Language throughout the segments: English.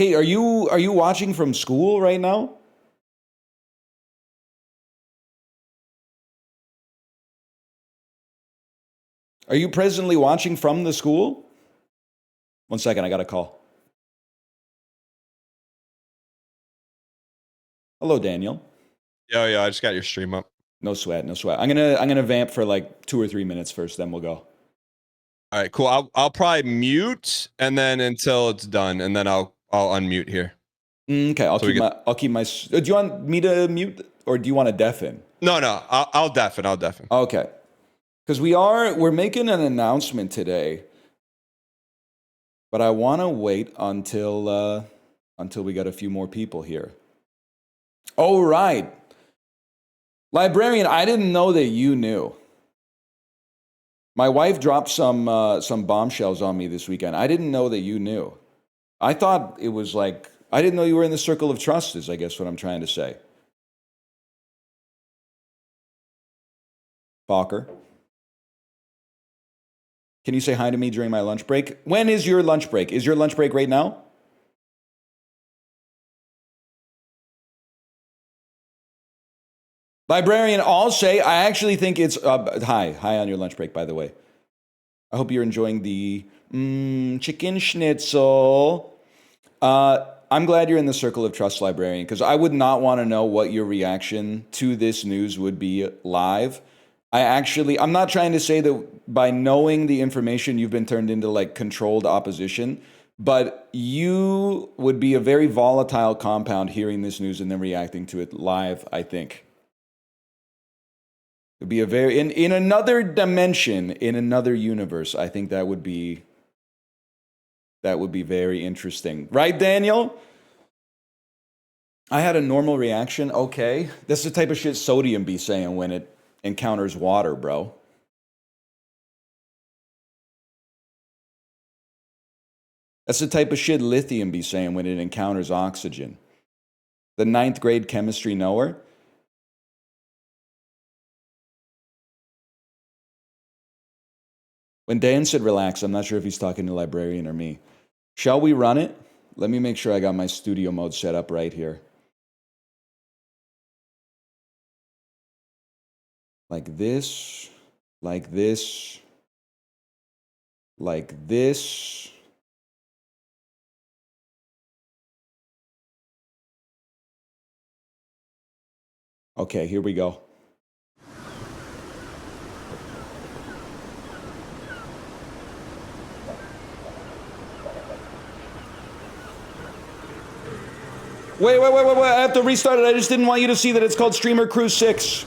Kate, are you watching from school right now? Are you presently watching from the school? One second, I got a call. Hello, Daniel. Yo, I just got your stream up. No sweat, no sweat. I'm gonna vamp for like 2 or 3 minutes first, then we'll go. All right, cool. I'll probably mute and then until it's done, and then I'll unmute here. Okay, I'll keep my. Do you want me to mute or do you want to deafen? No, I'll deafen. Okay, because we're making an announcement today, but I want to wait until we got a few more people here. Oh right, librarian, I didn't know that you knew. My wife dropped some bombshells on me this weekend. I didn't know that you knew. I thought it was like, I didn't know you were in the circle of trust, is I guess what I'm trying to say. Fokker. Can you say hi to me during my lunch break? When is your lunch break? Is your lunch break right now? Librarian, I'll say, I actually think it's, hi on your lunch break, by the way. I hope you're enjoying the chicken schnitzel. I'm glad you're in the circle of trust, librarian, because I would not want to know what your reaction to this news would be live. I'm not trying to say that by knowing the information you've been turned into like controlled opposition, but you would be a very volatile compound hearing this news and then reacting to it live, I think. It'd be a very, in another dimension, in another universe, I think that would be very interesting. Right, Daniel? I had a normal reaction. Okay. That's the type of shit sodium be saying when it encounters water, bro. That's the type of shit lithium be saying when it encounters oxygen. The 9th grade chemistry knower. When Dan said relax, I'm not sure if he's talking to librarian or me. Shall we run it? Let me make sure I got my studio mode set up right here. Like this, like this, like this. Okay, here we go. Wait, I have to restart it. I just didn't want you to see that it's called Streamer Cruise 6.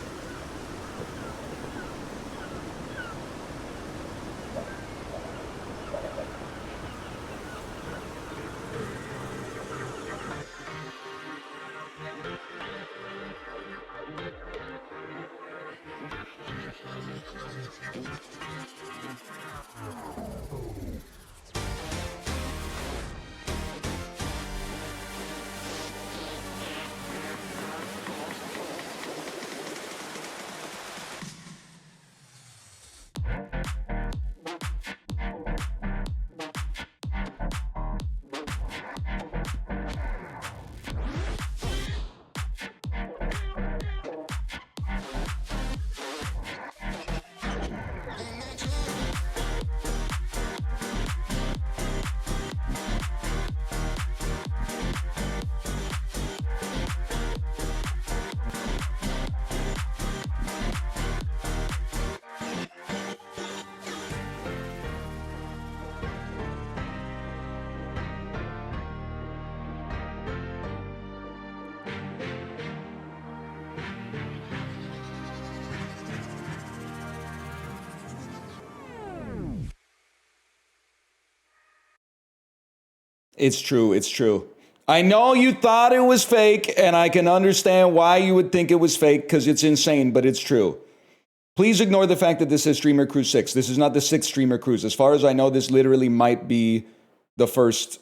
It's true, it's true. I know you thought it was fake, and I can understand why you would think it was fake, because it's insane, but it's true. Please ignore the fact that this is Streamer Cruise 6. This is not the 6th Streamer Cruise. As far as I know, this literally might be the first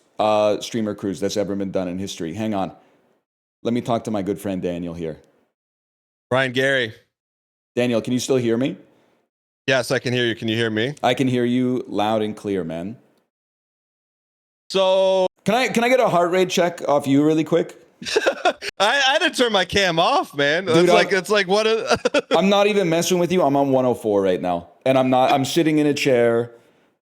Streamer Cruise that's ever been done in history. Hang on. Let me talk to my good friend Daniel here. Brian Gary. Daniel, can you still hear me? Yes, I can hear you. Can you hear me? I can hear you loud and clear, man. So Can I get a heart rate check off you really quick? I had to turn my cam off, man. Dude, It's like what? I'm not even messing with you. I'm on 104 right now, and I'm sitting in a chair.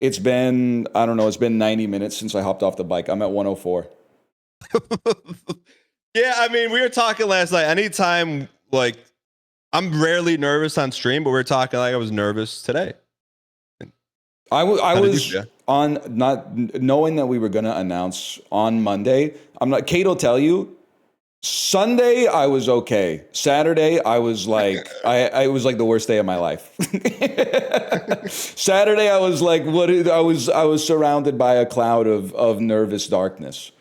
It's been, I don't know, it's been 90 minutes since I hopped off the bike. I'm at 104. Yeah, I mean, we were talking last night. Anytime, like, I'm rarely nervous on stream, but we were talking like I was nervous today. I was on, not knowing that we were going to announce on Monday. Kate will tell you, Sunday I was okay. Saturday I was like, it was like the worst day of my life. Saturday I was like, I was surrounded by a cloud of nervous darkness.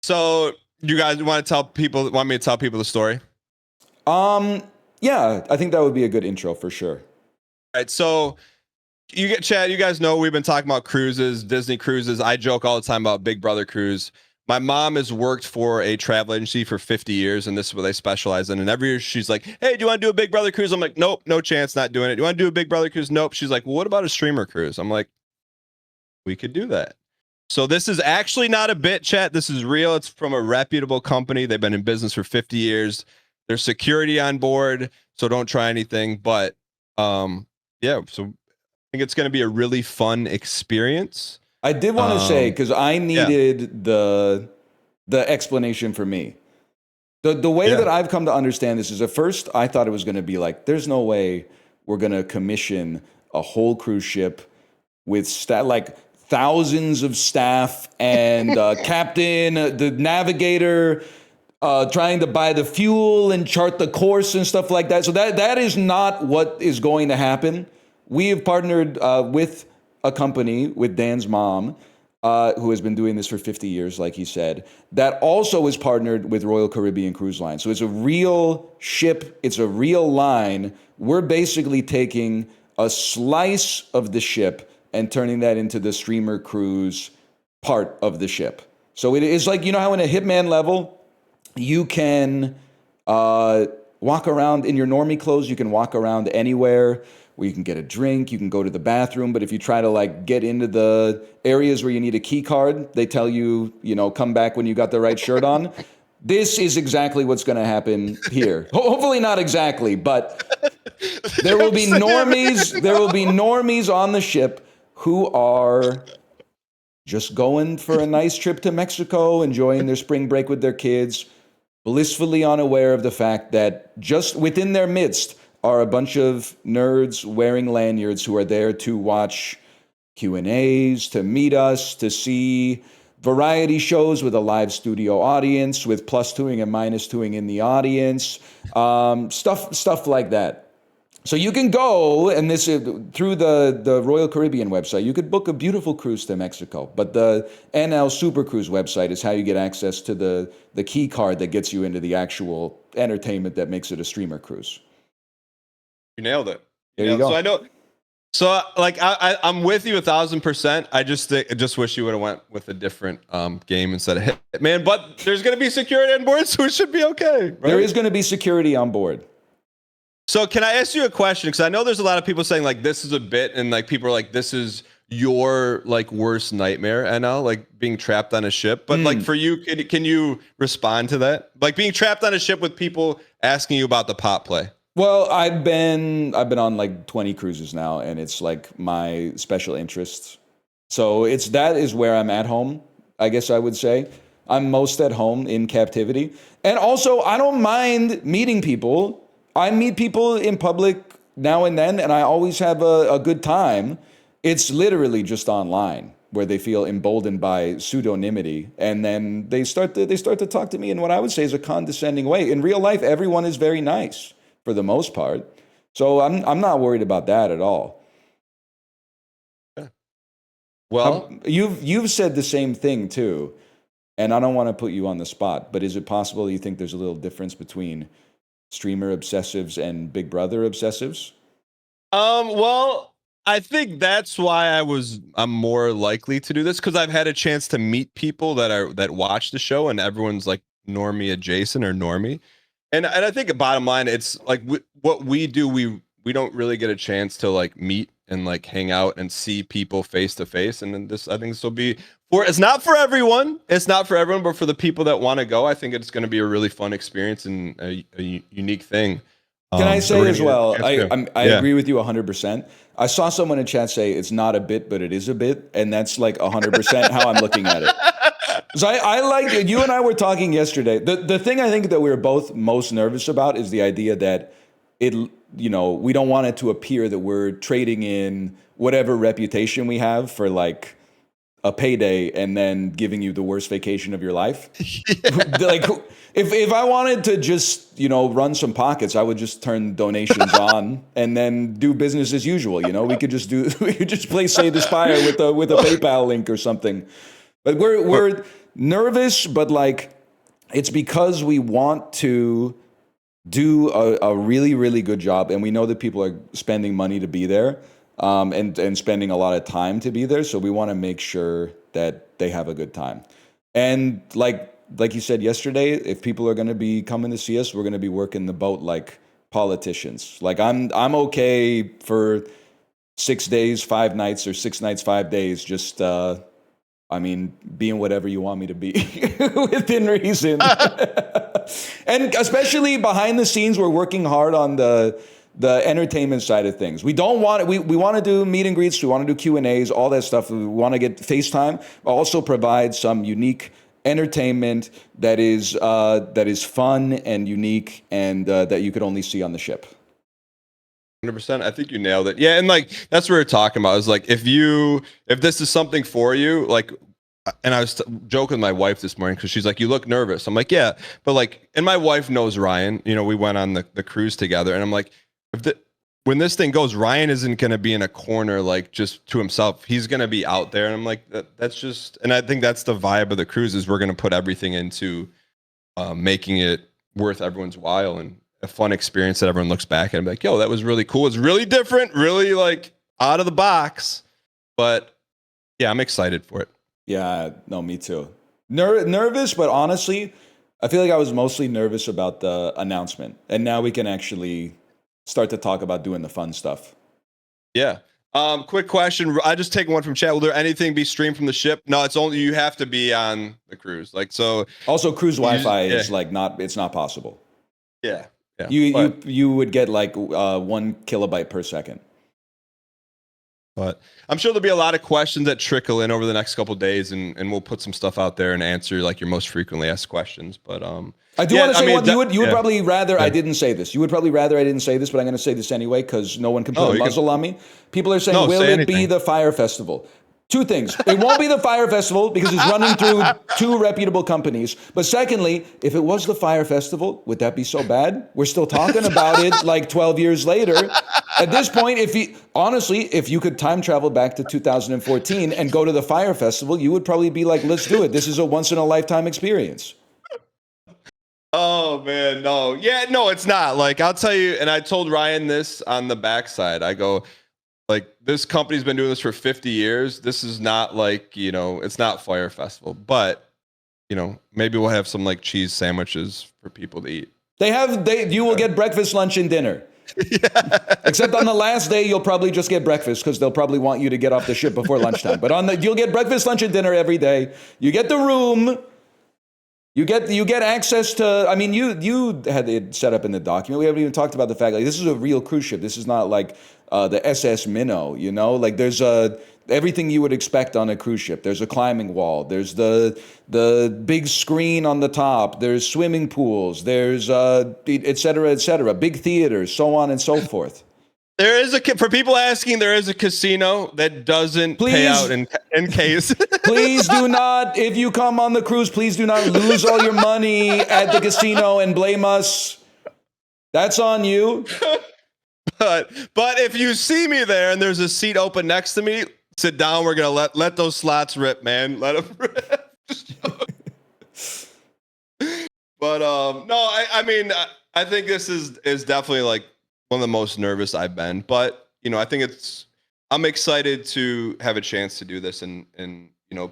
So you guys want me to tell people the story? Yeah, I think that would be a good intro for sure. All right, so Chad, you guys know we've been talking about cruises, Disney cruises. I joke all the time about Big Brother cruise. My mom has worked for a travel agency for 50 years, and this is what they specialize in. And every year she's like, hey, do you want to do a Big Brother cruise? I'm like, nope, no chance, not doing it. Do you want to do a Big Brother cruise? Nope. She's like, well, what about a streamer cruise? I'm like, we could do that. So this is actually not a bit, chat. This is real. It's from a reputable company. They've been in business for 50 years. There's security on board, so don't try anything. But yeah, so I think it's going to be a really fun experience. I did want to say, because I needed the explanation for me. The way that I've come to understand this is, at first I thought it was going to be like, there's no way we're going to commission a whole cruise ship with like thousands of staff and captain, the navigator, trying to buy the fuel and chart the course and stuff like that. So that is not what is going to happen. We have partnered with a company, with Dan's mom, who has been doing this for 50 years, like he said, that also is partnered with Royal Caribbean Cruise Line. So it's a real ship. It's a real line. We're basically taking a slice of the ship and turning that into the streamer cruise part of the ship. So it is like, you know how in a Hitman level, you can walk around in your normie clothes, you can walk around anywhere where you can get a drink, you can go to the bathroom, but if you try to like get into the areas where you need a key card, they tell you, come back when you got the right shirt on. This is exactly what's going to happen here. Hopefully not exactly, but there will be normies. There will be normies on the ship who are just going for a nice trip to Mexico, enjoying their spring break with their kids, blissfully unaware of the fact that just within their midst are a bunch of nerds wearing lanyards who are there to watch Q&As, to meet us, to see variety shows with a live studio audience, with plus twoing and minus twoing in the audience, stuff like that. So you can go, and this is through the Royal Caribbean website, you could book a beautiful cruise to Mexico. But the NL Super Cruise website is how you get access to the key card that gets you into the actual entertainment that makes it a streamer cruise. You nailed it. There you go. So I know. So like I'm with you 1,000%. I just wish you would have went with a different game instead of Hitman. But there's going to be security on board, so it should be okay. Right? There is going to be security on board. So can I ask you a question? Because I know there's a lot of people saying like this is a bit, and like people are like this is your like worst nightmare, NL, like being trapped on a ship. But like for you, can you respond to that? Like being trapped on a ship with people asking you about the pot play. Well, I've been on like 20 cruises now, and it's like my special interests. So that is where I'm at home, I guess I would say. I'm most at home in captivity. And also, I don't mind meeting people. I meet people in public now and then, and I always have a good time. It's literally just online where they feel emboldened by pseudonymity, and then they start to talk to me in what I would say is a condescending way. In real life, everyone is very nice, for the most part. So I'm not worried about that at all. Well, you've said the same thing too, and I don't want to put you on the spot, but is it possible you think there's a little difference between streamer obsessives and Big Brother obsessives? Well, I think that's why I'm more likely to do this, because I've had a chance to meet people that watch the show, and everyone's like normie adjacent or normie. And I think bottom line, it's like what we do, we don't really get a chance to like meet and like hang out and see people face to face. And then I think this will be It's not for everyone. It's not for everyone, but for the people that want to go, I think it's going to be a really fun experience and a unique thing. Can I say as well, I Yeah. agree with you 100%. I saw someone in chat say it's not a bit, but it is a bit. And that's like 100% how I'm looking at it. So I like it. You and I were talking yesterday. The thing I think that we were both most nervous about is the idea that we don't want it to appear that we're trading in whatever reputation we have for like a payday and then giving you the worst vacation of your life. Like if I wanted to just, run some pockets, I would just turn donations on and then do business as usual. We could just play Say the Spire with a PayPal link or something. But we're nervous, but like it's because we want to do a really, really good job, and we know that people are spending money to be there, and spending a lot of time to be there. So we want to make sure that they have a good time. And like you said yesterday, if people are going to be coming to see us, we're going to be working the boat like politicians. Like I'm okay for 6 days, 5 nights, or 6 nights, 5 days. Just being whatever you want me to be within reason. And especially behind the scenes, we're working hard on the entertainment side of things. We don't want we want to do meet and greets, we want to do Q&As, all that stuff. We want to get FaceTime, but also provide some unique entertainment that is fun and unique and that you could only see on the ship. 100%. I think you nailed it. Yeah, and like that's what we we're talking about. Is like if this is something for you, like, and I was joking with my wife this morning because she's like, "You look nervous." I'm like, "Yeah," but like, and my wife knows Ryan. We went on the cruise together, and I'm like, when this thing goes, Ryan isn't going to be in a corner like just to himself. He's going to be out there, and I'm like, that's just, and I think that's the vibe of the cruise is we're going to put everything into making it worth everyone's while and a fun experience that everyone looks back at and be like, yo, that was really cool. It's really different, really like out of the box. But yeah, I'm excited for it. Yeah, no, me too. Nervous, but honestly, I feel like I was mostly nervous about the announcement. And now we can actually start to talk about doing the fun stuff. Yeah. Quick question. I just take one from chat. Will there anything be streamed from the ship? No, it's only you have to be on the cruise. Like so. Also, cruise Wi-Fi is like it's not possible. Yeah. Yeah, you would get like 1 kilobyte per second. But I'm sure there'll be a lot of questions that trickle in over the next couple of days, and we'll put some stuff out there and answer like your most frequently asked questions. But I do want to say you would probably rather I didn't say this. You would probably rather I didn't say this, but I'm going to say this anyway because no one can put a muzzle on me. People are saying, will it be the Fire Festival? 2 things. It won't be the Fire Festival because it's running through 2 reputable companies. But secondly, if it was the Fire Festival, would that be so bad? We're still talking about it like 12 years later. At this point, if you could time travel back to 2014 and go to the Fire Festival, you would probably be like, let's do it. This is a once in a lifetime experience. Oh man, no. Yeah, no, it's not. Like I'll tell you, and I told Ryan this on the backside. I go, like, this company's been doing this for 50 years. This is not like, it's not Fire Festival, but, maybe we'll have some like cheese sandwiches for people to eat. You will get breakfast, lunch, and dinner. Yeah. Except on the last day, you'll probably just get breakfast because they'll probably want you to get off the ship before lunchtime. But you'll get breakfast, lunch, and dinner every day. You get the room. You get access to. I mean, you had it set up in the document. We haven't even talked about the fact like this is a real cruise ship. This is not like the SS Minnow. Like there's everything you would expect on a cruise ship. There's a climbing wall. There's the big screen on the top. There's swimming pools. There's et cetera, et cetera. Big theaters, so on and so forth. There is for people asking, there is a casino that doesn't pay out in case. Please do not, if you come on the cruise, please do not lose all your money at the casino and blame us. That's on you. But if you see me there and there's a seat open next to me, sit down. We're gonna let those slots rip, man. Let them rip. But no, I mean, I think this is definitely like one of the most nervous I've been. But I think I'm excited to have a chance to do this, and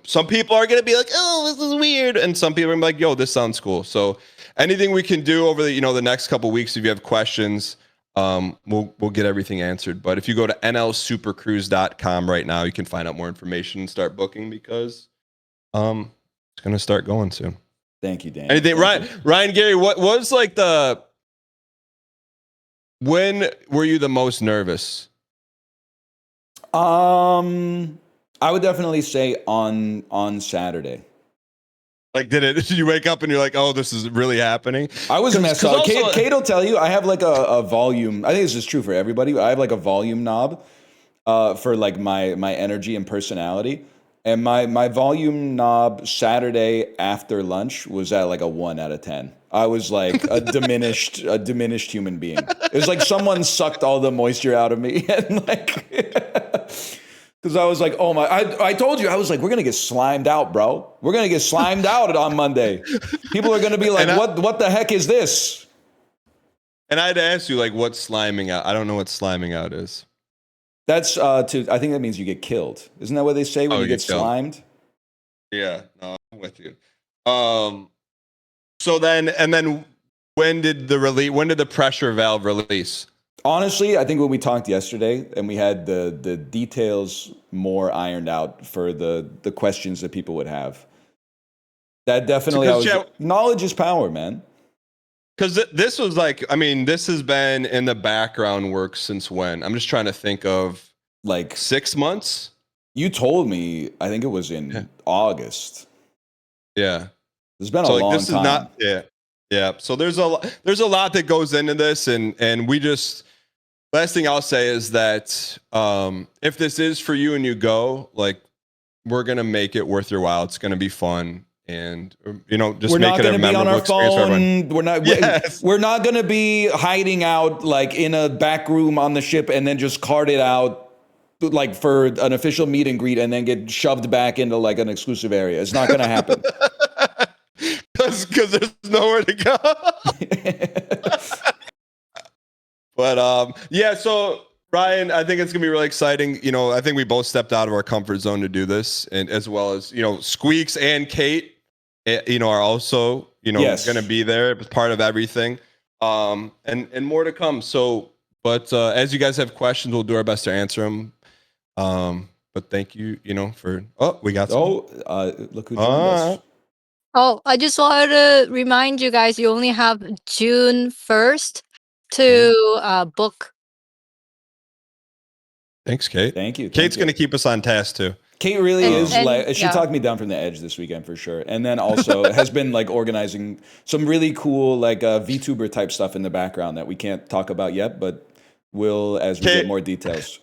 some people are gonna be like, oh, this is weird, and some people are gonna be like, yo, this sounds cool. So anything we can do over the next couple of weeks, if you have questions. We'll get everything answered. But if you go to nlsupercruise.com right now, you can find out more information and start booking because It's gonna start going soon. Thank you, Dan. Anything, Ryan, Gary? What was like when were you the most nervous? I would definitely say on Saturday. Like, did you wake up and you're like, oh, this is really happening? I was messed up. Kate will tell you, I have like a volume. I think this is true for everybody. I have like a volume knob for like my energy and personality. And my volume knob Saturday after lunch was at like a 1 out of 10. I was like a diminished human being. It was like someone sucked all the moisture out of me, and like, because I was like, oh my! I told you, I was like, we're gonna get slimed out, bro. We're gonna get slimed out on Monday. People are gonna be like, what the heck is this? And I had to ask you, like, what's sliming out? I don't know what sliming out is. That's I think that means you get killed. Isn't that what they say when you get slimed? Yeah, no, I'm with you. So then when did the pressure valve release? Honestly, I think when we talked yesterday and we had the details more ironed out for the questions that people would have. That definitely knowledge is power, man. Because this was like, I mean, this has been in the background work since when? I'm just trying to think of like 6 months. You told me, I think it was in August. Yeah. It's been a long time. Yeah. So there's a lot that goes into this, and we just, last thing I'll say is that if this is for you and you go, like, we're gonna make it worth your while. It's gonna be fun. And just make it a memorable experience for everyone. We're not going to be hiding out like in a back room on the ship and then just carted out like for an official meet and greet and then get shoved back into like an exclusive area. It's not going to happen. Because there's nowhere to go. But so Ryan, I think it's gonna be really exciting. I think we both stepped out of our comfort zone to do this, and as well as Squeaks and Kate, are also going to be there as part of everything, and more to come. So, but as you guys have questions, we'll do our best to answer them. But thank you, for we got some. Look who joined us. I just wanted to remind you guys, you only have June 1st to book. Thanks, Kate. Thank you. Kate's going to keep us on task too. Kate really is like, she talked me down from the edge this weekend for sure. And then also has been like organizing some really cool like VTuber type stuff in the background that we can't talk about yet, but will as we get more details.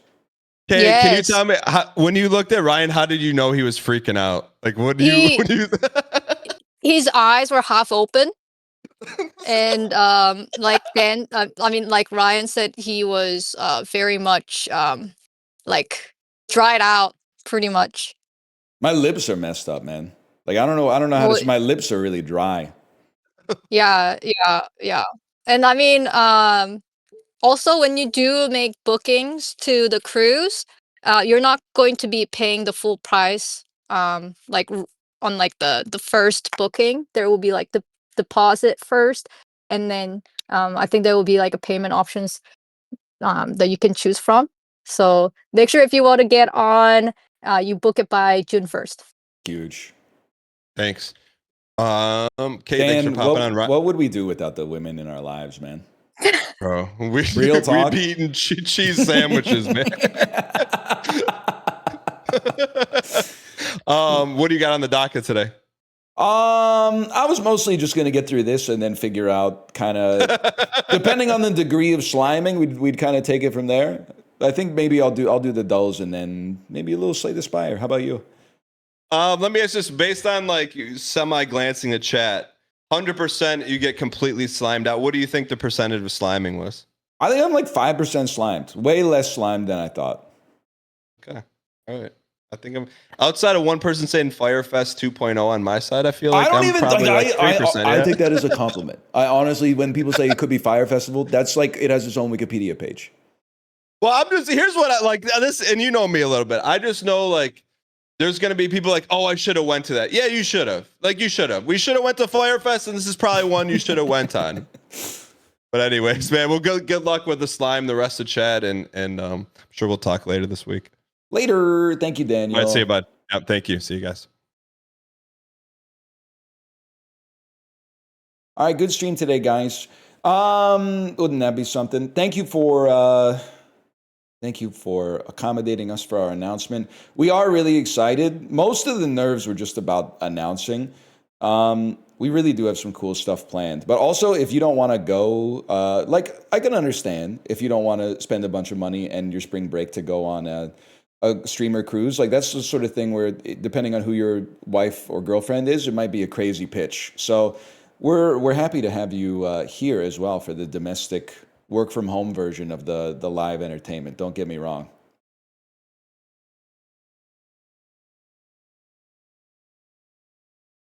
Kate, can you tell me when you looked at Ryan, how did you know he was freaking out? Like, what do you? His eyes were half open, and like Ryan said, he was very much like dried out. Pretty much. My lips are messed up, man. Like I don't know how to. My lips are really dry. Yeah. And I mean, also when you do make bookings to the cruise, you're not going to be paying the full price. Like on like the first booking, there will be like the deposit first, and then I think there will be like a payment options that you can choose from. So make sure if you want to get on. You book it by June 1st. Huge. Thanks. Kate, thanks for popping on. What would we do without the women in our lives, man? Bro, real talk. We'd be eating cheese sandwiches, man. What do you got on the docket today? I was mostly just going to get through this and then figure out kind of, depending on the degree of sliming, we'd kind of take it from there. I think maybe I'll do the dulls and then maybe a little Slay the Spire. How about you? Let me ask this, based on like semi-glancing at chat, 100% you get completely slimed out. What do you think the percentage of sliming was? I think I'm like 5% slimed. Way less slimed than I thought. Okay. All right. I think I'm outside of one person saying Firefest 2.0 on my side. I feel like I'm probably like 3%. I think that is a compliment. I honestly, when people say it could be Fire Festival, that's like it has its own Wikipedia page. Well, here's what I like this, and you know me a little bit. I just know like there's gonna be people like, oh, I should have went to that. Yeah, you should have. Like you should have. We should have went to Firefest, and this is probably one you should have went on. But anyways, man, we'll go. Good luck with the slime, the rest of chat, and I'm sure we'll talk later this week. Later. Thank you, Daniel. All right, see you, bud. Yep, thank you. See you guys. All right, good stream today, guys. Wouldn't that be something? Thank you for accommodating us for our announcement. We are really excited. Most of the nerves were just about announcing. We really do have some cool stuff planned. But also, if you don't want to go, like I can understand if you don't want to spend a bunch of money and your spring break to go on a streamer cruise. Like that's the sort of thing where, depending on who your wife or girlfriend is, it might be a crazy pitch. So we're happy to have you here as well for the domestic work from home version of the live entertainment. Don't get me wrong.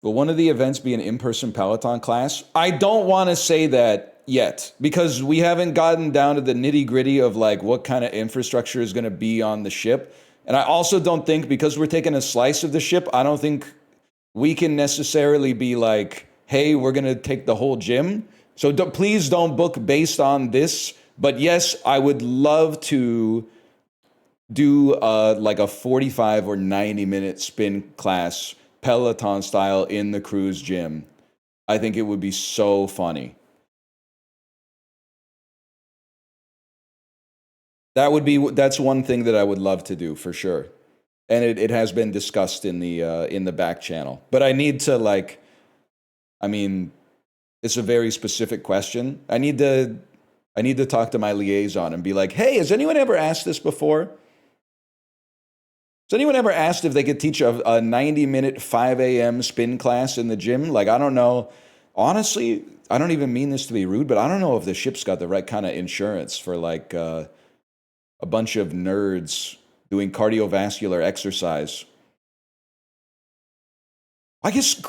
Will one of the events be an in-person Peloton class? I don't want to say that yet because we haven't gotten down to the nitty-gritty of like what kind of infrastructure is going to be on the ship. And I also don't think, because we're taking a slice of the ship, I don't think we can necessarily be like, hey, we're going to take the whole gym. So please don't book based on this. But yes, I would love to do like a 45 or 90-minute spin class, Peloton style, in the cruise gym. I think it would be so funny. That's one thing that I would love to do for sure. And it has been discussed in the back channel. But I need to like, I mean, it's a very specific question. I need to talk to my liaison and be like, hey, has anyone ever asked this before? Has anyone ever asked if they could teach a 90-minute 5 a.m. spin class in the gym? Like, I don't know. Honestly, I don't even mean this to be rude, but I don't know if the ship's got the right kind of insurance for like a bunch of nerds doing cardiovascular exercise. I guess.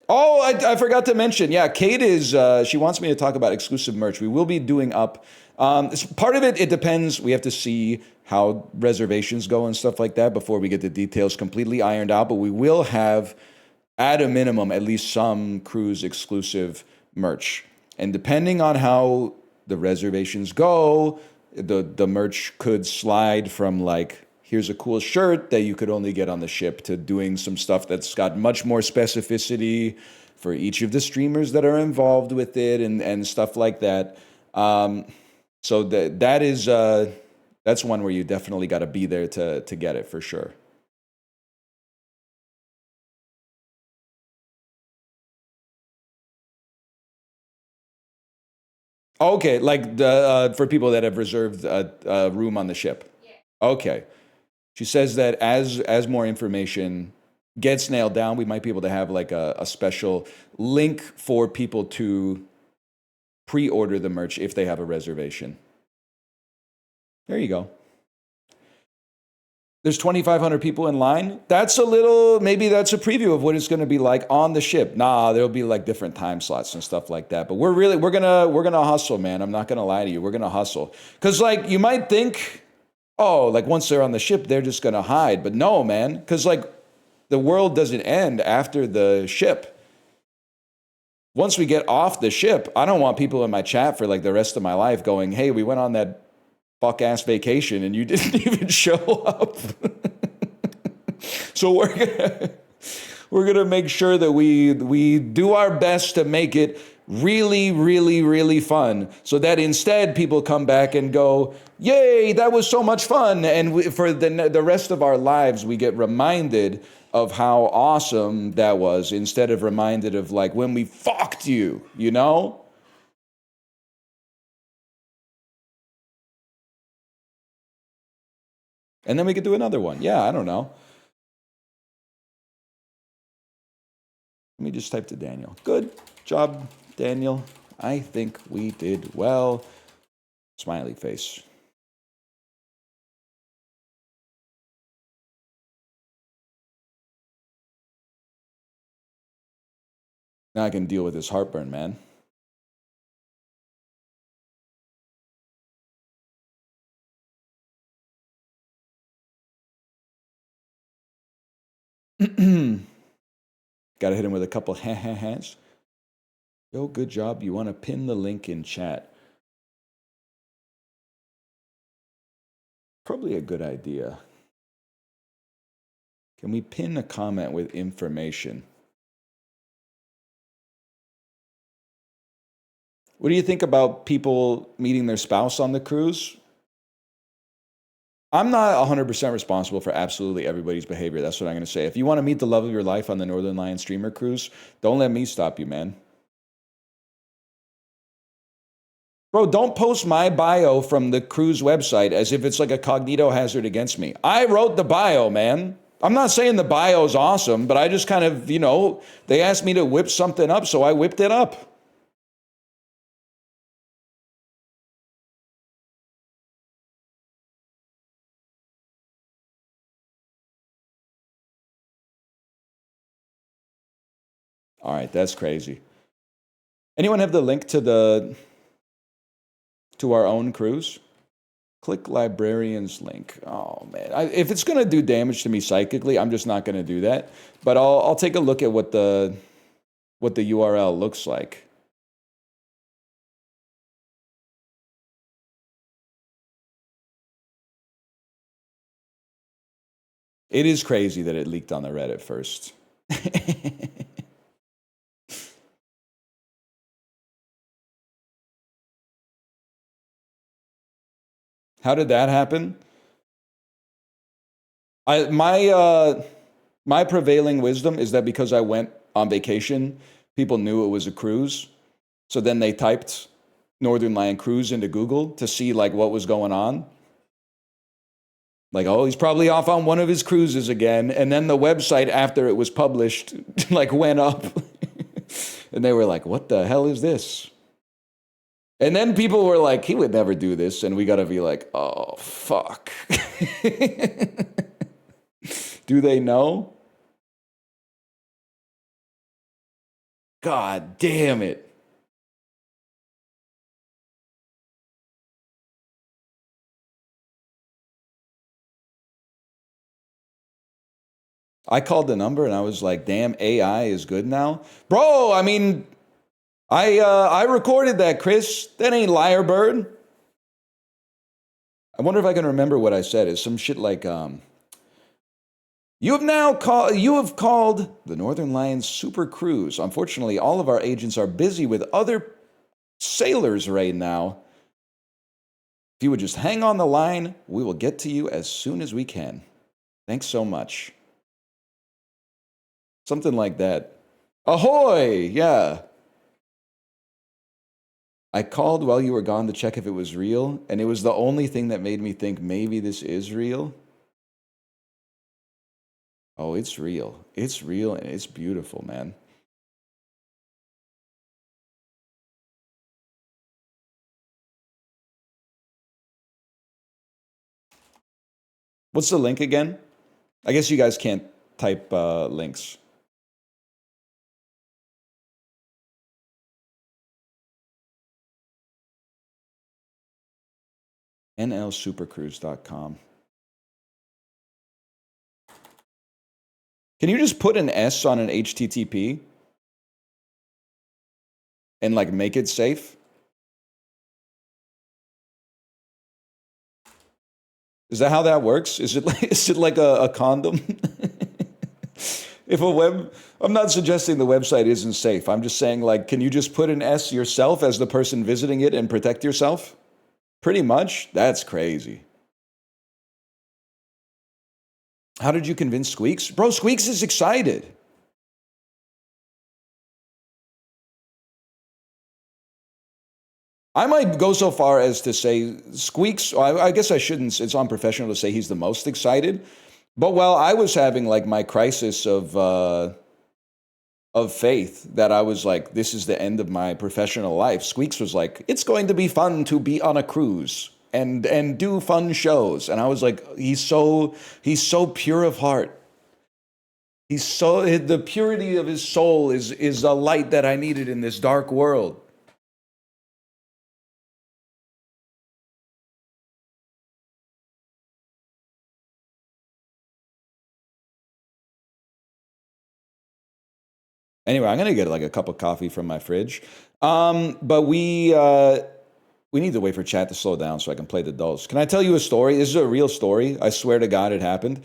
Oh, I forgot to mention. Yeah, Kate is. She wants me to talk about exclusive merch. We will be doing up. Part of it, it depends. We have to see how reservations go and stuff like that before we get the details completely ironed out. But we will have, at a minimum, at least some cruise exclusive merch. And depending on how the reservations go, the merch could slide from like, here's a cool shirt that you could only get on the ship, to doing some stuff that's got much more specificity for each of the streamers that are involved with it and stuff like that. So that's one where you definitely got to be there to get it for sure. Okay, like for people that have reserved a room on the ship. Yeah. Okay. She says that as more information gets nailed down, we might be able to have like a special link for people to pre-order the merch if they have a reservation. There you go. There's 2,500 people in line. Maybe that's a preview of what it's going to be like on the ship. Nah, there'll be like different time slots and stuff like that. But we're gonna hustle, man. I'm not gonna lie to you. We're gonna hustle. Cause like you might think, oh, like once they're on the ship, they're just gonna hide. But no, man. Cause like the world doesn't end after the ship. Once we get off the ship, I don't want people in my chat for like the rest of my life going, hey, we went on that fuck-ass vacation and you didn't even show up. So we're gonna make sure that we do our best to make it really, really, really fun, so that instead people come back and go, yay, that was so much fun. And for the rest of our lives, we get reminded of how awesome that was, instead of reminded of like when we fucked you, you know? And then we could do another one. Yeah, I don't know. Let me just type to Daniel. Good job, Daniel. I think we did well. Smiley face. Now I can deal with this heartburn, man. Got to hit him with a couple hands. Yo, good job. You want to pin the link in chat? Probably a good idea. Can we pin a comment with information? What do you think about people meeting their spouse on the cruise? I'm not 100% responsible for absolutely everybody's behavior. That's what I'm going to say. If you want to meet the love of your life on the Northern Lion streamer cruise, don't let me stop you, man. Bro, don't post my bio from the cruise website as if it's like a cognito hazard against me. I wrote the bio, man. I'm not saying the bio is awesome, but I just kind of, they asked me to whip something up, so I whipped it up. All right, that's crazy. Anyone have the link to our own cruise? Click librarian's link. Oh man, if it's gonna do damage to me psychically, I'm just not gonna do that. But I'll take a look at what the URL looks like. It is crazy that it leaked on the Reddit first. How did that happen? My prevailing wisdom is that because I went on vacation, people knew it was a cruise. So then they typed Northern Lion Cruise into Google to see like what was going on. Like, oh, he's probably off on one of his cruises again. And then the website after it was published like went up. And they were like, what the hell is this? And then people were like, he would never do this. And we got to be like, oh, fuck. Do they know? God damn it. I called the number and I was like, damn, AI is good now. Bro, I mean, I recorded that, Chris. That ain't liar bird. I wonder if I can remember what I said. It's some shit like, you have called the Northern Lions Super Cruise. Unfortunately, all of our agents are busy with other sailors right now. If you would just hang on the line, we will get to you as soon as we can. Thanks so much. Something like that. Ahoy! Yeah. I called while you were gone to check if it was real, and it was the only thing that made me think maybe this is real. Oh, it's real. It's real and it's beautiful, man. What's the link again? I guess you guys can't type links. nlsupercruise.com. Can you just put an S on an HTTP and like make it safe? Is that how that works? Is it like a condom? I'm not suggesting the website isn't safe. I'm just saying, like, can you just put an S yourself as the person visiting it and protect yourself? Pretty much. That's crazy. How did you convince Squeaks? Bro, Squeaks is excited. I might go so far as to say Squeaks, I guess I shouldn't, it's unprofessional to say he's the most excited. But while I was having like my crisis of faith that I was like, this is the end of my professional life, Squeaks was like, it's going to be fun to be on a cruise and do fun shows. And I was like, he's so pure of heart. The purity of his soul is a light that I needed in this dark world. Anyway, I'm gonna get like a cup of coffee from my fridge, but we need to wait for chat to slow down so I can play the dulls. Can I tell you a story? This is a real story. I swear to God, it happened.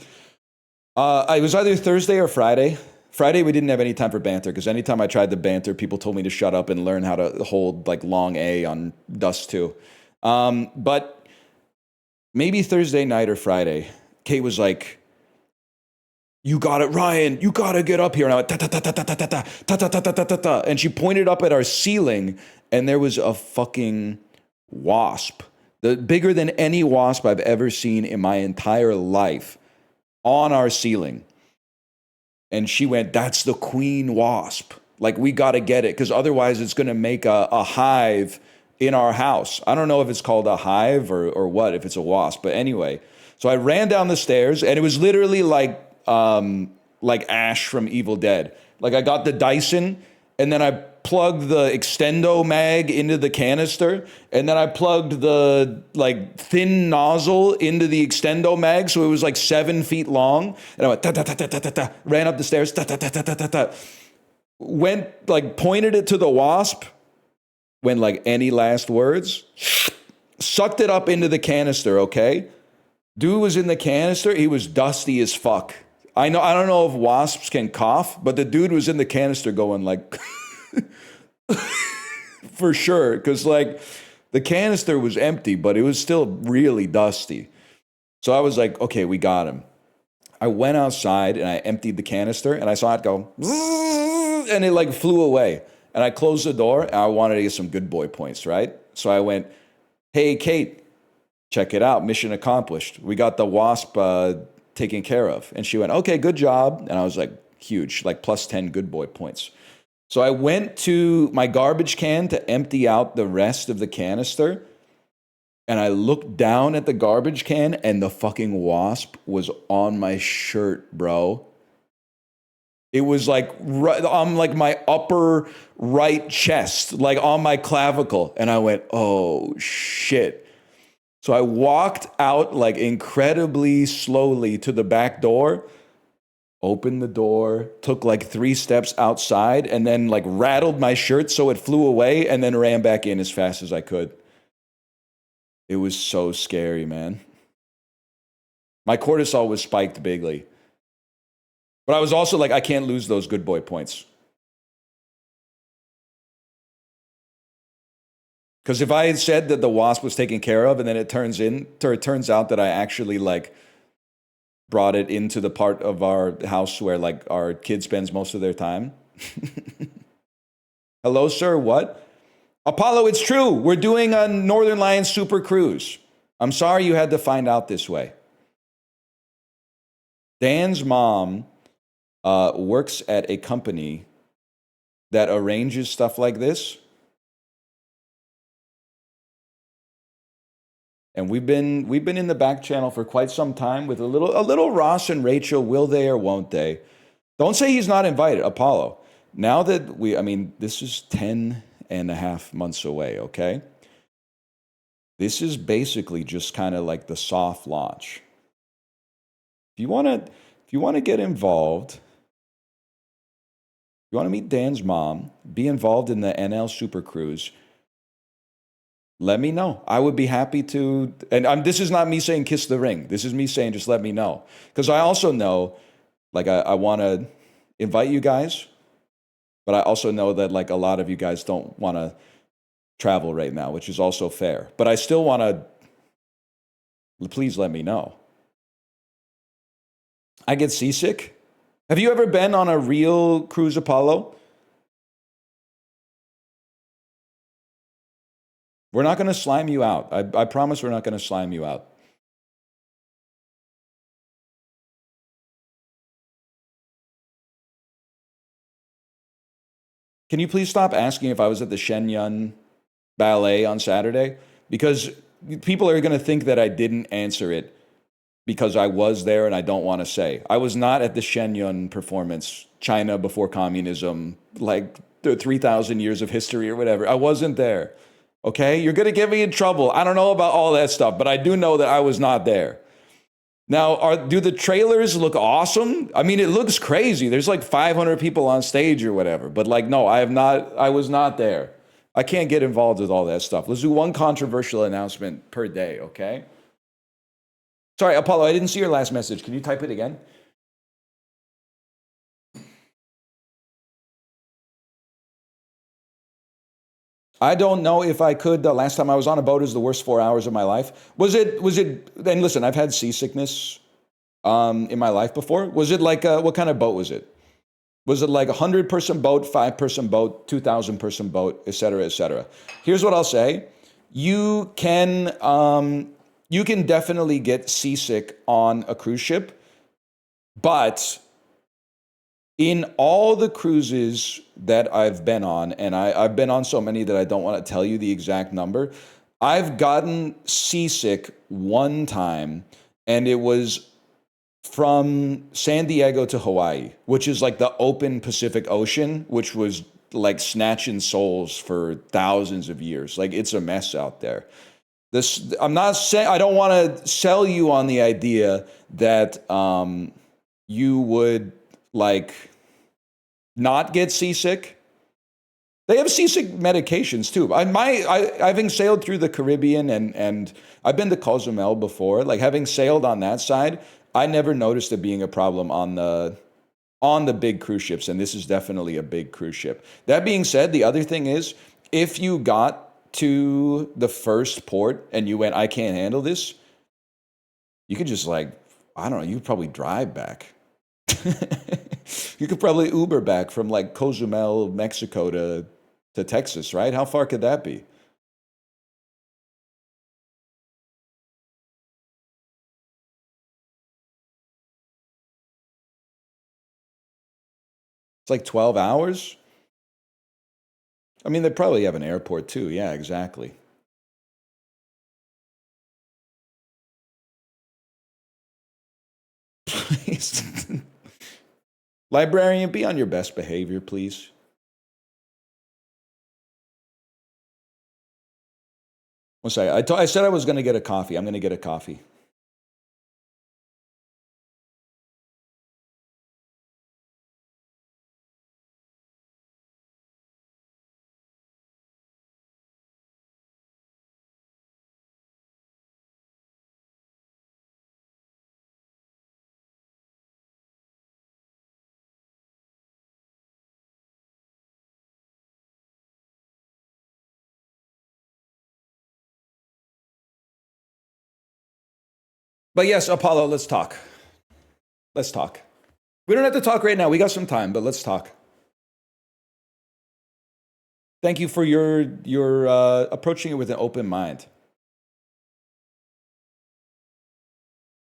It was either Thursday or Friday. Friday, we didn't have any time for banter because anytime I tried to banter, people told me to shut up and learn how to hold like long A on Dust 2. But maybe Thursday night or Friday, Kate was like, "You got it, Ryan. You got to get up here." And I went, ta ta ta ta ta ta ta ta ta ta ta ta ta ta. And she pointed up at our ceiling, and there was a fucking wasp, bigger than any wasp I've ever seen in my entire life, on our ceiling. And she went, "That's the queen wasp. Like, we got to get it because otherwise it's going to make a hive in our house." I don't know if it's called a hive or what, if it's a wasp. But anyway, so I ran down the stairs, and it was literally like Ash from Evil Dead. Like, I got the Dyson, and then I plugged the extendo mag into the canister, and then I plugged the like thin nozzle into the extendo mag, so it was like 7 feet long. And I went ta ta ta ta ta ta ta, ran up the stairs, ta ta ta ta ta ta ta, went like pointed it to the wasp, went like, "Any last words?" Sucked it up into the canister. Okay, dude was in the canister. He was dusty as fuck. I don't know if wasps can cough, but the dude was in the canister going like. For sure, because like the canister was empty, but it was still really dusty. So I was like, okay, we got him. I went outside and I emptied the canister and I saw it go, and it like flew away. And I closed the door and I wanted to get some good boy points, right? So I went, "Hey, Kate, check it out. Mission accomplished. We got the wasp taken care of." And she went, "Okay, good job." And I was like, huge, like plus 10 good boy points. So I went to my garbage can to empty out the rest of the canister, and I looked down at the garbage can, and the fucking wasp was on my shirt, bro. It was like right on like my upper right chest, like on my clavicle, and I went, "Oh shit." So I walked out like incredibly slowly to the back door, opened the door, took like 3 steps outside, and then like rattled my shirt so it flew away, and then ran back in as fast as I could. It was so scary, man. My cortisol was spiked bigly. But I was also like, I can't lose those good boy points. Because if I had said that the wasp was taken care of, and then it turns out that I actually like brought it into the part of our house where like our kid spends most of their time. Hello, sir. What? Apollo, it's true. We're doing a Northern Lions super cruise. I'm sorry you had to find out this way. Dan's mom works at a company that arranges stuff like this. And we've been in the back channel for quite some time with a little Ross and Rachel. Will they or won't they? Don't say he's not invited, Apollo. Now that this is 10 and a half months away, okay? This is basically just kind of like the soft launch. If you want to get involved, if you want to meet Dan's mom, be involved in the NL Super Cruise, let me know. I would be happy to. And this is not me saying kiss the ring. This is me saying just let me know. Because I also know, like, I want to invite you guys, but I also know that, like, a lot of you guys don't want to travel right now, which is also fair. But I still want to, please let me know. I get seasick. Have you ever been on a real cruise, Apollo? We're not going to slime you out. I promise we're not going to slime you out. Can you please stop asking if I was at the Shenyun Ballet on Saturday? Because people are going to think that I didn't answer it because I was there and I don't want to say. I was not at the Shenyun performance, China before communism, like the 3,000 years of history or whatever. I wasn't there. Okay? You're going to get me in trouble. I don't know about all that stuff, but I do know that I was not there. Now, do the trailers look awesome? I mean, it looks crazy. There's like 500 people on stage or whatever. But like, no, I was not there. I can't get involved with all that stuff. Let's do one controversial announcement per day, okay? Sorry, Apollo, I didn't see your last message. Can you type it again? I don't know if I could. The last time I was on a boat is the worst 4 hours of my life. Was it, and listen, I've had seasickness in my life before. Was it like, what kind of boat was it? Was it like a 100-person boat, 5-person boat, 2,000-person boat, et cetera, et cetera? Here's what I'll say. You can definitely get seasick on a cruise ship, but in all the cruises that I've been on, and I've been on so many that I don't want to tell you the exact number, I've gotten seasick one time, and it was from San Diego to Hawaii, which is like the open Pacific Ocean, which was like snatching souls for thousands of years. Like it's a mess out there. I'm not saying, I don't want to sell you on the idea that you would like not get seasick. They have seasick medications too. Having sailed through the Caribbean and I've been to Cozumel before, like having sailed on that side, I never noticed it being a problem on the big cruise ships, and this is definitely a big cruise ship. That being said, the other thing is, if you got to the first port and you went, I can't handle this, you could just like, I don't know, you could probably drive back. You could probably Uber back from like Cozumel, Mexico to Texas, right? How far could that be? It's like 12 hours. I mean, they probably have an airport too. Yeah, exactly. Please. Librarian, be on your best behavior, please. One second. I said I was going to get a coffee. I'm going to get a coffee. But yes, Apollo, let's talk. Let's talk. We don't have to talk right now. We got some time, but let's talk. Thank you for your approaching it with an open mind.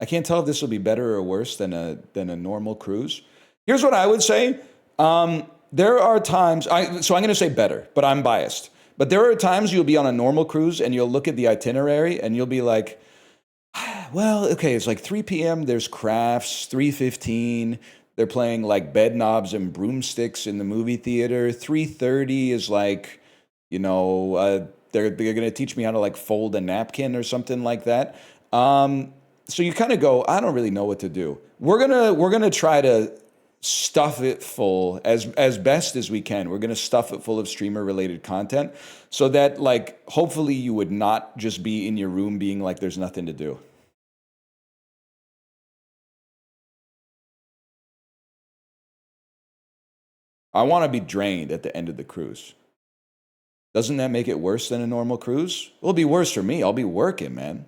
I can't tell if this will be better or worse than a normal cruise. Here's what I would say. There are times, so I'm going to say better, but I'm biased. But there are times you'll be on a normal cruise and you'll look at the itinerary and you'll be like, well, okay, it's like 3 p.m. There's crafts, 3:15. They're playing like bed knobs and broomsticks in the movie theater. 3:30 is like, they're going to teach me how to like fold a napkin or something like that. So you kind of go, I don't really know what to do. We're gonna try to stuff it full as best as we can. We're gonna stuff it full of streamer related content so that like hopefully you would not just be in your room being like there's nothing to do. I want to be drained at the end of the cruise. Doesn't that make it worse than a normal cruise? It'll be worse for me. I'll be working, man.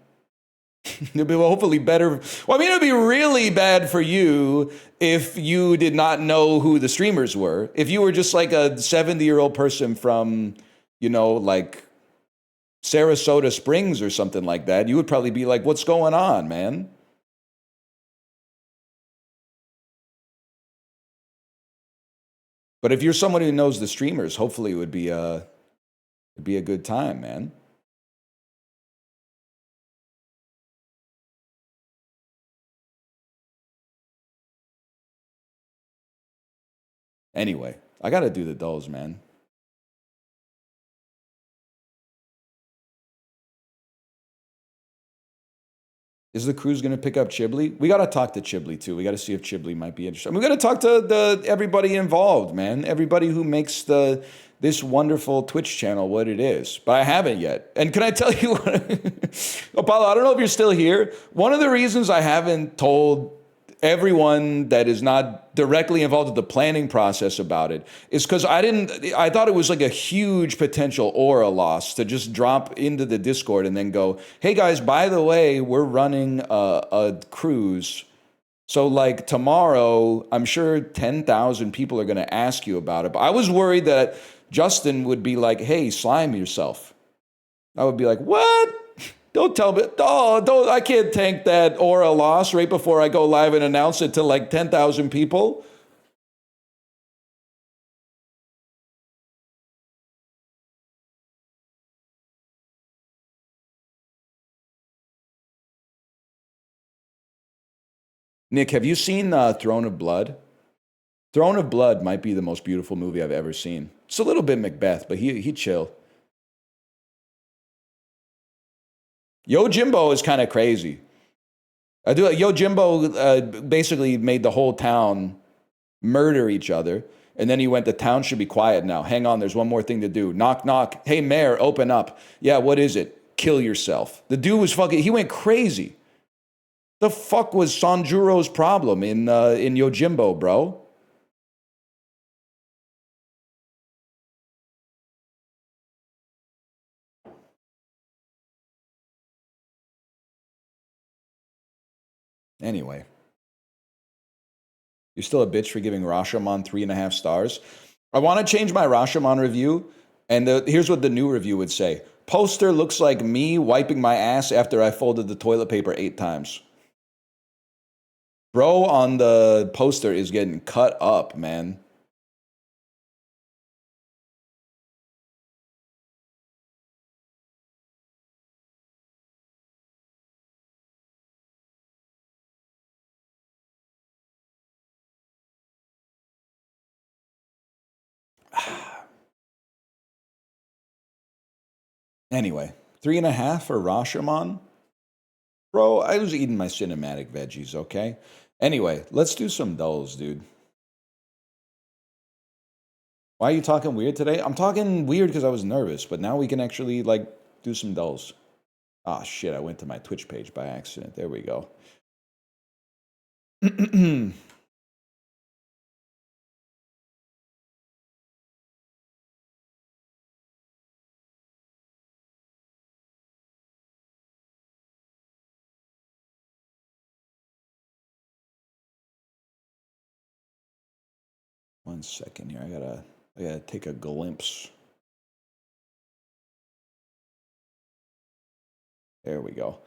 It'll be hopefully better. Well, I mean, it'd be really bad for you if you did not know who the streamers were. If you were just like a 70-year-old person from, like Sarasota Springs or something like that, you would probably be like, what's going on, man? But if you're someone who knows the streamers, hopefully it'd be a good time, man. Anyway, I got to do the dolls, man. Is the cruise going to pick up Chiblee? We got to talk to Chiblee too. We got to see if Chiblee might be interested. We got to talk to everybody involved, man. Everybody who makes this wonderful Twitch channel what it is. But I haven't yet. And can I tell you what? Apollo, I don't know if you're still here. One of the reasons I haven't told everyone that is not directly involved with the planning process about it is because I thought it was like a huge potential aura loss to just drop into the Discord and then go, hey guys, by the way, we're running a cruise. So like tomorrow, I'm sure 10,000 people are going to ask you about it. But I was worried that Justin would be like, hey, slime yourself. I would be like, what? Don't tell me. Oh, don't. I can't tank that aura loss right before I go live and announce it to like 10,000 people. Nick, have you seen Throne of Blood? Throne of Blood might be the most beautiful movie I've ever seen. It's a little bit Macbeth, but he chill. Yojimbo is kind of crazy. Yojimbo basically made the whole town murder each other. And then he went, the town should be quiet now. Hang on, there's one more thing to do. Knock, knock. Hey, mayor, open up. Yeah, what is it? Kill yourself. The dude was he went crazy. The fuck was Sanjuro's problem in Yojimbo, bro? Anyway. You're still a bitch for giving Rashomon 3.5 stars. I want to change my Rashomon review, and here's what the new review would say. Poster looks like me wiping my ass after I folded the toilet paper 8 times. Bro on the poster is getting cut up, man. Anyway, 3.5 for Rashomon? Bro, I was eating my cinematic veggies, okay? Anyway, let's do some dulls, dude. Why are you talking weird today? I'm talking weird because I was nervous, but now we can actually, like, do some dulls. Ah, shit, I went to my Twitch page by accident. There we go. 1 second here. I gotta take a glimpse. There we go.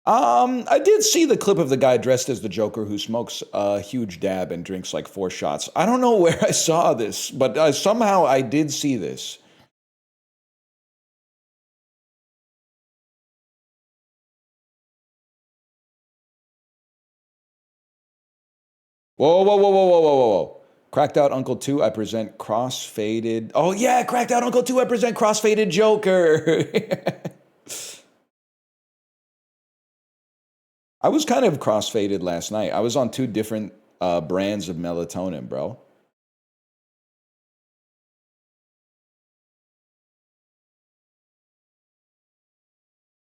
I did see the clip of the guy dressed as the Joker who smokes a huge dab and drinks like 4 shots. I don't know where I saw this, but somehow I did see this. Whoa, whoa, whoa, whoa, whoa, whoa, whoa, whoa. Cracked Out Uncle 2, I present cross-faded. Oh, yeah, Cracked Out Uncle 2, I present cross-faded Joker. I was kind of cross-faded last night. I was on 2 different brands of melatonin, bro.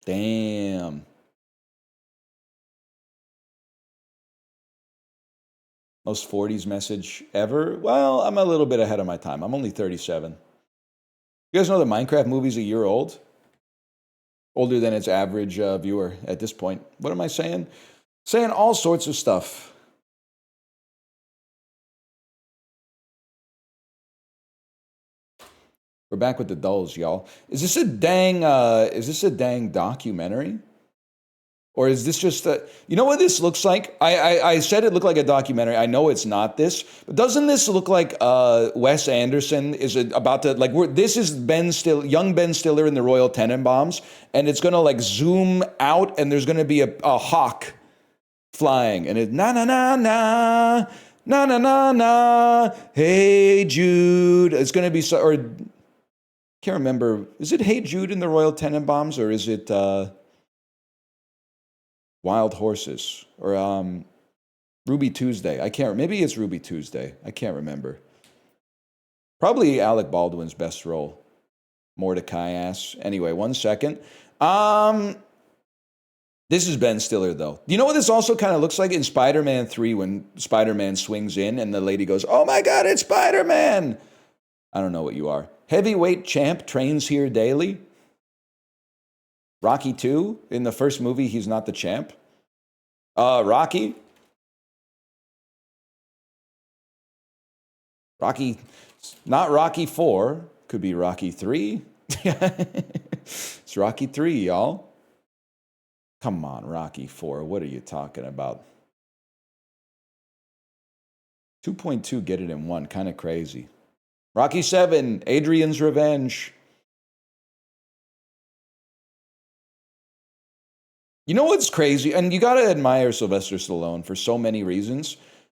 Damn. Most 40s message ever? Well, I'm a little bit ahead of my time. I'm only 37. You guys know the Minecraft movie's a year old? Older than its average viewer at this point. What am I saying? Saying all sorts of stuff. We're back with the dulls, y'all. Is this a dang documentary? Or is this just a, you know what this looks like? I said it looked like a documentary. I know it's not this, but doesn't this look like Wes Anderson is about to, like, this is young Ben Stiller in the Royal Tenenbaums, and it's gonna like zoom out, and there's gonna be a hawk flying, and it na na na na na na na na. Hey Jude, it's gonna be or can't remember. Is it Hey Jude in the Royal Tenenbaums, or is it? Wild Horses or Ruby Tuesday. I can't. Maybe it's Ruby Tuesday. I can't remember. Probably Alec Baldwin's best role. Mordecai ass. Anyway, 1 second. This is Ben Stiller, though. You know what this also kind of looks like in Spider-Man 3 when Spider-Man swings in and the lady goes, "Oh my God, it's Spider-Man!" I don't know what you are. Heavyweight champ trains here daily. Rocky 2, in the first movie, he's not the champ. Rocky, not Rocky 4, could be Rocky 3. It's Rocky 3, y'all. Come on, Rocky 4, what are you talking about? 2.2, get it in one, kind of crazy. Rocky 7, Adrian's Revenge. You know what's crazy? And you got to admire Sylvester Stallone for so many reasons.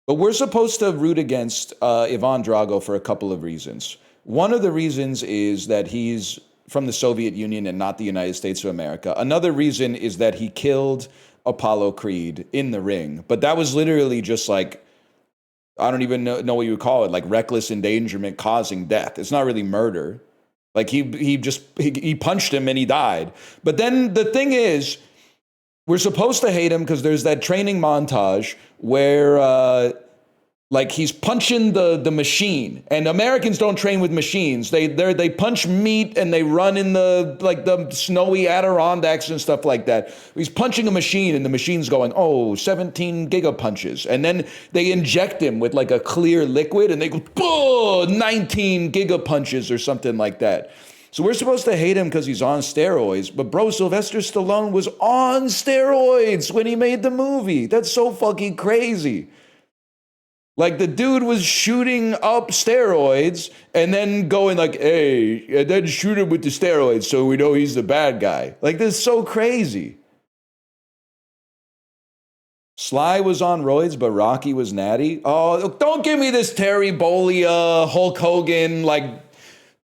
But we're supposed to root against Ivan Drago for a couple of reasons. One of the reasons is that he's from the Soviet Union and not the United States of America. Another reason is that he killed Apollo Creed in the ring. But that was literally just like, I don't even know what you would call it, like reckless endangerment causing death. It's not really murder. Like he punched him and he died. But then the thing is, we're supposed to hate him because there's that training montage where like he's punching the machine, and Americans don't train with machines. They punch meat and they run in the snowy Adirondacks and stuff like that. He's punching a machine and the machine's going, 17 gigapunches. And then they inject him with like a clear liquid and they go, 19 gigapunches or something like that. So we're supposed to hate him because he's on steroids. But bro, Sylvester Stallone was on steroids when he made the movie. That's so fucking crazy. Like the dude was shooting up steroids and then going like, hey, and then shoot him with the steroids so we know he's the bad guy. Like this is so crazy. Sly was on roids, but Rocky was natty. Oh, don't give me this Terry Bollea, Hulk Hogan, like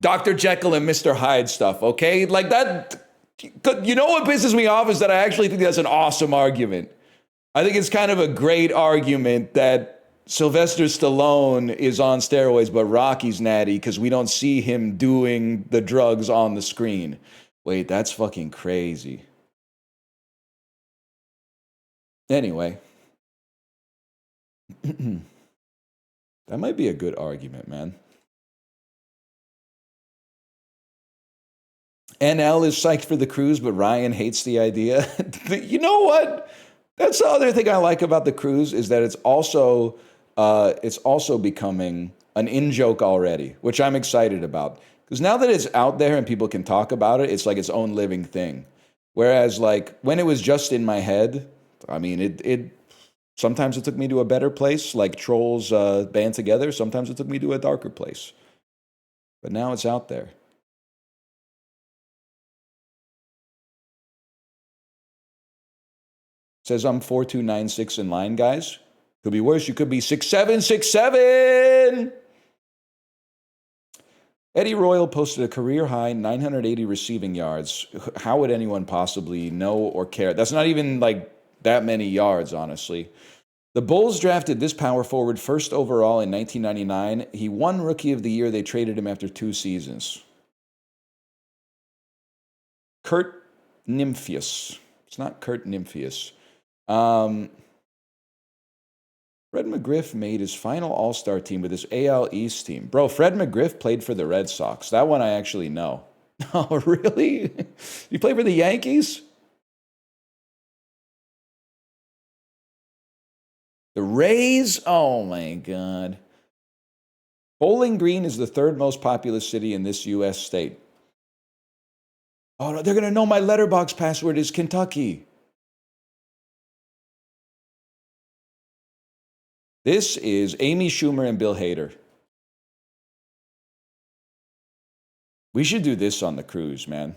Dr. Jekyll and Mr. Hyde stuff, okay? Like that, you know what pisses me off is that I actually think that's an awesome argument. I think it's kind of a great argument that Sylvester Stallone is on steroids, but Rocky's natty because we don't see him doing the drugs on the screen. Wait, that's fucking crazy. Anyway. That might be a good argument, man. NL is psyched for the cruise, but Ryan hates the idea. You know what? That's the other thing I like about the cruise is that it's also becoming an in-joke already, which I'm excited about. Because now that it's out there and people can talk about it, it's like its own living thing. Whereas like when it was just in my head, I mean, it sometimes it took me to a better place, like Trolls band together. Sometimes it took me to a darker place. But now it's out there. Says I'm 4296 in line, guys. Could be worse. You could be 6767. Eddie Royal posted a career high 980 receiving yards. How would anyone possibly know or care? That's not even like that many yards, honestly. The Bulls drafted this power forward first overall in 1999. He won Rookie of the Year. They traded him after 2 seasons. Kurt Nymphius. It's not Kurt Nymphius. Fred McGriff made his final All-Star team with his AL East team. Bro, Fred McGriff played for the Red Sox. That one I actually know. Oh, really? You play for the Yankees? The Rays? Oh, my God. Bowling Green is the 3rd most populous city in this U.S. state. Oh, no, they're going to know my letterbox password is Kentucky. This is Amy Schumer and Bill Hader. We should do this on the cruise, man.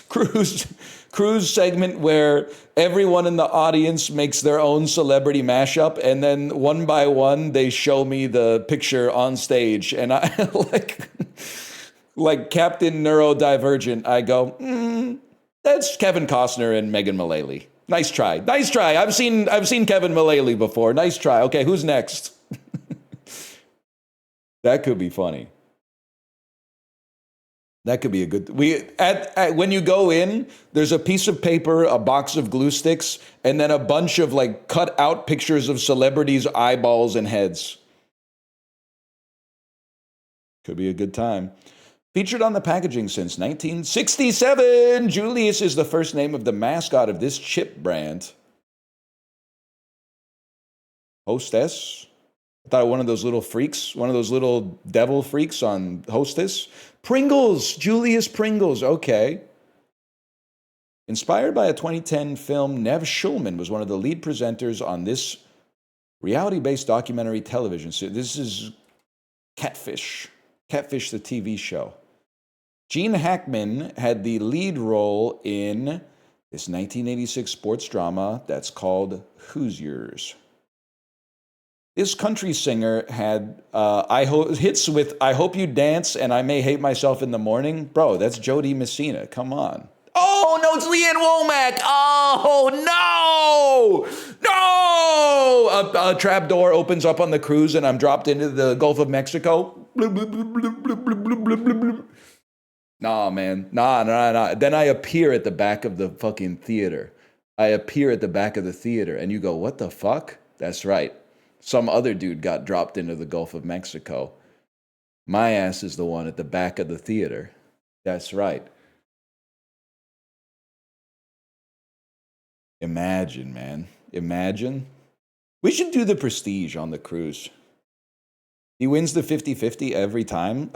Cruise segment where everyone in the audience makes their own celebrity mashup, and then one by one they show me the picture on stage, and I like Captain Neurodivergent. I go, that's Kevin Costner and Megan Mullally. Nice try. Nice try. I've seen Kevin Mullally before. Nice try. Okay, who's next? That could be funny. That could be a good. When you go in, there's a piece of paper, a box of glue sticks, and then a bunch of like cut out pictures of celebrities' eyeballs and heads. Could be a good time. Featured on the packaging since 1967, Julius is the first name of the mascot of this chip brand. Hostess. I thought one of those little freaks, one of those little devil freaks on Hostess. Pringles, Julius Pringles, okay. Inspired by a 2010 film, Nev Schulman was one of the lead presenters on this reality-based documentary television series. This is Catfish, the TV show. Gene Hackman had the lead role in this 1986 sports drama that's called Hoosiers. This country singer had hits with I Hope You Dance and I May Hate Myself in the Morning. Bro, that's Jody Messina. Come on. Oh, no, it's Leanne Womack. Oh, no. No. A trap door opens up on the cruise and I'm dropped into the Gulf of Mexico. Nah, man. Nah. Then I appear at the back of the fucking theater. And you go, what the fuck? That's right. Some other dude got dropped into the Gulf of Mexico. My ass is the one at the back of the theater. That's right. Imagine, man. Imagine. We should do the Prestige on the cruise. He wins the 50-50 every time.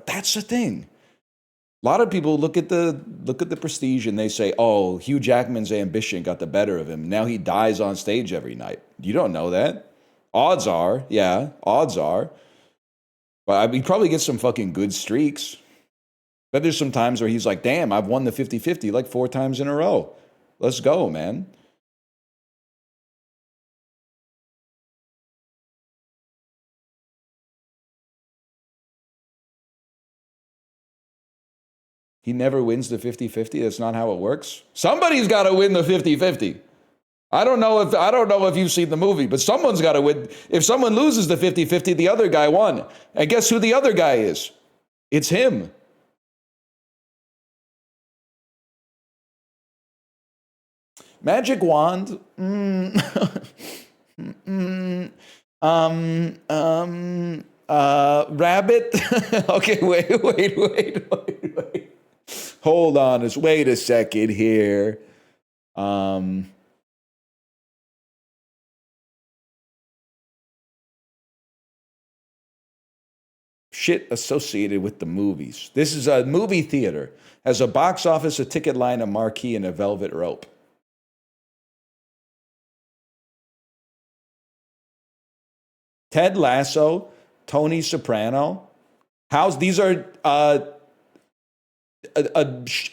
That's the thing. A lot of people look at the Prestige and they say, oh, Hugh Jackman's ambition got the better of him. Now he dies on stage every night. You don't know that. Odds are. But he probably gets some fucking good streaks. But there's some times where he's like, damn, I've won the 50-50 like 4 times in a row. Let's go, man. He never wins the 50-50. That's not how it works. Somebody's got to win the 50-50. I don't know if you've seen the movie, but someone's got to win. If someone loses the 50-50, the other guy won. And guess who the other guy is? It's him. Magic wand. Rabbit. Okay, wait. Hold on. Wait a second here. Shit associated with the movies. This is a movie theater. Has a box office, a ticket line, a marquee, and a velvet rope. Ted Lasso, Tony Soprano. These are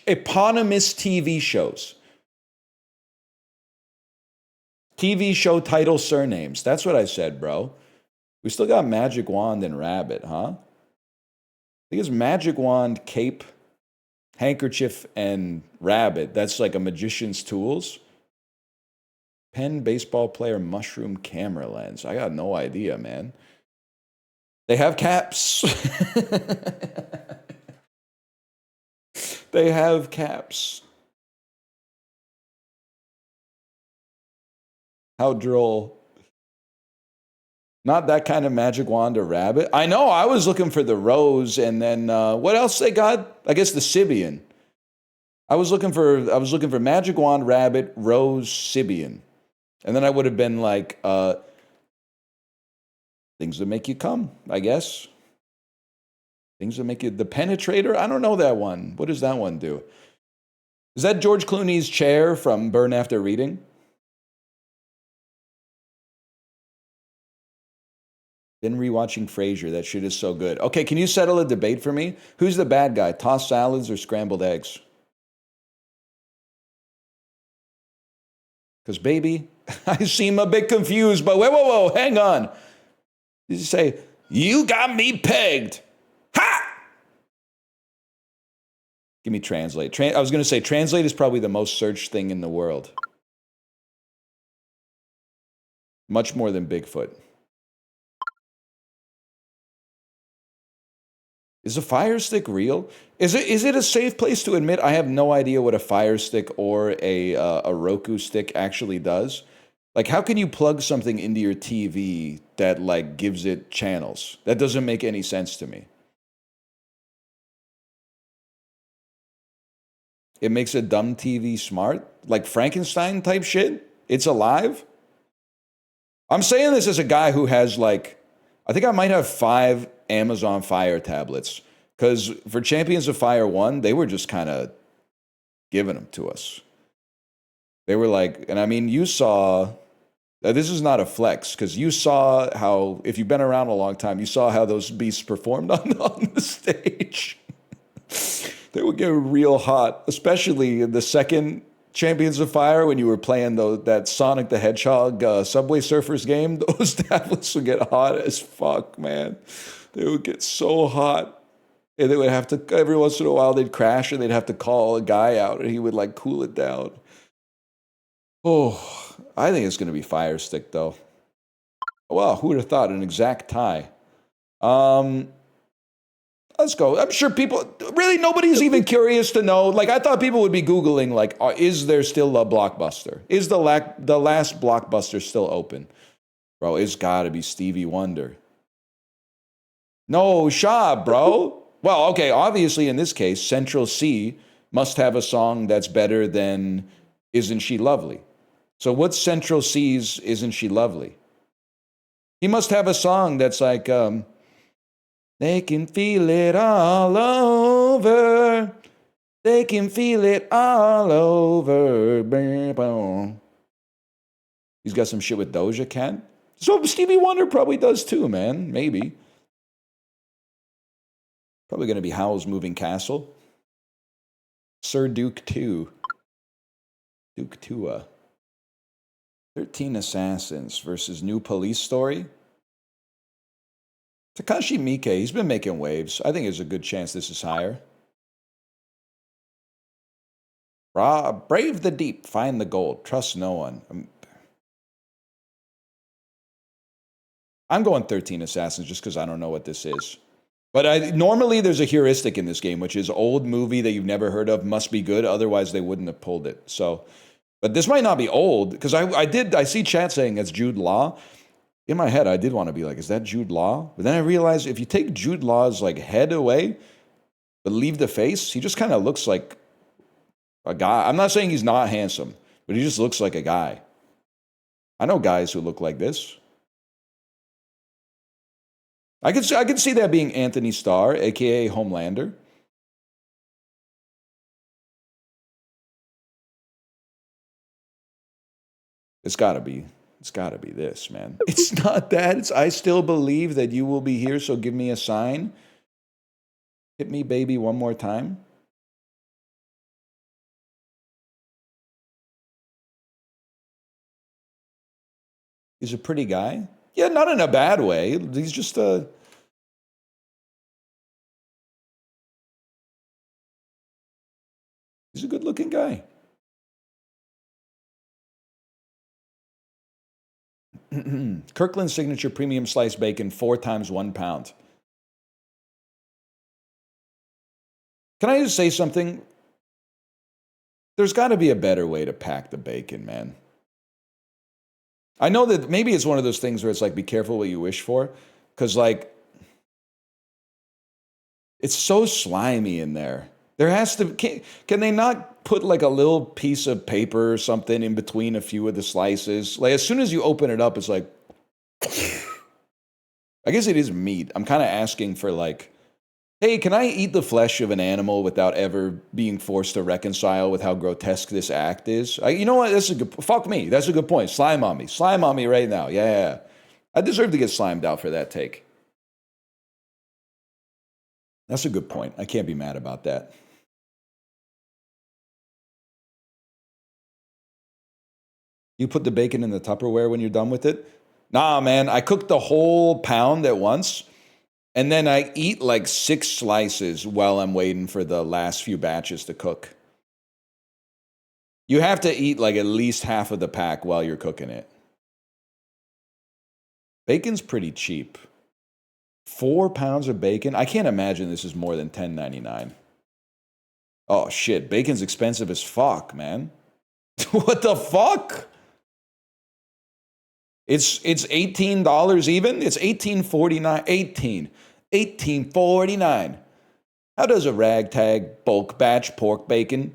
eponymous TV shows. TV show title surnames. That's what I said, bro. We still got Magic Wand and Rabbit, huh? I think it's Magic Wand, Cape, Handkerchief, and Rabbit. That's like a magician's tools. Pen, baseball player, mushroom, camera lens. I got no idea, man. They have caps. They have caps. How droll. Not that kind of Magic Wand or Rabbit. I know, I was looking for the Rose, and then what else they got? I guess the Sibian. I was looking for Magic Wand, Rabbit, Rose, Sibian. And then I would have been like, things that make you come, I guess. Things that make you, the Penetrator? I don't know that one. What does that one do? Is that George Clooney's chair from Burn After Reading? Been rewatching Frasier. That shit is so good. Okay, can you settle a debate for me? Who's the bad guy? Tossed salads or scrambled eggs? Because, baby, I seem a bit confused, but whoa, hang on. Did you say, you got me pegged? Ha! Give me translate. I was going to say, translate is probably the most searched thing in the world. Much more than Bigfoot. Is a Fire Stick real? Is it a safe place to admit I have no idea what a Fire Stick or a Roku stick actually does? Like, how can you plug something into your TV that like gives it channels? That doesn't make any sense to me. It makes a dumb TV smart? Like Frankenstein type shit? It's alive? I'm saying this as a guy who has like, I think I might have 5 Amazon Fire tablets. Because for Champions of Fire 1, they were just kind of giving them to us. They were like, and I mean, you saw, this is not a flex, because you saw how, if you've been around a long time, you saw how those beasts performed on the stage. They would get real hot, especially in the second Champions of Fire when you were playing that Sonic the Hedgehog Subway Surfers game. Those tablets would get hot as fuck, man. They would get so hot. And they would have to, every once in a while, they'd crash and they'd have to call a guy out and he would like cool it down. Oh, I think it's going to be Fire Stick though. Well, who would have thought? An exact tie. Let's go. I'm sure people, really nobody's even curious to know. Like, I thought people would be Googling, like, is there still a Blockbuster? Is the last Blockbuster still open? Bro, it's got to be Stevie Wonder. No, Shaw, bro. Well, okay, obviously in this case, Central C must have a song that's better than Isn't She Lovely? So what's Central C's Isn't She Lovely? He must have a song that's like, they can feel it all over. They can feel it all over. He's got some shit with Doja Cat. So Stevie Wonder probably does too, man. Maybe. Probably going to be Howl's Moving Castle. Sir Duke 2. Duke Tua. 13 Assassins versus New Police Story. Takashi Miike, he's been making waves. I think there's a good chance this is higher. Brave the deep, find the gold, trust no one. I'm going 13 Assassins just because I don't know what this is. But normally there's a heuristic in this game, which is old movie that you've never heard of must be good, otherwise they wouldn't have pulled it. So, but this might not be old because I see chat saying it's Jude Law. In my head, I did want to be like, is that Jude Law? But then I realized if you take Jude Law's like head away, but leave the face, he just kind of looks like a guy. I'm not saying he's not handsome, but he just looks like a guy. I know guys who look like this. I could see that being Anthony Starr, aka Homelander. It's gotta be this, man. It's not that. It's I still believe that you will be here, so give me a sign. Hit me, baby, one more time. He's a pretty guy. Yeah, not in a bad way. He's just a... He's a good-looking guy. Kirkland Signature Premium Sliced Bacon, 4 times 1 pound. Can I just say something? There's got to be a better way to pack the bacon, man. I know that maybe it's one of those things where it's like, be careful what you wish for. Because, like, it's so slimy in there. There has to... Can they not put, like, a little piece of paper or something in between a few of the slices? Like, as soon as you open it up, it's like... I guess it is meat. I'm kind of asking for, like... Hey, can I eat the flesh of an animal without ever being forced to reconcile with how grotesque this act is? You know what? That's a good... Fuck me. That's a good point. Slime on me. Slime on me right now. Yeah. I deserve to get slimed out for that take. That's a good point. I can't be mad about that. You put the bacon in the Tupperware when you're done with it? Nah, man. I cooked the whole pound at once. And then I eat like 6 slices while I'm waiting for the last few batches to cook. You have to eat like at least half of the pack while you're cooking it. Bacon's pretty cheap. 4 pounds of bacon. I can't imagine this is more than $10.99. Oh shit, bacon's expensive as fuck, man. What the fuck? It's $18 even. It's $18.49. $18.49. How does a ragtag bulk batch pork bacon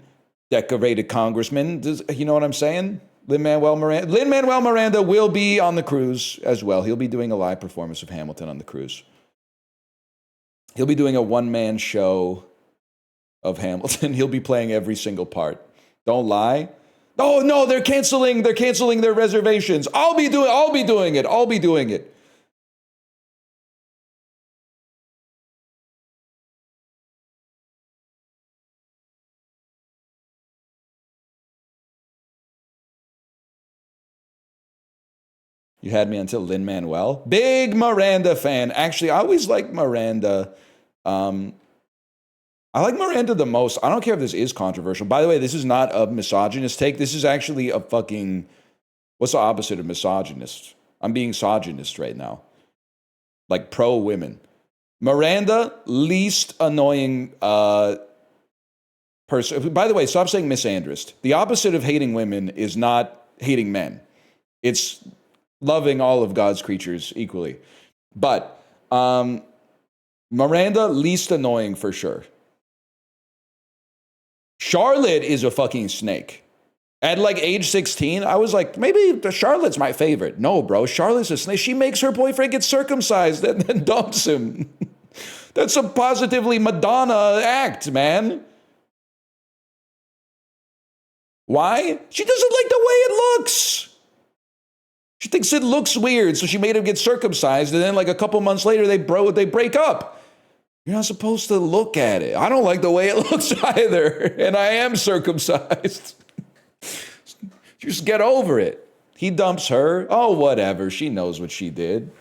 decorated congressman? You know what I'm saying? Lin-Manuel Miranda will be on the cruise as well. He'll be doing a live performance of Hamilton on the cruise. He'll be doing a one-man show of Hamilton. He'll be playing every single part. Don't lie. Oh no, they're canceling their reservations. I'll be doing it. You had me until Lin-Manuel. Big Miranda fan. Actually, I always liked Miranda. I like Miranda the most. I don't care if this is controversial. By the way, this is not a misogynist take. This is actually a fucking... What's the opposite of misogynist? I'm being misogynist right now. Like pro-women. Miranda, least annoying person. By the way, stop saying misandrist. The opposite of hating women is not hating men. It's loving all of God's creatures equally. But Miranda, least annoying for sure. Charlotte is a fucking snake. At like age 16, I was like, maybe Charlotte's my favorite. No, bro, Charlotte's a snake. She makes her boyfriend get circumcised and then dumps him. That's a positively Madonna act, man. Why? She doesn't like the way it looks. She thinks it looks weird, so she made him get circumcised, and then like a couple months later, they break up. You're not supposed to look at it. I don't like the way it looks either, and I am circumcised. Just get over it. He dumps her. Oh, whatever. She knows what she did.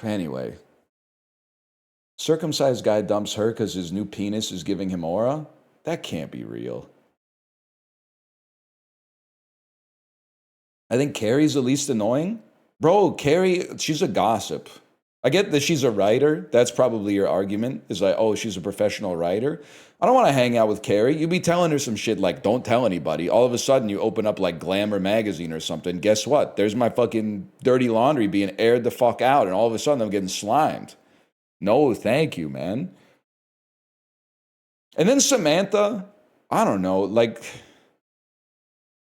Anyway. Circumcised guy dumps her because his new penis is giving him aura? That can't be real. I think Carrie's the least annoying. Bro, Carrie, she's a gossip. I get that she's a writer. That's probably your argument. Is like, oh, she's a professional writer. I don't want to hang out with Carrie. You be telling her some shit like, don't tell anybody. All of a sudden, you open up like Glamour magazine or something. Guess what? There's my fucking dirty laundry being aired the fuck out. And all of a sudden, I'm getting slimed. No, thank you, man. And then Samantha, I don't know, like...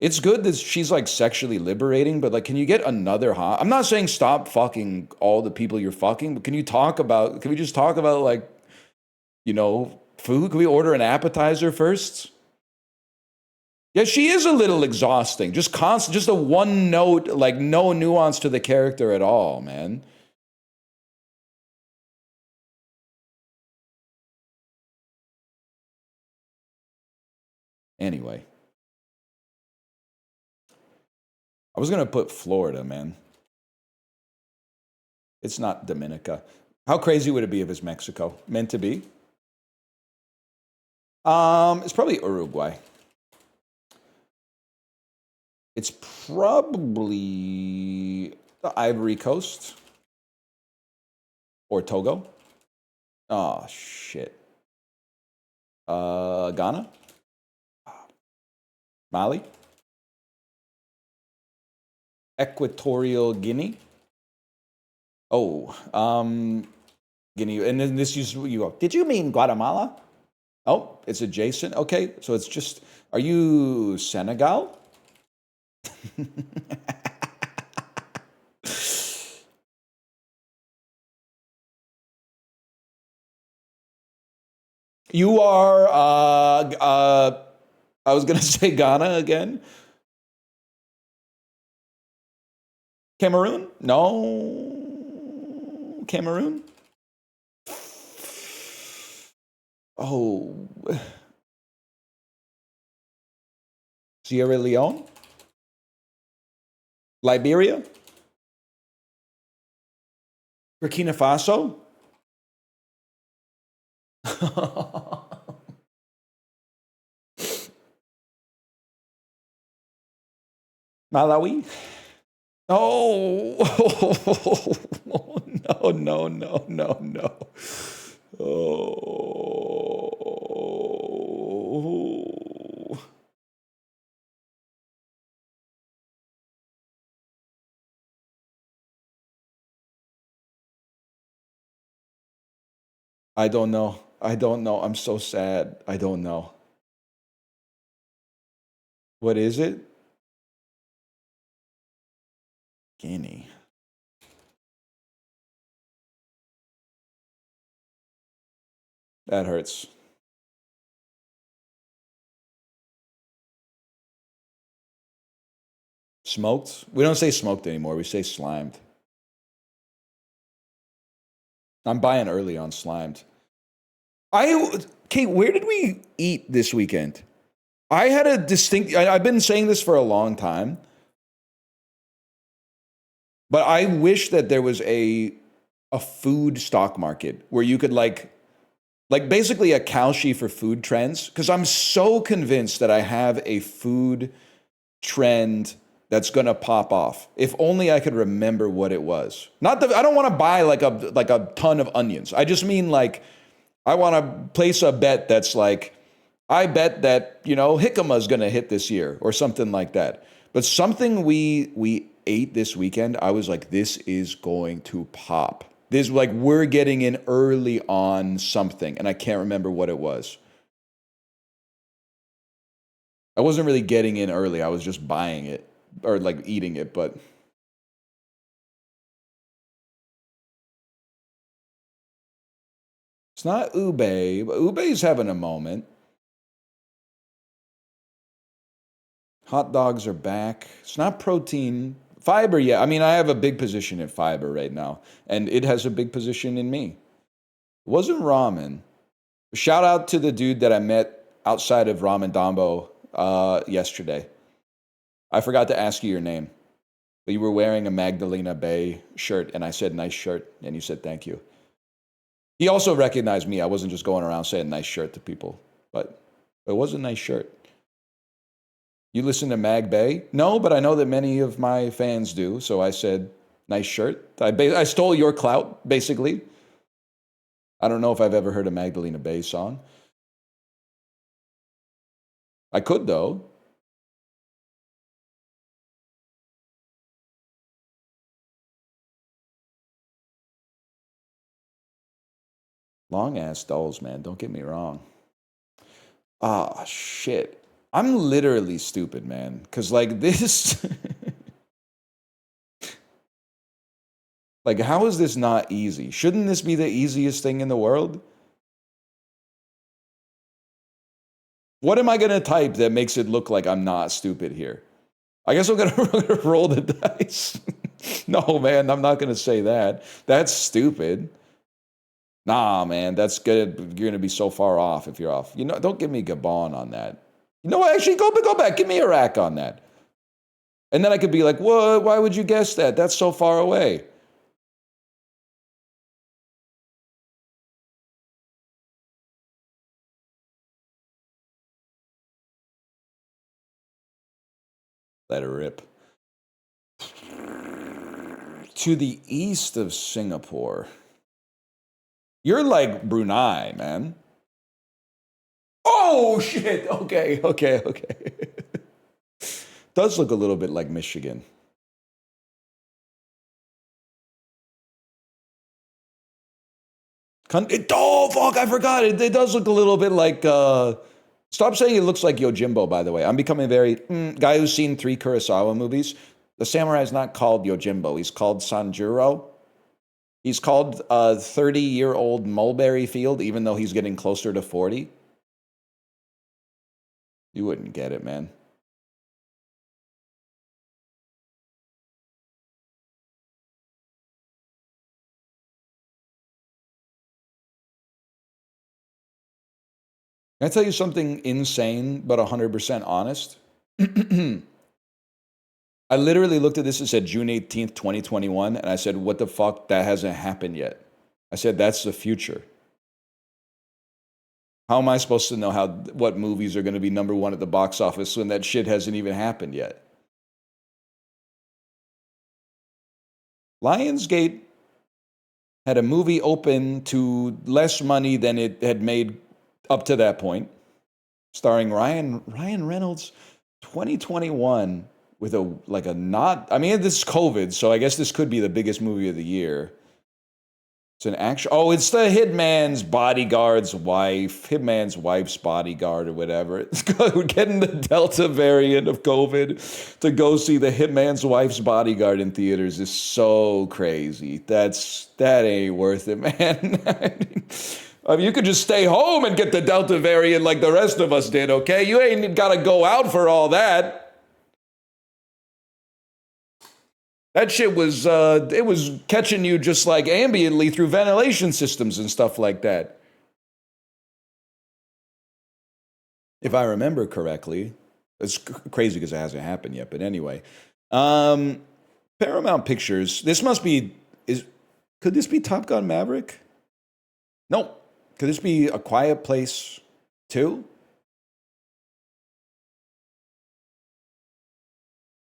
It's good that she's like sexually liberating, but like, can you get another hot? I'm not saying stop fucking all the people you're fucking, but can we just talk about like, you know, food? Can we order an appetizer first? Yeah, she is a little exhausting. Just constant, just a one note, like no nuance to the character at all, man. Anyway. I was going to put Florida, man. It's not Dominica. How crazy would it be if it's Mexico? Meant to be? It's probably Uruguay. It's probably the Ivory Coast. Or Togo. Oh, shit. Ghana? Mali? Equatorial Guinea. Oh, Guinea. And then this you go, did you mean Guatemala? Oh, it's adjacent. Okay, so it's just, are you Senegal? You are, I was going to say Ghana again. Cameroon? No. Cameroon? Oh. Sierra Leone? Liberia? Burkina Faso? Malawi? Oh, no, no, no, no, no. Oh. I don't know. I don't know. I'm so sad. I don't know. What is it? Guinea. That hurts. Smoked? We don't say smoked anymore. We say slimed. I'm buying early on slimed. Kate, where did we eat this weekend? I had a distinct. I've been saying this for a long time, but I wish that there was a food stock market where you could like basically a Kalshi for food trends. Because I'm so convinced that I have a food trend that's gonna pop off. If only I could remember what it was. Not that I don't want to buy like a ton of onions. I just mean like I want to place a bet that's like I bet that jicama is gonna hit this year or something like that. But something we ate this weekend, I was like, this is going to pop. This like we're getting in early on something, and I can't remember what it was. I wasn't really getting in early. I was just buying it or like eating it, but it's not ube. But ube's having a moment. Hot dogs are back. It's not protein. Fiber, yeah. I mean, I have a big position in fiber right now, and it has a big position in me. It wasn't ramen. Shout out to the dude that I met outside of Ramen Dambo yesterday. I forgot to ask you your name, but you were wearing a Magdalena Bay shirt, and I said, nice shirt, and you said, thank you. He also recognized me. I wasn't just going around saying nice shirt to people, but it was a nice shirt. You listen to Mag Bay? No, but I know that many of my fans do, so I said, nice shirt. I stole your clout, basically. I don't know if I've ever heard a Magdalena Bay song. I could, though. Long ass dolls, man. Don't get me wrong. Ah, shit. I'm literally stupid, man. Because, like, this. Like, how is this not easy? Shouldn't this be the easiest thing in the world? What am I going to type that makes it look like I'm not stupid here? I guess I'm going to roll the dice. No, man, I'm not going to say that. That's stupid. Nah, man, that's good. You're going to be so far off if you're off. Don't give me Gabon on that. Actually, go back. Give me Iraq on that. And then I could be like, what? Why would you guess that? That's so far away. Let it rip. To the east of Singapore. You're like Brunei, man. Oh, shit. Okay. Does look a little bit like Michigan. Oh, fuck, I forgot. It does look a little bit like... Stop saying it looks like Yojimbo, by the way. I'm becoming very... guy who's seen 3 Kurosawa movies. The samurai is not called Yojimbo. He's called Sanjuro. He's called 30-year-old mulberry field, even though he's getting closer to 40. You wouldn't get it, man. Can I tell you something insane but 100% honest? I literally looked at this and said June 18th, 2021, and I said, what the fuck? That hasn't happened yet. I said, that's the future. How am I supposed to know what movies are going to be number 1 at the box office when that shit hasn't even happened yet? Lionsgate had a movie open to less money than it had made up to that point, starring Ryan Reynolds, 2021, with a not. I mean, this is COVID, so I guess this could be the biggest movie of the year. It's an action. Oh, it's the Hitman's bodyguard's wife, Hitman's wife's bodyguard or whatever. We're getting the Delta variant of COVID to go see the Hitman's wife's bodyguard in theaters is so crazy. That ain't worth it, man. I mean, you could just stay home and get the Delta variant like the rest of us did, okay? You ain't got to go out for all that. That shit was, it was catching you just like ambiently through ventilation systems and stuff like that. If I remember correctly. It's crazy because it hasn't happened yet, but anyway. Paramount Pictures, this must be, could this be Top Gun Maverick? No. Could this be A Quiet Place 2?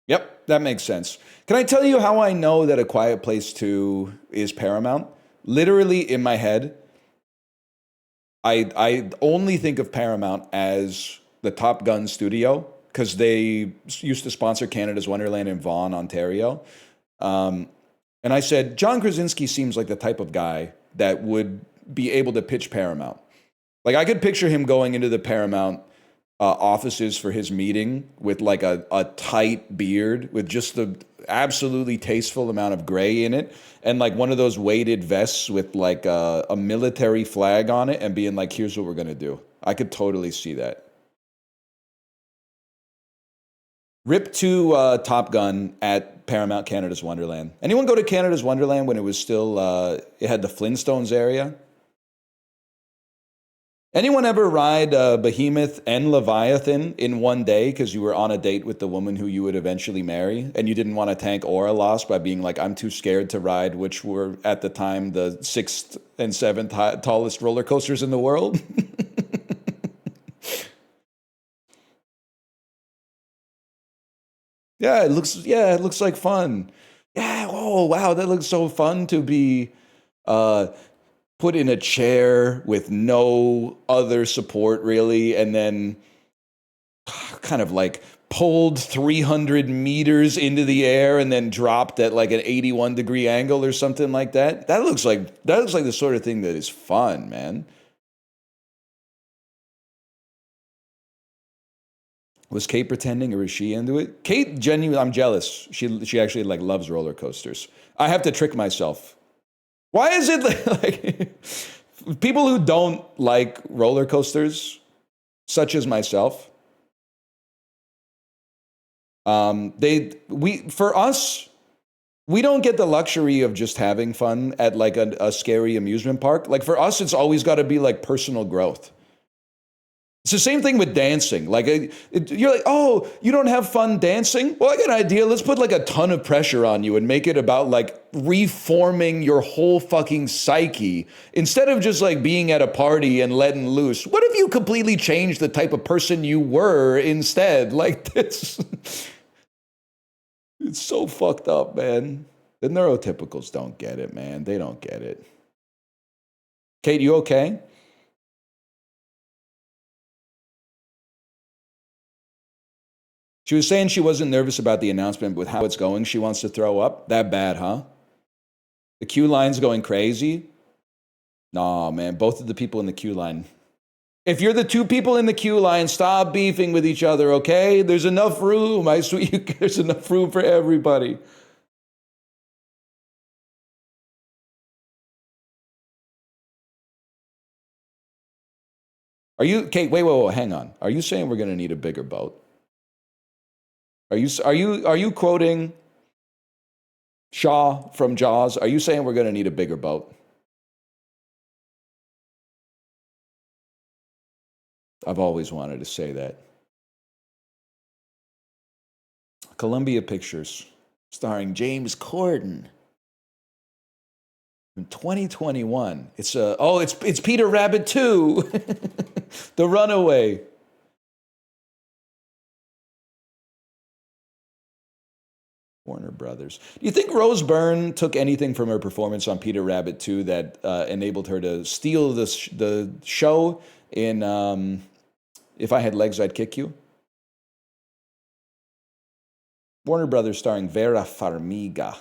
Yep, that makes sense. Can I tell you how I know that A Quiet Place 2 is Paramount? Literally in my head, I only think of Paramount as the Top Gun studio because they used to sponsor Canada's Wonderland in Vaughan, Ontario. And I said, John Krasinski seems like the type of guy that would be able to pitch Paramount. Like I could picture him going into the Paramount offices for his meeting with like a tight beard with just the absolutely tasteful amount of gray in it and like one of those weighted vests with like a military flag on it and being like, here's what we're going to do. I could totally see that. Rip to Top Gun at Paramount Canada's Wonderland. Anyone go to Canada's Wonderland when it was still, it had the Flintstones area? Anyone ever ride Behemoth and Leviathan in one day because you were on a date with the woman who you would eventually marry and you didn't want to tank aura loss by being like, I'm too scared to ride, which were at the time the 6th and 7th tallest roller coasters in the world? Yeah, it looks like fun. Yeah, oh wow, that looks so fun to be put in a chair with no other support really, and then kind of like pulled 300 meters into the air and then dropped at like an 81-degree angle or something like that. That looks like the sort of thing that is fun, man. Was Kate pretending or was she into it? Kate genuinely, I'm jealous. She actually like loves roller coasters. I have to trick myself. Why is it like people who don't like roller coasters, such as myself, for us, we don't get the luxury of just having fun at like a scary amusement park. Like for us, it's always got to be like personal growth. It's the same thing with dancing. Like you're like, oh, you don't have fun dancing? Well, I got an idea. Let's put like a ton of pressure on you and make it about like reforming your whole fucking psyche instead of just like being at a party and letting loose. What if you completely changed the type of person you were instead? Like this, it's so fucked up, man. The neurotypicals don't get it, man. They don't get it. Kate, you okay? She was saying she wasn't nervous about the announcement, but with how it's going, she wants to throw up. That bad, huh? The queue line's going crazy? Nah, man, both of the people in the queue line. If you're the two people in the queue line, stop beefing with each other, okay? There's enough room, I swear you, there's enough room for everybody. Are you, Kate, wait, hang on. Are you saying we're going to need a bigger boat? Are you quoting Shaw from Jaws? Are you saying we're going to need a bigger boat? I've always wanted to say that. Columbia Pictures, starring James Corden. In 2021, it's Peter Rabbit 2, The Runaway. Warner Brothers. Do you think Rose Byrne took anything from her performance on Peter Rabbit 2 that enabled her to steal the show in If I Had Legs, I'd Kick You? Warner Brothers starring Vera Farmiga.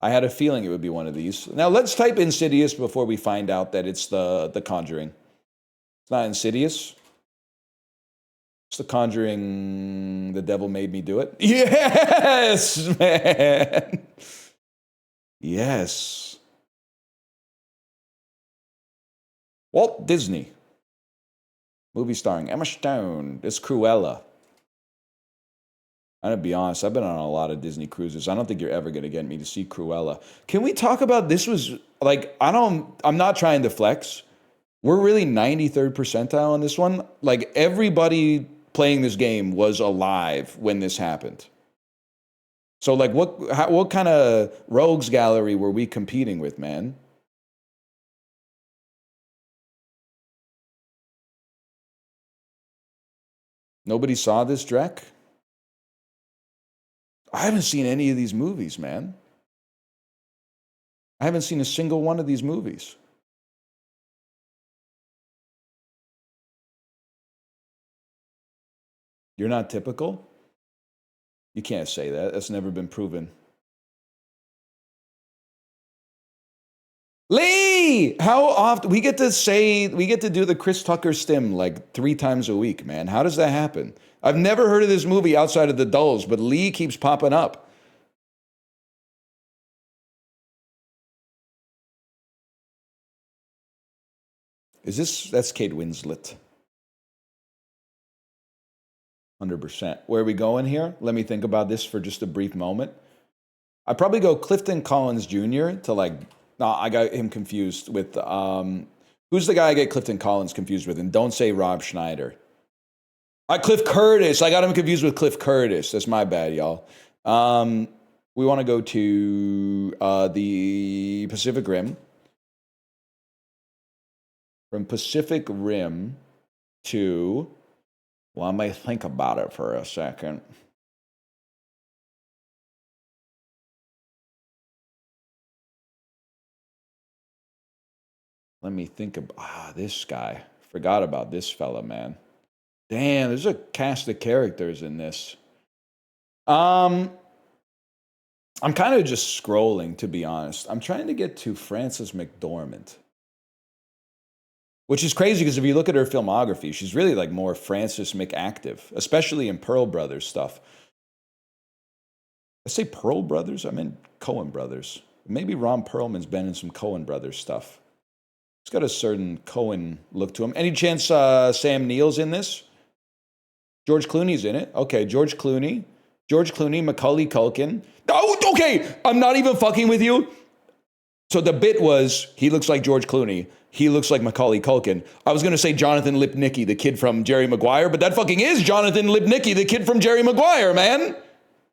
I had a feeling it would be one of these. Now let's type Insidious before we find out that it's the Conjuring. It's not Insidious. It's The Conjuring, The Devil Made Me Do It. Yes, man. Yes. Walt Disney. Movie starring Emma Stone. It's Cruella. I'm going to be honest, I've been on a lot of Disney cruises. I don't think you're ever going to get me to see Cruella. Can we talk about this? Was like, I'm not trying to flex. We're really 93rd percentile on this one. Like, everybody playing this game was alive when this happened. So, like, what kind of rogues gallery were we competing with, man? Nobody saw this, Drek? I haven't seen any of these movies, man. I haven't seen a single one of these movies. You're not typical? You can't say that. That's never been proven. Lee! How often? We get to do the Chris Tucker stim like 3 times a week, man. How does that happen? I've never heard of this movie outside of the Dulls, but Lee keeps popping up. That's Kate Winslet. 100%. Where are we going here? Let me think about this for just a brief moment. I'd probably go Clifton Collins Jr. to like, no, I got him confused with, who's the guy I get Clifton Collins confused with? And don't say Rob Schneider. Cliff Curtis. I got him confused with Cliff Curtis. That's my bad, y'all. We want to go to the Pacific Rim. From Pacific Rim to, well, I may think about it for a second. Let me think about this guy. Forgot about this fella, man. Damn, there's a cast of characters in this. I'm kind of just scrolling, to be honest. I'm trying to get to Frances McDormand. Which is crazy because if you look at her filmography, she's really like more Frances McActive, especially in Pearl Brothers stuff. I say Pearl Brothers? I meant Coen Brothers. Maybe Ron Perlman's been in some Coen Brothers stuff. He's got a certain Coen look to him. Any chance Sam Neill's in this? George Clooney's in it. Okay, George Clooney, Macaulay Culkin. Oh, okay, I'm not even fucking with you. So the bit was, he looks like George Clooney. He looks like Macaulay Culkin. I was going to say Jonathan Lipnicki, the kid from Jerry Maguire, but that fucking is Jonathan Lipnicki, the kid from Jerry Maguire, man.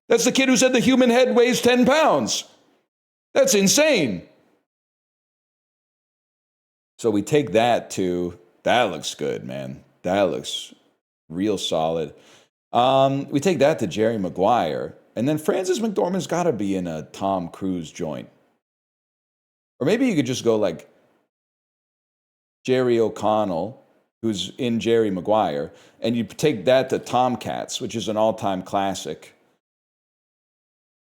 That's the kid who said the human head weighs 10 pounds. That's insane. So we take that to, that looks good, man. That looks real solid. We take that to Jerry Maguire, and then Frances McDormand's got to be in a Tom Cruise joint. Or maybe you could just go like Jerry O'Connell, who's in Jerry Maguire, and you take that to Tomcats, which is an all-time classic.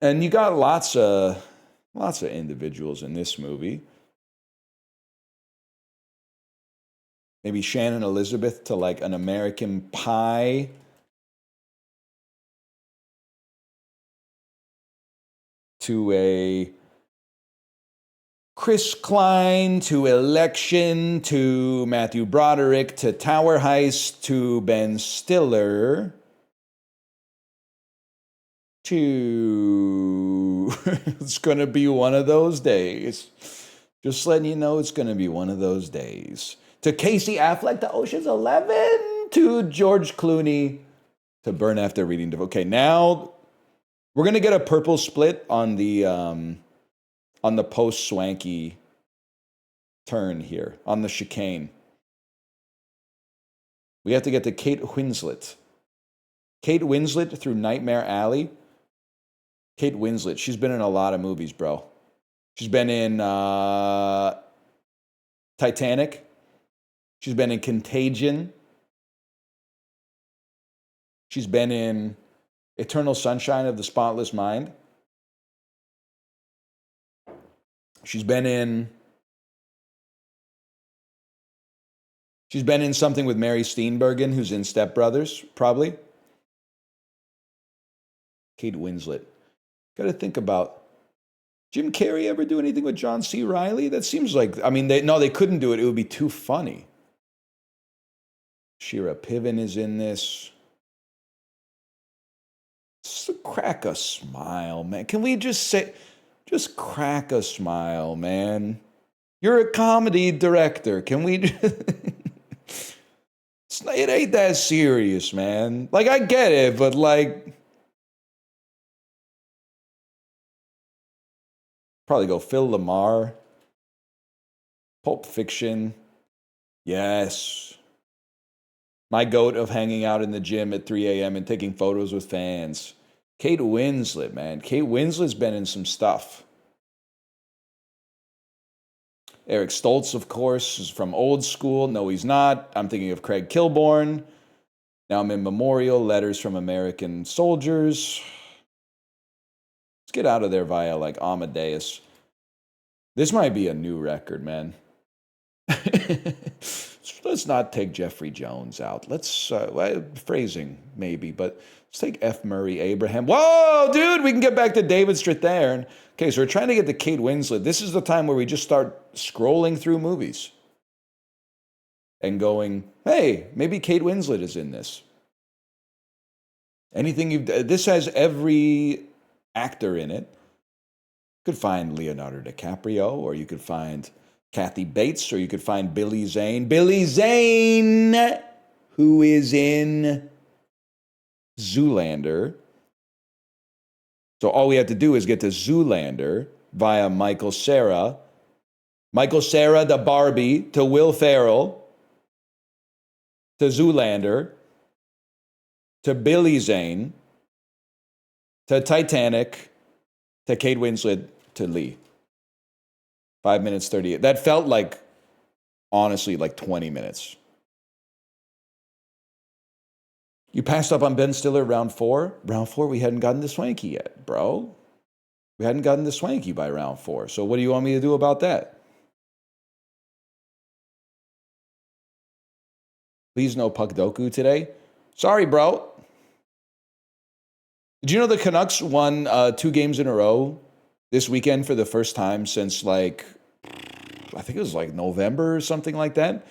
And you got lots of individuals in this movie. Maybe Shannon Elizabeth to like An American Pie. To a Chris Klein, to Election, to Matthew Broderick, to Tower Heist, to Ben Stiller, to it's going to be one of those days. Just letting you know it's going to be one of those days. To Casey Affleck, to Ocean's 11, to George Clooney, to Burn After Reading. Okay, now we're going to get a purple split on the post-swanky turn here, on the chicane. We have to get to Kate Winslet. Kate Winslet through Nightmare Alley. Kate Winslet. She's been in a lot of movies, bro. She's been in Titanic. She's been in Contagion. She's been in Eternal Sunshine of the Spotless Mind. She's been in something with Mary Steenburgen, who's in Step Brothers, probably. Kate Winslet. Got to think about, Jim Carrey ever do anything with John C. Reilly? That seems like, I mean, they couldn't do it. It would be too funny. Shira Piven is in this. Just crack a smile, man. Can we just crack a smile, man? You're a comedy director. Can we it ain't that serious, man. Like, I get it, but like, probably go Phil Lamar. Pulp Fiction. Yes. My goat of hanging out in the gym at 3 a.m. and taking photos with fans. Kate Winslet, man. Kate Winslet's been in some stuff. Eric Stoltz, of course, is from Old School. No, he's not. I'm thinking of Craig Kilborn. Now I'm in Memorial, Letters from American Soldiers. Let's get out of there via like Amadeus. This might be a new record, man. Let's not take Jeffrey Jones out. Let's, phrasing maybe, but let's take F. Murray Abraham. Whoa, dude, we can get back to David Strathairn. Okay, so we're trying to get to Kate Winslet. This is the time where we just start scrolling through movies and going, hey, maybe Kate Winslet is in this. This has every actor in it. You could find Leonardo DiCaprio, or you could find Kathy Bates, or you could find Billy Zane. Billy Zane, who is in Zoolander. So all we have to do is get to Zoolander via Michael Cera. Michael Cera, the Barbie, to Will Ferrell, to Zoolander, to Billy Zane, to Titanic, to Kate Winslet, to Lee. 5 minutes, 38. That felt like, honestly, like 20 minutes. You passed up on Ben Stiller round 4? Round 4, we hadn't gotten to Swanky yet, bro. We hadn't gotten to Swanky by round 4. So what do you want me to do about that? Please no Puck Doku today. Sorry, bro. Did you know the Canucks won 2 games in a row this weekend for the first time since like, I think it was like November or something like that?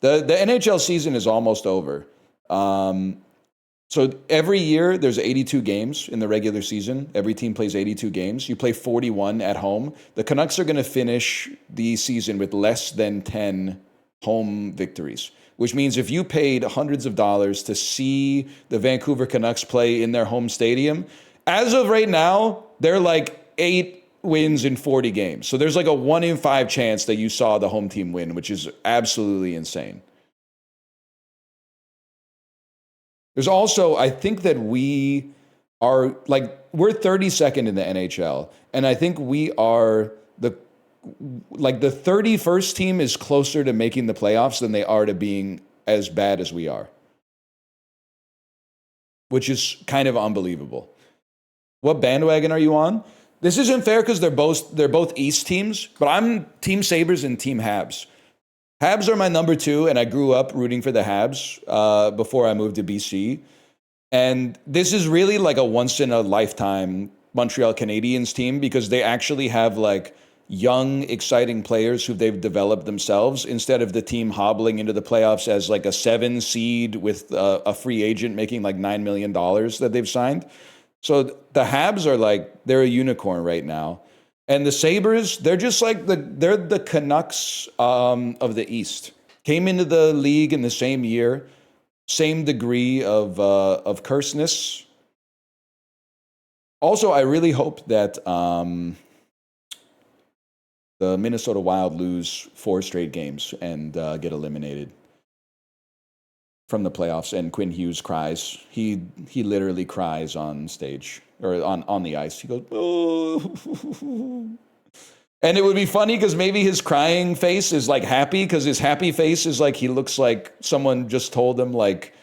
The NHL season is almost over. So every year there's 82 games in the regular season. Every team plays 82 games. You play 41 at home. The Canucks are going to finish the season with less than 10 home victories, which means if you paid hundreds of dollars to see the Vancouver Canucks play in their home stadium, as of right now, they're like 8 wins in 40 games. So there's like a 1 in 5 chance that you saw the home team win, which is absolutely insane. There's also, I think that we are like, we're 32nd in the NHL, and I think we are the 31st team is closer to making the playoffs than they are to being as bad as we are, which is kind of unbelievable. What bandwagon are you on? This isn't fair because they're both East teams, but I'm Team Sabres and Team Habs. Habs are my number 2, and I grew up rooting for the Habs before I moved to BC. And this is really like a once-in-a-lifetime Montreal Canadiens team because they actually have like young, exciting players who they've developed themselves instead of the team hobbling into the playoffs as like a 7 seed with a free agent making like $9 million that they've signed. So the Habs are like, they're a unicorn right now. And the Sabres, they're just like they're the Canucks of the East. Came into the league in the same year, same degree of curseness. Also, I really hope that the Minnesota Wild lose 4 straight games and get eliminated. from the playoffs, and Quinn Hughes cries. He literally cries on stage or on the ice. He goes, oh. And it would be funny because maybe his crying face is like happy, because his happy face is like he looks like someone just told him like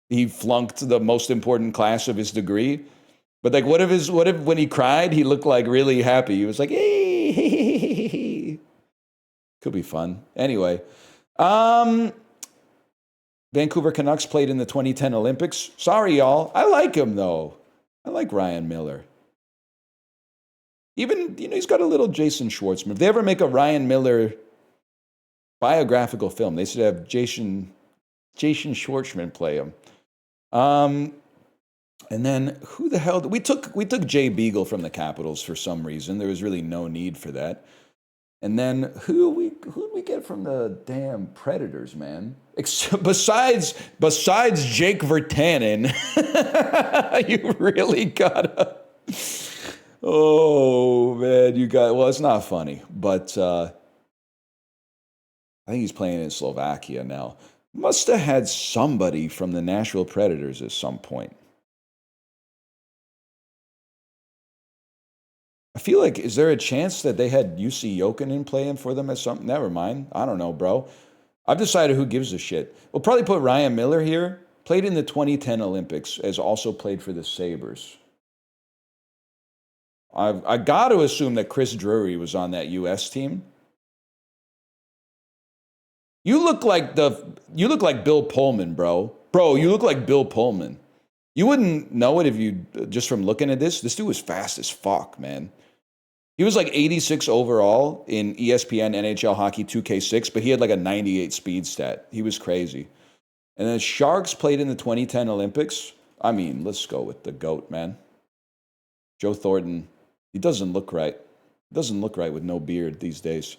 he flunked the most important class of his degree. But like, what if when he cried, he looked like really happy? He was like, hey, could be fun. Anyway, Vancouver Canucks played in the 2010 Olympics. Sorry, y'all. I like him though. I like Ryan Miller. Even, he's got a little Jason Schwartzman. If they ever make a Ryan Miller biographical film, they should have Jason Schwartzman play him. And then who the hell we took Jay Beagle from the Capitals for some reason. There was really no need for that. And then who did we get from the damn Predators, man? Besides Jake Virtanen, you really gotta. Oh man, well, it's not funny, but I think he's playing in Slovakia now. Must have had somebody from the Nashville Predators at some point. I feel like, is there a chance that they had UC Jokinen playing for them at something? Never mind. I don't know, bro. I've decided who gives a shit. We'll probably put Ryan Miller here. Played in the 2010 Olympics, has also played for the Sabres. I got to assume that Chris Drury was on that U.S. team. You look like Bill Pullman, bro. Bro, you look like Bill Pullman. You wouldn't know it if you, just from looking at this. This dude was fast as fuck, man. He was like 86 overall in ESPN NHL Hockey 2K6, but he had like a 98 speed stat. He was crazy. And then Sharks played in the 2010 Olympics. I mean, let's go with the GOAT, man. Joe Thornton. He doesn't look right. Doesn't look right with no beard these days.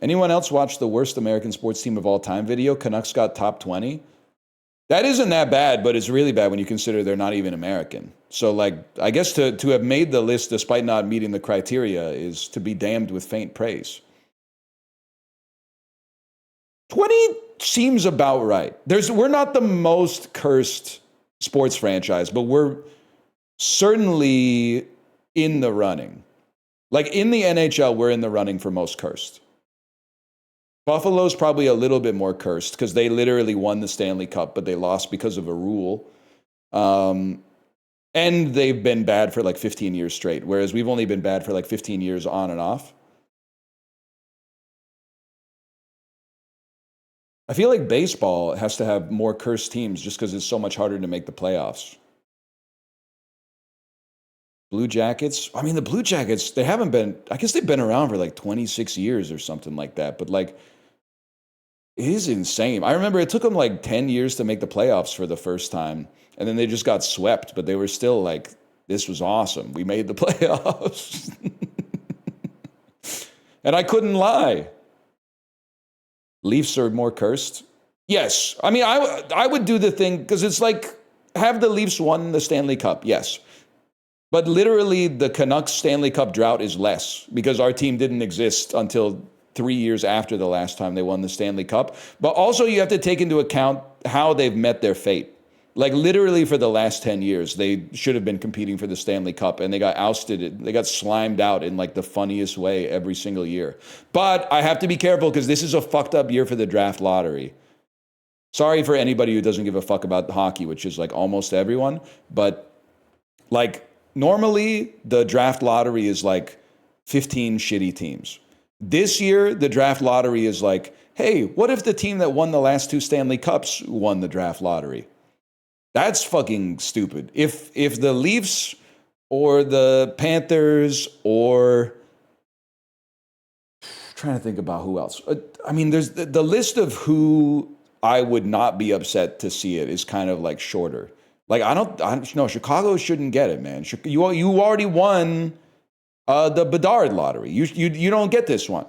Anyone else watch the worst American sports team of all time video? Canucks got top 20. That isn't that bad, but it's really bad when you consider they're not even American. So, like, I guess to have made the list despite not meeting the criteria is to be damned with faint praise. 20 seems about right. We're not the most cursed sports franchise, but we're certainly in the running. Like, in the NHL, we're in the running for most cursed. Buffalo's probably a little bit more cursed because they literally won the Stanley Cup, but they lost because of a rule. And they've been bad for like 15 years straight, whereas we've only been bad for like 15 years on and off. I feel like baseball has to have more cursed teams just because it's so much harder to make the playoffs. Blue Jackets. I mean, the Blue Jackets, they haven't been, I guess they've been around for like 26 years or something like that. But like, it is insane. I remember it took them like 10 years to make the playoffs for the first time. And then they just got swept, but they were still like, this was awesome. We made the playoffs. And I couldn't lie. Leafs are more cursed. Yes. I mean, I would do the thing because it's like, have the Leafs won the Stanley Cup? Yes. But literally, the Canucks Stanley Cup drought is less because our team didn't exist until 3 years after the last time they won the Stanley Cup. But also, you have to take into account how they've met their fate. Like, literally, for the last 10 years, they should have been competing for the Stanley Cup, and they got ousted. They got slimed out in, like, the funniest way every single year. But I have to be careful because this is a fucked up year for the draft lottery. Sorry for anybody who doesn't give a fuck about hockey, which is, like, almost everyone. But, like, normally, the draft lottery is like 15 shitty teams. This year, the draft lottery is like, hey, what if the team that won the last 2 Stanley Cups won the draft lottery? That's fucking stupid. If the Leafs or the Panthers or I'm trying to think about who else. I mean, there's the list of who I would not be upset to see it is kind of like shorter. Like, I don't know. Chicago shouldn't get it, man. You already won the Bedard lottery. You don't get this one.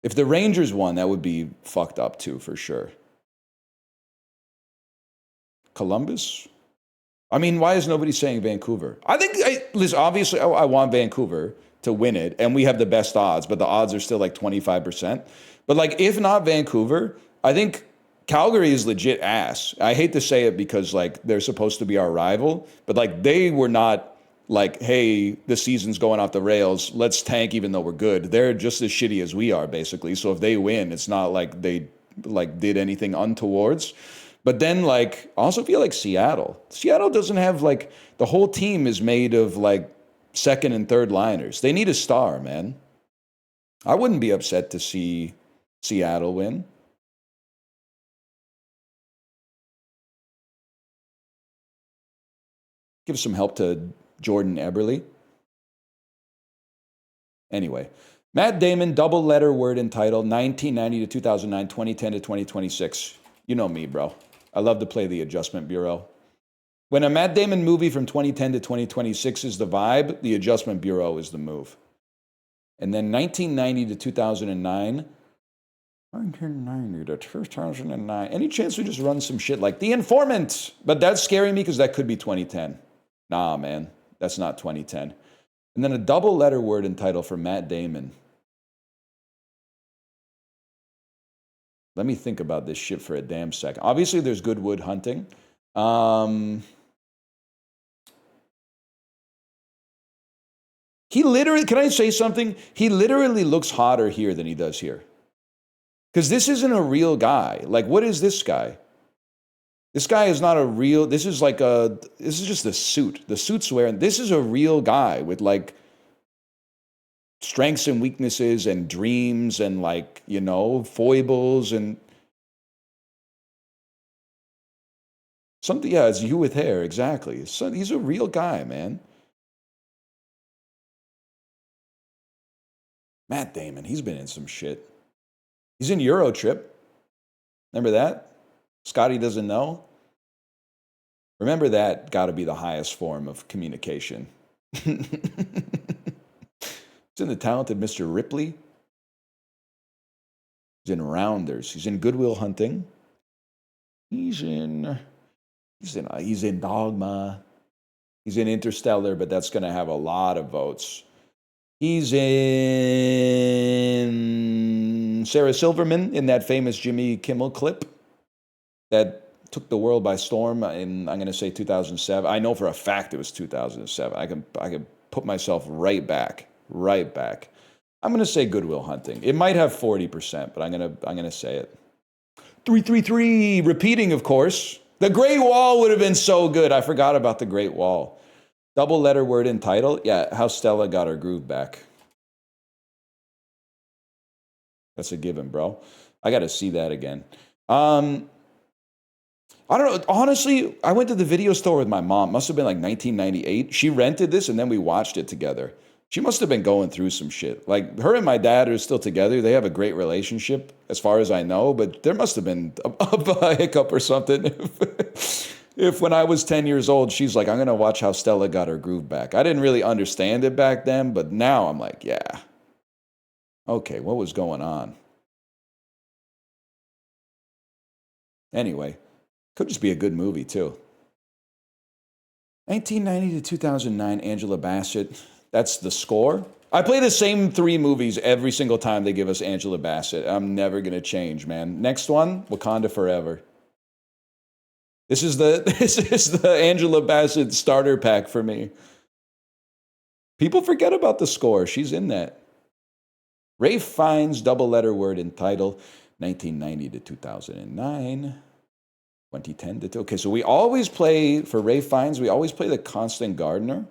If the Rangers won, that would be fucked up too, for sure. Columbus? I mean, why is nobody saying Vancouver? Listen, obviously, I want Vancouver to win it, and we have the best odds, but the odds are still like 25%. But like, if not Vancouver, I think Calgary is legit ass. I hate to say it because like they're supposed to be our rival, but like they were not like, hey, the season's going off the rails. Let's tank even though we're good. They're just as shitty as we are, basically. So if they win, it's not like they like did anything untowards. But then like I also feel like Seattle. Seattle doesn't have like the whole team is made of like second and third liners. They need a star, man. I wouldn't be upset to see Seattle win. Give some help to Jordan Eberle. Anyway, Matt Damon, double letter word and title, 1990 to 2009, 2010 to 2026. You know me, bro. I love to play the Adjustment Bureau. When a Matt Damon movie from 2010 to 2026 is the vibe, the Adjustment Bureau is the move. And then 1990 to 2009, 1990 to 2009. Any chance we just run some shit like The Informant? But that's scaring me because that could be 2010. Nah, man, that's not 2010. And then a double letter word and title for Matt Damon. Let me think about this shit for a damn second. Obviously, there's Good Wood Hunting. He literally, can I say something? He literally looks hotter here than he does here. Because this isn't a real guy. Like, what is this guy? This guy is not a real, this is just a suit. The suit's wearing, this is a real guy with like strengths and weaknesses and dreams and like, you know, foibles and something. Yeah, it's you with hair, exactly. So he's a real guy, man. Matt Damon, he's been in some shit. He's in Eurotrip. Remember that? Scotty doesn't know. Remember that got to be the highest form of communication. He's in The Talented Mr. Ripley. He's in Rounders. He's in Good Will Hunting. He's in Dogma. He's in Interstellar, but that's going to have a lot of votes. He's in Sarah Silverman in that famous Jimmy Kimmel clip that took the world by storm in, I'm going to say 2007. I know for a fact it was 2007. I can put myself right back. I'm going to say Good Will Hunting. It might have 40%, but I'm going to say it. 333, repeating, of course. The Great Wall would have been so good. I forgot about The Great Wall. Double letter word and title. Yeah, how Stella got her groove back. That's a given, bro. I got to see that again. I don't know. Honestly, I went to the video store with my mom. Must have been like 1998. She rented this and then we watched it together. She must have been going through some shit. Like, her and my dad are still together. They have a great relationship as far as I know, but there must have been a hiccup or something. If when I was 10 years old, she's like, I'm going to watch how Stella got her groove back. I didn't really understand it back then, but now I'm like, yeah. Okay, what was going on? Anyway, could just be a good movie, too. 1990 to 2009, Angela Bassett. That's the score. I play the same 3 movies every single time they give us Angela Bassett. I'm never going to change, man. Next one, Wakanda Forever. This is the Angela Bassett starter pack for me. People forget about the score. She's in that. Rafe Fiennes, double letter word and title, 1990 to 2009, 2010 to... Okay, so we always play, for Rafe Fiennes, we always play the Constant Gardener,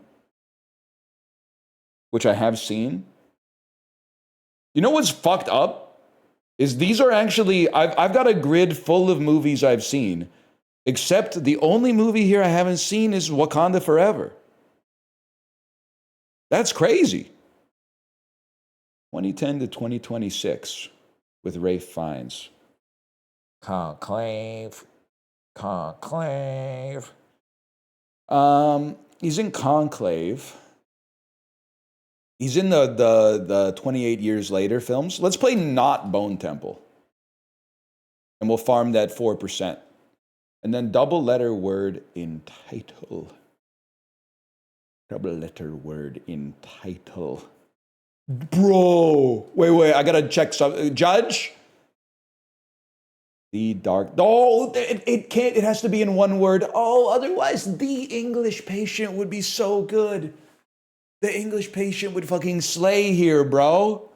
which I have seen. You know what's fucked up? Is these are actually... I've got a grid full of movies I've seen, except the only movie here I haven't seen is Wakanda Forever. That's crazy. 2010 to 2026 with Rafe Fiennes. Conclave. He's in Conclave. He's in the 28 Years Later films. Let's play not Bone Temple. And we'll farm that 4%. And then double letter word in title. Double letter word in title. Bro. Wait. I gotta check something. Judge? The dark. Oh, it can't. It has to be in one word. Oh, otherwise, the English patient would be so good. The English patient would fucking slay here, bro.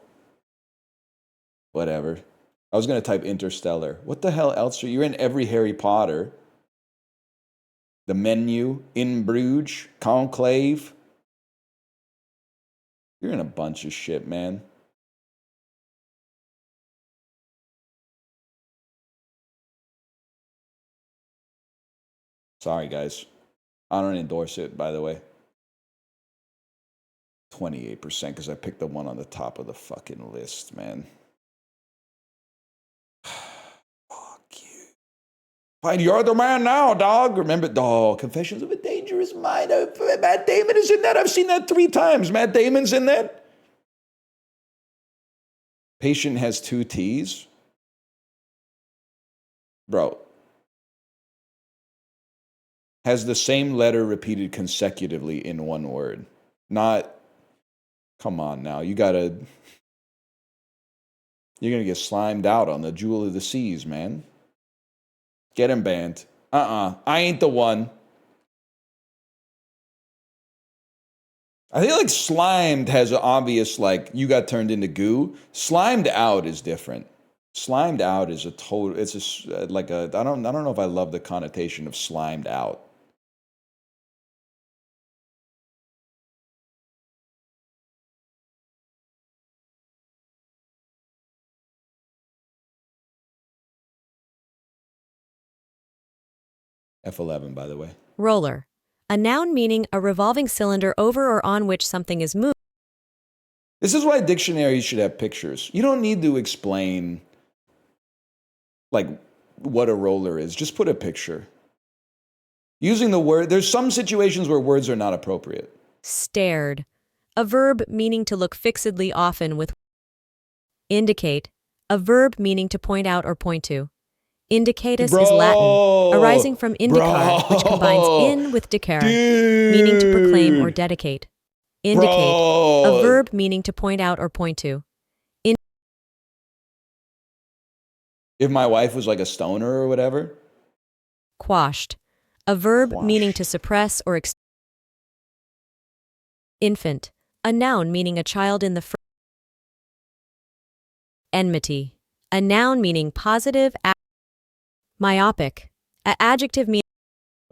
Whatever. I was gonna type Interstellar. What the hell else? You're in every Harry Potter. The Menu, In Bruges, Conclave. You're in a bunch of shit, man. Sorry, guys. I don't endorse it, by the way. 28% because I picked the one on the top of the fucking list, man. Fuck you. Fine, you're the man now, dog. Remember, dog. Confessions of a Dangerous Mind. Matt Damon is in that. I've seen that 3 times. Matt Damon's in that. Patient has 2 T's. Bro. Has the same letter repeated consecutively in one word. Not, come on now. You're going to get slimed out on the Jewel of the Seas, man. Get him banned. I ain't the one. I think like slimed has an obvious, like, you got turned into goo. Slimed out is different. Slimed out is a total, it's a, like a, I don't know if I love the connotation of slimed out. F11, by the way. Roller. A noun meaning a revolving cylinder over or on which something is moved. This is why dictionaries should have pictures. You don't need to explain, like, what a roller is. Just put a picture. Using the word, there's some situations where words are not appropriate. Stared. A verb meaning to look fixedly, often with. Indicate. A verb meaning to point out or point to. Indicatus is Latin, arising from indicar, which combines in with dicere, meaning to proclaim or dedicate. Indicate, a verb meaning to point out or point to. If my wife was like a stoner or whatever. Quashed, a verb meaning to suppress or infant, a noun meaning a child in the enmity, a noun meaning positive. Myopic, an adjective meaning.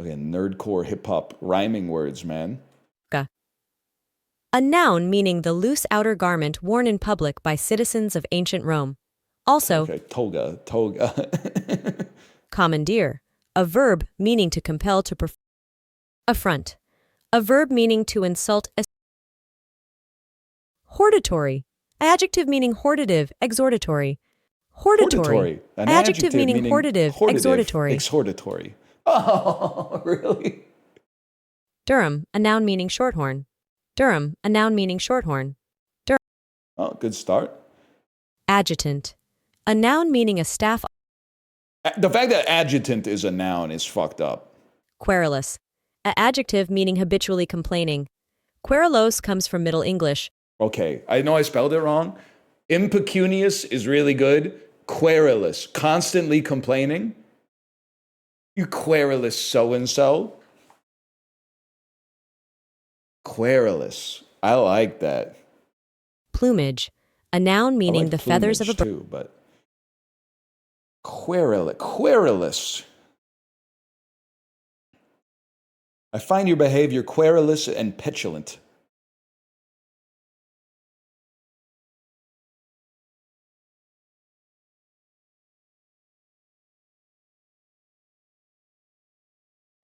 Okay, nerdcore hip-hop rhyming words, man. A noun meaning the loose outer garment worn in public by citizens of ancient Rome. Also, okay, toga. commandeer, a verb meaning to compel to perform. Affront, a verb meaning to insult. Hortatory, adjective meaning hortative, exhortatory. Hortatory. An adjective meaning hortative, exhortatory. Exhortatory. Oh, really? Durham, a noun meaning shorthorn. Durham, a noun meaning shorthorn. Durham. Oh, good start. Adjutant, a noun meaning a staff. The fact that adjutant is a noun is fucked up. Querulous, an adjective meaning habitually complaining. Querulos comes from Middle English. Okay, I know I spelled it wrong. Impecunious is really good. Querulous, constantly complaining. You querulous so-and-so. Querulous. I like that. Plumage, a noun meaning like the feathers of a bird. Too, but querulous. I find your behavior querulous and petulant.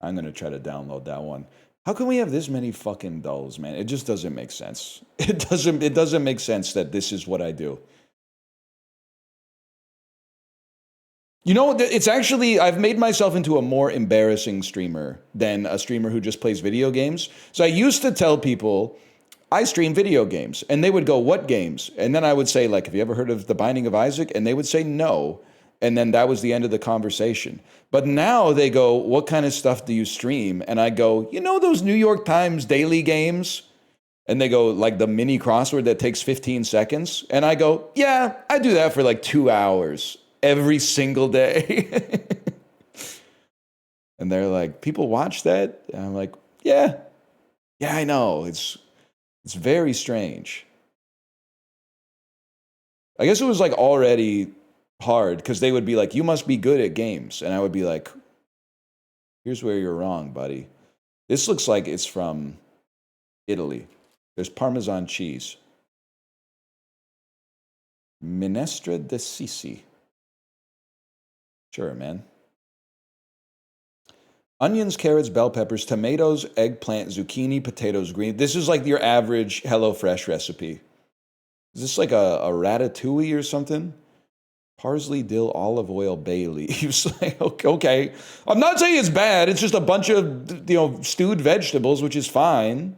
I'm going to try to download that one. How can we have this many fucking dolls, man? It just doesn't make sense. It doesn't make sense that this is what I do. You know, it's actually, I've made myself into a more embarrassing streamer than a streamer who just plays video games. So I used to tell people, I stream video games. And they would go, what games? And then I would say, like, have you ever heard of The Binding of Isaac? And they would say no. And then that was the end of the conversation. But now they go, what kind of stuff do you stream? And I go, you know those New York Times daily games? And they go, like the mini crossword that takes 15 seconds? And I go, yeah, I do that for like 2 hours every single day. And they're like, people watch that? And I'm like, yeah, I know. It's very strange. I guess it was like already hard because they would be like, you must be good at games. And I would be like, here's where you're wrong, buddy. This looks like it's from Italy. There's Parmesan cheese. Minestra di Sisi. Sure, man. Onions, carrots, bell peppers, tomatoes, eggplant, zucchini, potatoes, green. This is like your average HelloFresh recipe. Is this like a ratatouille or something? Parsley, dill, olive oil, bay leaves. Okay. I'm not saying it's bad. It's just a bunch of, stewed vegetables, which is fine.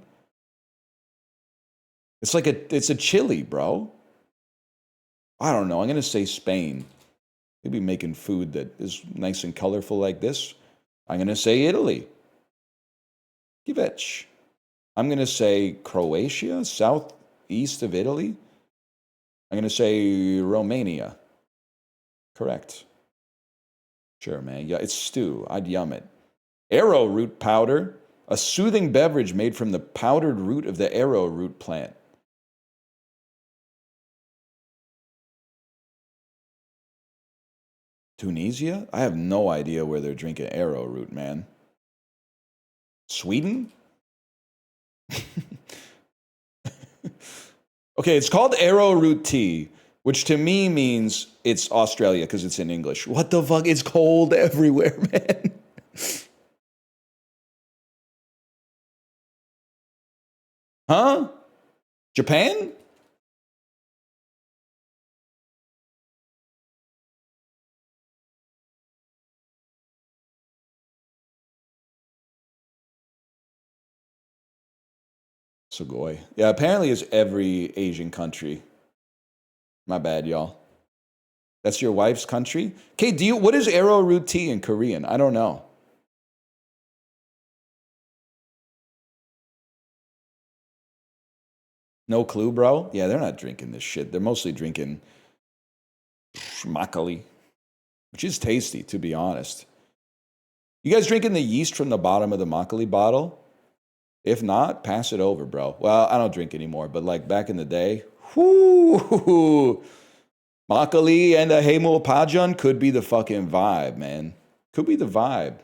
It's a chili, bro. I don't know. I'm going to say Spain. Maybe making food that is nice and colorful like this. I'm going to say Italy. Kivech. I'm going to say Croatia, southeast of Italy. I'm going to say Romania. Correct. Sure, man. Yeah, it's stew. I'd yum it. Arrowroot powder, a soothing beverage made from the powdered root of the arrowroot plant. Tunisia? I have no idea where they're drinking arrowroot, man. Sweden? Okay, it's called arrowroot tea, which to me means it's Australia because it's in English. What the fuck? It's cold everywhere, man. Huh? Japan? Sugoi. Yeah, apparently it's every Asian country. My bad, y'all. That's your wife's country? Okay, what is arrowroot tea in Korean? I don't know. No clue, bro? Yeah, they're not drinking this shit. They're mostly drinking makgeolli, which is tasty, to be honest. You guys drinking the yeast from the bottom of the makgeolli bottle? If not, pass it over, bro. Well, I don't drink anymore, but like back in the day, whoo, makgeolli and a Haemul Pajan could be the fucking vibe, man. Could be the vibe.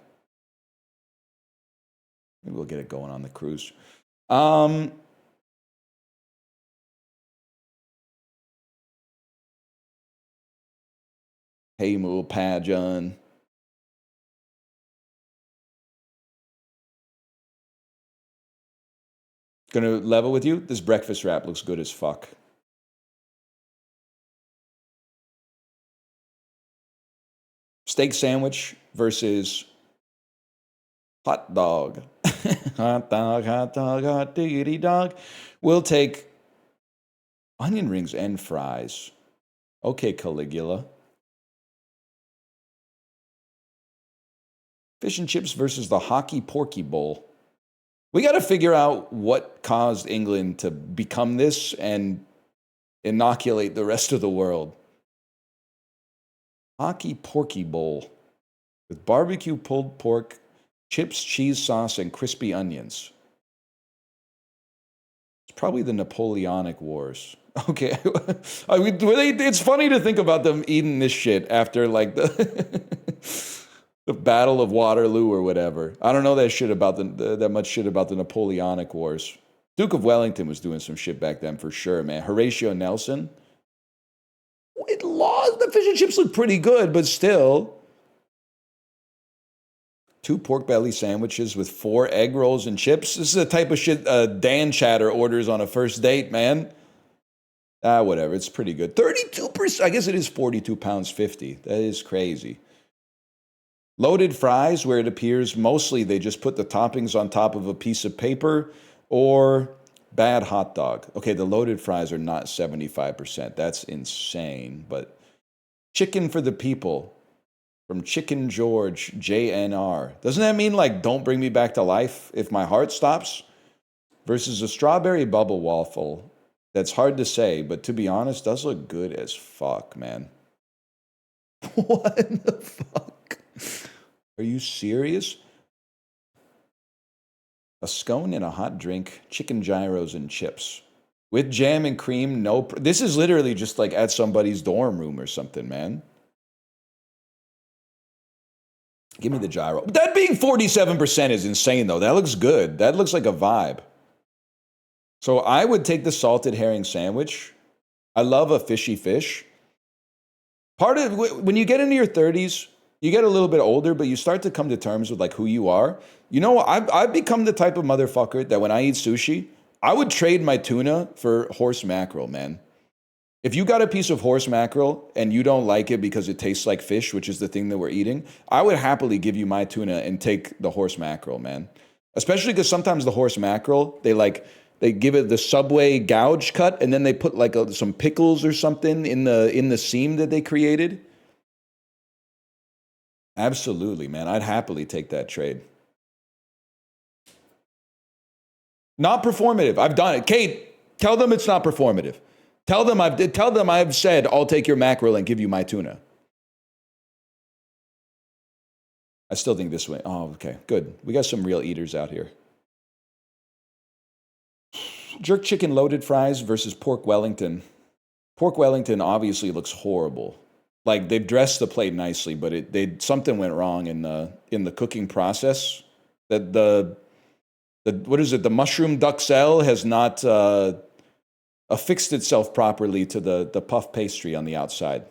Maybe we'll get it going on the cruise. Haemul Pajan. Gonna level with you? This breakfast wrap looks good as fuck. Steak sandwich versus hot dog. Hot dog, hot diggity dog. We'll take onion rings and fries. Okay, Caligula. Fish and chips versus the hockey porky bowl. We got to figure out what caused England to become this and inoculate the rest of the world. Hockey porky bowl with barbecue pulled pork, chips, cheese sauce, and crispy onions. It's probably the Napoleonic Wars. Okay. It's funny to think about them eating this shit after like the Battle of Waterloo or whatever. I don't know that much shit about the Napoleonic Wars. Duke of Wellington was doing some shit back then for sure, man. Horatio Nelson. It lost. The fish and chips look pretty good, but still. 2 pork belly sandwiches with 4 egg rolls and chips. This is the type of shit Dan Chatter orders on a first date, man. Whatever. It's pretty good. 32%. I guess it is 42 pounds 50. That is crazy. Loaded fries, where it appears mostly they just put the toppings on top of a piece of paper, or bad hot dog. Okay, the loaded fries are not 75%. That's insane, but Chicken for the people. From Chicken George, JNR. Doesn't that mean, like, don't bring me back to life if my heart stops? Versus a strawberry bubble waffle. That's hard to say, but to be honest, does look good as fuck, man. What the fuck? Are you serious? A scone and a hot drink, chicken gyros and chips. With jam and cream, no... This is literally just like at somebody's dorm room or something, man. Give me the gyro. That being 47% is insane, though. That looks good. That looks like a vibe. So I would take the salted herring sandwich. I love a fishy fish. Part of when you get into your 30s, you get a little bit older, but you start to come to terms with like who you are. You know, I've become the type of motherfucker that when I eat sushi, I would trade my tuna for horse mackerel, man. If you got a piece of horse mackerel and you don't like it because it tastes like fish, which is the thing that we're eating, I would happily give you my tuna and take the horse mackerel, man. Especially because sometimes the horse mackerel, they give it the Subway gouge cut and then they put like some pickles or something in the seam that they created. Absolutely, man. I'd happily take that trade. Not performative. I've done it. Kate, tell them it's not performative. Tell them I've said I'll take your mackerel and give you my tuna. I still think this way. Oh, okay, good. We got some real eaters out here. Jerk chicken loaded fries versus pork Wellington. Pork Wellington obviously looks horrible. Like they've dressed the plate nicely, but something went wrong in the cooking process. That the what is it? The mushroom duxelle has not affixed itself properly to the puff pastry on the outside.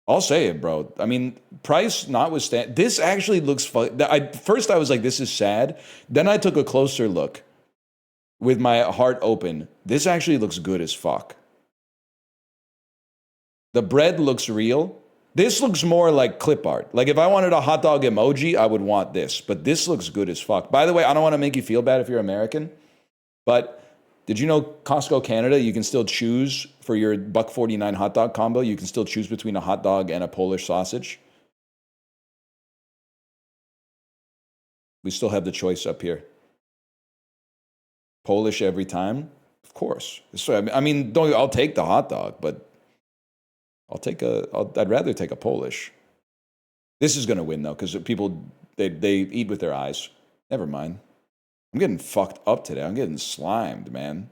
I'll say it, bro. I mean, price notwithstanding, this actually looks fun. First, I was like, this is sad. Then I took a closer look with my heart open. This actually looks good as fuck. The bread looks real. This looks more like clip art. Like if I wanted a hot dog emoji, I would want this. But this looks good as fuck. By the way, I don't want to make you feel bad if you're American, but did you know Costco Canada, you can still choose for your $1.49 hot dog combo, you can still choose between a hot dog and a Polish sausage? We still have the choice up here. Polish every time? Of course. So, I mean, I'll take the hot dog, but I'd rather take a Polish. This is going to win, though, because people, they eat with their eyes. Never mind. I'm getting fucked up today. I'm getting slimed, man.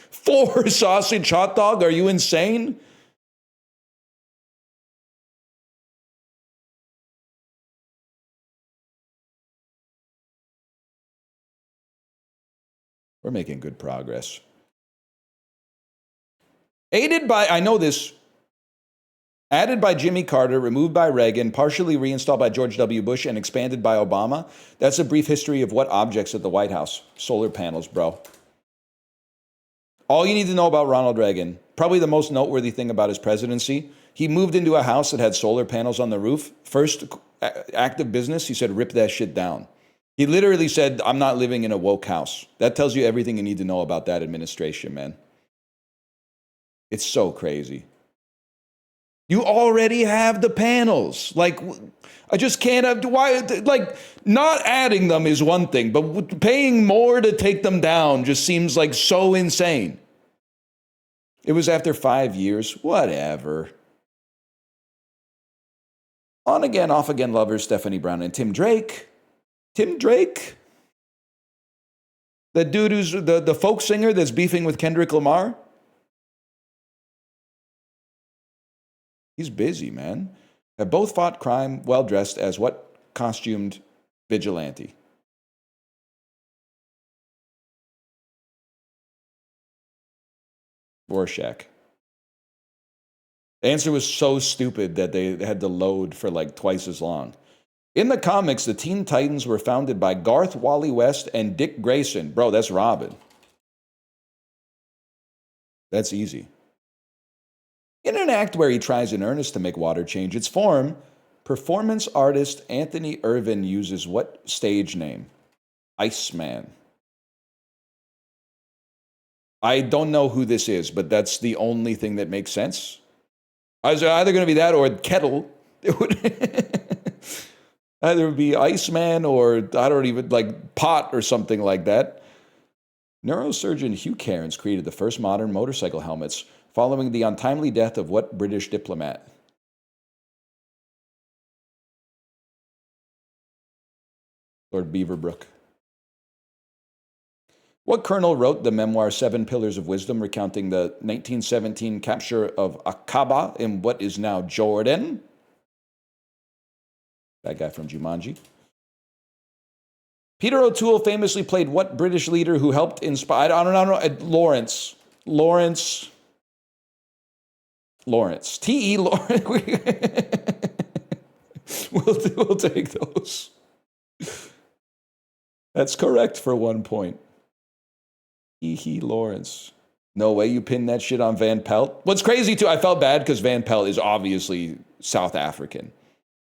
4 sausage hot dog? Are you insane? We're making good progress. Aided by, I know this, added by Jimmy Carter, removed by Reagan, partially reinstalled by George W. Bush, and expanded by Obama. That's a brief history of what objects at the White House. Solar panels, bro. All you need to know about Ronald Reagan, probably the most noteworthy thing about his presidency, he moved into a house that had solar panels on the roof. First act of business, he said, rip that shit down. He literally said, I'm not living in a woke house. That tells you everything you need to know about that administration, man. It's so crazy. You already have the panels. Like, I just can't have, why, like, not adding them is one thing, but paying more to take them down just seems like so insane. It was after 5 years, whatever. On again, off again lovers, Stephanie Brown and Tim Drake. Tim Drake? That dude who's the folk singer that's beefing with Kendrick Lamar? He's busy, man. Have both fought crime well dressed as what? Costumed vigilante. Rorschach. The answer was so stupid that they had to load for like twice as long. In the comics, the Teen Titans were founded by Garth Wally West and Dick Grayson. Bro, that's Robin. That's easy. In an act where he tries in earnest to make water change its form, performance artist Anthony Irvin uses what stage name? Iceman. I don't know who this is, but that's the only thing that makes sense. I was either going to be that or Kettle. It would either be Iceman or I don't even like Pot or something like that. Neurosurgeon Hugh Cairns created the first modern motorcycle helmets following the untimely death of what British diplomat? Lord Beaverbrook. What colonel wrote the memoir Seven Pillars of Wisdom, recounting the 1917 capture of Aqaba in what is now Jordan? That guy from Jumanji. Peter O'Toole famously played what British leader who helped inspire... I don't know. Lawrence. T.E. Lawrence. We'll take those. That's correct for 1 point. T.E. Lawrence. No way you pinned that shit on Van Pelt. What's crazy, too, I felt bad because Van Pelt is obviously South African.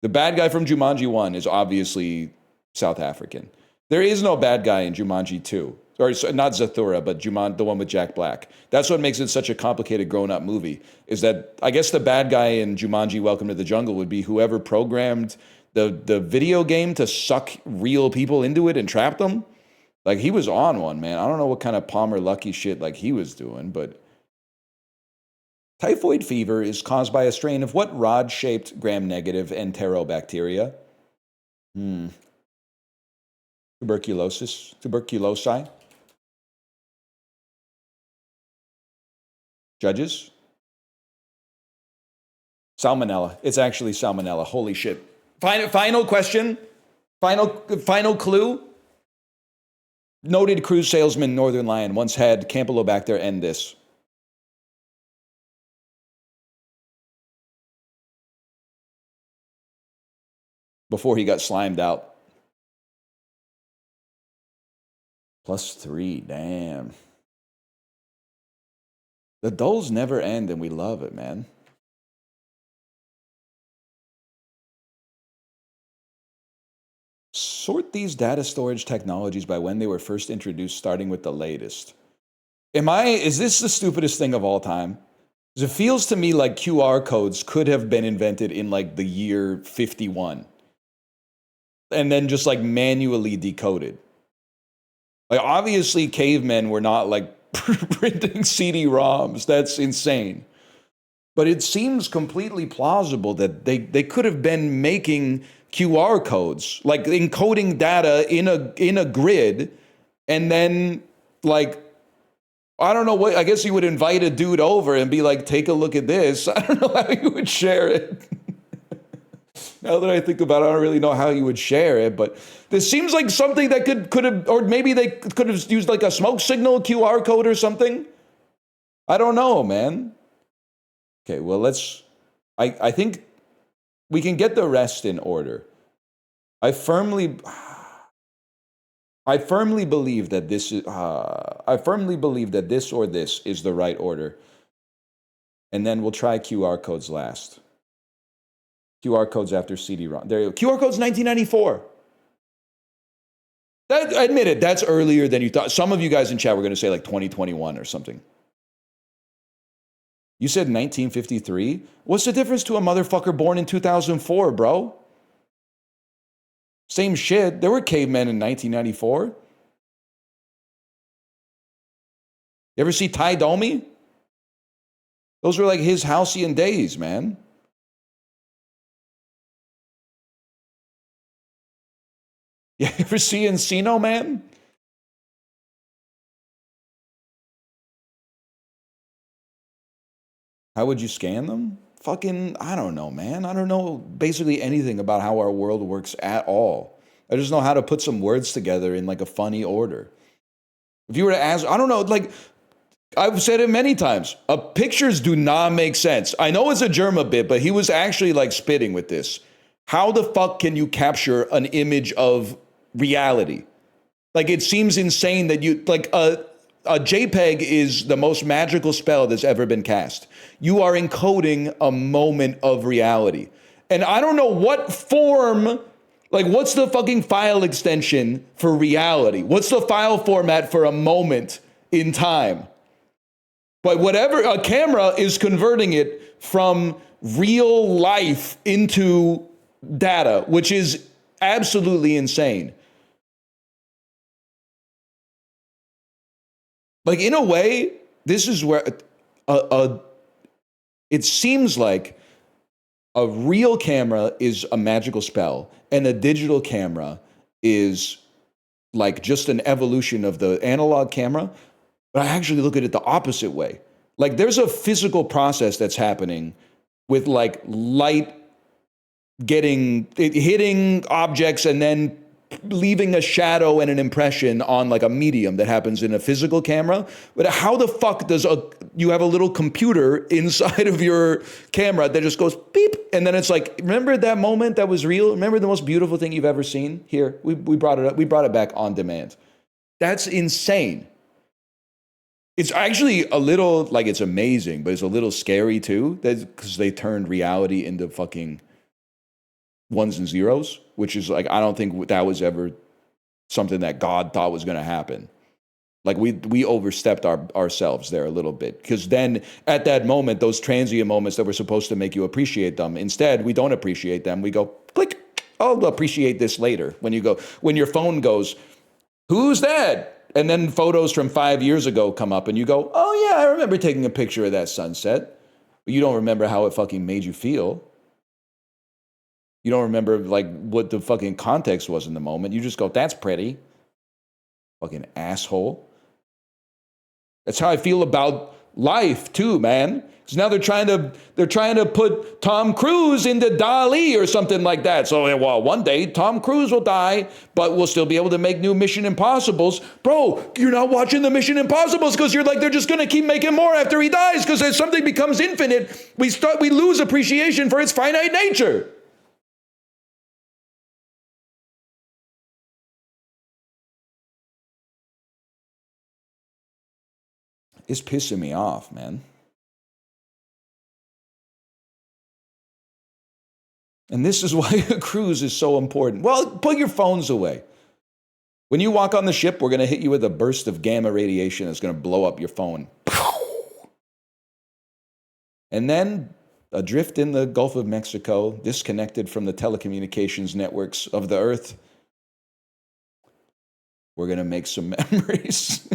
The bad guy from Jumanji 1 is obviously South African. There is no bad guy in Jumanji 2. Or not Zathura, but the one with Jack Black. That's what makes it such a complicated grown-up movie, is that I guess the bad guy in Jumanji Welcome to the Jungle would be whoever programmed the video game to suck real people into it and trap them. Like, he was on one, man. I don't know what kind of Palmer Lucky shit like he was doing, but... Typhoid fever is caused by a strain of what rod-shaped gram-negative enterobacteria? Tuberculosis? Judges? Salmonella. It's actually salmonella. Holy shit. Final question. Final clue. Noted cruise salesman Northern Lion once had Campylobacter endis. Before he got slimed out. +3, damn. The dulls never end and we love it, man. Sort these data storage technologies by when they were first introduced, starting with the latest. Is this the stupidest thing of all time? Because it feels to me like QR codes could have been invented in like the year 51. And then just like manually decoded. Like, obviously, cavemen were not like printing CD-ROMs. That's insane. But it seems completely plausible that they could have been making QR codes, like encoding data in a grid, and then like, I don't know what. I guess you would invite a dude over and be like, "Take a look at this." I don't know how you would share it. Now that I think about it, I don't really know how you would share it, but this seems like something that could have, or maybe they could have used like a smoke signal QR code or something. I don't know, man. Okay, well, I think we can get the rest in order. I firmly believe that this is, or this is the right order. And then we'll try QR codes last. QR codes after CD-ROM. There you go. QR codes 1994. Admit it, that's earlier than you thought. Some of you guys in chat were going to say like 2021 or something. You said 1953? What's the difference to a motherfucker born in 2004, bro? Same shit. There were cavemen in 1994. You ever see Ty Domi? Those were like his halcyon days, man. You ever see Encino Man? How would you scan them? Fucking, I don't know, man. I don't know basically anything about how our world works at all. I just know how to put some words together in like a funny order. If you were to ask, I don't know, like, I've said it many times. Pictures do not make sense. I know it's a Germa bit, but he was actually like spitting with this. How the fuck can you capture an image of reality? Like, it seems insane that you, like, a JPEG is the most magical spell that's ever been cast. You are encoding a moment of reality. And I don't know what form, like, what's the fucking file extension for reality? What's the file format for a moment in time? But whatever, a camera is converting it from real life into data, which is absolutely insane. Like, in a way, this is where it seems like a real camera is a magical spell, and a digital camera is like just an evolution of the analog camera. But I actually look at it the opposite way. Like, there's a physical process that's happening with like light hitting objects and then leaving a shadow and an impression on like a medium that happens in a physical camera. But how the fuck does you have a little computer inside of your camera that just goes beep, and then it's like, remember that moment that was real? Remember the most beautiful thing you've ever seen? Here, we brought it up. We brought it back on demand. That's insane. It's actually a little, like, it's amazing, but it's a little scary too, because they turned reality into fucking ones and zeros, which is like, I don't think that was ever something that God thought was going to happen. Like, we overstepped ourselves there a little bit, because then at that moment, those transient moments that were supposed to make you appreciate them, instead we don't appreciate them. We go click, I'll appreciate this later. When your phone goes, who's that? And then photos from 5 years ago come up and you go, oh yeah, I remember taking a picture of that sunset. But you don't remember how it fucking made you feel. You don't remember like what the fucking context was in the moment. You just go, that's pretty. Fucking asshole. That's how I feel about life too, man. Because now they're trying to put Tom Cruise into DALL-E or something like that. So, well, one day Tom Cruise will die, but we'll still be able to make new Mission Impossibles. Bro, you're not watching the Mission Impossibles because you're like, they're just going to keep making more after he dies, because as something becomes infinite, we lose appreciation for its finite nature. It's pissing me off, man. And this is why a cruise is so important. Well, put your phones away. When you walk on the ship, we're going to hit you with a burst of gamma radiation that's going to blow up your phone. And then, adrift in the Gulf of Mexico, disconnected from the telecommunications networks of the Earth, we're going to make some memories.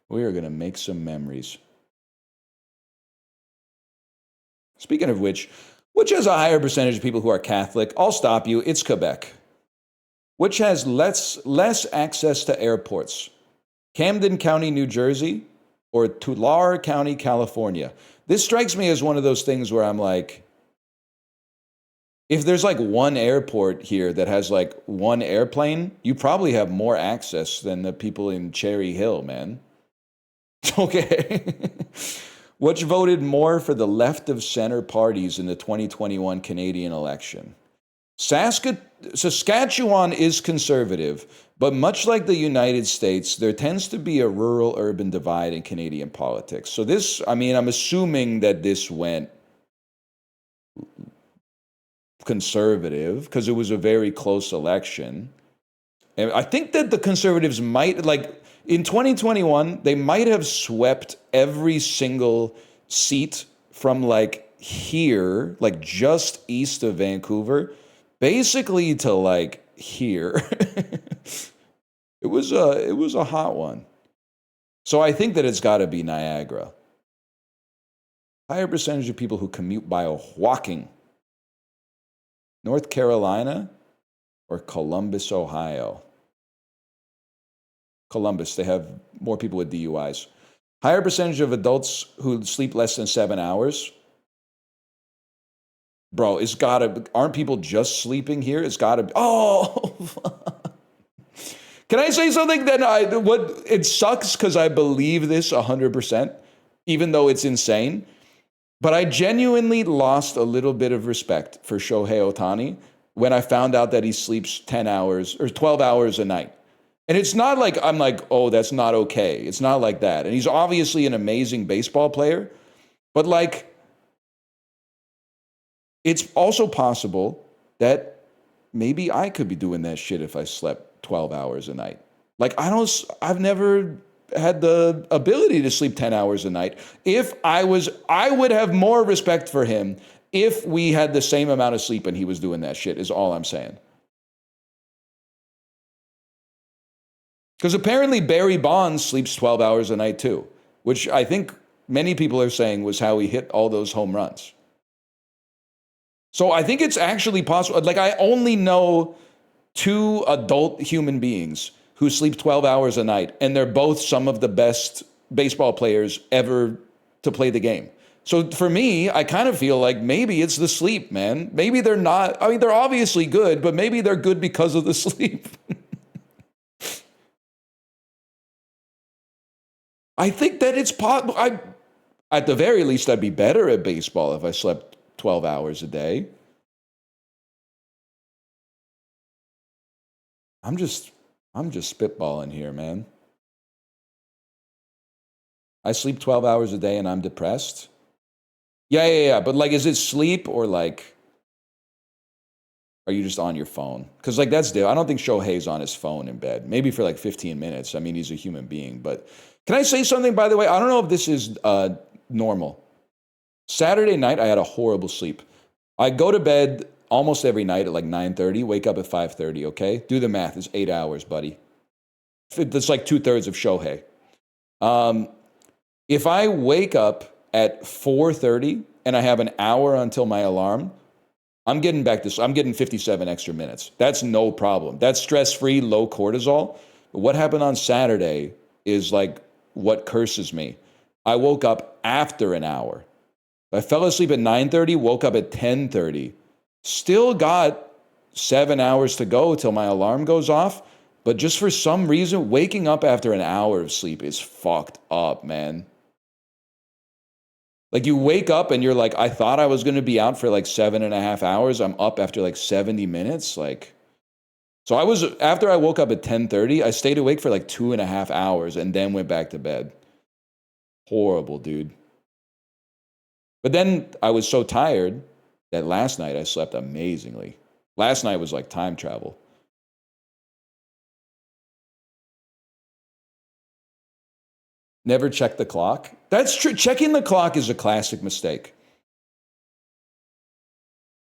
We are going to make some memories. Speaking of which has a higher percentage of people who are Catholic? I'll stop you. It's Quebec. Which has less access to airports? Camden County, New Jersey, or Tulare County, California? This strikes me as one of those things where I'm like, if there's like one airport here that has like one airplane, you probably have more access than the people in Cherry Hill, man. Okay. Which voted more for the left of center parties in the 2021 Canadian election? Saskatchewan is conservative, but much like the United States, there tends to be a rural-urban divide in Canadian politics. So this, I mean, I'm assuming that this went conservative because it was a very close election. And I think that the Conservatives might, like, in 2021, they might have swept every single seat from like here, like just east of Vancouver, basically to like here. It was a hot one. So I think that it's got to be Niagara. Higher percentage of people who commute by walking. North Carolina or Columbus, Ohio? Columbus, they have more people with DUIs. Higher percentage of adults who sleep less than 7 hours. Bro, it's gotta, aren't people just sleeping here? It's gotta be, oh, can I say something that it sucks because I believe this 100%, even though it's insane, but I genuinely lost a little bit of respect for Shohei Ohtani when I found out that he sleeps 10 hours or 12 hours a night. And it's not like I'm like, oh, that's not okay. It's not like that. And he's obviously an amazing baseball player. But like, it's also possible that maybe I could be doing that shit if I slept 12 hours a night. Like, I've never had the ability to sleep 10 hours a night. I would have more respect for him if we had the same amount of sleep and he was doing that shit, is all I'm saying. Because apparently Barry Bonds sleeps 12 hours a night too, which I think many people are saying was how he hit all those home runs. So I think it's actually possible. Like, I only know 2 adult human beings who sleep 12 hours a night, and they're both some of the best baseball players ever to play the game. So for me, I kind of feel like maybe it's the sleep, man. Maybe they're not. I mean, they're obviously good, but maybe they're good because of the sleep. I think that it's possible. At the very least, I'd be better at baseball if I slept 12 hours a day. I'm just spitballing here, man. I sleep 12 hours a day and I'm depressed. Yeah. But like, is it sleep or like, are you just on your phone? Because like, that's I don't think Shohei's on his phone in bed. Maybe for like 15 minutes. I mean, he's a human being. But can I say something, by the way? I don't know if this is normal. Saturday night, I had a horrible sleep. I go to bed almost every night at like 9:30, wake up at 5:30, okay? Do the math. It's 8 hours, buddy. That's like 2/3 of Shohei. If I wake up at 4:30 and I have an hour until my alarm, I'm getting 57 extra minutes. That's no problem. That's stress-free, low cortisol. But what happened on Saturday is like what curses me. I woke up after an hour. I fell asleep at 9:30, woke up at 10:30. Still got 7 hours to go till my alarm goes off. But just for some reason, waking up after an hour of sleep is fucked up, man. Like, you wake up and you're like, I thought I was going to be out for like 7.5 hours. I'm up after like 70 minutes. Like, so after I woke up at 10:30, I stayed awake for like 2.5 hours and then went back to bed. Horrible, dude. But then I was so tired that last night I slept amazingly. Last night was like time travel. Never check the clock. That's true. Checking the clock is a classic mistake.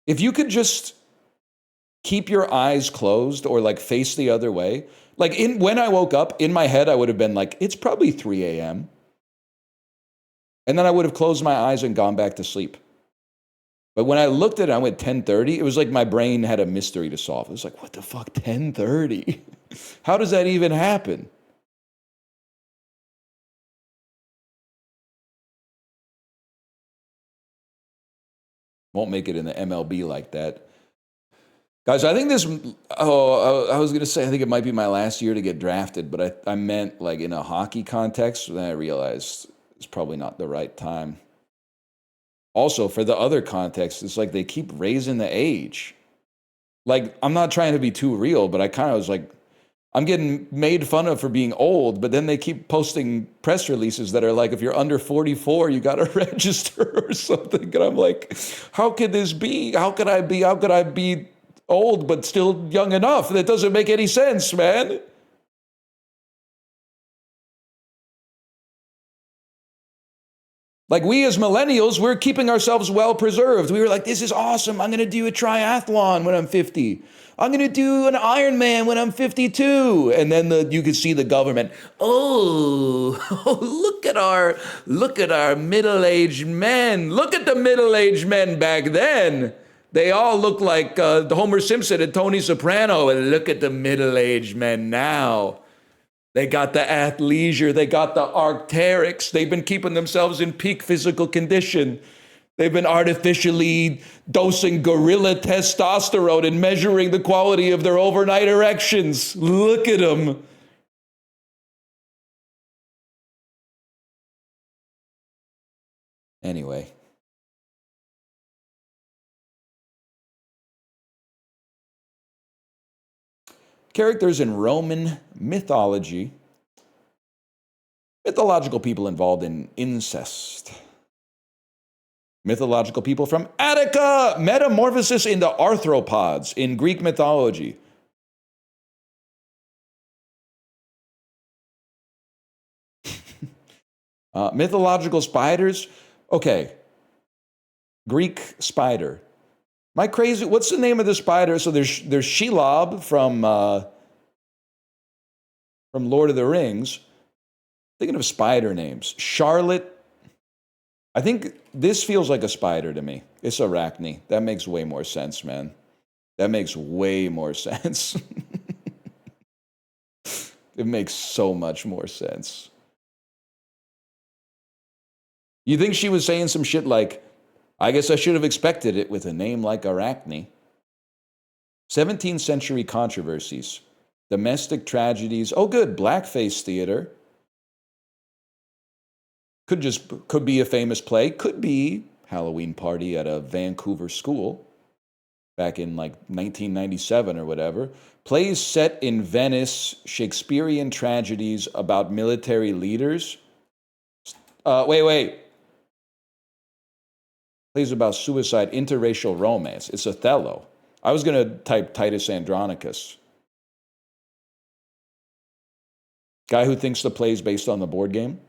If you could just keep your eyes closed or like face the other way. Like when I woke up, in my head, I would have been like, it's probably 3 a.m. And then I would have closed my eyes and gone back to sleep. But when I looked at it, I went 10:30. It was like my brain had a mystery to solve. It was like, what the fuck, 10:30? How does that even happen? Won't make it in the MLB like that. Guys, I think I was going to say, I think it might be my last year to get drafted, but I meant like in a hockey context, and then I realized it's probably not the right time. Also, for the other context, it's like they keep raising the age. Like, I'm not trying to be too real, but I kind of was like, I'm getting made fun of for being old, but then they keep posting press releases that are like, if you're under 44, you got to register or something. And I'm like, how could this be? How could I be old but still young enough? That doesn't make any sense, man. Like, we as millennials, we're keeping ourselves well preserved. We were like, this is awesome. I'm going to do a triathlon when I'm 50. I'm going to do an Ironman when I'm 52. And then you could see the government, look at our middle-aged men. Look at the middle-aged men back then. They all look like Homer Simpson and Tony Soprano. And look at the middle-aged men now. They got the athleisure. They got the Arc'teryx. They've been keeping themselves in peak physical condition. They've been artificially dosing gorilla testosterone and measuring the quality of their overnight erections. Look at them. Anyway. Characters in Roman mythology. Mythological people involved in incest. Mythological people from Attica. Metamorphosis into arthropods in Greek mythology. Mythological spiders. Okay. Greek spider. My crazy. What's the name of the spider? So there's Shelob from Lord of the Rings. Thinking of spider names. Charlotte. I think this feels like a spider to me. It's Arachne. That makes way more sense, man. That makes way more sense. It makes so much more sense. You think she was saying some shit like, I guess I should have expected it with a name like Arachne. 17th century controversies. Domestic tragedies. Oh, good. Blackface theater. Could be a famous play. Could be Halloween party at a Vancouver school back in like 1997 or whatever. Plays set in Venice, Shakespearean tragedies about military leaders. Wait. Plays about suicide, interracial romance. It's Othello. I was going to type Titus Andronicus. Guy who thinks the play's based on the board game.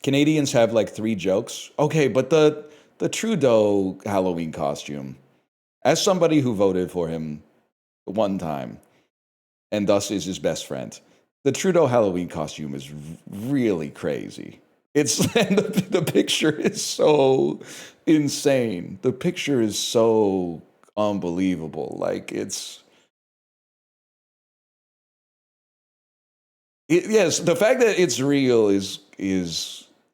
Canadians have like 3 jokes. Okay, but the Trudeau Halloween costume, as somebody who voted for him one time, and thus is his best friend, the Trudeau Halloween costume is really crazy. It's and the picture is so insane. The picture is so unbelievable. Like yes, the fact that it's real is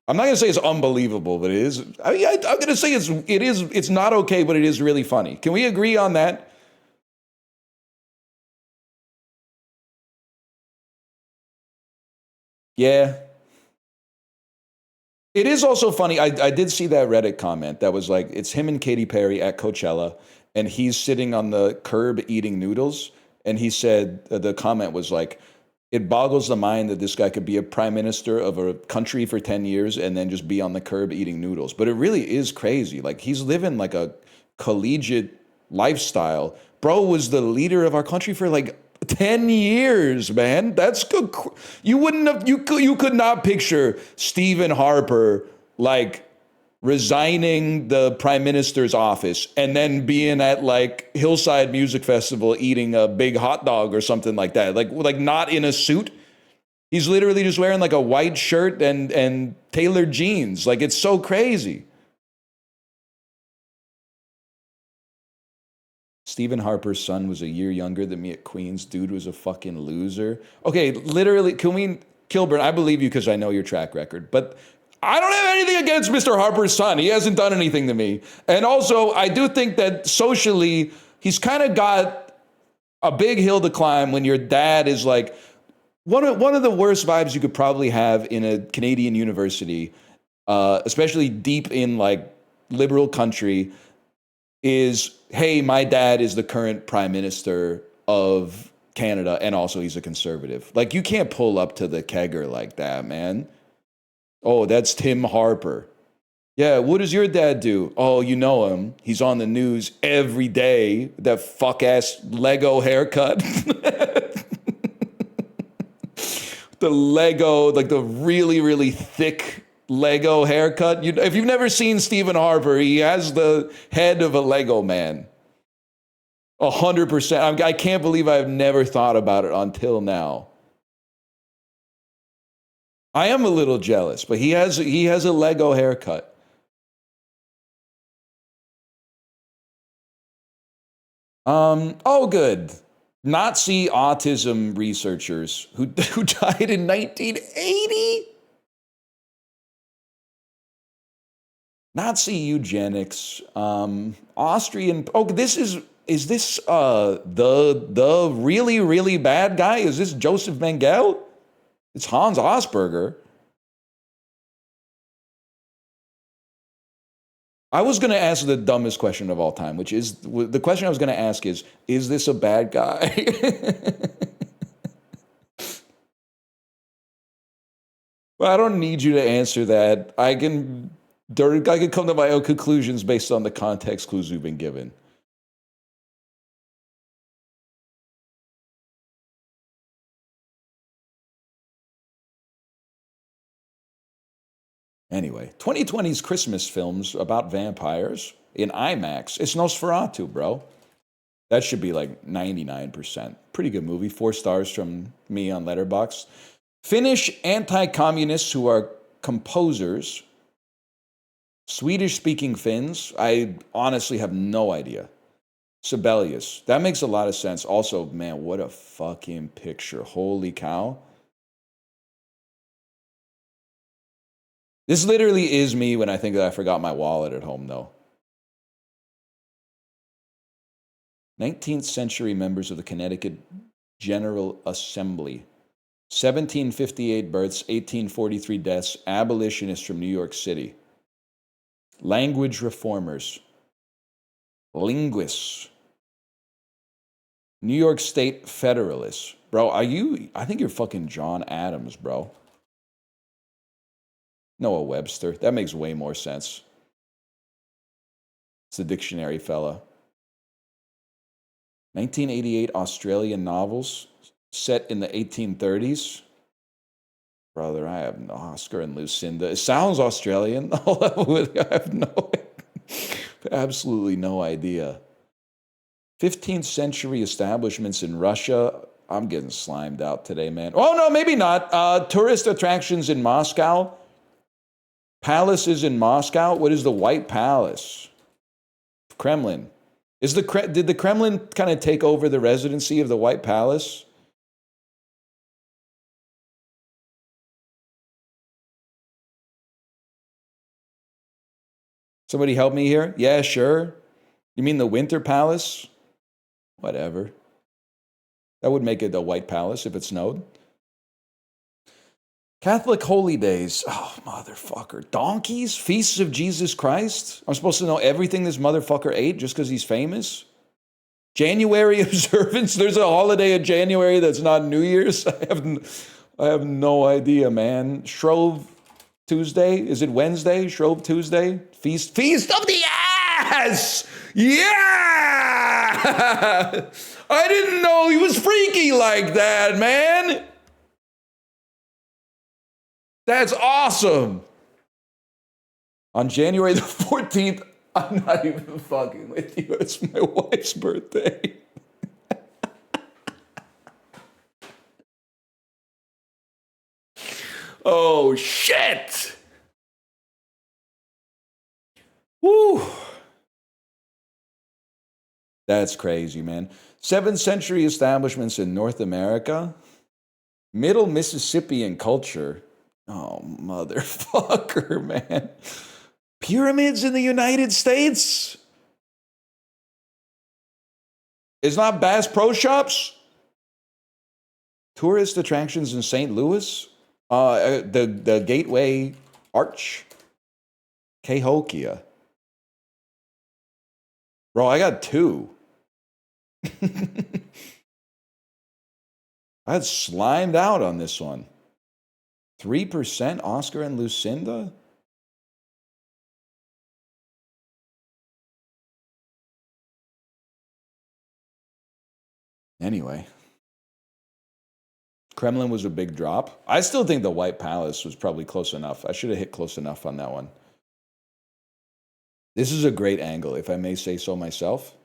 I'm not gonna say it's unbelievable, but it is. I mean, I'm gonna say it's not okay, but it is really funny. Can we agree on that? Yeah. It is also funny. I did see that Reddit comment that was like, it's him and Katy Perry at Coachella, and he's sitting on the curb eating noodles. And he said, the comment was like, it boggles the mind that this guy could be a prime minister of a country for 10 years and then just be on the curb eating noodles. But it really is crazy. Like, he's living like a collegiate lifestyle. Bro was the leader of our country for like 10 years, man. That's good. You wouldn't have, you could not picture Stephen Harper like resigning the prime minister's office and then being at like Hillside Music Festival eating a big hot dog or something like that. Like not in a suit. He's literally just wearing like a white shirt and tailored jeans. Like, it's so crazy. Stephen Harper's son was a year younger than me at Queens. Dude was a fucking loser. Okay, literally, Kilburn, I believe you because I know your track record, but I don't have anything against Mr. Harper's son. He hasn't done anything to me. And also, I do think that socially, he's kind of got a big hill to climb when your dad is like, one of the worst vibes you could probably have in a Canadian university, especially deep in like liberal country, is, hey, my dad is the current prime minister of Canada, and also he's a conservative. Like, you can't pull up to the kegger like that, man. Oh, that's Tim Harper. Yeah, what does your dad do? Oh, you know him. He's on the news every day. That fuck-ass Lego haircut. The Lego, like the really, really thick Lego haircut. If you've never seen Stephen Harper, he has the head of a Lego man. 100%. I can't believe I've never thought about it until now. I am a little jealous, but he has a Lego haircut. Oh, good. Nazi autism researchers who died in 1980. Nazi eugenics, Austrian. Oh, is this the really, really bad guy? Is this Joseph Mengele? It's Hans Asperger. I was going to ask the dumbest question of all time, which is, the question I was going to ask is this a bad guy? Well, I don't need you to answer that. I can come to my own conclusions based on the context clues we've been given. Anyway, 2020's Christmas films about vampires in IMAX. It's Nosferatu, bro. That should be like 99%. Pretty good movie. 4 stars from me on Letterboxd. Finnish anti-communists who are composers. Swedish-speaking Finns. I honestly have no idea. Sibelius. That makes a lot of sense. Also, man, what a fucking picture. Holy cow. This literally is me when I think that I forgot my wallet at home, though. 19th century members of the Connecticut General Assembly. 1758 births, 1843 deaths, abolitionists from New York City. Language reformers. Linguists. New York State Federalists. Bro, I think you're fucking John Adams, bro. Noah Webster. That makes way more sense. It's the dictionary fella. 1988 Australian novels set in the 1830s. Brother, I have no Oscar and Lucinda. It sounds Australian. I have absolutely no idea. 15th century establishments in Russia. I'm getting slimed out today, man. Oh, no, maybe not. Tourist attractions in Moscow. Palaces in Moscow. What is the White Palace? Kremlin. Did the Kremlin kind of take over the residency of the White Palace? Somebody help me here? Yeah, sure. You mean the Winter Palace? Whatever. That would make it the White Palace if it snowed. Catholic holy days. Oh, motherfucker. Donkeys? Feasts of Jesus Christ? I'm supposed to know everything this motherfucker ate just because he's famous? January observance? There's a holiday in January that's not New Year's? I have no idea, man. Shrove Tuesday? Is it Wednesday? Shrove Tuesday? Feast of the ass! Yeah! I didn't know he was freaky like that, man! That's awesome! On January the 14th, I'm not even fucking with you. It's my wife's birthday. Oh, shit! Woo! That's crazy, man. 7th century establishments in North America. Middle Mississippian culture. Oh, motherfucker, man. Pyramids in the United States? It's not Bass Pro Shops? Tourist attractions in St. Louis? The Gateway Arch? Cahokia. Bro, I got 2. I had slimed out on this one. 3% Oscar and Lucinda? Anyway. Kremlin was a big drop. I still think the White Palace was probably close enough. I should have hit close enough on that one. This is a great angle, if I may say so myself.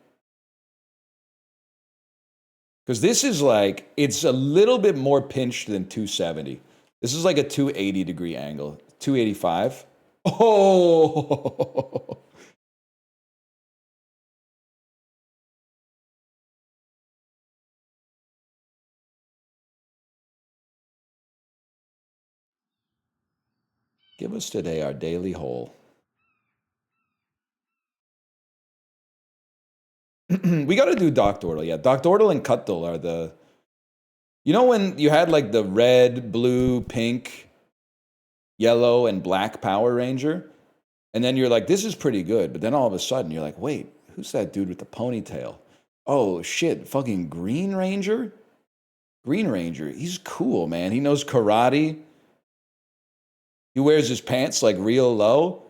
Because this is like, it's a little bit more pinched than 270. This is like a 280 degree angle. 285. Oh! Give us today our daily hole. We got to do Doc Dordle. Yeah, Doc Dordle and Cutdle are the... You know when you had like the red, blue, pink, yellow, and black Power Ranger? And then you're like, this is pretty good. But then all of a sudden you're like, wait, who's that dude with the ponytail? Oh, shit, fucking Green Ranger? Green Ranger, he's cool, man. He knows karate. He wears his pants like real low.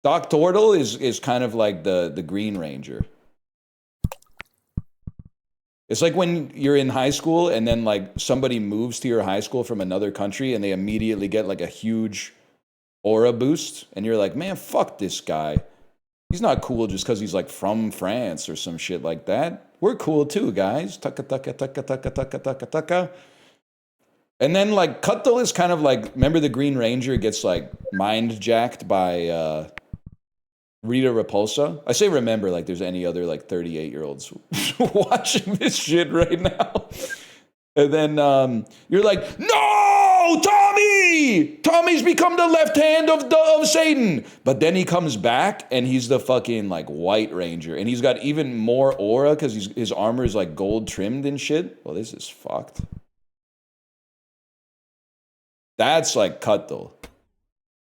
Doc Dordle is kind of like the Green Ranger. It's like when you're in high school and then like somebody moves to your high school from another country and they immediately get like a huge aura boost, and you're like, man, fuck this guy. He's not cool just because he's like from France or some shit like that. We're cool too, guys. Tucka, tucka, tucka, tucka, tucka, tucka, tucka. And then like Cutthul is kind of like, remember the Green Ranger gets like mind jacked by Rita Repulsa? I say remember like there's any other like 38-year-olds watching this shit right now. And then you're like, no, Tommy! Tommy's become the left hand of Satan. But then he comes back and he's the fucking like White Ranger. And he's got even more aura because his armor is like gold trimmed and shit. Well, this is fucked. That's like Cutthul.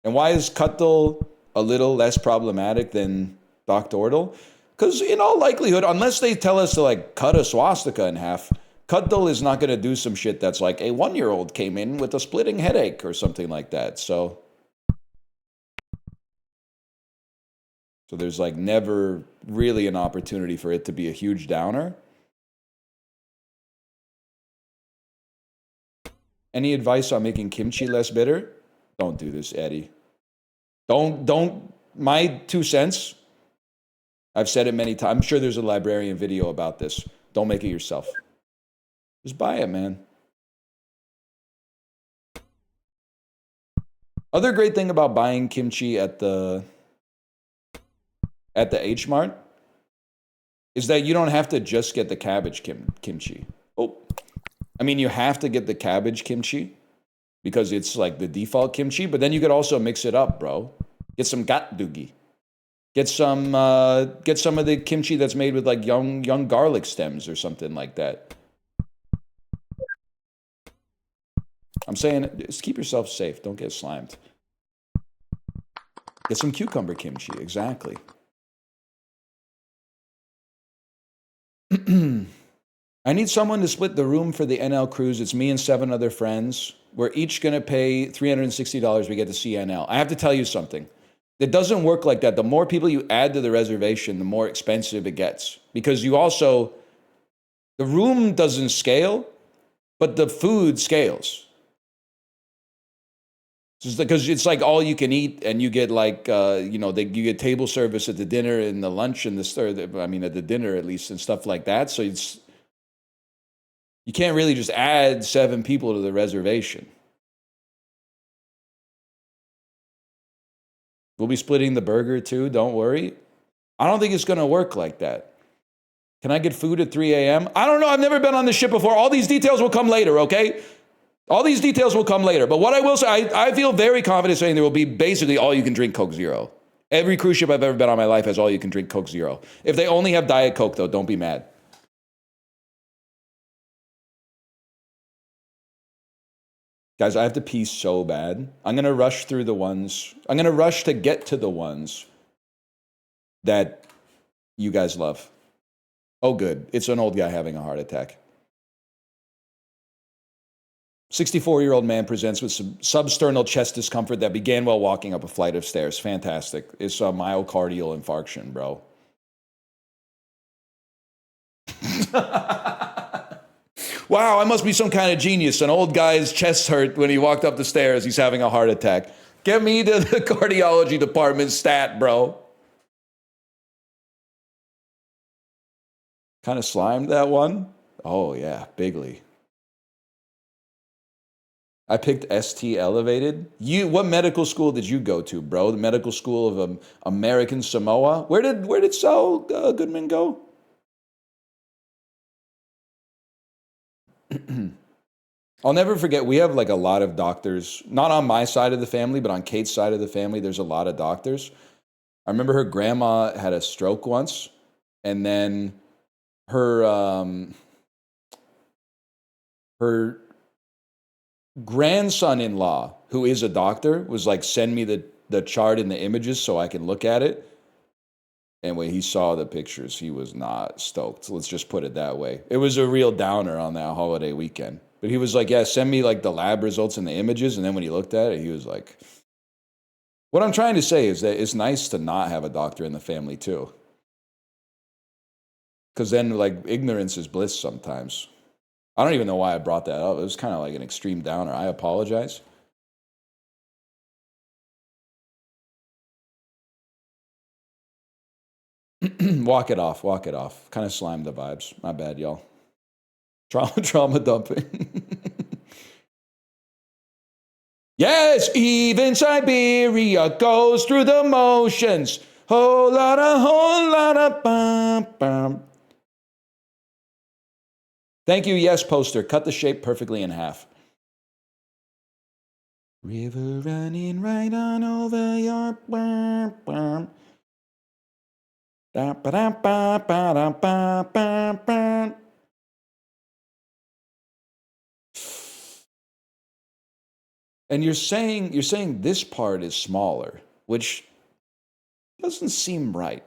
And why is Cutthul a little less problematic than Dr. Ordle? Because in all likelihood, unless they tell us to like cut a swastika in half, Cutthul is not going to do some shit that's like a 1-year-old came in with a splitting headache or something like that. So there's like never really an opportunity for it to be a huge downer. Any advice on making kimchi less bitter? Don't do this, Eddie. Don't, my 2 cents. I've said it many times. I'm sure there's a librarian video about this. Don't make it yourself. Just buy it, man. Other great thing about buying kimchi at the H Mart is that you don't have to just get the cabbage kimchi. Oh, I mean, you have to get the cabbage kimchi because it's like the default kimchi, but then you could also mix it up, bro. Get some gatdugi. Get some of the kimchi that's made with like young garlic stems or something like that. I'm saying, just keep yourself safe. Don't get slimed. Get some cucumber kimchi. Exactly. I need someone to split the room for the NL cruise. It's me and 7 other friends. We're each going to pay $360. We get to see NL. I have to tell you something. It doesn't work like that. The more people you add to the reservation, the more expensive it gets. Because you also, the room doesn't scale, but the food scales. Because it's like all you can eat, and you get like, you get table service at the dinner and the lunch and at the dinner at least and stuff like that. So you can't really just add 7 people to the reservation. We'll be splitting the burger too, don't worry. I don't think it's going to work like that. Can I get food at 3 a.m.? I don't know. I've never been on this ship before. All these details will come later, okay? All these details will come later. But what I will say, I feel very confident saying there will be basically all-you-can-drink Coke Zero. Every cruise ship I've ever been on in my life has all-you-can-drink Coke Zero. If they only have Diet Coke, though, don't be mad. Guys, I have to pee so bad. I'm going to rush through the ones. I'm going to rush to get to the ones that you guys love. Oh, good. It's an old guy having a heart attack. 64-year-old man presents with some substernal chest discomfort that began while walking up a flight of stairs. Fantastic. It's a myocardial infarction, bro. Wow, I must be some kind of genius. An old guy's chest hurt when he walked up the stairs. He's having a heart attack. Get me to the cardiology department stat, bro. Kind of slimed that one. Oh, yeah, bigly. I picked ST Elevated. What medical school did you go to, bro? The medical school of American Samoa? Where did Saul Goodman go? I'll never forget, we have like a lot of doctors, not on my side of the family, but on Kate's side of the family, there's a lot of doctors. I remember her grandma had a stroke once, and then her grandson-in-law, who is a doctor, was like, send me the chart and the images so I can look at it. And when he saw the pictures, he was not stoked. Let's just put it that way. It was a real downer on that holiday weekend. But he was like, yeah, send me like the lab results and the images. And then when he looked at it, he was like, what I'm trying to say is that it's nice to not have a doctor in the family too. Because then like ignorance is bliss sometimes. I don't even know why I brought that up. It was kind of like an extreme downer. I apologize. Walk it off. Walk it off. Kind of slime the vibes. My bad, y'all. Trauma dumping. Yes, even Siberia goes through the motions. Whole lot of bum, bum. Thank you, yes, poster. Cut the shape perfectly in half. River running right on over your bum, bum. Da, ba, da, ba, ba, da, ba, ba, ba. And you're saying this part is smaller, which doesn't seem right.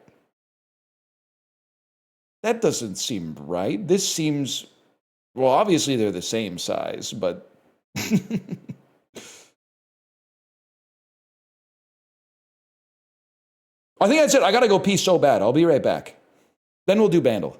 That doesn't seem right. This seems, well, obviously they're the same size, but I think that's it. I gotta go pee so bad. I'll be right back. Then we'll do Bandle.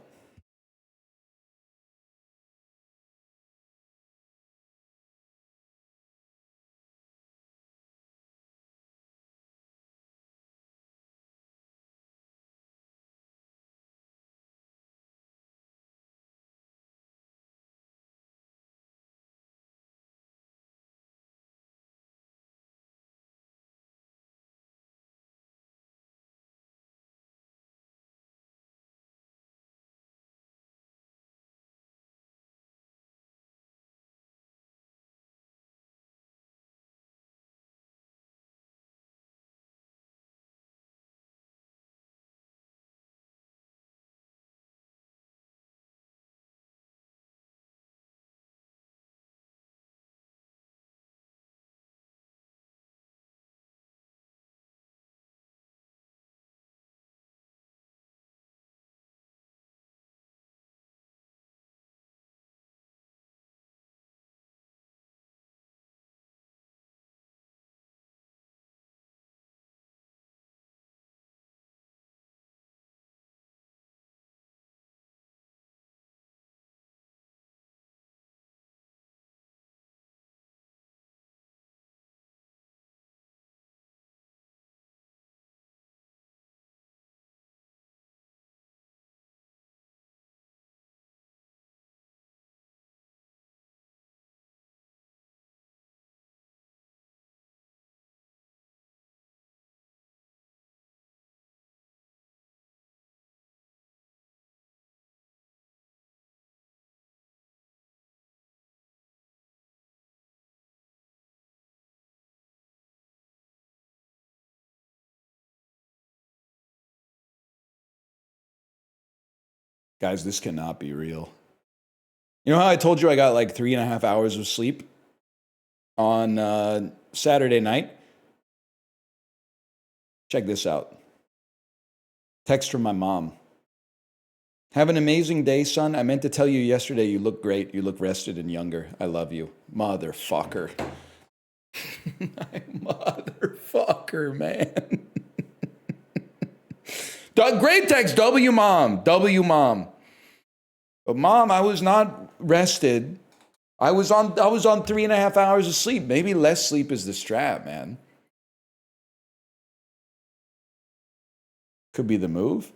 Guys, this cannot be real. You know how I told you I got like 3.5 hours of sleep on Saturday night? Check this out. Text from my mom. Have an amazing day, son. I meant to tell you yesterday you look great. You look rested and younger. I love you. Motherfucker. Motherfucker, man. Great text, W mom. W mom. But mom, I was not rested. I was on 3.5 hours of sleep. Maybe less sleep is the strat, man. Could be the move.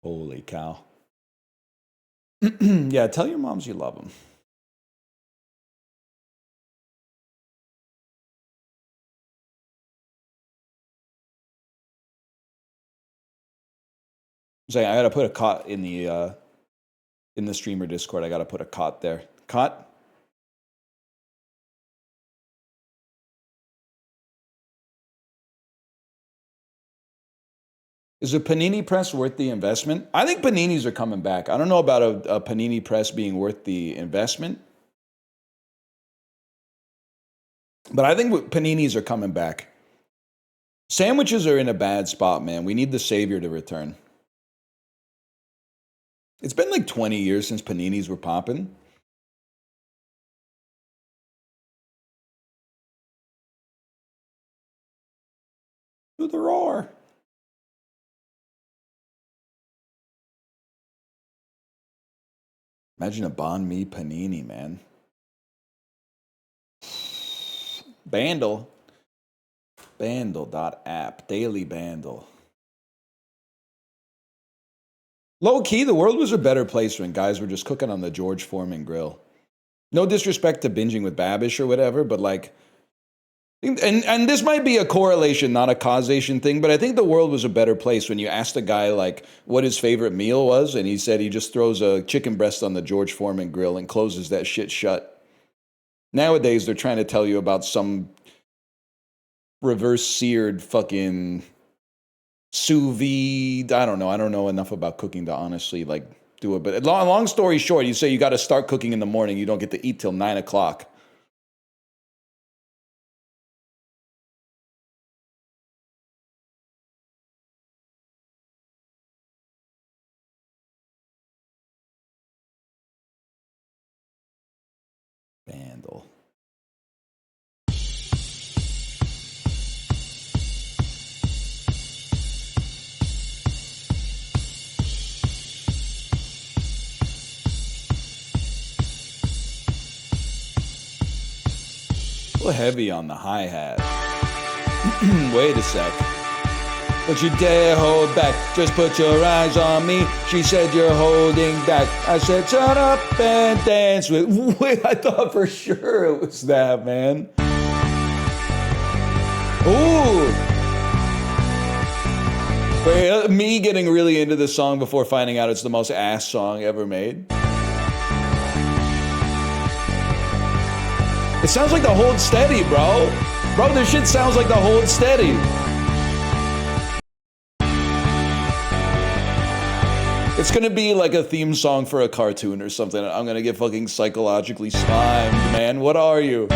Holy cow. Yeah, tell your moms you love them. Saying I gotta put a cot in the streamer Discord. I gotta put a cot there. Cot? Is a panini press worth the investment? I think paninis are coming back. I don't know about a panini press being worth the investment, but I think paninis are coming back. Sandwiches are in a bad spot, man. We need the savior to return. It's been like 20 years since paninis were popping. the roar. Imagine a banh mi panini, man. Bandle. Bandle.app. Daily Bandle. Low key, the world was a better place when guys were just cooking on the George Foreman grill. No disrespect to binging with Babish or whatever, but like, and this might be a correlation, not a causation thing, but I think the world was a better place when you asked a guy like what his favorite meal was, and he said he just throws a chicken breast on the George Foreman grill and closes that shit shut. Nowadays, they're trying to tell you about some reverse seared fucking sous vide. I don't know enough about cooking to honestly like do it. But long story short, you say you got to start cooking in the morning. You don't get to eat till 9 o'clock. Vandal. A little heavy on the hi-hat. Wait a sec. Don't you dare hold back. Just put your eyes on me. She said you're holding back. I said shut up and dance with. Wait, I thought for sure it was that, man. Ooh. Wait, me getting really into this song before finding out it's the most ass song ever made. It sounds like the Hold Steady, bro. Bro, this shit sounds like the Hold Steady. It's gonna be like a theme song for a cartoon or something. I'm gonna get fucking psychologically slimed, man. What are you?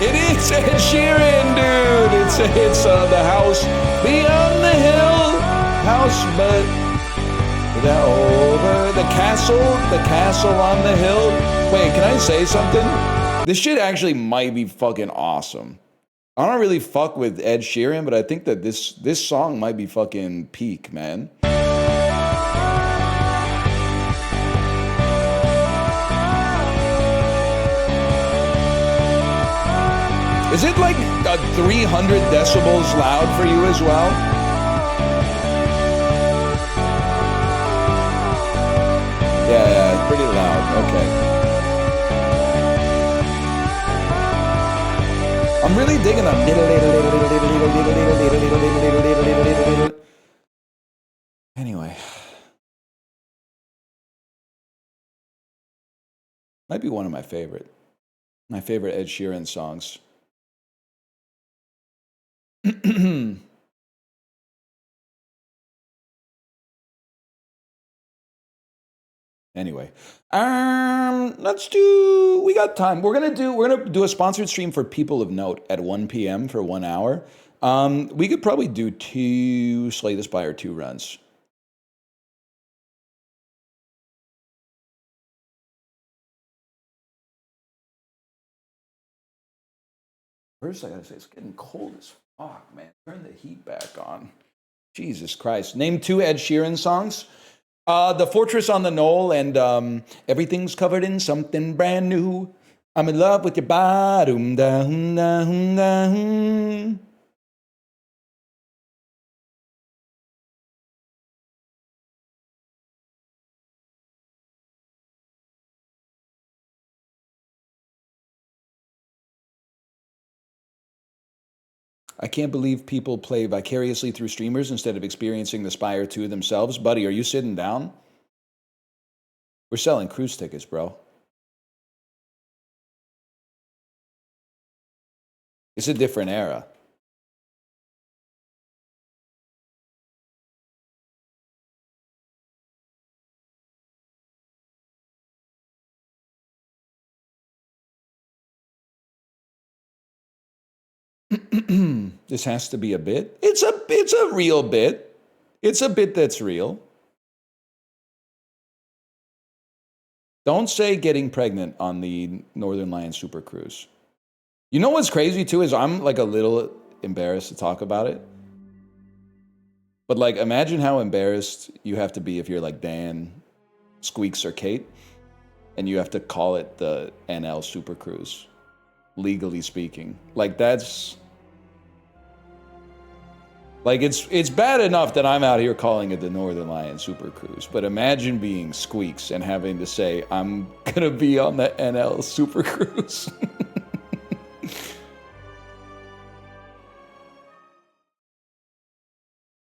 It is Ed Sheeran, dude. It's the house beyond the hill. House, but that over the castle on the hill. Wait, can I say something? This shit actually might be fucking awesome. I don't really fuck with Ed Sheeran, but I think that this song might be fucking peak, man. Is it like 300 decibels loud for you as well? Yeah, pretty loud. Okay. I'm really digging them. Anyway. Might be one of my favorite Ed Sheeran songs. Anyway, we got time. We're gonna do a sponsored stream for people of note at 1 p.m. for 1 hour. We could probably do 2 Slay the Spire 2 runs. First, I gotta say, it's getting cold as fuck, man. Turn the heat back on. Jesus Christ. Name 2 Ed Sheeran songs. The Fortress on the Knoll and Everything's Covered in Something Brand New. I'm in love with your body. I can't believe people play vicariously through streamers instead of experiencing the Spire 2 themselves. Buddy, are you sitting down? We're selling cruise tickets, bro. It's a different era. This has to be a bit. It's a real bit. It's a bit that's real. Don't say getting pregnant on the Northern Lion Super Cruise. You know what's crazy too is I'm like a little embarrassed to talk about it. But like, imagine how embarrassed you have to be if you're like Dan, Squeaks, or Kate, and you have to call it the NL Super Cruise, legally speaking. Like, that's... Like, it's bad enough that I'm out here calling it the Northern Lion Super Cruise, but imagine being Squeaks and having to say, I'm gonna be on the NL Super Cruise.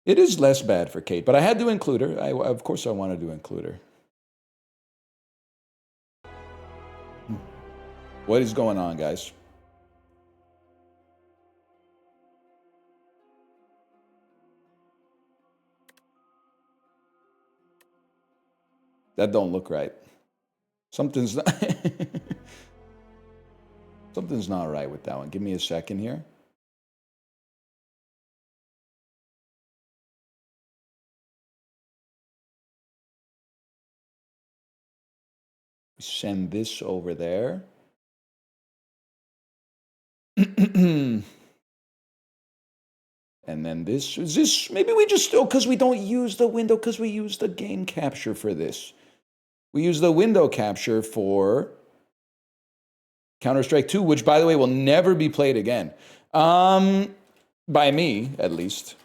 It is less bad for Kate, but I had to include her. Of course I wanted to include her. What is going on, guys? That don't look right. Something's not Something's not right with that one. Give me a second here. Send this over there. And then this, is this, maybe we just, oh, because we don't use the window, because we use the game capture for this. We use the window capture for Counter-Strike 2, which, by the way, will never be played again. By me, at least.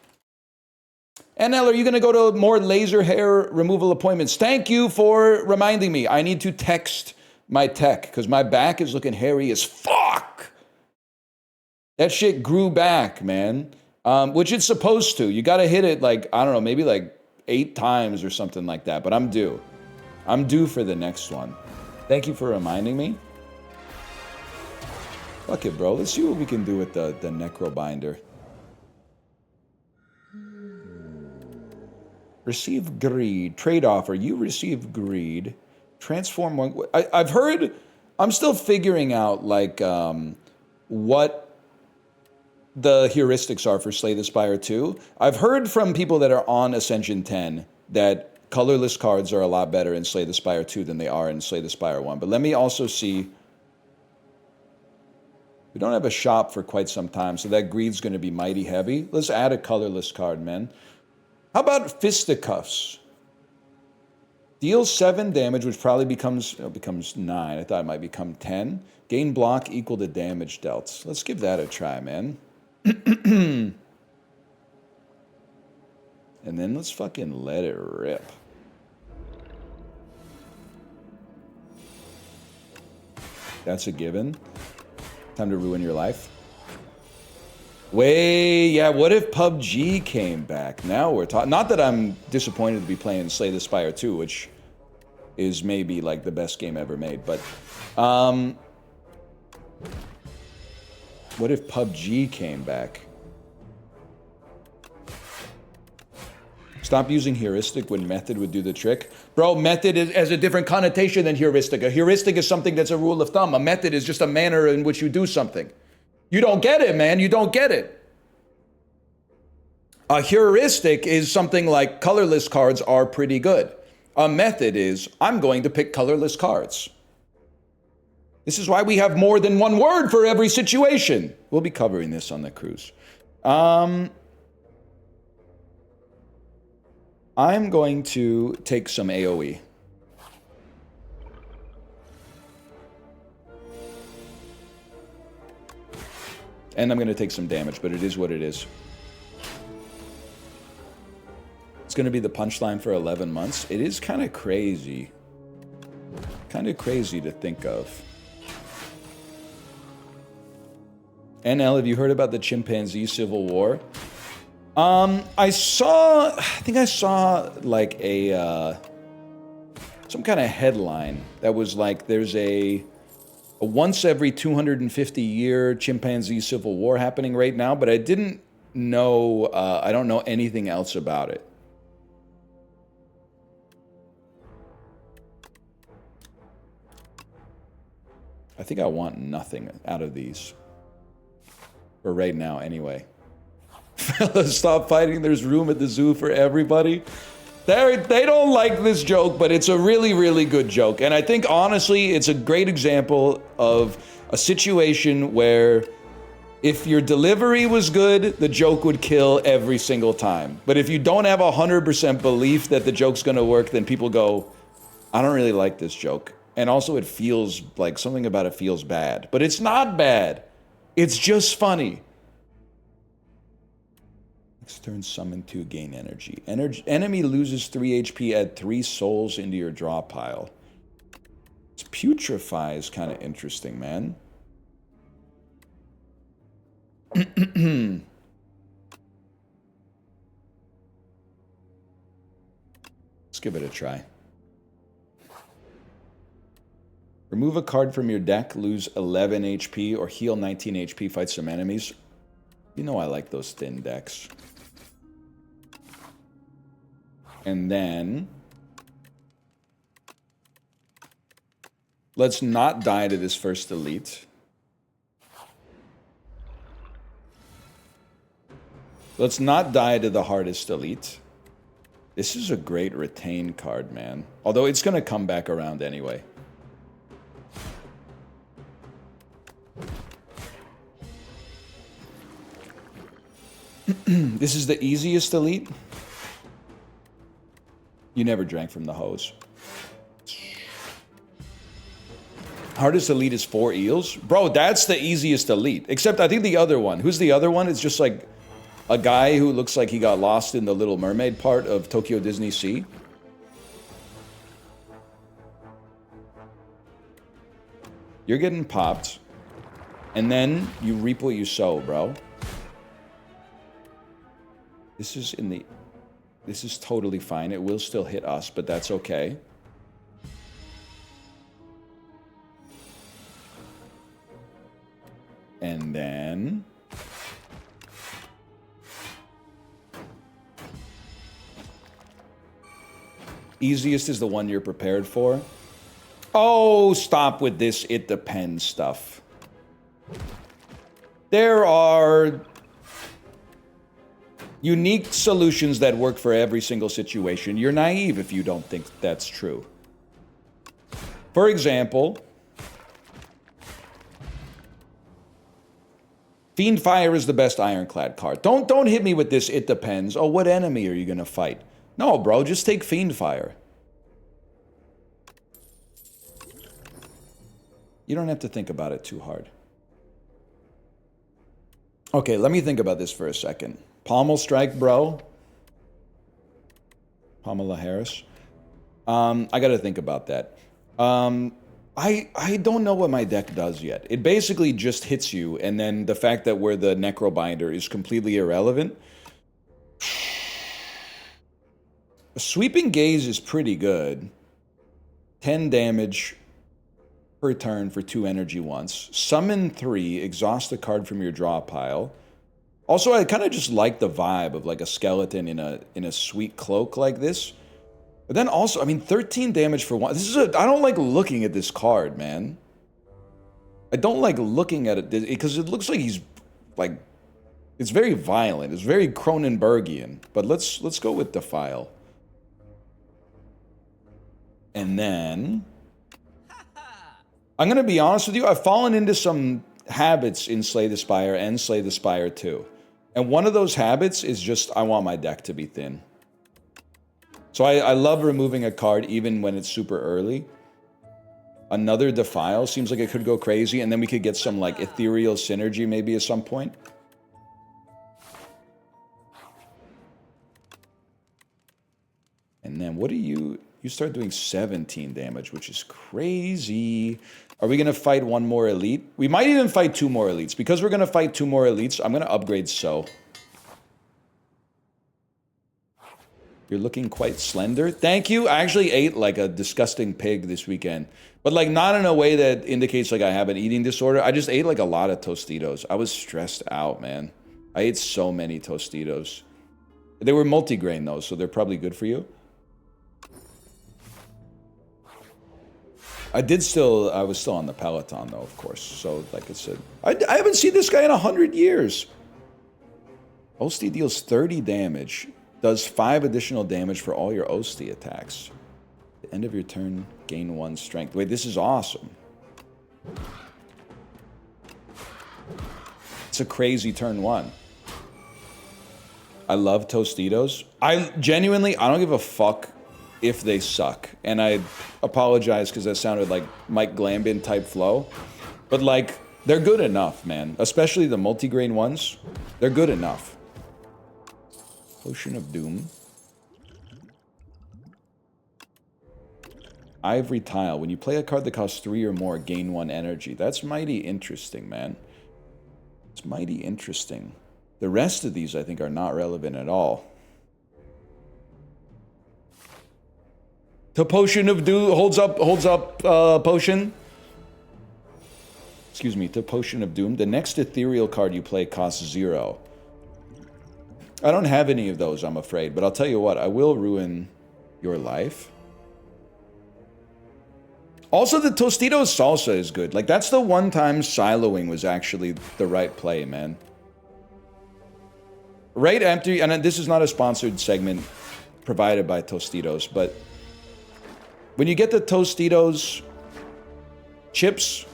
NL, are you going to go to more laser hair removal appointments? Thank you for reminding me. I need to text my tech, because my back is looking hairy as fuck. That shit grew back, man. Which it's supposed to. You got to hit it like, I don't know, maybe like 8 times or something like that. But I'm due. I'm due for the next one. Thank you for reminding me. Fuck it, bro. Let's see what we can do with the Necro Binder. Receive greed. Trade offer. You receive greed. Transform one. I've heard... I'm still figuring out, like, what the heuristics are for Slay the Spire 2. I've heard from people that are on Ascension 10 that colorless cards are a lot better in Slay the Spire 2 than they are in Slay the Spire 1. But let me also see... We don't have a shop for quite some time, so that greed's going to be mighty heavy. Let's add a colorless card, man. How about Fisticuffs? Deals 7 damage, which probably becomes 9. I thought it might become 10. Gain block equal to damage dealt. Let's give that a try, man. And then let's fucking let it rip. That's a given. Time to ruin your life. Wait, yeah, what if PUBG came back? Now we're talking. Not that I'm disappointed to be playing Slay the Spire 2, which is maybe like the best game ever made, but what if PUBG came back? Stop using heuristic when method would do the trick. Bro, method has a different connotation than heuristic. A heuristic is something that's a rule of thumb. A method is just a manner in which you do something. You don't get it, man. You don't get it. A heuristic is something like colorless cards are pretty good. A method is, I'm going to pick colorless cards. This is why we have more than one word for every situation. We'll be covering this on the cruise. I'm going to take some AoE. And I'm going to take some damage, but it is what it is. It's going to be the punchline for 11 months. It is kind of crazy. Kind of crazy to think of. NL, have you heard about the chimpanzee civil war? I think I saw like a some kind of headline that was like there's a once every 250 year chimpanzee civil war happening right now, but I didn't know, I don't know anything else about it. I think I want nothing out of these. For right now, anyway. Fellas, stop fighting. There's room at the zoo for everybody. They don't like this joke, but it's a really, really good joke. And I think, honestly, it's a great example of a situation where If your delivery was good, the joke would kill every single time. But if you don't have 100% belief that the joke's gonna work, then people go, I don't really like this joke. And also it feels like something about it feels bad. But it's not bad. It's just funny. Next turn, summon 2, gain energy. Enemy loses 3 HP, add 3 souls into your draw pile. This putrefy is kind of interesting, man. Let's give it a try. Remove a card from your deck, lose 11 HP, or heal 19 HP, fight some enemies. You know I like those thin decks. And then... let's not die to this first elite. Let's not die to the hardest elite. This is a great retain card, man. Although it's going to come back around anyway. This is the easiest elite. You never drank from the hose. Hardest elite is 4 eels? Bro, that's the easiest elite. Except I think the other one. Who's the other one? It's just like a guy who looks like he got lost in the Little Mermaid part of Tokyo Disney Sea. You're getting popped. And then you reap what you sow, bro. This is in the... this is totally fine. It will still hit us, but that's okay. And then... easiest is the one you're prepared for. Oh, stop with this it depends stuff. There are unique solutions that work for every single situation. You're naive if you don't think that's true. For example, Fiendfire is the best Ironclad card. Don't hit me with this it depends. Oh, what enemy are you going to fight? No, bro, just take Fiendfire. You don't have to think about it too hard. Okay, let me think about this for a second. Pommel Strike, bro. Pamela Harris. I gotta think about that. I don't know what my deck does yet. It basically just hits you, and then the fact that we're the Necrobinder is completely irrelevant. A Sweeping Gaze is pretty good. 10 damage per turn for 2 energy once. Summon 3, exhaust a card from your draw pile. Also, I kind of just like the vibe of like a skeleton in a sweet cloak like this. But then also, I mean, 13 damage for 1. This is I don't like looking at this card, man. I don't like looking at it because it looks like he's like, it's very violent. It's very Cronenbergian. But let's go with Defile. And then I'm going to be honest with you. I've fallen into some habits in Slay the Spire and Slay the Spire 2. And one of those habits is just, I want my deck to be thin. So I love removing a card even when it's super early. Another Defile seems like it could go crazy, and then we could get some like ethereal synergy maybe at some point. And then what do you start doing 17 damage, which is crazy. Are we going to fight one more elite? We might even fight 2 more elites. Because we're going to fight 2 more elites, I'm going to upgrade So. You're looking quite slender. Thank you. I actually ate like a disgusting pig this weekend. But like not in a way that indicates like I have an eating disorder. I just ate like a lot of Tostitos. I was stressed out, man. I ate so many Tostitos. They were multigrain though, so they're probably good for you. I was still on the Peloton though, of course. So like I said, I haven't seen this guy in 100 years. Osti deals 30 damage. Does 5 additional damage for all your Osti attacks. At the end of your turn, gain 1 strength. Wait, this is awesome. It's a crazy turn one. I love Tostitos. I don't give a fuck if they suck. And I apologize because that sounded like Mike Glambin type flow. But like, they're good enough, man. Especially the multigrain ones. They're good enough. Potion of Doom. Ivory Tile. When you play a card that costs 3 or more, gain 1 energy. That's mighty interesting, man. It's mighty interesting. The rest of these, I think, are not relevant at all. The Potion of Doom holds up, Potion. Excuse me, the Potion of Doom. The next ethereal card you play costs 0. I don't have any of those, I'm afraid, but I'll tell you what, I will ruin your life. Also, the Tostitos salsa is good. Like, that's the one time siloing was actually the right play, man. Right after, and this is not a sponsored segment provided by Tostitos, but when you get the Tostitos chips,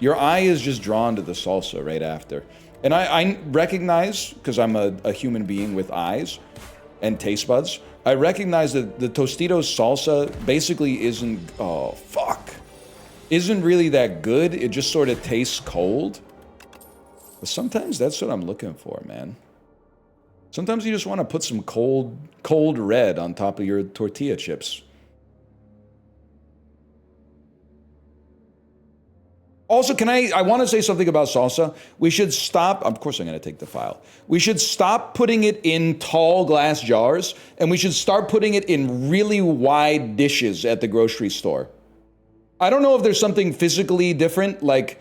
your eye is just drawn to the salsa right after. And I recognize, because I'm a human being with eyes and taste buds, I recognize that the Tostitos salsa basically isn't really that good. It just sort of tastes cold. But sometimes that's what I'm looking for, man. Sometimes you just want to put some cold red on top of your tortilla chips. Also, I want to say something about salsa. We should stop, of course I'm going to take the file. We should stop putting it in tall glass jars, and we should start putting it in really wide dishes at the grocery store. I don't know if there's something physically different, like,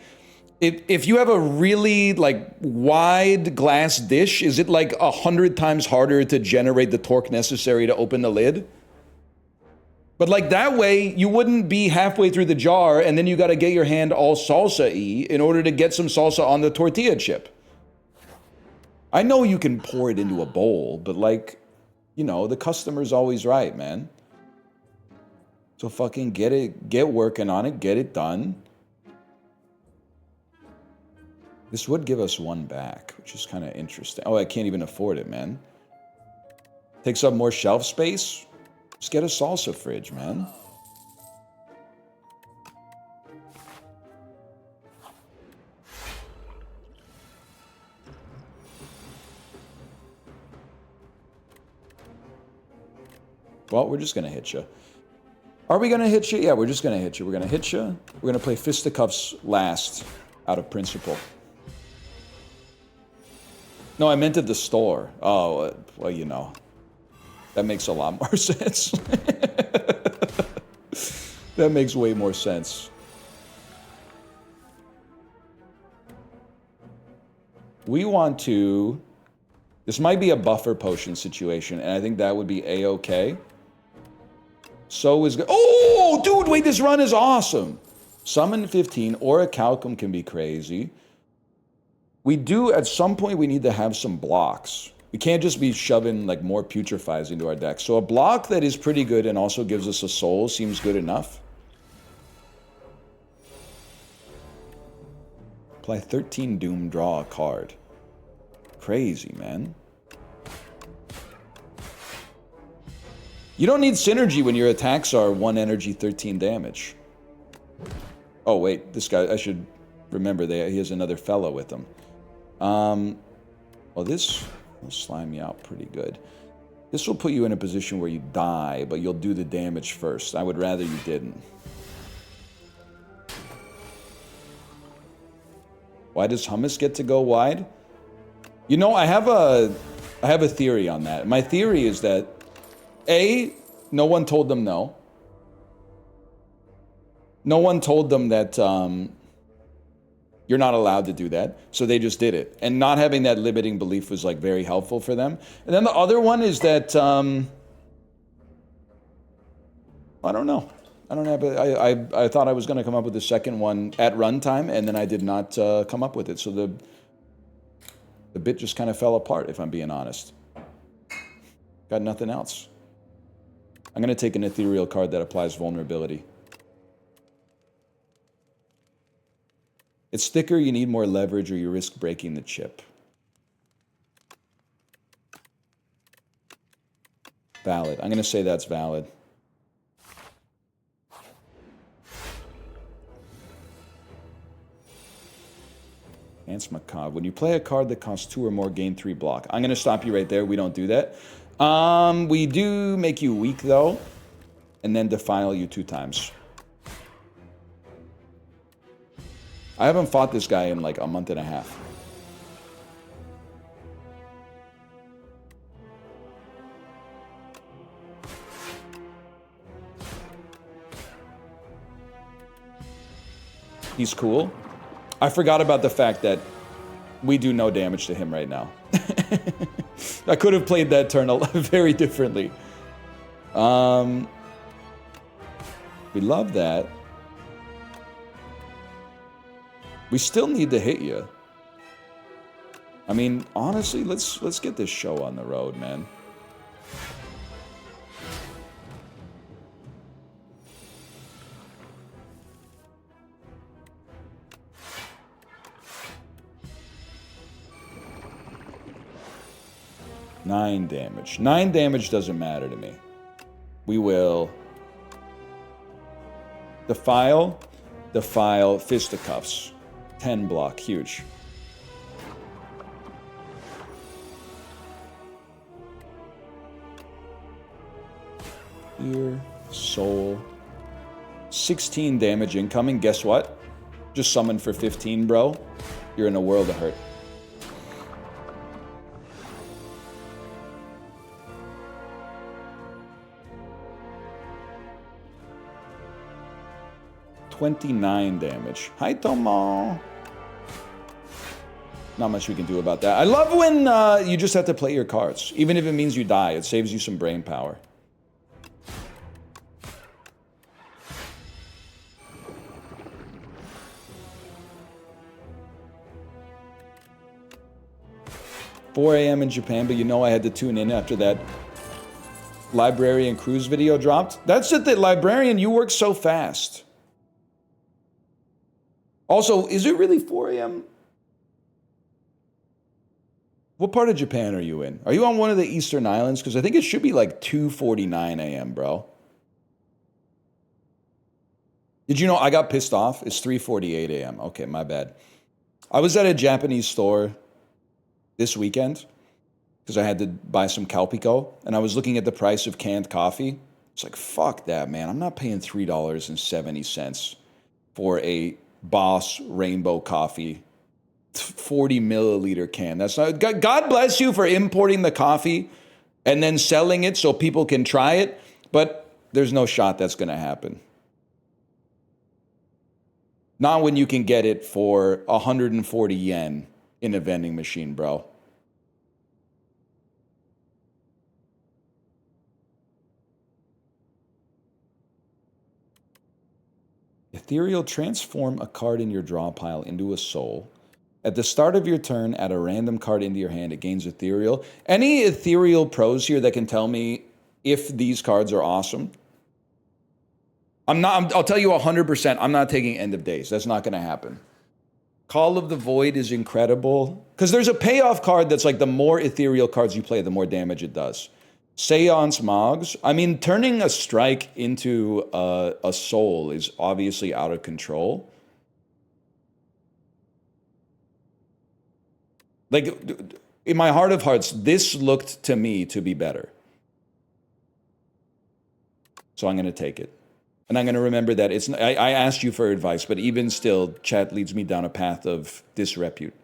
if you have a really, like, wide glass dish, is it like 100 times harder to generate the torque necessary to open the lid? But like that way, you wouldn't be halfway through the jar and then you got to get your hand all salsa-y in order to get some salsa on the tortilla chip. I know you can pour it into a bowl, but like, you know, the customer's always right, man. So fucking get working on it, get it done. This would give us 1 back, which is kind of interesting. Oh, I can't even afford it, man. Takes up more shelf space. Just get a salsa fridge, man. Well, we're just going to hit you. Are we going to hit you? Yeah, we're just going to hit you. We're going to hit you. We're going to play Fisticuffs last, out of principle. No, I meant at the store. Oh, well, you know. That makes a lot more sense. That makes way more sense. We want to... This might be a buffer potion situation, and I think that would be A-okay. So is... Oh, dude, wait, this run is awesome. Summon 15 or a Calcum can be crazy. We do, at some point, we need to have some blocks. We can't just be shoving like more putrefies into our deck. So a block that is pretty good and also gives us a soul seems good enough. Apply 13 Doom, draw a card. Crazy, man. You don't need synergy when your attacks are 1 energy, 13 damage. Oh, wait, this guy, I should remember that he has another fellow with him. Well, this will slime you out pretty good. This will put you in a position where you die, but you'll do the damage first. I would rather you didn't. Why does hummus get to go wide? You know, I have a theory on that. My theory is that A, no one told them no. No one told them that you're not allowed to do that, so they just did it. And not having that limiting belief was like very helpful for them. And then the other one is that I don't know. I don't have. I thought I was going to come up with the second one at runtime, and then I did not come up with it. So the bit just kind of fell apart, if I'm being honest. Got nothing else. I'm going to take an ethereal card that applies vulnerability. It's thicker, you need more leverage, or you risk breaking the chip. Valid. I'm going to say that's valid. Ants Macabre. When you play a card that costs 2 or more, gain 3 block. I'm going to stop you right there. We don't do that. We do make you weak, though, and then defile you 2 times. I haven't fought this guy in like a month and a half. He's cool. I forgot about the fact that we do no damage to him right now. I could have played that turn very differently. We love that. We still need to hit you. I mean, honestly, let's get this show on the road, man. Nine damage. 9 damage doesn't matter to me. We will defile, fisticuffs. 10 block, huge. Ear, soul. 16 damage incoming. Guess what? Just summon for 15, bro. You're in a world of hurt. $29 damage. Hi, Tomo. Not much we can do about that. I love when you just have to play your cards. Even if it means you die, it saves you some brain power. $4 a.m. in Japan, but you know I had to tune in after that Librarian Cruise video dropped. That's it, that Librarian, you work so fast. Also, is it really 4 a.m.? What part of Japan are you in? Are you on one of the Eastern Islands? Because I think it should be like 2:49 a.m., bro. Did you know I got pissed off? It's 3:48 a.m. Okay, my bad. I was at a Japanese store this weekend because I had to buy some Calpico, and I was looking at the price of canned coffee. It's like, fuck that, man. I'm not paying $3.70 for a Boss Rainbow Coffee 40 milliliter can. That's not. God bless you for importing the coffee and then selling it so people can try it, but there's no shot that's going to happen. Not when you can get it for 140 yen in a vending machine, bro. Ethereal, transform a card in your draw pile into a soul. At the start of your turn, add a random card into your hand. It gains Ethereal. Any Ethereal pros here that can tell me if these cards are awesome? I'll tell you 100%, I'm not taking End of Days. That's not going to happen. Call of the Void is incredible. Because there's a payoff card that's like the more Ethereal cards you play, the more damage it does. Seance Mogs. I mean, turning a strike into a soul is obviously out of control. Like, in my heart of hearts, this looked to me to be better. So I'm going to take it. And I'm going to remember that it's. I asked you for advice, but even still, chat leads me down a path of disrepute.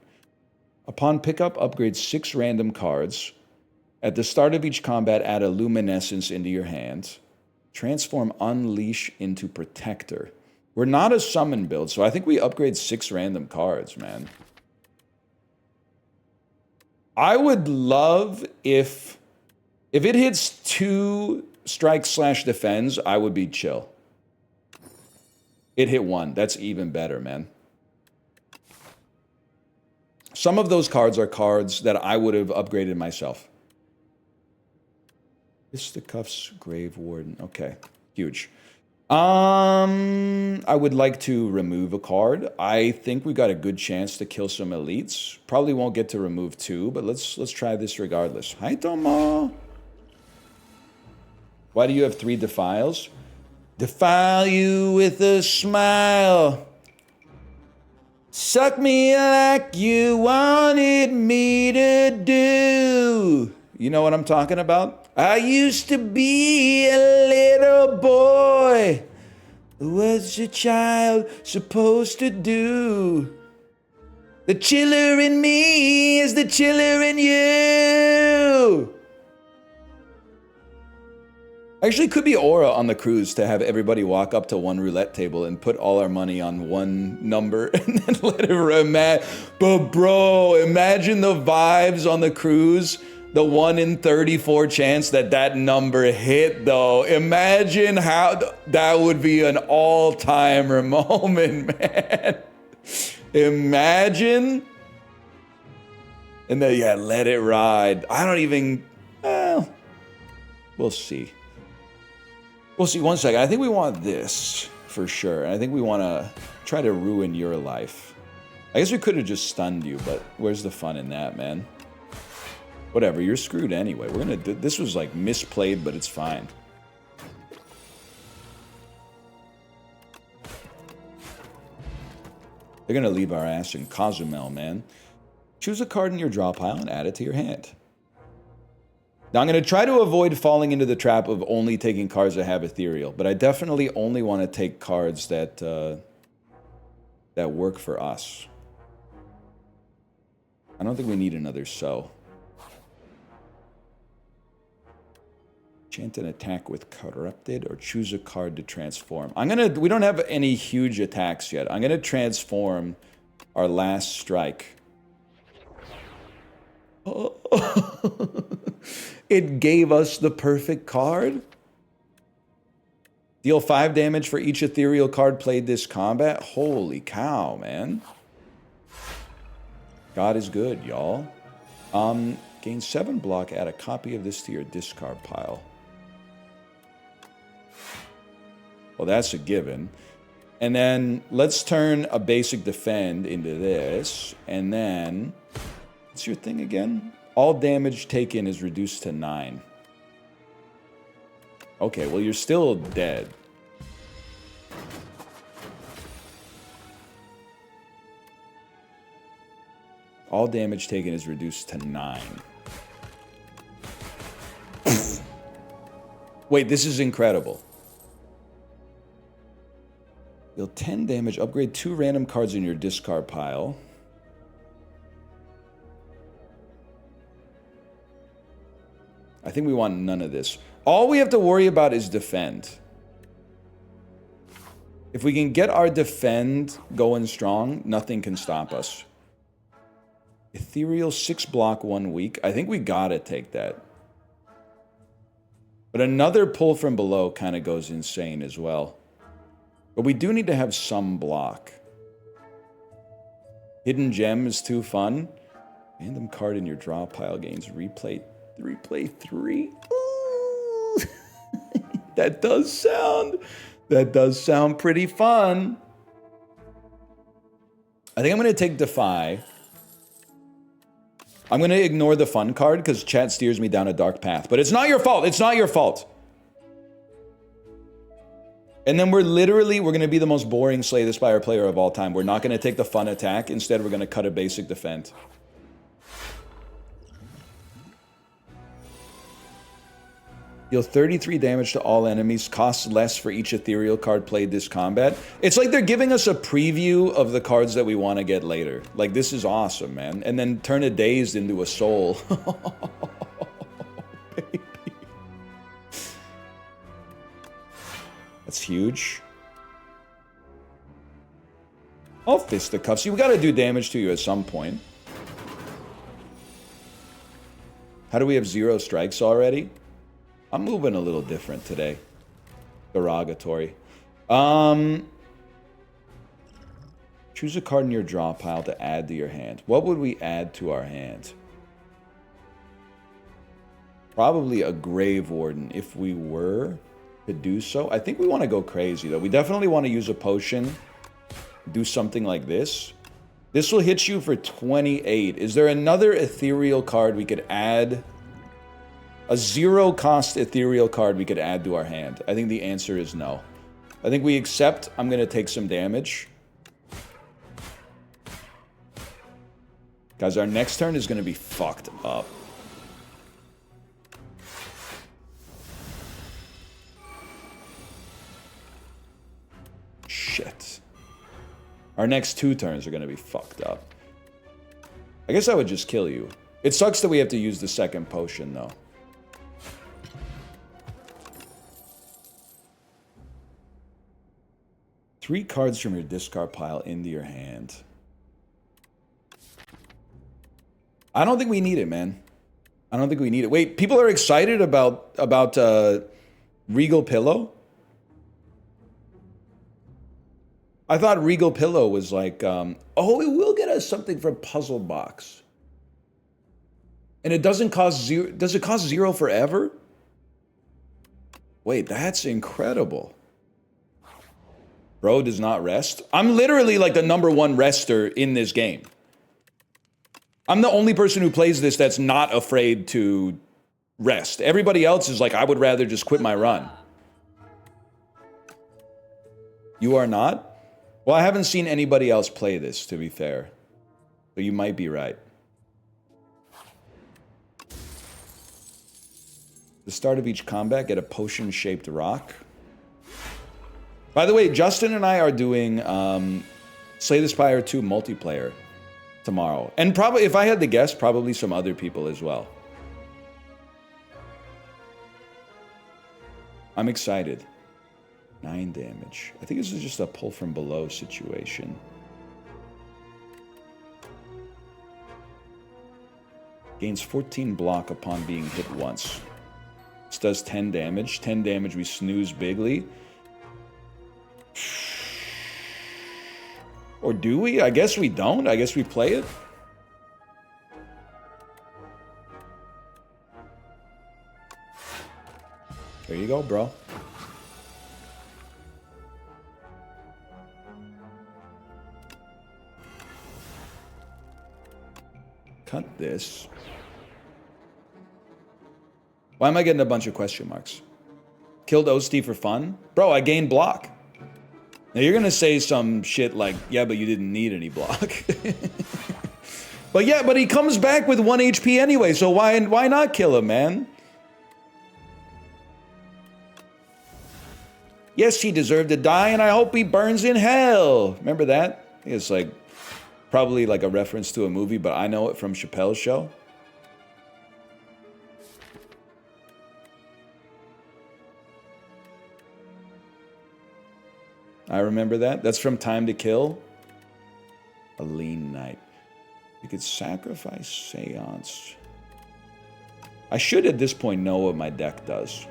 Upon pickup, upgrade 6 random cards. At the start of each combat, add a luminescence into your hand. Transform Unleash into Protector. We're not a summon build, so I think we upgrade 6 random cards, man. I would love if it hits 2 strike/defends, I would be chill. It hit 1. That's even better, man. Some of those cards are cards that I would have upgraded myself. Fisticuffs, Grave Warden. Okay, huge. I would like to remove a card. I think we got a good chance to kill some elites. Probably won't get to remove 2, but let's try this regardless. Hi, Tomo. Why do you have 3 defiles? Defile you with a smile. Suck me like you wanted me to do. You know what I'm talking about? I used to be a little boy. What's a child supposed to do? The chiller in me is the chiller in you. Actually, could be aura on the cruise to have everybody walk up to one roulette table and put all our money on one number and then let it remap. But bro, imagine the vibes on the cruise. The 1 in 34 chance that number hit, though. Imagine how that would be an all-timer moment, man. Imagine. And then, yeah, let it ride. I don't even, well, we'll see. We'll see. One second. I think we want this for sure. And I think we want to try to ruin your life. I guess we could have just stunned you, but where's the fun in that, man? Whatever, you're screwed anyway. We're gonna do, this was like misplayed, but it's fine. They're gonna leave our ass in Cozumel, man. Choose a card in your draw pile and add it to your hand. Now I'm gonna try to avoid falling into the trap of only taking cards that have ethereal, but I definitely only want to take cards that that work for us. I don't think we need another so. Chant an attack with corrupted or choose a card to transform. We don't have any huge attacks yet. I'm gonna transform our last strike. Oh. It gave us the perfect card. Deal 5 damage for each ethereal card played this combat. Holy cow, man. God is good, y'all. Gain 7 block, add a copy of this to your discard pile. Well, that's a given. And then let's turn a basic defend into this. And then, what's your thing again? All damage taken is reduced to 9. Okay, well, you're still dead. All damage taken is reduced to 9. Wait, this is incredible. Deal 10 damage, upgrade 2 random cards in your discard pile. I think we want none of this. All we have to worry about is defend. If we can get our defend going strong, nothing can stop us. Ethereal 6 block 1 week. I think we gotta take that. But another pull from below kind of goes insane as well. But we do need to have some block. Hidden gem is too fun. Random card in your draw pile gains replay 3. Ooh. That does sound pretty fun. I think I'm going to take Defy. I'm going to ignore the fun card because chat steers me down a dark path. But it's not your fault. It's not your fault. And then we're going to be the most boring Slay the Spire player of all time. We're not going to take the fun attack. Instead, we're going to cut a basic defend. Deal 33 damage to all enemies. Costs less for each ethereal card played this combat. It's like they're giving us a preview of the cards that we want to get later. Like, this is awesome, man. And then turn a Dazed into a Soul. Baby. That's huge. I'll fisticuffs you. We got to do damage to you at some point. How do we have 0 strikes already? I'm moving a little different today. Derogatory. Choose a card in your draw pile to add to your hand. What would we add to our hand? Probably a Grave Warden if we were to do so. I think we want to go crazy, though. We definitely want to use a potion. Do something like this. This will hit you for 28. Is there another ethereal card we could add? A zero-cost ethereal card we could add to our hand? I think the answer is no. I think we accept I'm going to take some damage. Guys, our next turn is going to be fucked up. Shit. Our next 2 turns are going to be fucked up. I guess I would just kill you. It sucks that we have to use the second potion, though. Three cards from your discard pile into your hand. I don't think we need it, man. I don't think we need it. Wait, people are excited about Regal Pillow? I thought Regal Pillow was like, oh, it will get us something from Puzzle Box. And it doesn't cost 0. Does it cost 0 forever? Wait, that's incredible. Bro does not rest. I'm literally like the #1 rester in this game. I'm the only person who plays this that's not afraid to rest. Everybody else is like, I would rather just quit my run. You are not? Well, I haven't seen anybody else play this, to be fair. But you might be right. The start of each combat, get a potion-shaped rock. By the way, Justin and I are doing Slay the Spire 2 multiplayer tomorrow. And probably, if I had to guess, probably some other people as well. I'm excited. 9 damage. I think this is just a pull from below situation. Gains 14 block upon being hit once. This does 10 damage. 10 damage, we snooze bigly. Or do we? I guess we don't. I guess we play it. There you go, bro. Cut this. Why am I getting a bunch of question marks? Killed Osti for fun? Bro, I gained block. Now you're gonna say some shit like, yeah, but you didn't need any block. But yeah, but he comes back with 1 HP anyway, so why not kill him, man? Yes, he deserved to die, and I hope he burns in hell. Remember that? I think it's like, probably like a reference to a movie, but I know it from Chappelle's Show. I remember that. That's from Time to Kill. A lean night. You could sacrifice Seance. I should at this point know what my deck does.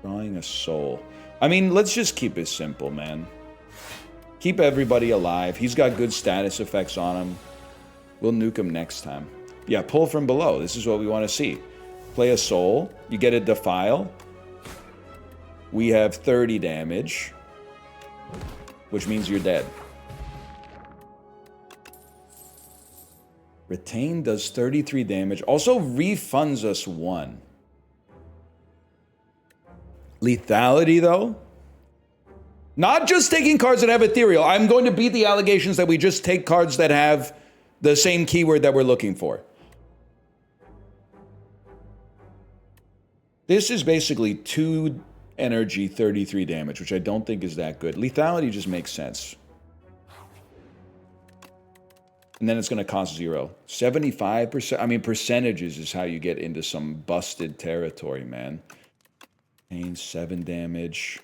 Drawing a soul. I mean, let's just keep it simple, man. Keep everybody alive. He's got good status effects on him. We'll nuke him next time. Yeah, pull from below. This is what we want to see. Play a soul. You get a defile. We have 30 damage, which means you're dead. Retain does 33 damage. Also refunds us 1. Lethality, though? Not just taking cards that have ethereal. I'm going to beat the allegations that we just take cards that have the same keyword that we're looking for. This is basically 2 energy, 33 damage, which I don't think is that good. Lethality just makes sense. And then it's going to cost 0. 75%. I mean, percentages is how you get into some busted territory, man. Pain, 7 damage.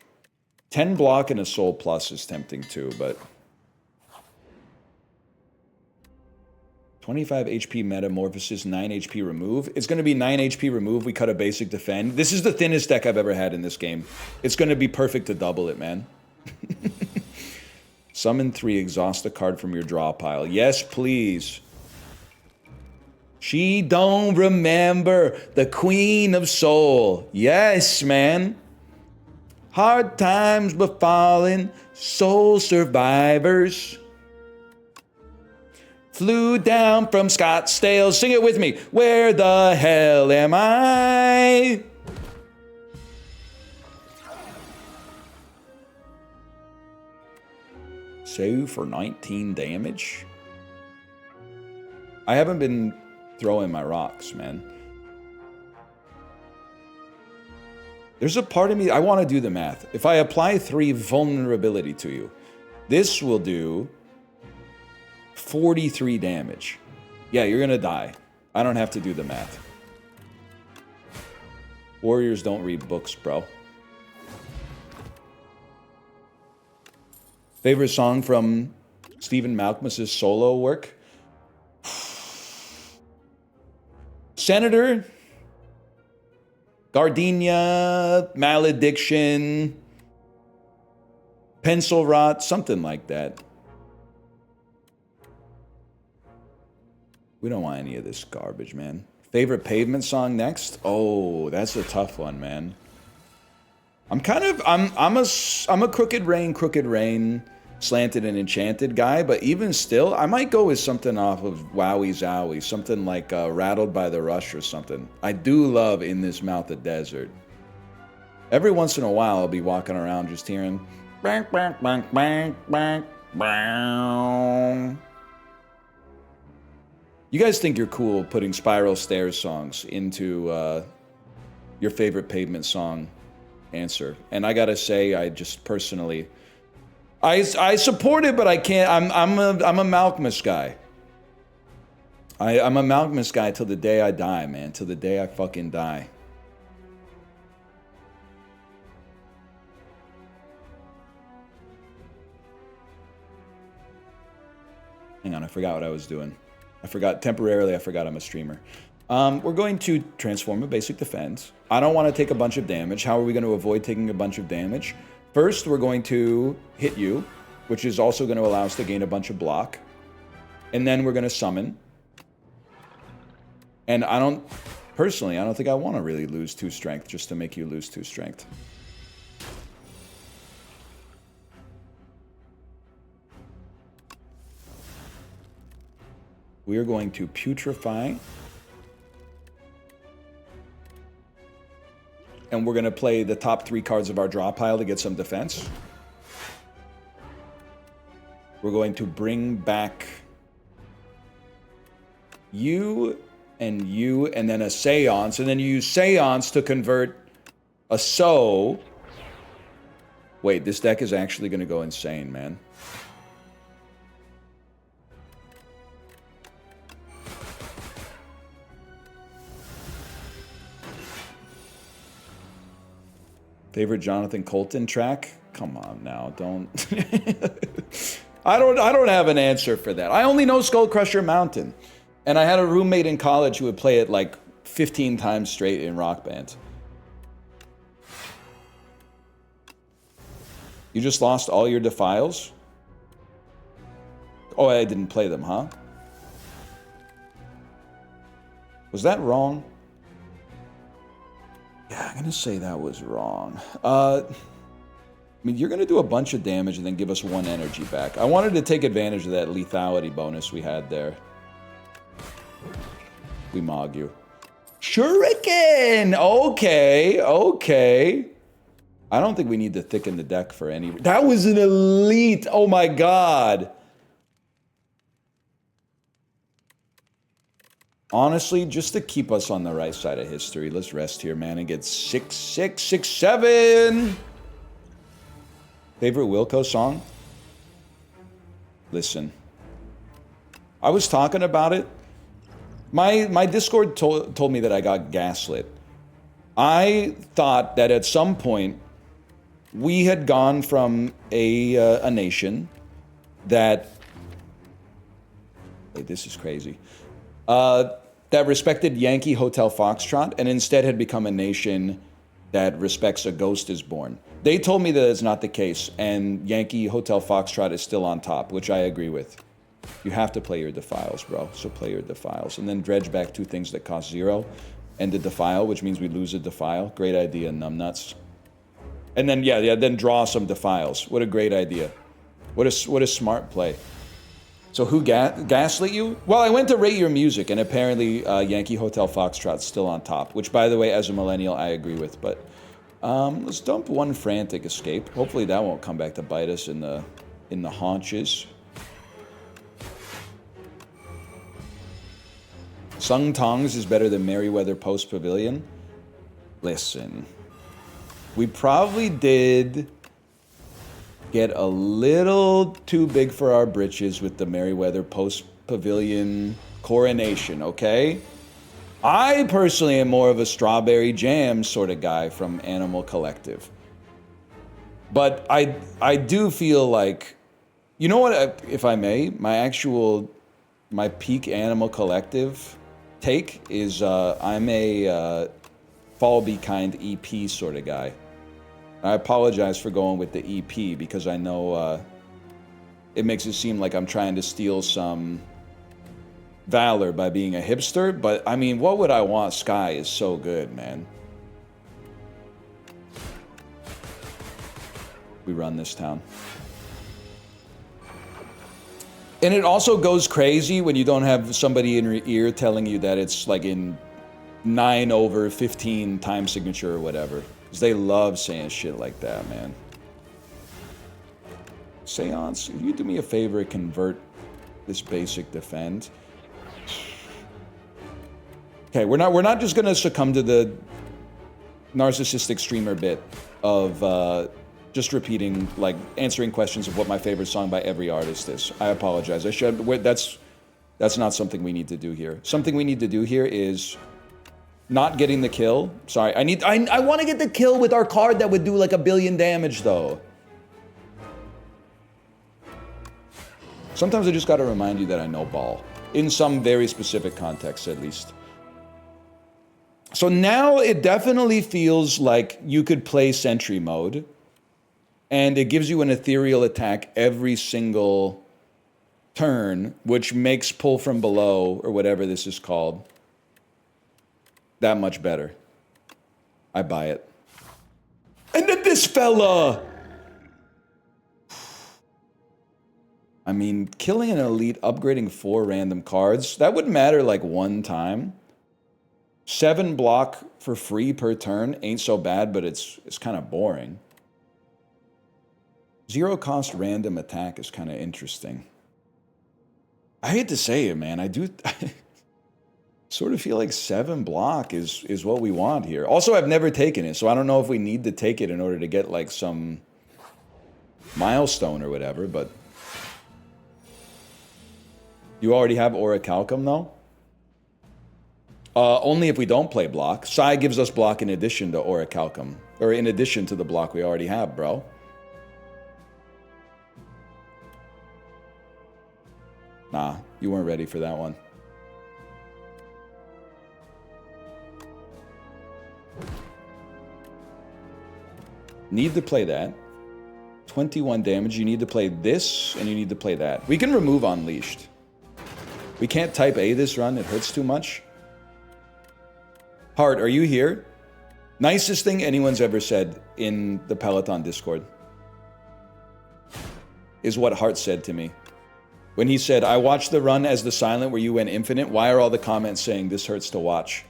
10 block and a soul plus is tempting too, but 25 HP metamorphosis, 9 HP remove. It's going to be 9 HP remove. We cut a basic defend. This is the thinnest deck I've ever had in this game. It's going to be perfect to double it, man. Summon 3, exhaust a card from your draw pile. Yes, please. She don't remember the Queen of Soul. Yes, man. Hard times befalling soul survivors. Flew down from Scottsdale. Sing it with me. Where the hell am I? So for 19 damage. I haven't been throwing my rocks, man. There's a part of me, I want to do the math. If I apply 3 vulnerability to you, this will do 43 damage. Yeah, you're gonna die. I don't have to do the math. Warriors don't read books, bro. Favorite song from Stephen Malkmus's solo work? Senator, Gardenia, Malediction, Pencil Rot, something like that. We don't want any of this garbage, man. Favorite Pavement song next? Oh, that's a tough one, man. I'm a Crooked Rain, Slanted and Enchanted guy, but even still, I might go with something off of Wowie Zowie, something like Rattled by the Rush or something. I do love In This Mouth of Desert. Every once in a while, I'll be walking around just hearing bang, bang, bang, bang, bang, bang. You guys think you're cool putting Spiral Stairs songs into your favorite Pavement song answer. And I gotta say, I just personally, I support it, but I can't, I'm a Malkmus guy. I'm a Malkmus guy till the day I die, man. Till the day I fucking die. Hang on, I forgot what I was doing. I forgot I'm a streamer. We're going to transform a basic defense. I don't want to take a bunch of damage. How are we going to avoid taking a bunch of damage? First, we're going to hit you, which is also going to allow us to gain a bunch of block. And then we're going to summon. And personally, I don't think I want to really lose 2 strength just to make you lose 2 strength. We are going to putrefy. And we're going to play the top 3 cards of our draw pile to get some defense. We're going to bring back you, and then a Seance. And then you use Seance to convert a So. Wait, this deck is actually going to go insane, man. Favorite Jonathan Colton track? Come on now, don't. I don't have an answer for that. I only know Skull Crusher Mountain. And I had a roommate in college who would play it like 15 times straight in Rock Band. You just lost all your Defiles? Oh, I didn't play them, huh? Was that wrong? Yeah, I'm gonna say that was wrong. I mean, you're gonna do a bunch of damage and then give us 1 energy back. I wanted to take advantage of that lethality bonus we had there. We mog you. Shuriken! Okay, okay. I don't think we need to thicken the deck for any... That was an elite! Oh my god! Honestly, just to keep us on the right side of history, let's rest here, man, and get 6, 6, 6, 7. Favorite Wilco song? Listen. I was talking about it. My Discord told me that I got gaslit. I thought that at some point we had gone from a nation that... Wait, this is crazy. That respected Yankee Hotel Foxtrot and instead had become a nation that respects A Ghost is Born. They told me that it's not the case, and Yankee Hotel Foxtrot is still on top, which I agree with. You have to play your Defiles, bro. So play your Defiles. And then dredge back 2 things that cost 0. And the Defile, which means we lose a Defile. Great idea, numbnuts. And then, then draw some Defiles. What a great idea. What a smart play. So who gaslit you? Well, I went to rate your music, and apparently Yankee Hotel Foxtrot's still on top. Which, by the way, as a millennial, I agree with. But let's dump 1 Frantic Escape. Hopefully that won't come back to bite us in the haunches. Sung Tongs is better than Merryweather Post Pavilion. Listen. We probably did get a little too big for our britches with the Merryweather Post Pavilion coronation, okay? I personally am more of a strawberry jam sort of guy from Animal Collective. But I do feel like, you know what, if I may, my peak Animal Collective take is I'm a Fall Be Kind EP sort of guy. I apologize for going with the EP because I know it makes it seem like I'm trying to steal some valor by being a hipster, but I mean, what would I want? Sky is so good, man. We run this town. And it also goes crazy when you don't have somebody in your ear telling you that it's like in 9/15 time signature or whatever. Because they love saying shit like that, man. Seance, if you do me a favor and convert this basic defend. Okay, we're not just gonna succumb to the narcissistic streamer bit of just repeating, like, answering questions of what my favorite song by every artist is. I apologize. That's not something we need to do here. Something we need to do here is not getting the kill. Sorry, I want to get the kill with our card that would do like 1 billion damage, though. Sometimes I just got to remind you that I know ball. In some very specific context, at least. So now it definitely feels like you could play Sentry mode. And it gives you an ethereal attack every single turn, which makes pull from below, or whatever this is called, that much better. I buy it. And then this fella! I mean, killing an elite, upgrading 4 random cards, that would matter like 1 time. 7 block for free per turn ain't so bad, but it's kind of boring. 0 cost random attack is kind of interesting. I hate to say it, man. I sort of feel like 7 block is what we want here. Also, I've never taken it, so I don't know if we need to take it in order to get like some milestone or whatever, but you already have Orichalcum, though? Only if we don't play block. Sai gives us block in addition to Orichalcum, or in addition to the block we already have, bro. Nah, you weren't ready for that one. Need to play that. 21 damage. You need to play this, and you need to play that. We can remove Unleashed. We can't type A this run. It hurts too much. Hart, are you here? Nicest thing anyone's ever said in the Peloton Discord is what Hart said to me. When he said, I watched the run as the silent where you went infinite. Why are all the comments saying this hurts to watch?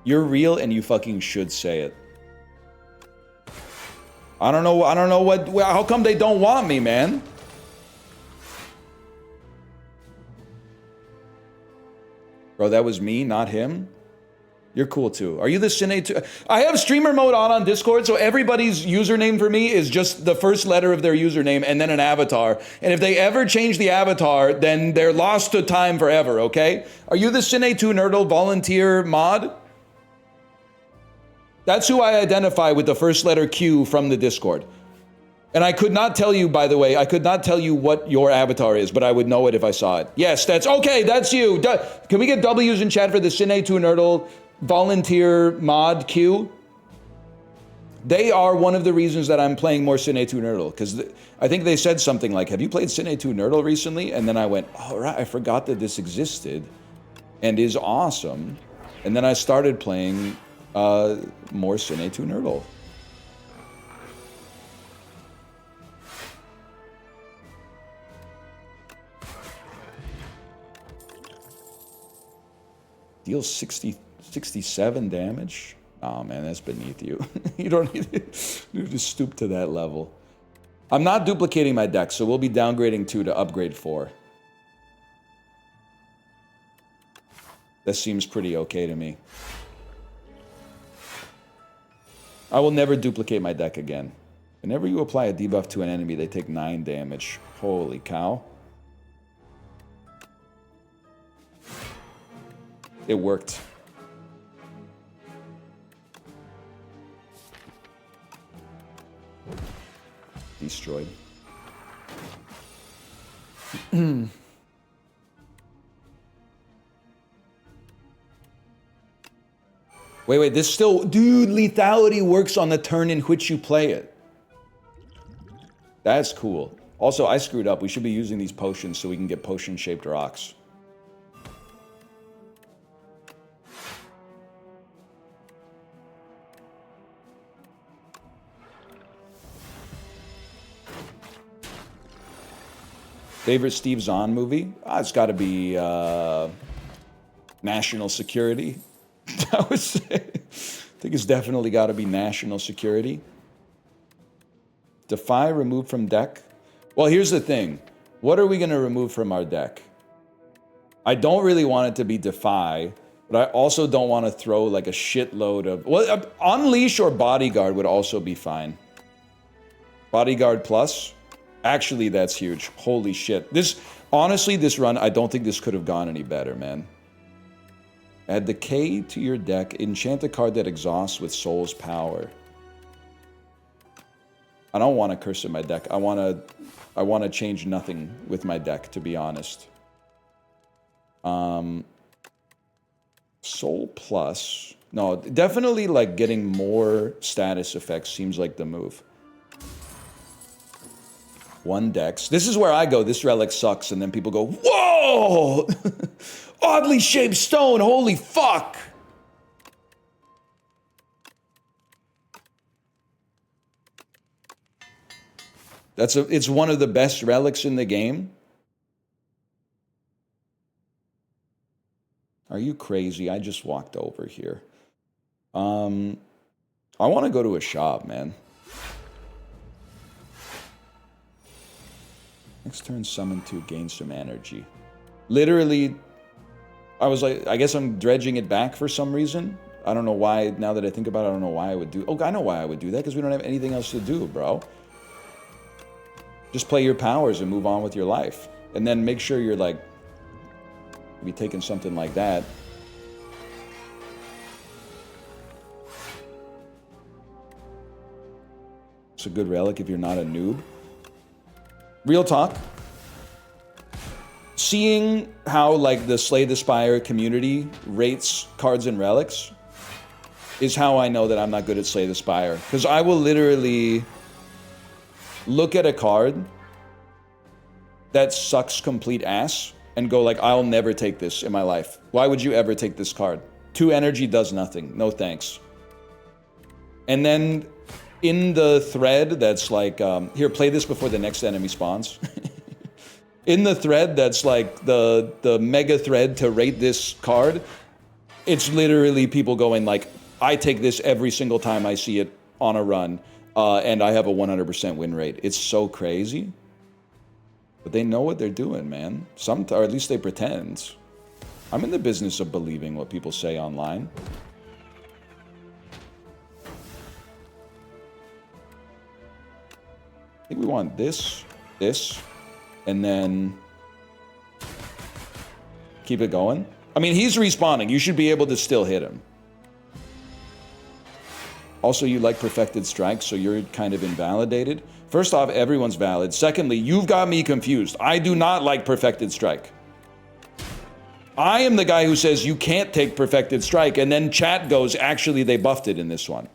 You're real and you fucking should say it. I don't know what, how come they don't want me, man? Bro, that was me, not him. You're cool too. Are you the Cine too? I have streamer mode on Discord, so everybody's username for me is just the first letter of their username and then an avatar. And if they ever change the avatar, then they're lost to time forever, okay? Are you the Cine 2 Nerdle volunteer mod? That's who I identify with the first letter Q from the Discord. And I could not tell you, by the way, I could not tell you what your avatar is, but I would know it if I saw it. Yes, that's, okay, that's you. Can we get W's in chat for the Cine 2 Nerdle volunteer mod Q? They are one of the reasons that I'm playing more Cine 2 Nerdle, because I think they said something like, have you played Cine 2 Nerdle recently? And then I went, all right, I forgot that this existed and is awesome. And then I started playing more Cine 2 Nerdle. Deals 67 damage. Oh man, that's beneath you. You don't need to stoop to that level. I'm not duplicating my deck, so we'll be downgrading 2 to upgrade 4. That seems pretty okay to me. I will never duplicate my deck again. Whenever you apply a debuff to an enemy, they take 9 damage. Holy cow. It worked. Destroyed. Wait, this still... Dude, lethality works on the turn in which you play it. That's cool. Also, I screwed up. We should be using these potions so we can get potion-shaped rocks. Favorite Steve Zahn movie? It's got to be National Security. I would say. I think it's definitely got to be National Security. Defy removed from deck? Well, here's the thing. What are we going to remove from our deck? I don't really want it to be Defy, but I also don't want to throw like a shitload of... Well, Unleash or Bodyguard would also be fine. Bodyguard plus? Actually, that's huge. Holy shit. Honestly, this run, I don't think this could have gone any better, man. Add Decay to your deck. Enchant a card that exhausts with Soul's Power. I don't want a curse in my deck. I want to change nothing with my deck, to be honest. Soul plus. No, definitely like getting more status effects seems like the move. 1 dex. This is where I go, this relic sucks, and then people go, whoa! Oddly shaped stone, holy fuck! It's one of the best relics in the game. Are you crazy? I just walked over here. I want to go to a shop, man. Next turn, summon 2, gain some energy. Literally, I was like, I guess I'm dredging it back for some reason. I don't know why, now that I think about it, I don't know why I would do... Oh, I know why I would do that, because we don't have anything else to do, bro. Just play your powers and move on with your life. And then make sure you're like... Be taking something like that. It's a good relic if you're not a noob. Real talk. Seeing how like the Slay the Spire community rates cards and relics is how I know that I'm not good at Slay the Spire. Because I will literally look at a card that sucks complete ass and go like, I'll never take this in my life. Why would you ever take this card? 2 energy does nothing. No thanks. And then in the thread that's like, here, play this before the next enemy spawns. In the thread that's like the mega thread to rate this card, it's literally people going like, I take this every single time I see it on a run, and I have a 100% win rate. It's so crazy. But they know what they're doing, man. Or at least they pretend. I'm in the business of believing what people say online. I think we want this, and then keep it going. I mean, he's respawning. You should be able to still hit him. Also, you like Perfected Strike, so you're kind of invalidated. First off, everyone's valid. Secondly, you've got me confused. I do not like Perfected Strike. I am the guy who says you can't take Perfected Strike, and then chat goes, actually, they buffed it in this one.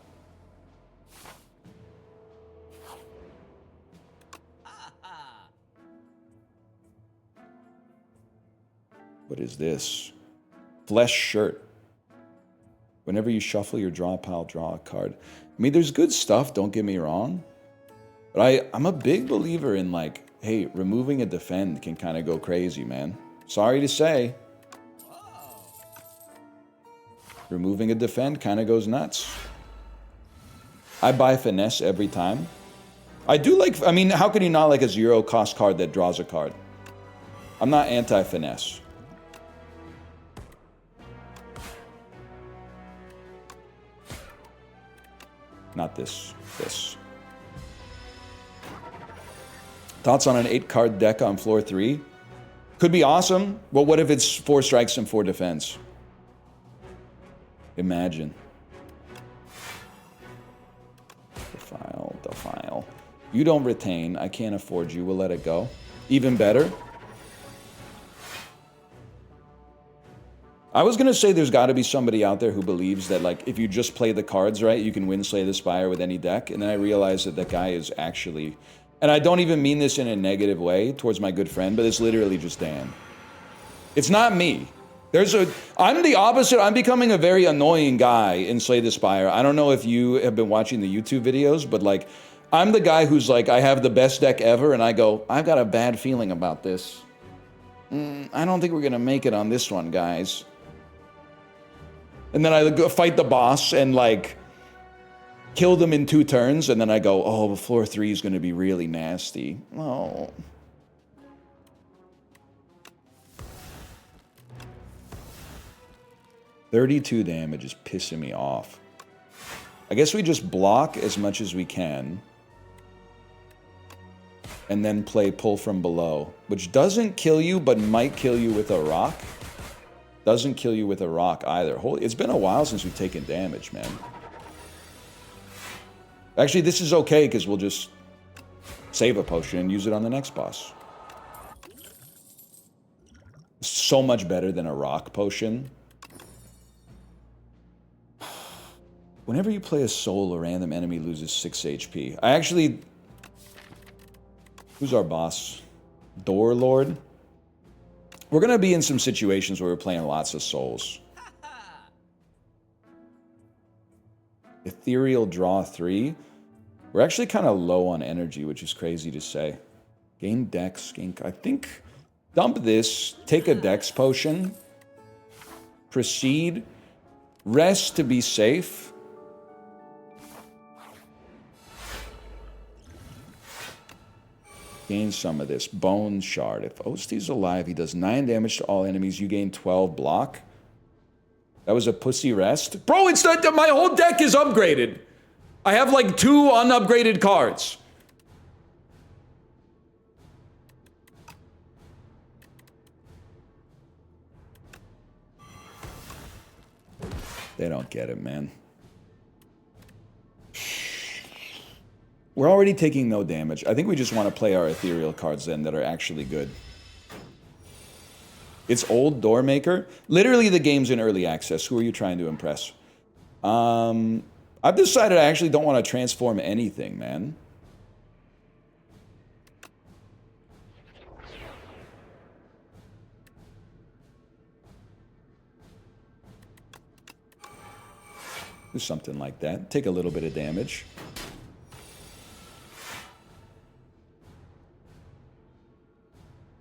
What is this? Flesh shirt. Whenever you shuffle your draw pile, draw a card. I mean, there's good stuff, don't get me wrong. But I'm a big believer in like, hey, removing a defend can kind of go crazy, man. Sorry to say. Removing a defend kind of goes nuts. I buy finesse every time. I do like, I mean, how can you not like a 0 cost card that draws a card? I'm not anti-finesse. Not this. This. Thoughts on an 8-card deck on floor 3? Could be awesome, but what if it's 4 strikes and 4 defense? Imagine. Defile. You don't retain. I can't afford you. We'll let it go. Even better. I was going to say there's got to be somebody out there who believes that, like, if you just play the cards right, you can win Slay the Spire with any deck. And then I realized that that guy is actually... And I don't even mean this in a negative way towards my good friend, but it's literally just Dan. It's not me. I'm the opposite. I'm becoming a very annoying guy in Slay the Spire. I don't know if you have been watching the YouTube videos, but, like, I'm the guy who's like, I have the best deck ever, and I go, I've got a bad feeling about this. I don't think we're going to make it on this one, guys. And then I go fight the boss and, like, kill them in 2 turns, and then I go, oh, floor 3 is going to be really nasty. Oh. $32 damage is pissing me off. I guess we just block as much as we can. And then play Pull from Below, which doesn't kill you, but might kill you with a rock. Doesn't kill you with a rock either. Holy, it's been a while since we've taken damage, man. Actually, this is okay, because we'll just save a potion and use it on the next boss. So much better than a rock potion. Whenever you play a soul, a random enemy loses 6 HP. I actually... Who's our boss? Door Lord? We're going to be in some situations where we're playing lots of souls. Ethereal draw 3. We're actually kind of low on energy, which is crazy to say. Gain dex. I think... Dump this. Take a dex potion. Proceed. Rest to be safe. Gain some of this. Bone Shard. If Osti's alive, he does 9 damage to all enemies. You gain 12 block. That was a pussy rest. Bro, it's not... My whole deck is upgraded. I have like 2 unupgraded cards. They don't get it, man. We're already taking no damage. I think we just want to play our ethereal cards then that are actually good. It's old Doormaker. Literally the game's in early access. Who are you trying to impress? I've decided I actually don't want to transform anything, man. Do something like that. Take a little bit of damage.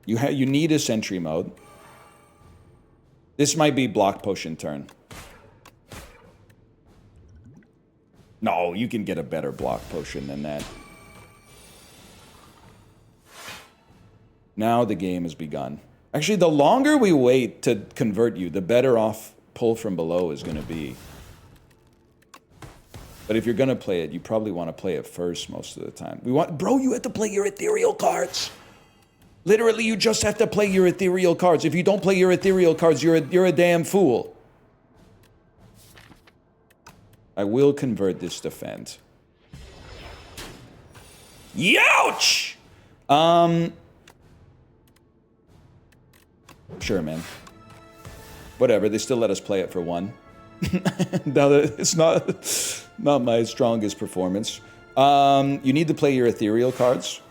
You need a sentry mode. This might be block potion turn. No, you can get a better block potion than that. Now the game has begun. Actually, the longer we wait to convert you, the better off Pull from Below is going to be. But if you're going to play it, you probably want to play it first most of the time. Bro, you have to play your ethereal cards. Literally, you just have to play your ethereal cards. If you don't play your ethereal cards, you're a damn fool. I will convert this defense. Youch! Sure, man. Whatever, they still let us play it for 1. Now that it's not my strongest performance. You need to play your ethereal cards.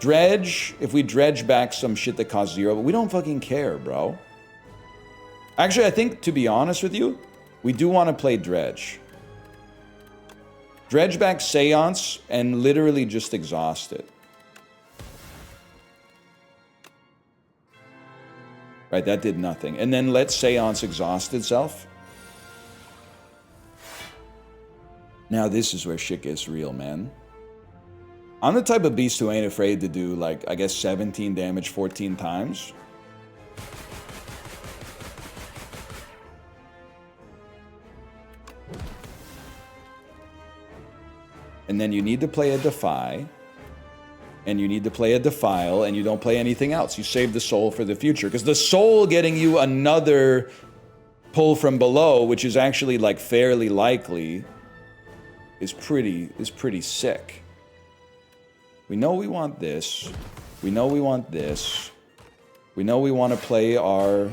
Dredge, if we dredge back some shit that costs 0, but we don't fucking care, bro. Actually, I think, to be honest with you, we do want to play Dredge. Dredge back Seance and literally just exhaust it. Right, that did nothing. And then let Seance exhaust itself. Now this is where shit gets real, man. I'm the type of beast who ain't afraid to do, like, I guess 17 damage 14 times. And then you need to play a Defy. And you need to play a Defile, and you don't play anything else. You save the soul for the future. Because the soul getting you another pull from below, which is actually, like, fairly likely, is pretty sick. We know we want this. We know we want this. We know we want to play our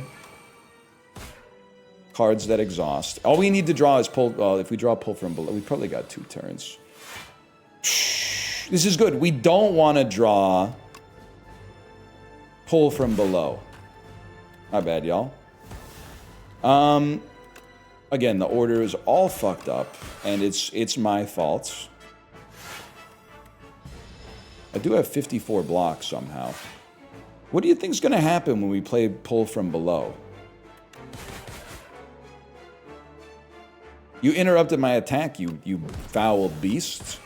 cards that exhaust. All we need to draw is pull. Well, if we draw pull from below, we probably got 2 turns. This is good. We don't want to draw pull from below. Not bad, y'all. Again, the order is all fucked up, and it's my fault. I do have 54 blocks somehow. What do you think's gonna happen when we play pull from below? You interrupted my attack, you foul beast.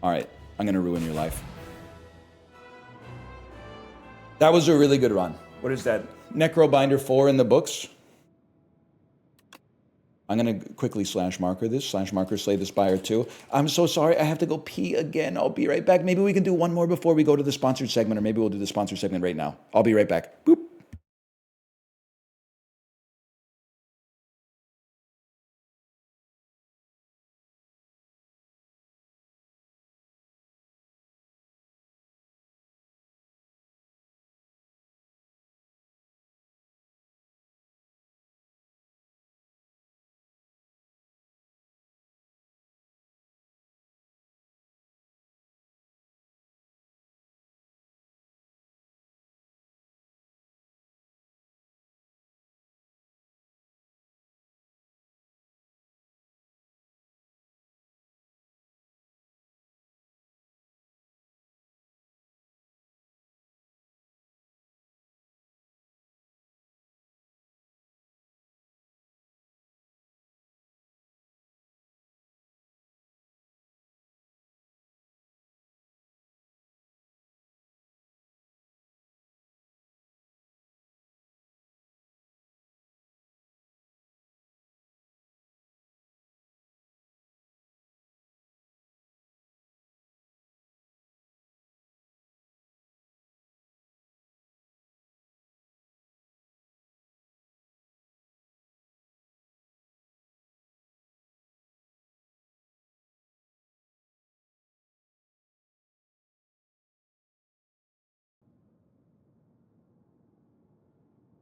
Alright, I'm gonna ruin your life. That was a really good run. What is that? Necrobinder 4 in the books? I'm gonna quickly slash marker this. Slash marker Slay the Spire 2. I'm so sorry, I have to go pee again. I'll be right back. Maybe we can do one more before we go to the sponsored segment, or maybe we'll do the sponsored segment right now. I'll be right back. Boop.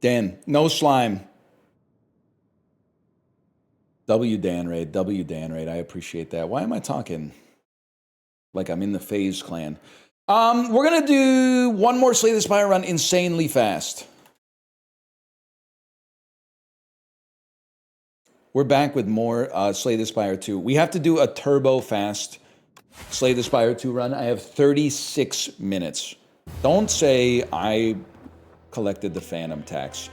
Dan, no slime. W Dan Raid, I appreciate that. Why am I talking like I'm in the FaZe clan? We're gonna do one more Slay the Spire run insanely fast. We're back with more Slay the Spire 2. We have to do a turbo fast Slay the Spire 2 run. I have 36 minutes. Don't say I collected the Phantom tax.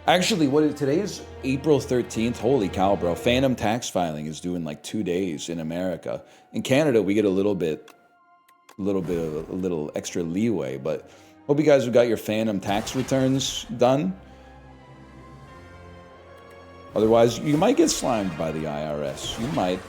Actually, today is April 13th. Holy cow, bro. Phantom tax filing is due in like 2 days in America. In Canada, we get a little extra leeway, but hope you guys have got your Phantom tax returns done. Otherwise, you might get slimed by the IRS. You might.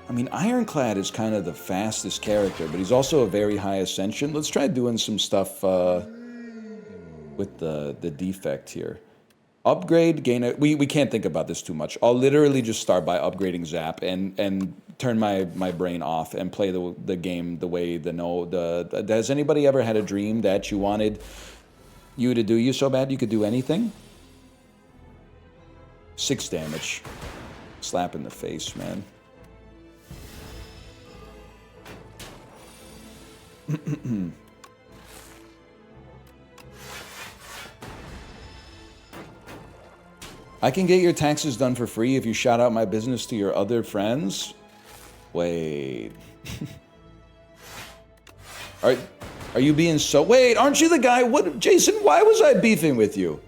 I mean, Ironclad is kind of the fastest character, but he's also a very high ascension. Let's try doing some stuff with the defect here. Upgrade, gain a... We can't think about this too much. I'll literally just start by upgrading Zap and turn my brain off and play the game the way has anybody ever had a dream that you wanted you to do you so bad you could do anything? 6 damage. Slap in the face, man. I can get your taxes done for free if you shout out my business to your other friends. Wait. Are you being so... Wait, aren't you the guy... What, Jason, why was I beefing with you?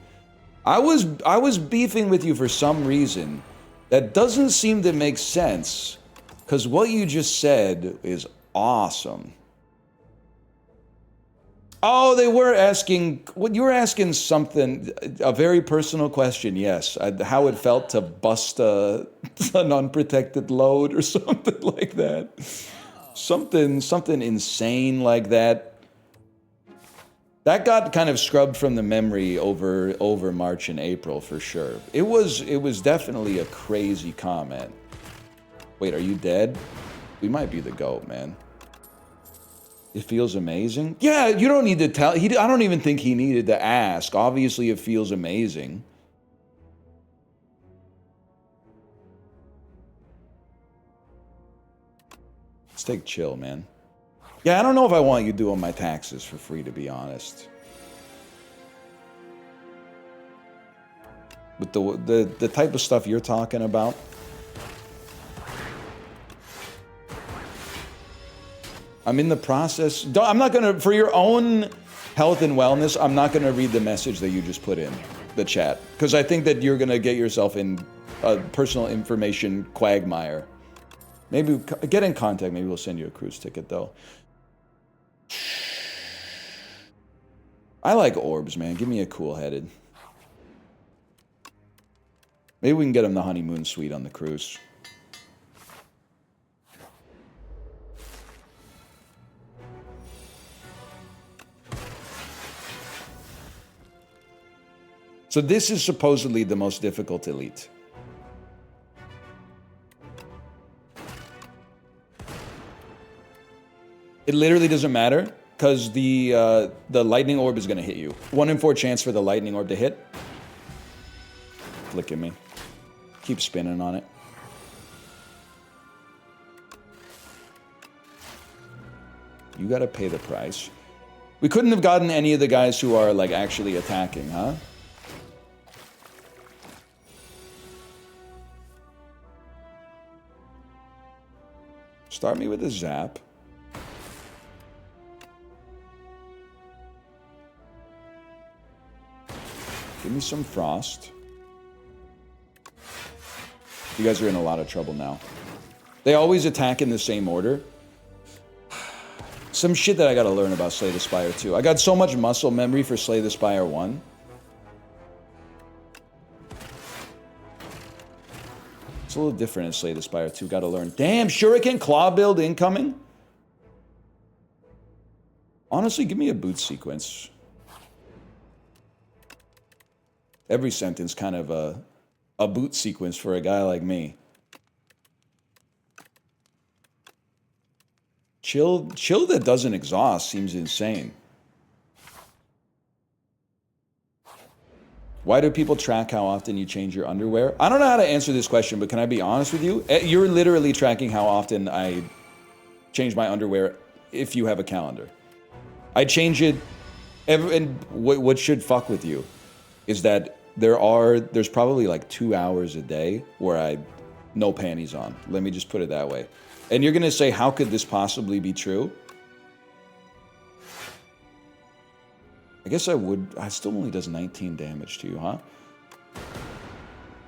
I was beefing with you for some reason that doesn't seem to make sense, because what you just said is awesome. Oh, they were asking... What, you were asking something, a very personal question, yes. How it felt to bust an unprotected load or something like that. Something insane like that. That got kind of scrubbed from the memory over March and April for sure. It was definitely a crazy comment. Wait, are you dead? We might be the GOAT, man. It feels amazing? Yeah, you don't need to tell. I don't even think he needed to ask. Obviously, it feels amazing. Let's take chill, man. Yeah, I don't know if I want you doing my taxes for free, to be honest. With the type of stuff you're talking about. I'm in the process. I'm not going to, for your own health and wellness, I'm not going to read the message that you just put in the chat. Because I think that you're going to get yourself in a personal information quagmire. Maybe get in contact. Maybe we'll send you a cruise ticket, though. I like orbs, man. Give me a cool-headed. Maybe we can get him the honeymoon suite on the cruise. So this is supposedly the most difficult elite. It literally doesn't matter, because the lightning orb is going to hit you. 1 in 4 chance for the lightning orb to hit. Look at me. Keep spinning on it. You got to pay the price. We couldn't have gotten any of the guys who are, like, actually attacking, huh? Start me with a zap. Give me some frost. You guys are in a lot of trouble now. They always attack in the same order. Some shit that I gotta learn about Slay the Spire 2. I got so much muscle memory for Slay the Spire 1. It's a little different in Slay the Spire 2. Gotta learn. Damn, Shuriken Claw build incoming? Honestly, give me a boot sequence. Every sentence kind of a boot sequence for a guy like me. Chill that doesn't exhaust seems insane. Why do people track how often you change your underwear? I don't know how to answer this question, but can I be honest with you? You're literally tracking how often I change my underwear if you have a calendar. I change it and what should fuck with you is that there's probably like 2 hours a day where I no panties on. Let me just put it that way. And you're gonna say, how could this possibly be true? I guess I would. I still only does 19 damage to you, huh?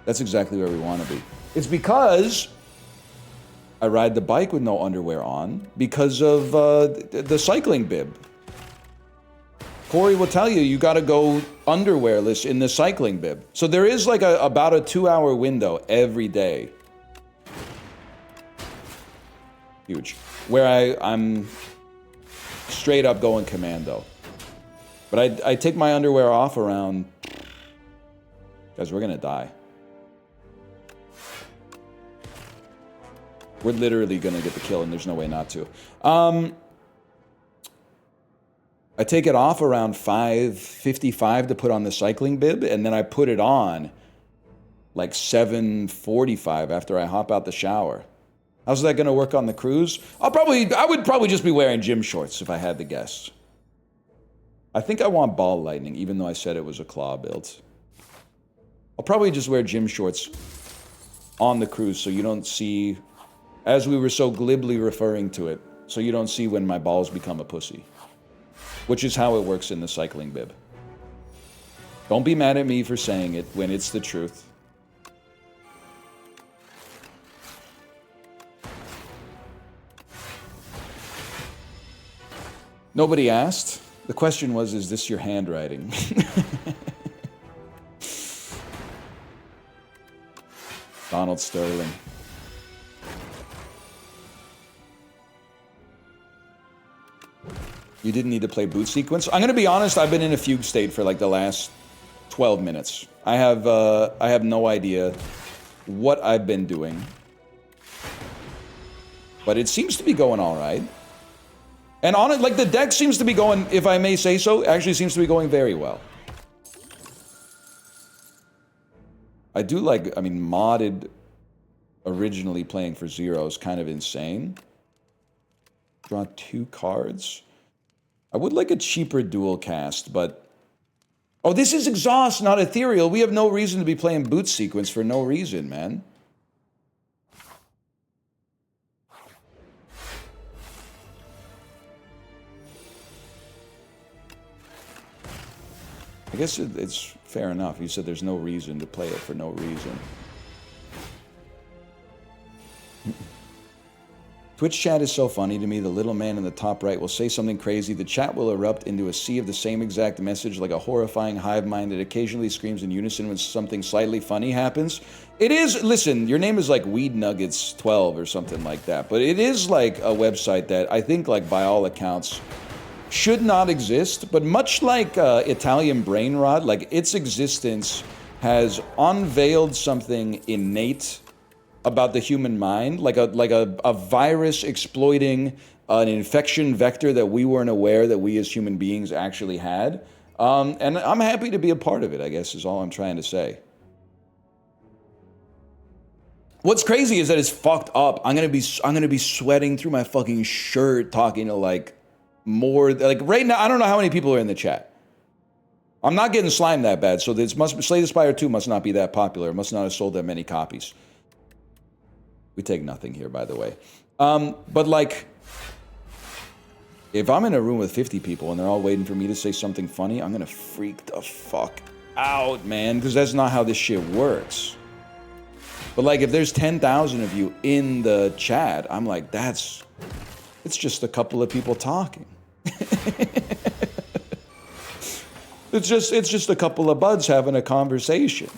That's exactly where we want to be. It's because I ride the bike with no underwear on because of the cycling bib. Corey will tell you, you got to go underwearless in the cycling bib. So there is like about a 2-hour window every day. Huge. Where I'm straight up going commando. But I take my underwear off around... Guys, we're going to die. We're literally going to get the kill, and there's no way not to. I take it off around 5:55 to put on the cycling bib, and then I put it on like 7:45 after I hop out the shower. How's that going to work on the cruise? I would probably just be wearing gym shorts if I had to guess. I think I want ball lightning, even though I said it was a claw build. I'll probably just wear gym shorts on the cruise so you don't see, as we were so glibly referring to it, so you don't see when my balls become a pussy. Which is how it works in the cycling bib. Don't be mad at me for saying it when it's the truth. Nobody asked. The question was, is this your handwriting? Donald Sterling. You didn't need to play boot sequence. I'm gonna be honest, I've been in a fugue state for like the last 12 minutes. I have no idea what I've been doing. But it seems to be going all right. And on it, like the deck seems to be going, if I may say so, actually seems to be going very well. I do like, I mean, modded originally playing for 0 is kind of insane. Draw 2 cards. I would like a cheaper dual cast, but... Oh, this is exhaust, not ethereal. We have no reason to be playing boot sequence for no reason, man. I guess it's fair enough. You said there's no reason to play it for no reason. Twitch chat is so funny to me. The little man in the top right will say something crazy. The chat will erupt into a sea of the same exact message like a horrifying hive mind that occasionally screams in unison when something slightly funny happens. It is, listen, your name is like Weed Nuggets 12 or something like that. But it is like a website that I think, like, by all accounts, should not exist, but much like Italian brain rot, like its existence has unveiled something innate about the human mind, like a virus exploiting an infection vector that we weren't aware that we as human beings actually had. And I'm happy to be a part of it, I guess, is all I'm trying to say. What's crazy is that it's fucked up. I'm gonna be sweating through my fucking shirt talking to like more, like right now, I don't know how many people are in the chat. I'm not getting slimed that bad, so this must, Slay the Spire 2 must not be that popular. It must not have sold that many copies. We take nothing here, by the way. But like, if I'm in a room with 50 people and they're all waiting for me to say something funny, I'm gonna freak the fuck out, man, because that's not how this shit works. But like, if there's 10,000 of you in the chat, I'm like, it's just a couple of people talking. It's just a couple of buds having a conversation.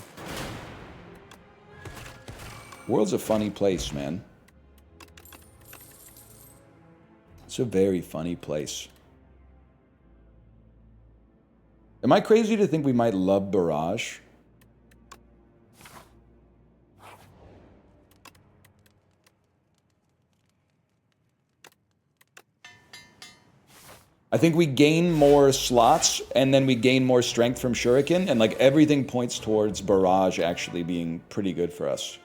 World's a funny place, man. It's a very funny place. Am I crazy to think we might love Barrage? I think we gain more slots, and then we gain more strength from Shuriken, and like everything points towards Barrage actually being pretty good for us.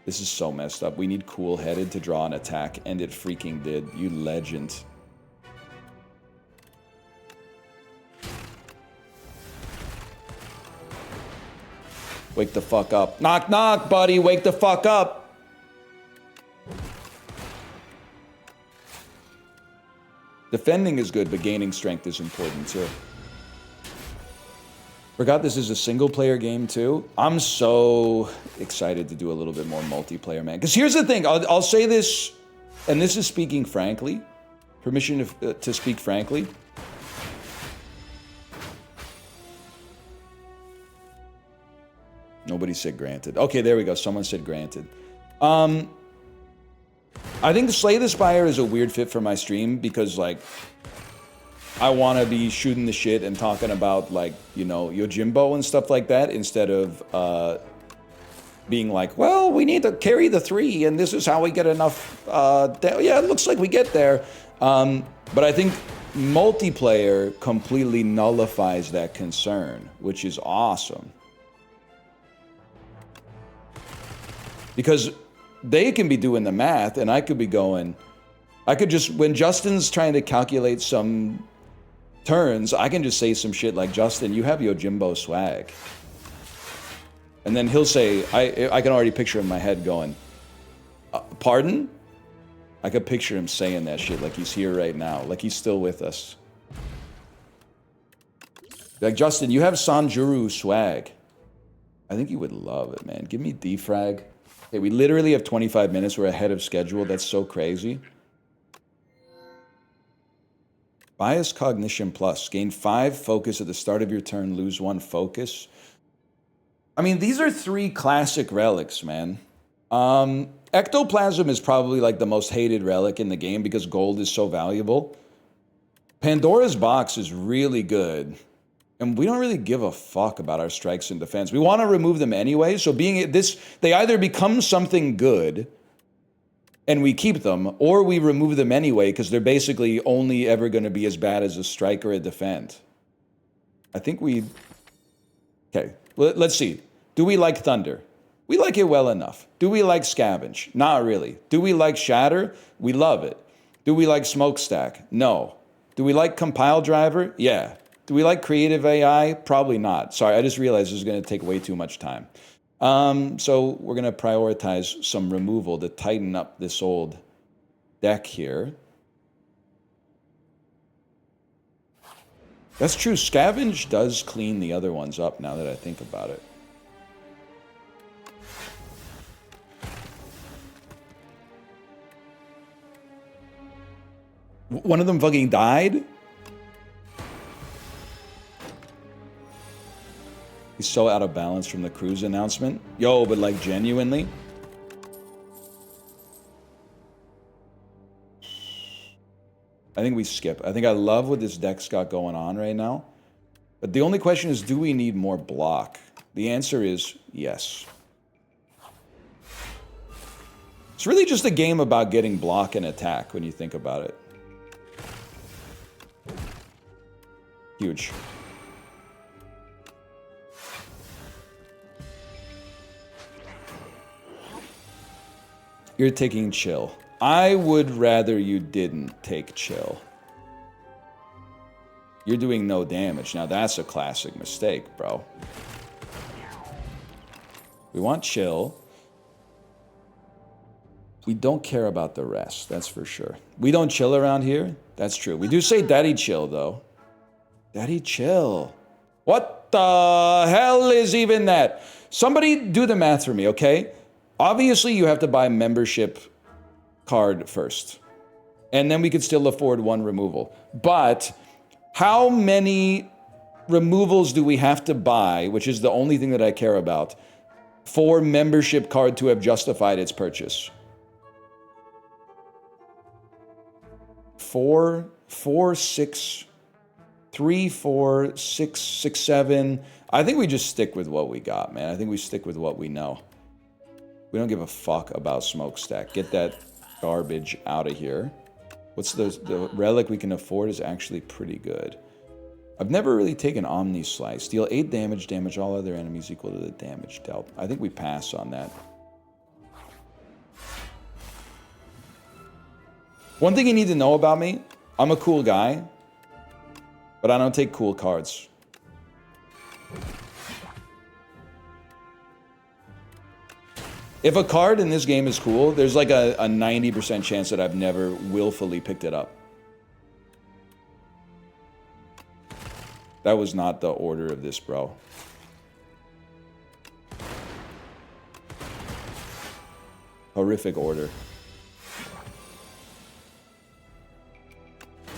This is so messed up. We need Cool-Headed to draw an attack, and it freaking did. You legend. Wake the fuck up. Knock, knock, buddy. Wake the fuck up. Defending is good, but gaining strength is important too. Forgot this is a single-player game too. I'm so excited to do a little bit more multiplayer, man. Because here's the thing. I'll say this, and this is speaking frankly. Permission to speak frankly. Nobody said granted. Okay, there we go. Someone said granted. I think Slay the Spire is a weird fit for my stream because, like, I want to be shooting the shit and talking about, like, you know, Yojimbo and stuff like that instead of being like, well, we need to carry the 3 and this is how we get enough. Yeah, it looks like we get there. But I think multiplayer completely nullifies that concern, which is awesome. Because they can be doing the math, and I could be going... I could just... When Justin's trying to calculate some turns, I can just say some shit like, Justin, you have Yojimbo swag. And then he'll say... I can already picture in my head going, pardon? I could picture him saying that shit like he's here right now. Like he's still with us. Like, Justin, you have Sanjuro swag. I think you would love it, man. Give me defrag. Hey, we literally have 25 minutes. We're ahead of schedule. That's so crazy. Bias Cognition Plus. Gain 5 focus at the start of your turn. Lose 1 focus. I mean, these are 3 classic relics, man. Ectoplasm is probably like the most hated relic in the game because gold is so valuable. Pandora's Box is really good. And we don't really give a fuck about our strikes and defense. We want to remove them anyway. So being this, they either become something good and we keep them, or we remove them anyway because they're basically only ever going to be as bad as a strike or a defend. I think we... Okay, well, let's see. Do we like Thunder? We like it well enough. Do we like Scavenge? Not really. Do we like Shatter? We love it. Do we like Smokestack? No. Do we like Compile Driver? Yeah. Do we like Creative AI? Probably not. Sorry, I just realized this is going to take way too much time. So we're going to prioritize some removal to tighten up this old deck here. That's true. Scavenge does clean the other ones up now that I think about it. One of them fucking died? He's so out of balance from the cruise announcement. Yo, but like genuinely. I think we skip. I think I love what this deck's got going on right now. But the only question is, do we need more block? The answer is yes. It's really just a game about getting block and attack when you think about it. Huge. You're taking chill. I would rather you didn't take chill. You're doing no damage. Now that's a classic mistake, bro. We want chill. We don't care about the rest, that's for sure. We don't chill around here. That's true. We do say daddy chill, though. Daddy chill. What the hell is even that? Somebody do the math for me, okay? Obviously, you have to buy membership card first. And then we could still afford 1 removal. But how many removals do we have to buy, which is the only thing that I care about, for membership card to have justified its purchase? 4, 6, 3, 4, 6, 6, 7. I think we just stick with what we got, man. I think we stick with what we know. We don't give a fuck about Smokestack. Get that garbage out of here. What's the relic we can afford is actually pretty good. I've never really taken Omni Slice. Deal 8 damage, damage all other enemies equal to the damage dealt. I think we pass on that. One thing you need to know about me, I'm a cool guy, but I don't take cool cards. If a card in this game is cool, there's like a 90% chance that I've never willfully picked it up. That was not the order of this, bro. Horrific order.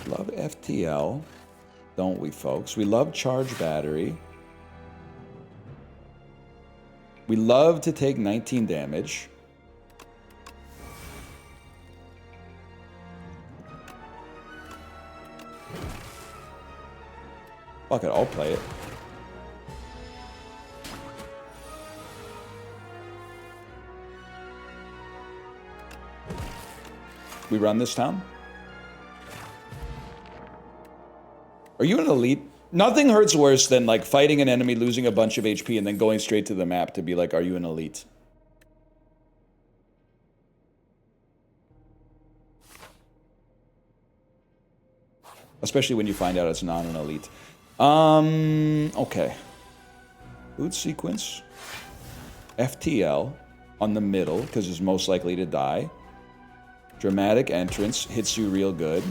Love FTL, don't we, folks? We love Charge Battery. We love to take 19 damage. Fuck it, I'll play it. We run this town? Are you an elite? Nothing hurts worse than like fighting an enemy, losing a bunch of HP, and then going straight to the map to be like, are you an elite? especially when you find out it's not an elite. Okay. Boot sequence. FTL on the middle, because it's most likely to die. Dramatic entrance, hits you real good.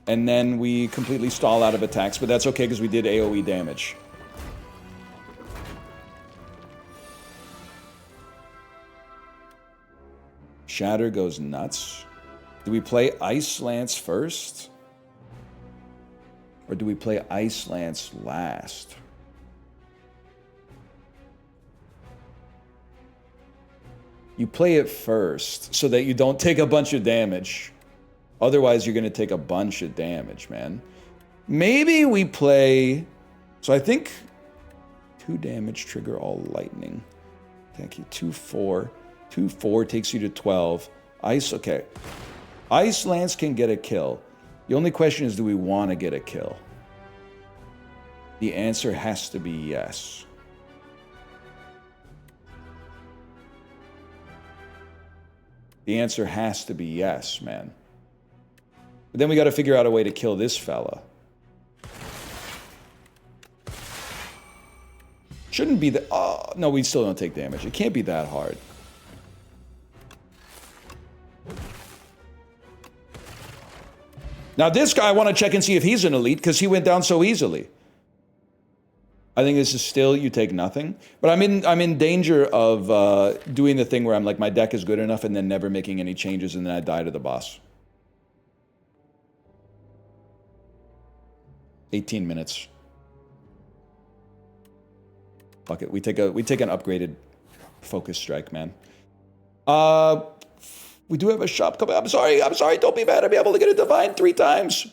And then we completely stall out of attacks, but that's okay because we did AoE damage. Shatter goes nuts. Do we play Ice Lance first? Or do we play Ice Lance last? You play it first so that you don't take a bunch of damage. Otherwise, you're going to take a bunch of damage, man. Maybe we play... So I think 2 damage trigger all lightning. Thank you. 2-4. 2-4 takes you to 12. Ice, okay. Ice Lance can get a kill. The only question is, do we want to get a kill? The answer has to be yes. The answer has to be yes, man. But then we got to figure out a way to kill this fella. Shouldn't be the... Oh, no, we still don't take damage. It can't be that hard. Now this guy, I want to check and see if he's an elite because he went down so easily. I think this is still, you take nothing. But I'm in danger of doing the thing where I'm like, my deck is good enough and then never making any changes and then I die to the boss. 18 minutes. Fuck it. We take an upgraded focus strike, man. We do have a shop coming. I'm sorry. Don't be mad. I'll be able to get a divine 3 times.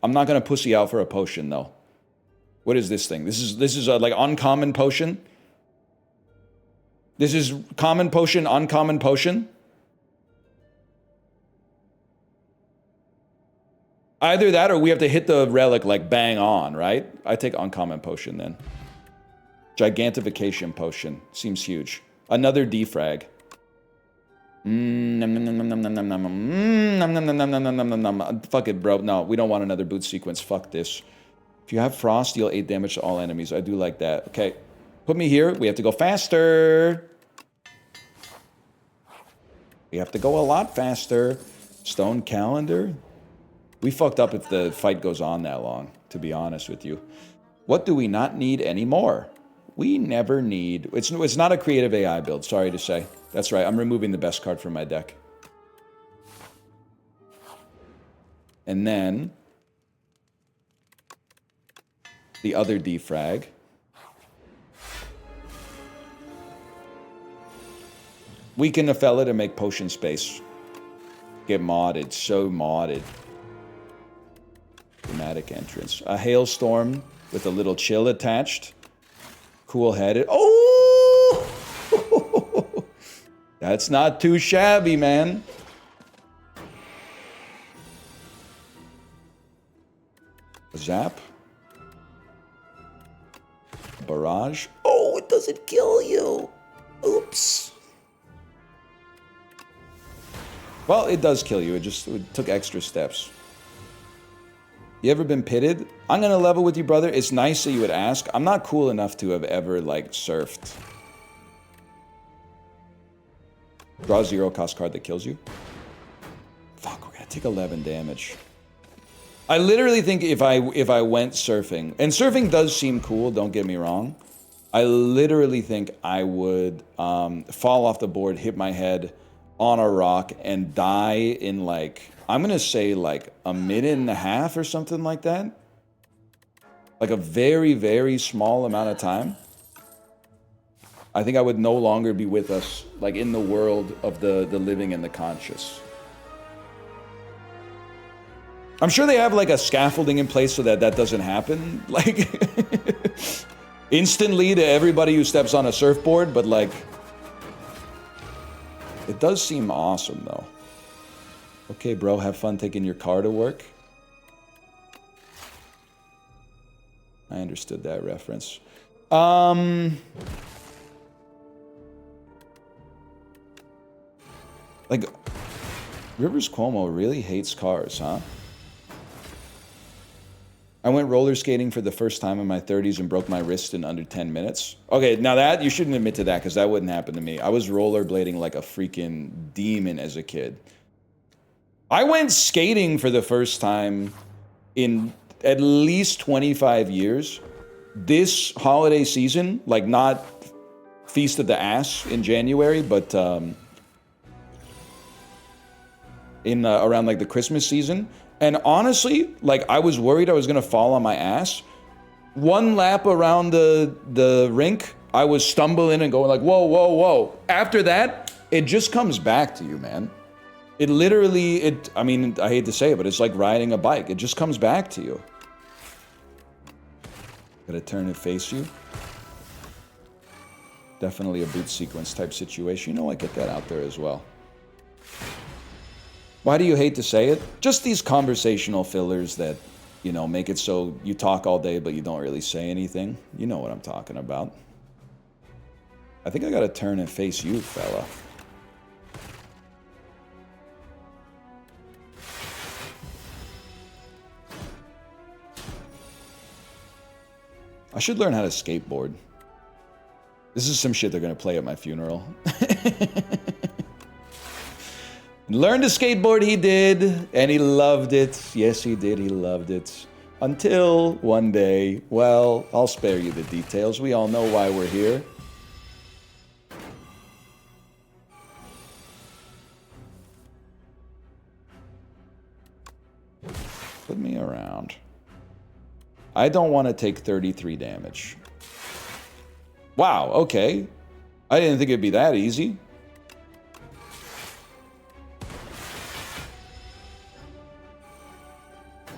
I'm not gonna pussy out for a potion though. What is this thing? This is a like uncommon potion. This is common potion, uncommon potion. Either that or we have to hit the relic like bang on, right? I take uncommon potion then. Gigantification potion. Seems huge. Another defrag. Fuck it, bro. No, we don't want another boot sequence. Fuck this. If you have frost, deal 8 damage to all enemies. I do like that. Okay. Put me here. We have to go faster. We have to go a lot faster. Stone calendar. We fucked up if the fight goes on that long, to be honest with you. What do we not need anymore? We never need... It's not a creative AI build, sorry to say. That's right, I'm removing the best card from my deck. And then... the other defrag. Weaken a fella to make potion space. Get modded, so modded. Dramatic entrance. A hailstorm with a little chill attached. Cool-headed. Oh! That's not too shabby, man. Zap. Barrage. Oh, it doesn't kill you. Oops. Well, it does kill you. It took extra steps. You ever been pitted? I'm gonna level with you, brother. It's nice that you would ask. I'm not cool enough to have ever, like, surfed. Draw a 0-cost card that kills you. Fuck, we're gonna take 11 damage. I literally think if I went surfing, and surfing does seem cool, don't get me wrong. I literally think I would fall off the board, hit my head on a rock, and die in, like... I'm going to say like a minute and a half or something like that. Like a very, very small amount of time. I think I would no longer be with us, like in the world of the living and the conscious. I'm sure they have like a scaffolding in place so that that doesn't happen. Like instantly to everybody who steps on a surfboard, but like it does seem awesome though. Okay, bro, have fun taking your car to work. I understood that reference. Like, Rivers Cuomo really hates cars, huh? I went roller skating for the first time in my 30s and broke my wrist in under 10 minutes. Okay, now that, you shouldn't admit to that because that wouldn't happen to me. I was rollerblading like a freaking demon as a kid. I went skating for the first time in at least 25 years. This holiday season, like not Feast of the Ass in January, but in around like the Christmas season. And honestly, like I was worried I was gonna fall on my ass. One lap around the rink, I was stumbling and going like, whoa, whoa, whoa. After that, it just comes back to you, man. It literally, I mean, I hate to say it, but it's like riding a bike. It just comes back to you. Gotta turn and face you. Definitely a boot sequence type situation. You know, I get that out there as well. Why do you hate to say it? Just these conversational fillers that, you know, make it so you talk all day, but you don't really say anything. You know what I'm talking about. I think I gotta turn and face you, fella. I should learn how to skateboard. This is some shit they're gonna play at my funeral. Learned to skateboard, he did, and he loved it. Yes, he did, he loved it. Until one day, well, I'll spare you the details. We all know why we're here. Put me around. I don't want to take 33 damage. Wow, okay. I didn't think it'd be that easy.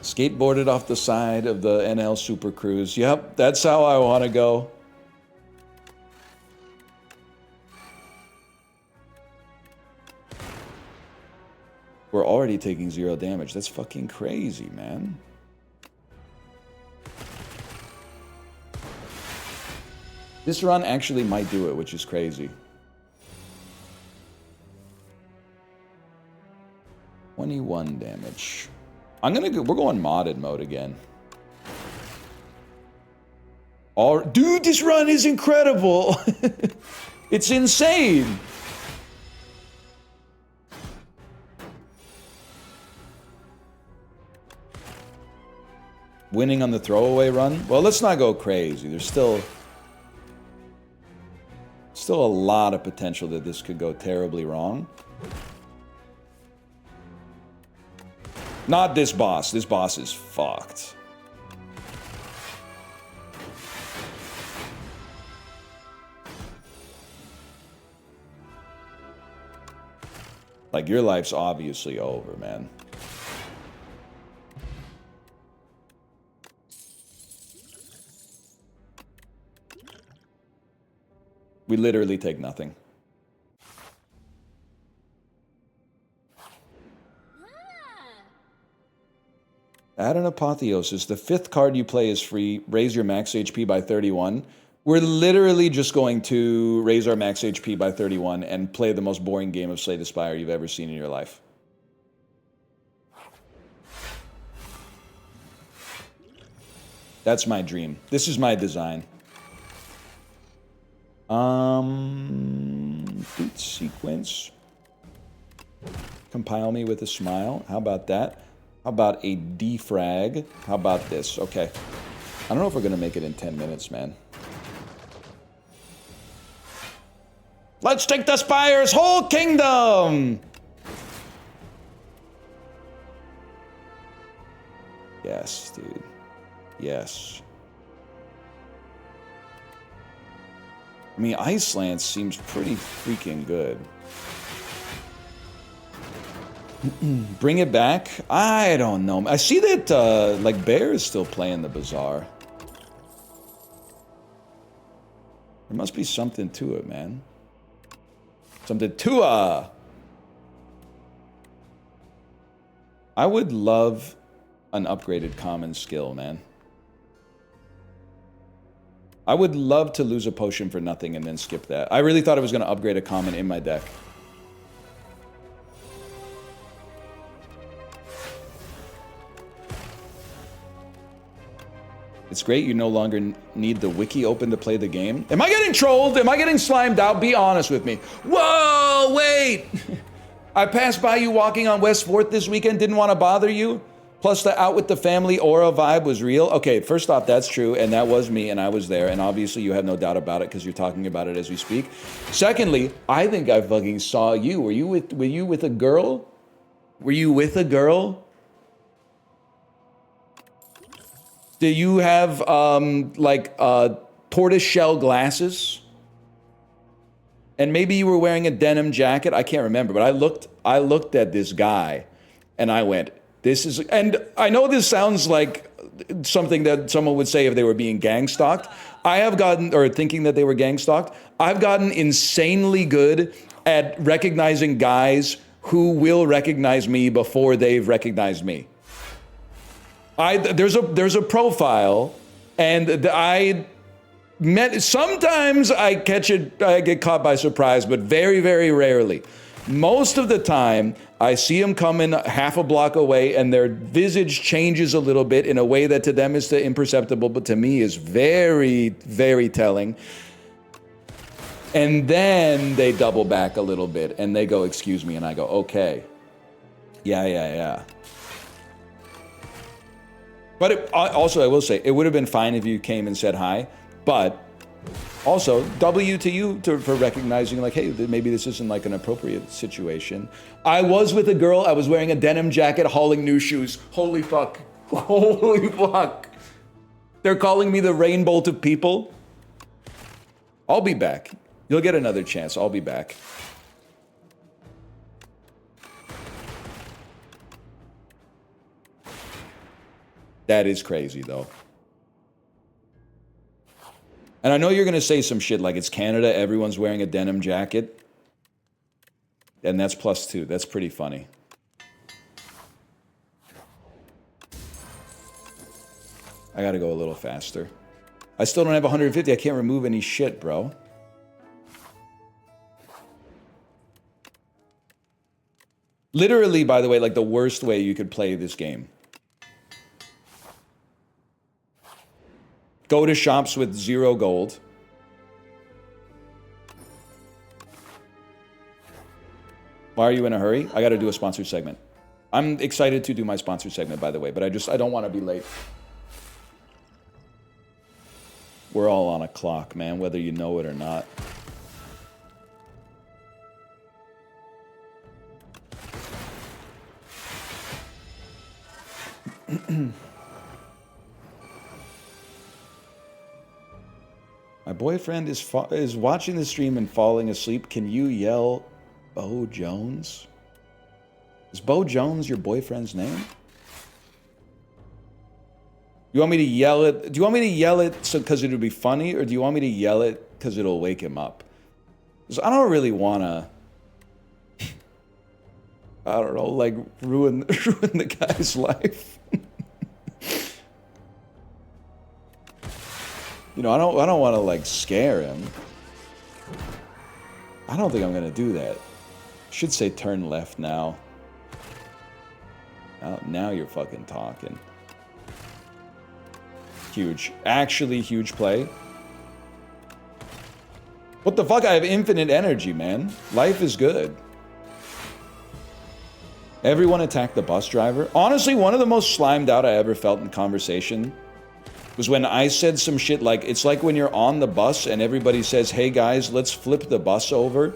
Skateboarded off the side of the NL Super Cruise. Yep, that's how I want to go. We're already taking 0 damage. That's fucking crazy, man. This run actually might do it, which is crazy. 21 damage. We're going modded mode again. Dude, this run is incredible. It's insane. Winning on the throwaway run? Well, let's not go crazy. There's still a lot of potential that this could go terribly wrong. Not this boss. This boss is fucked. Like, your life's obviously over, man. We literally take nothing. Add an Apotheosis. The 5th card you play is free. Raise your max HP by 31. We're literally just going to raise our max HP by 31 and play the most boring game of Slay the Spire you've ever seen in your life. That's my dream. This is my design. Boot sequence. Compile me with a smile. How about that? How about a defrag? How about this? Okay. I don't know if we're gonna make it in 10 minutes, man. Let's take the Spire's whole kingdom! Yes, dude. Yes. I mean, Ice Lance seems pretty freaking good. Bring it back? I don't know. I see that, like, Bear is still playing the Bazaar. There must be something to it, man. Something to it! I would love an upgraded common skill, man. I would love to lose a potion for nothing and then skip that. I really thought I was going to upgrade a common in my deck. It's great you no longer need the wiki open to play the game. Am I getting trolled? Am I getting slimed out? Be honest with me. Whoa, wait! I passed by you walking on West 4th this weekend, didn't want to bother you. Plus the out with the family aura vibe was real. Okay, first off, that's true, and that was me, and I was there, and obviously you have no doubt about it because you're talking about it as we speak. Secondly, I think I fucking saw you. Were you with a girl? Were you with a girl? Do you have tortoiseshell glasses? And maybe you were wearing a denim jacket. I can't remember, but I looked at this guy, and I went, "This is." And I know this sounds like something that someone would say if they were being gang stalked. I have gotten, or thinking that they were gang stalked. I've gotten insanely good at recognizing guys who will recognize me before they've recognized me. There's a profile, and I met. Sometimes I get caught by surprise, but very, very rarely. Most of the time, I see them coming half a block away, and their visage changes a little bit in a way that to them is imperceptible, but to me is very, very telling. And then they double back a little bit, and they go, "Excuse me," and I go, "Okay. Yeah. But also, I will say, it would have been fine if you came and said hi, but also, W to you for recognizing, like, hey, maybe this isn't like an appropriate situation. I was with a girl, I was wearing a denim jacket, hauling new shoes. Holy fuck. Holy fuck. They're calling me the rain bolt of people. I'll be back. You'll get another chance. I'll be back. That is crazy, though. And I know you're going to say some shit like it's Canada, everyone's wearing a denim jacket. And that's +2. That's pretty funny. I got to go a little faster. I still don't have 150. I can't remove any shit, bro. Literally, by the way, like the worst way you could play this game. Go to shops with 0 gold. Why are you in a hurry? I got to do a sponsored segment. I'm excited to do my sponsored segment, by the way, but I don't want to be late. We're all on a clock, man, whether you know it or not. My boyfriend is watching the stream and falling asleep. Can you yell Bo Jones? Is Bo Jones your boyfriend's name? You want me to yell it? Do you want me to yell it because it'll be funny, or do you want me to yell it because it'll wake him up? Because I don't really want to, I don't know, like ruin the guy's life. You know, I don't want to like scare him. I don't think I'm gonna do that. Should say turn left now. Now you're fucking talking. Huge. Actually huge play. What the fuck? I have infinite energy, man. Life is good. Everyone attacked the bus driver. Honestly, one of the most slimed out I ever felt in conversation was when I said some shit like, it's like when you're on the bus and everybody says, hey guys, let's flip the bus over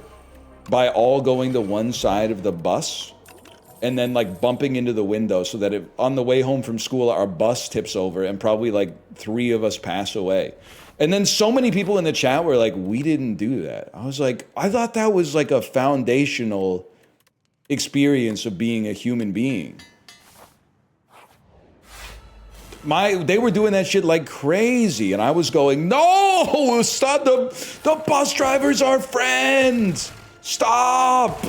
by all going to one side of the bus and then like bumping into the window so that on the way home from school, our bus tips over and probably like 3 of us pass away. And then so many people in the chat were like, we didn't do that. I was like, I thought that was like a foundational experience of being a human being. They were doing that shit like crazy, and I was going, no, stop, the bus driver's our friend. Stop.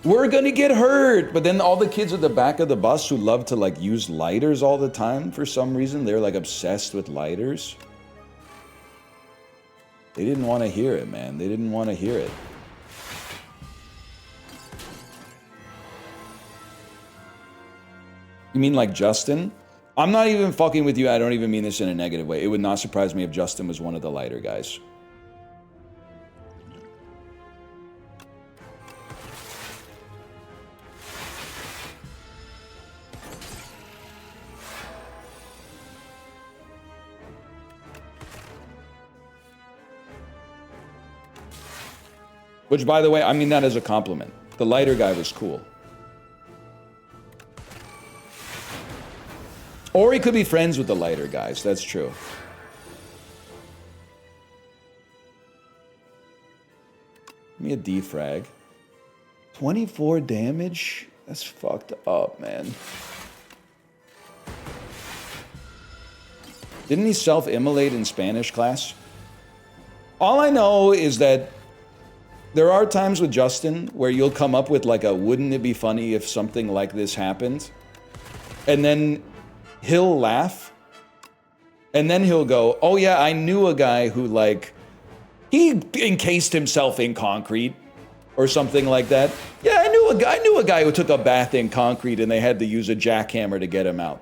We're gonna get hurt. But then all the kids at the back of the bus who love to like use lighters all the time for some reason, they're like obsessed with lighters. They didn't want to hear it, man. They didn't want to hear it. You mean like Justin? I'm not even fucking with you. I don't even mean this in a negative way. It would not surprise me if Justin was one of the lighter guys. Which, by the way, I mean that as a compliment. The lighter guy was cool. Or he could be friends with the lighter guys. That's true. Give me a defrag. 24 damage? That's fucked up, man. Didn't he self-immolate in Spanish class? All I know is that there are times with Justin where you'll come up with like a wouldn't it be funny if something like this happened? And then he'll laugh. And then he'll go, oh yeah, I knew a guy who like, he encased himself in concrete or something like that. Yeah, I knew a guy who took a bath in concrete and they had to use a jackhammer to get him out.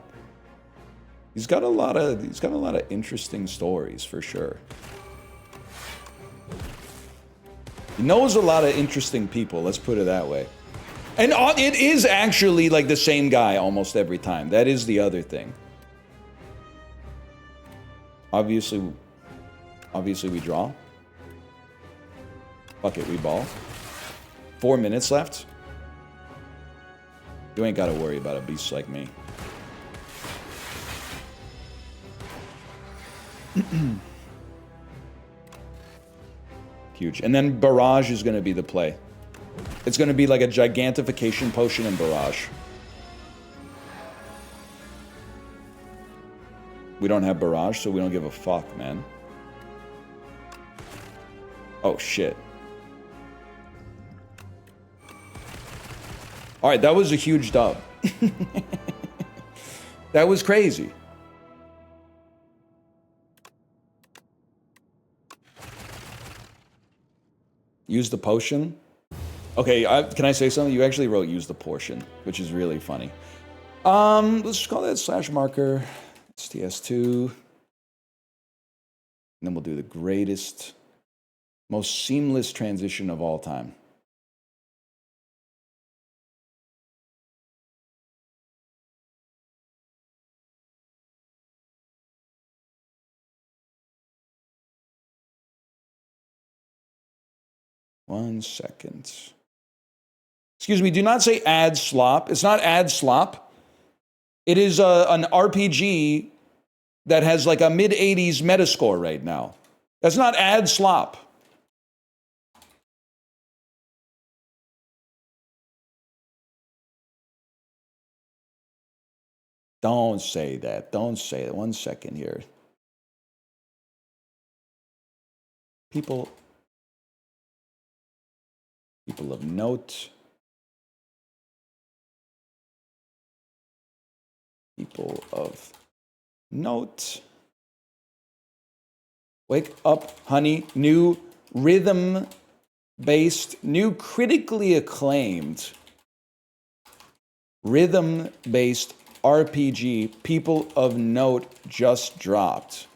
He's got a lot of interesting stories for sure. He knows a lot of interesting people, let's put it that way. And it is actually like the same guy almost every time. That is the other thing. Obviously we draw. Fuck it, we ball. 4 minutes left. You ain't gotta worry about a beast like me. Huge. And then Barrage is going to be the play. It's going to be like a gigantification potion and Barrage. We don't have Barrage, so we don't give a fuck, man. Oh, shit. Alright, that was a huge dub. That was crazy. Use the potion. Okay, can I say something? You actually wrote use the portion, which is really funny. Let's just call that slash marker. STS2. And then we'll do the greatest, most seamless transition of all time. One second. Excuse me, do not say add slop. It's not add slop. It is an RPG that has like a mid-80s metascore right now. That's not add slop. Don't say that. Don't say that. 1 second here. People of note. People of note. Wake up, honey. New rhythm-based, new critically acclaimed rhythm-based RPG, People of Note, just dropped.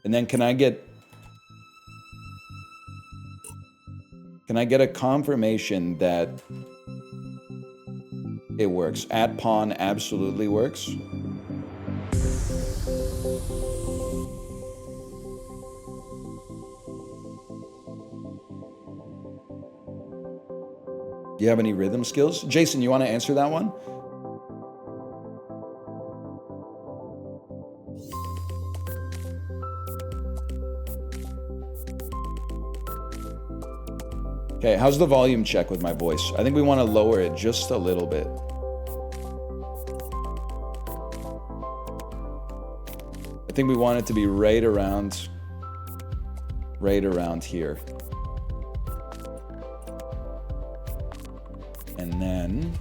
And then can I get a confirmation that it works? At pawn absolutely works. Do you have any rhythm skills? Jason, you want to answer that one? Okay, how's the volume check with my voice? I think we want to lower it just a little bit. I think we want it to be right around here. And then,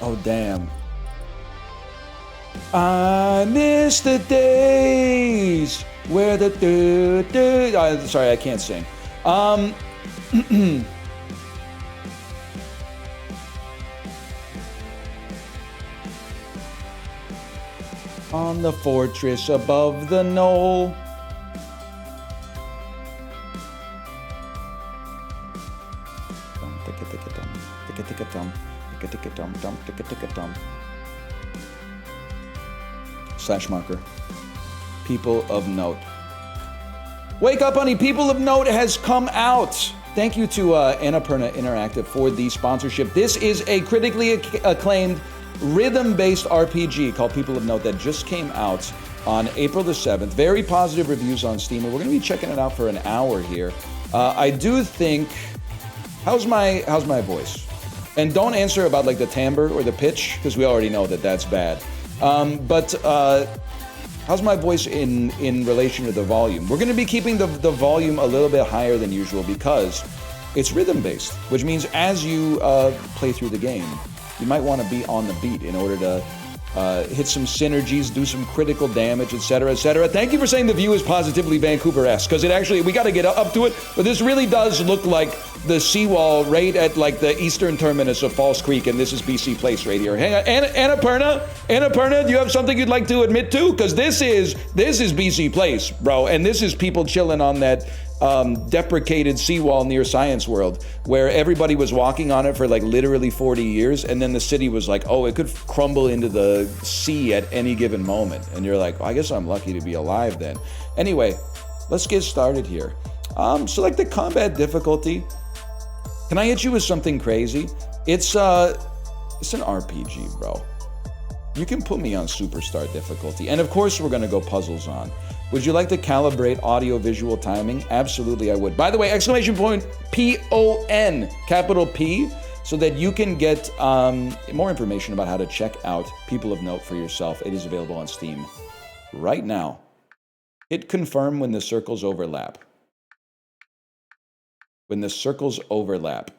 oh damn. I miss the days where the sorry, I can't sing. On the fortress above the knoll. Slash marker. People of Note. Wake up, honey. People of Note has come out. Thank you to Annapurna Interactive for the sponsorship. This is a critically acclaimed rhythm-based RPG called People of Note that just came out on April the 7th. Very positive reviews on Steam, and we're going to be checking it out for an hour here. I do think... How's my voice? And don't answer about like the timbre or the pitch, because we already know that that's bad. But how's my voice in relation to the volume? We're going to be keeping the volume a little bit higher than usual because it's rhythm-based, which means as you play through the game, you might want to be on the beat in order to hit some synergies, do some critical damage, etc., etc. Thank you for saying the view is positively Vancouver-esque, because it actually, we got to get up to it, but this really does look like the seawall right at like the eastern terminus of False Creek, and this is BC Place right here. Hang on, Annapurna, do you have something you'd like to admit to? Because this is BC Place, bro, and this is people chilling on that deprecated seawall near Science World, where everybody was walking on it for like literally 40 years, and then the city was like, oh, it could crumble into the sea at any given moment. And you're like, well, I guess I'm lucky to be alive then. Anyway, let's get started here. Select the combat difficulty. Can I hit you with something crazy? It's an RPG, bro. You can put me on superstar difficulty. And of course, we're gonna go puzzles on. Would you like to calibrate audio-visual timing? Absolutely, I would. By the way, exclamation point PON, capital P, so that you can get more information about how to check out People of Note for yourself. It is available on Steam right now. Hit confirm when the circles overlap. When the circles overlap.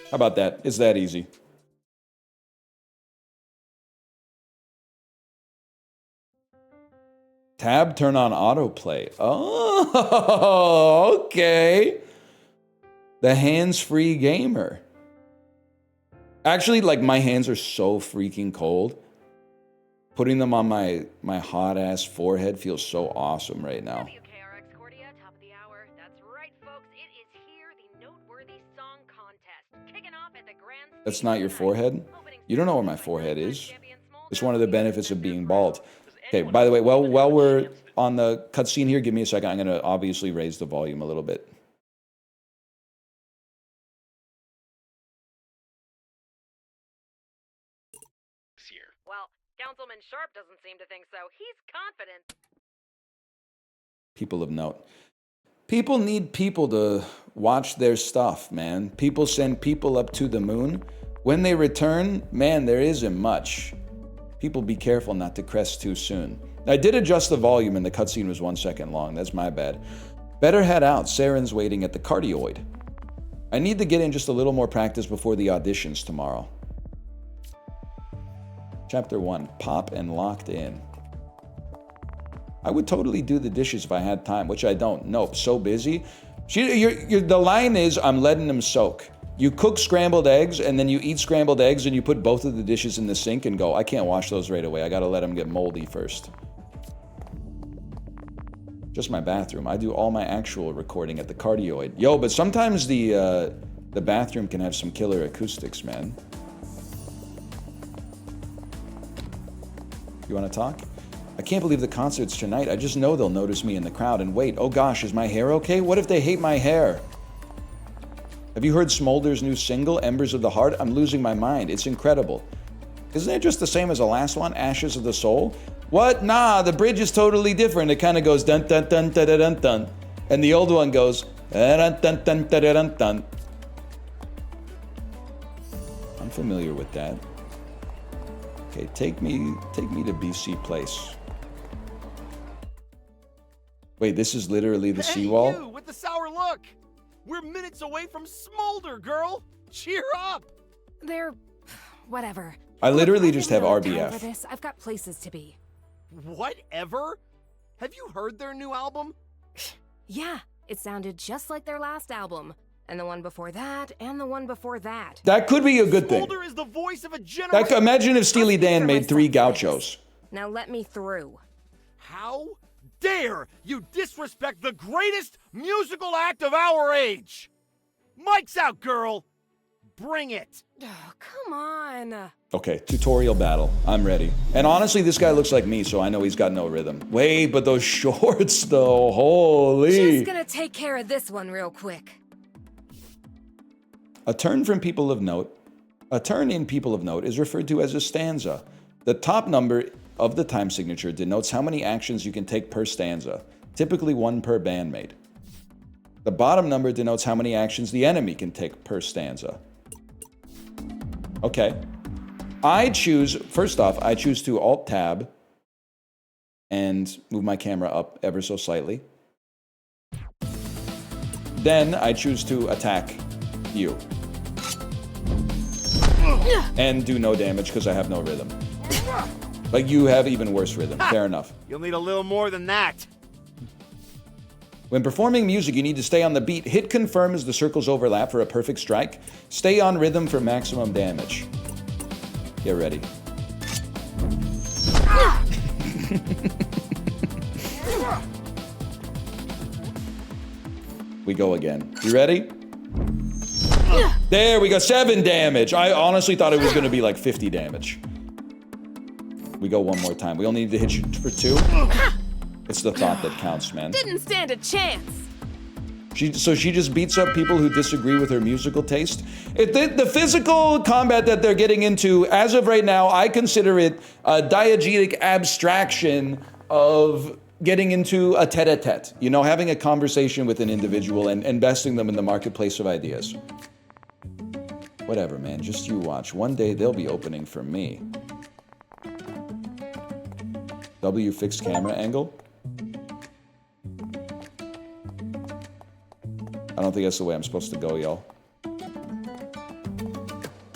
How about that? It's that easy. Tab, turn on autoplay. Oh, okay. The hands-free gamer. Actually, like, my hands are so freaking cold. Putting them on my hot-ass forehead feels so awesome right now. WKRX Cordia, top of the hour. That's right, folks. It is here, the Noteworthy Song Contest. Kicking off at the Grand That's not your forehead? You don't know where my forehead is. It's one of the benefits of being bald. Okay, by the way, while we're on the cutscene here, give me a second. I'm going to obviously raise the volume a little bit. Well, Councilman Sharp doesn't seem to think so. He's confident. People of Note. People need people to watch their stuff, man. People send people up to the moon. When they return, man, there isn't much. People be careful not to crest too soon. I did adjust the volume and the cutscene was 1 second long. That's my bad. Better head out. Saren's waiting at the cardioid. I need to get in just a little more practice before the auditions tomorrow. Chapter 1, Pop and Locked In. I would totally do the dishes if I had time, which I don't. Nope, so busy. The line is, I'm letting them soak. You cook scrambled eggs, and then you eat scrambled eggs, and you put both of the dishes in the sink and go, I can't wash those right away. I gotta let them get moldy first. Just my bathroom. I do all my actual recording at the cardioid. Yo, but sometimes the bathroom can have some killer acoustics, man. You wanna talk? I can't believe the concert's tonight. I just know they'll notice me in the crowd. And wait, oh gosh, is my hair okay? What if they hate my hair? Have you heard Smolder's new single, Embers of the Heart? I'm losing my mind. It's incredible. Isn't it just the same as the last one, Ashes of the Soul? What? Nah, the bridge is totally different. It kind of goes dun dun dun dun dun dun dun. And the old one goes dun dun dun dun dun dun. I'm familiar with that. Okay, take me to BC Place. Wait, this is literally the seawall? minutes away from Smolder, girl. Cheer up. They're... whatever. I literally Look, just didn't have really time for RBF. this. I've got places to be. Whatever? Have you heard their new album? Yeah, it sounded just like their last album. And the one before that, and the one before that. That could be a good thing. Smolder is the voice of a generation. Imagine if Steely I'll speak Dan for made 3 myself for gauchos. this. Now let me through. How dare you disrespect the greatest musical act of our age? Mike's out, girl. Bring it. Oh, come on. Okay, tutorial battle. I'm ready. And honestly, this guy looks like me, so I know he's got no rhythm. Wait, but those shorts, though, holy. Just gonna take care of this one real quick. A turn in People of Note is referred to as a stanza. The top number of the time signature denotes how many actions you can take per stanza, typically 1 per bandmate. The bottom number denotes how many actions the enemy can take per stanza. Okay. First off, I choose to Alt-Tab and move my camera up ever so slightly. Then I choose to attack you. And do no damage because I have no rhythm. Like, you have even worse rhythm. Fair enough. You'll need a little more than that. When performing music, you need to stay on the beat. Hit confirm as the circles overlap for a perfect strike. Stay on rhythm for maximum damage. Get ready. We go again. You ready? There we go, 7 damage. I honestly thought it was gonna be like 50 damage. We go one more time. We only need to hit you for 2. It's the thought that counts, man. Didn't stand a chance. So she just beats up people who disagree with her musical taste. The physical combat that they're getting into, as of right now, I consider it a diegetic abstraction of getting into a tete-a-tete. You know, having a conversation with an individual and investing them in the marketplace of ideas. Whatever, man, just you watch. One day they'll be opening for me. W fixed camera angle. I don't think that's the way I'm supposed to go, y'all.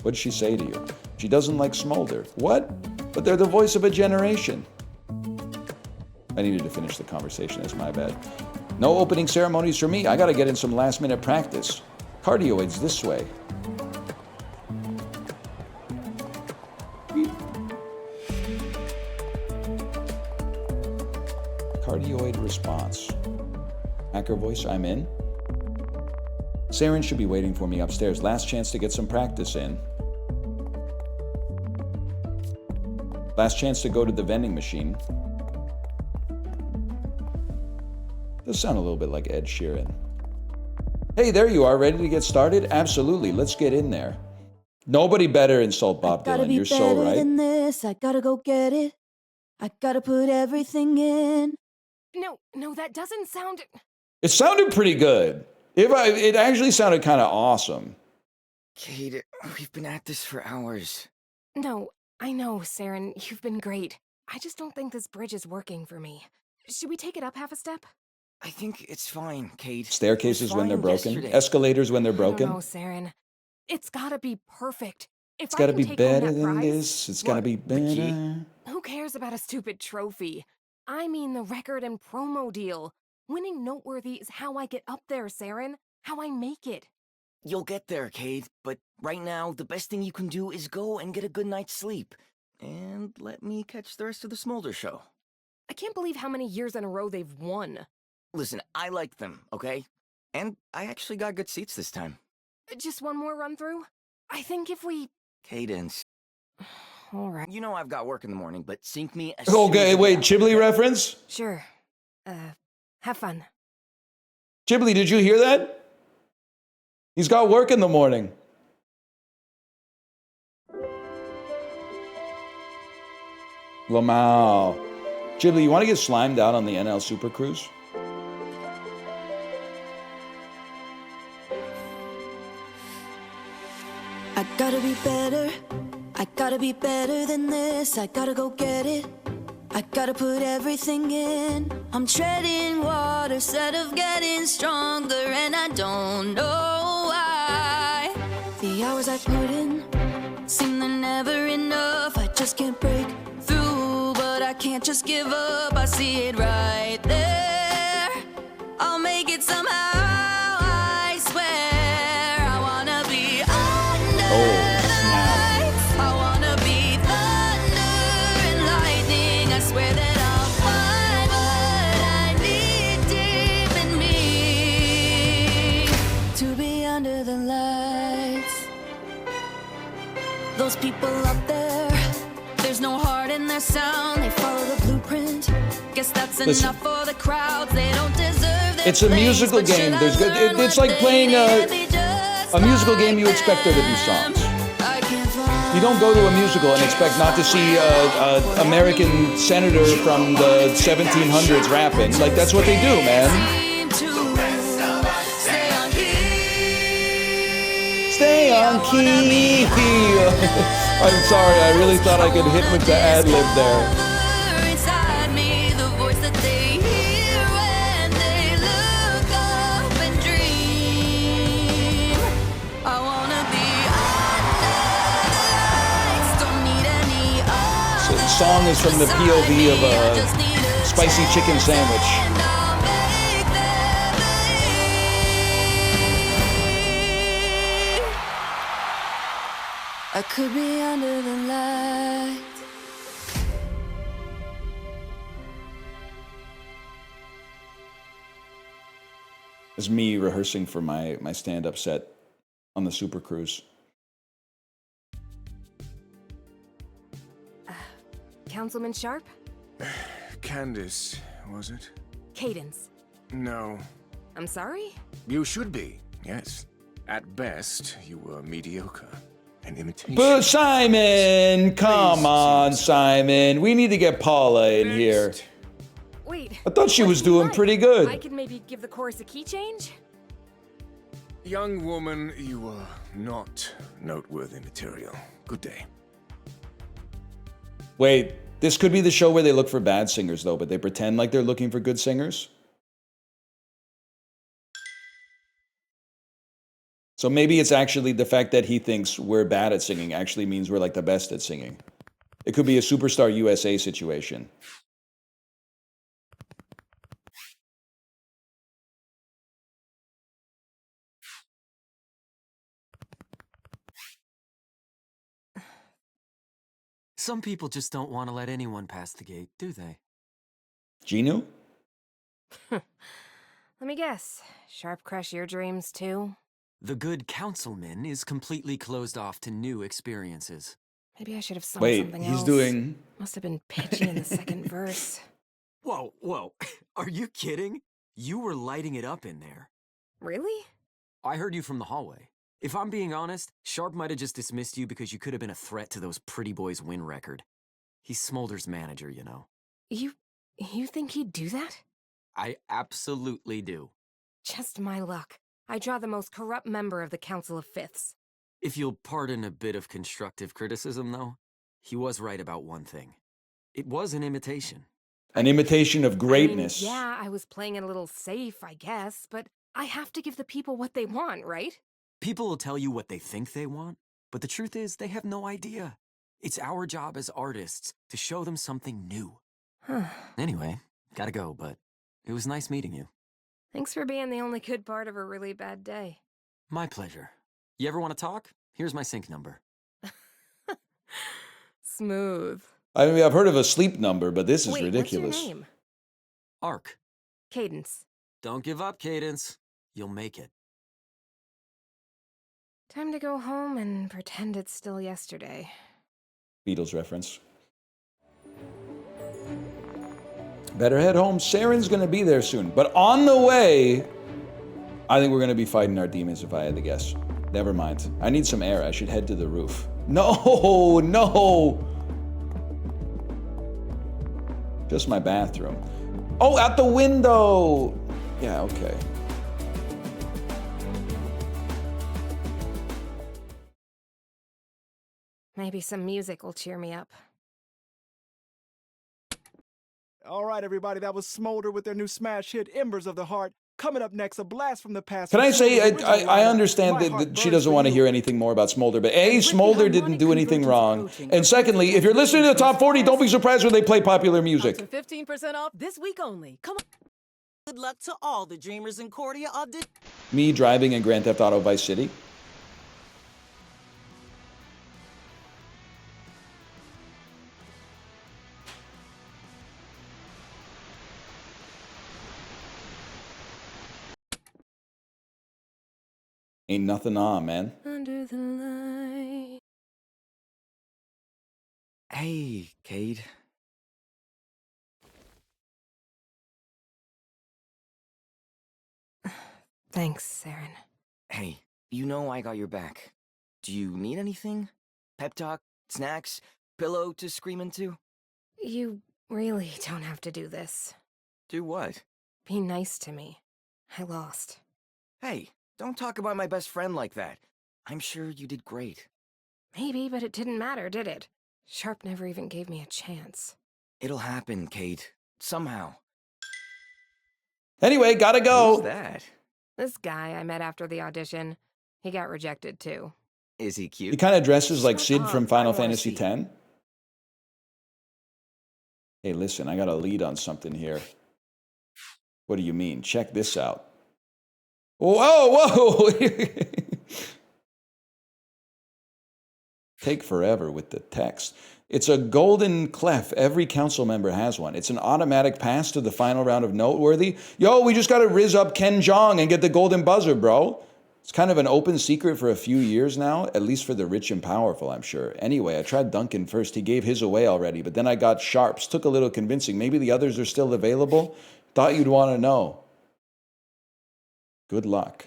What'd she say to you? She doesn't like Smolder. What? But they're the voice of a generation. I needed to finish the conversation, that's my bad. No opening ceremonies for me. I gotta get in some last minute practice. Cardioids this way. Cardioid response. Hacker voice, I'm in. Saren should be waiting for me upstairs. Last chance to get some practice in. Last chance to go to the vending machine. Does sound a little bit like Ed Sheeran. Hey, there you are, ready to get started? Absolutely, let's get in there. Nobody better insult Bob Dylan, you're so right. Than this. I gotta go get it. I gotta put everything in. No, that doesn't sound... It sounded pretty good. It actually sounded kind of awesome. Kate, we've been at this for hours. No, I know, Saren, you've been great. I just don't think this bridge is working for me. Should we take it up half a step? I think it's fine, Kate. Staircases when they're Fine broken. yesterday. Escalators when they're broken. No, Saren. It's gotta be perfect. If It's I gotta can be take home better that than prize- this. It's gotta be better. Who cares about a stupid trophy? I mean the record and promo deal. Winning Noteworthy is how I get up there, Saren. How I make it. You'll get there, Kate, but right now, the best thing you can do is go and get a good night's sleep. And let me catch the rest of the Smolder show. I can't believe how many years in a row they've won. Listen, I like them, okay? And I actually got good seats this time. Just one more run through? I think if we... Cadence. All right. You know I've got work in the morning, but sync me as Okay, soon as wait, I'm Chiblee out. reference? Sure. Have fun. Chiblee, did you hear that? He's got work in the morning. Lamau. Chiblee, you want to get slimed out on the NL Super Cruise? I gotta be better. I gotta be better than this. I gotta go get it. I gotta put everything in. I'm treading water instead of getting stronger, and I don't know why. The hours I put in seem they're never enough. I just can't break through, but I can't just give up. I see it right there. I'll make it somehow, I swear. I wanna be under the lights. I wanna be thunder and lightning. I swear that I'll find what I need deep in me to be under the lights. Those people up there, there's no heart in their sound. They follow the blueprint. Guess that's enough for the crowds. They don't deserve their It's a place, musical but game. should I There's good. learn It's what like they playing did? They just a musical game. You like expect there to be that. songs. I can't find You don't go to a musical and expect not to see an American senator from the 1700s rapping. Like, that's what they do, man. seem to stay on key. Stay on key. I'm sorry, I really thought I could hit with the ad lib there. Inside me, the voice that they hear when they look up and dream. I wanna be under the lights. Don't need any So the song is from the POV of a spicy chicken sandwich. and I'll make them believe. I could be under the lights. It's me rehearsing for my stand-up set on the Super Cruise. Councilman Sharp? Candace, was it? Cadence. No. I'm sorry? You should be, yes. At best, you were mediocre. An imitation. But Simon, come on, Simon. We need to get Paula in here. Next. Wait. I thought she what was do you doing want? pretty good. I could maybe give the chorus a key change? Young woman, you are not noteworthy material. Good day. Wait, this could be the show where they look for bad singers, though, but they pretend like they're looking for good singers? So maybe it's actually the fact that he thinks we're bad at singing actually means we're like the best at singing. It could be a Superstar USA situation. Some people just don't want to let anyone pass the gate, do they? Genu? Let me guess. Sharp crush your dreams too? The good councilman is completely closed off to new experiences. Maybe I should have sung Wait, something he's else. doing... Must have been pitchy in the second verse. Whoa, whoa. Are you kidding? You were lighting it up in there. Really? I heard you from the hallway. If I'm being honest, Sharp might have just dismissed you because you could have been a threat to those pretty boys' win record. He's Smolder's manager, you know. You think he'd do that? I absolutely do. Just my luck. I draw the most corrupt member of the Council of Fifths. If you'll pardon a bit of constructive criticism, though, he was right about one thing. It was an imitation. An imitation of greatness. I mean, yeah, I was playing it a little safe, I guess, but I have to give the people what they want, right? People will tell you what they think they want, but the truth is they have no idea. It's our job as artists to show them something new. Anyway, gotta go, but it was nice meeting you. Thanks for being the only good part of a really bad day. My pleasure. You ever want to talk? Here's my sync number. Smooth. I mean, I've heard of a sleep number, but this is Wait, ridiculous. what's your name? Arc. Cadence. Don't give up, Cadence. You'll make it. Time to go home and pretend it's still yesterday. Beatles reference. Better head home. Saren's going to be there soon. But on the way, I think we're going to be fighting our demons if I had to guess. Never mind. I need some air. I should head to the roof. No, no. Just my bathroom. Oh, out the window. Yeah, okay. Maybe some music will cheer me up. All right, everybody, that was Smolder with their new smash hit, Embers of the Heart. Coming up next, a blast from the past. Can I say, I I understand that she doesn't want to hear anything more about Smolder, but A, Smolder didn't do anything wrong. And secondly, if you're listening to the top 40, don't be surprised when they play popular music. 15% off this week only. Come on. Good luck to all the dreamers in Cordia audition. Me driving in Grand Theft Auto Vice City. Ain't nothing on, man. Under the light. Hey, Cade. Thanks, Saren. Hey, you know I got your back. Do you need anything? Pep talk? Snacks? Pillow to scream into? You really don't have to do this. Do what? Be nice to me. I lost. Hey, don't talk about my best friend like that. I'm sure you did great. Maybe, but it didn't matter, did it? Sharp never even gave me a chance. It'll happen, Kate. Somehow. Anyway, gotta go. Who's that? This guy I met after the audition, he got rejected too. Is he cute? He kind of dresses like Sid from Final I wanna Fantasy see. X. Hey, listen, I got a lead on something here. What do you mean? Check this out. Whoa, whoa! Take forever with the text. It's a golden clef. Every council member has one. It's an automatic pass to the final round of Noteworthy. Yo, we just got to rizz up Ken Jeong and get the golden buzzer, bro. It's kind of an open secret for a few years now, at least for the rich and powerful, I'm sure. Anyway, I tried Duncan first. He gave his away already, but then I got Sharps. Took a little convincing. Maybe the others are still available. Thought you'd want to know. Good luck.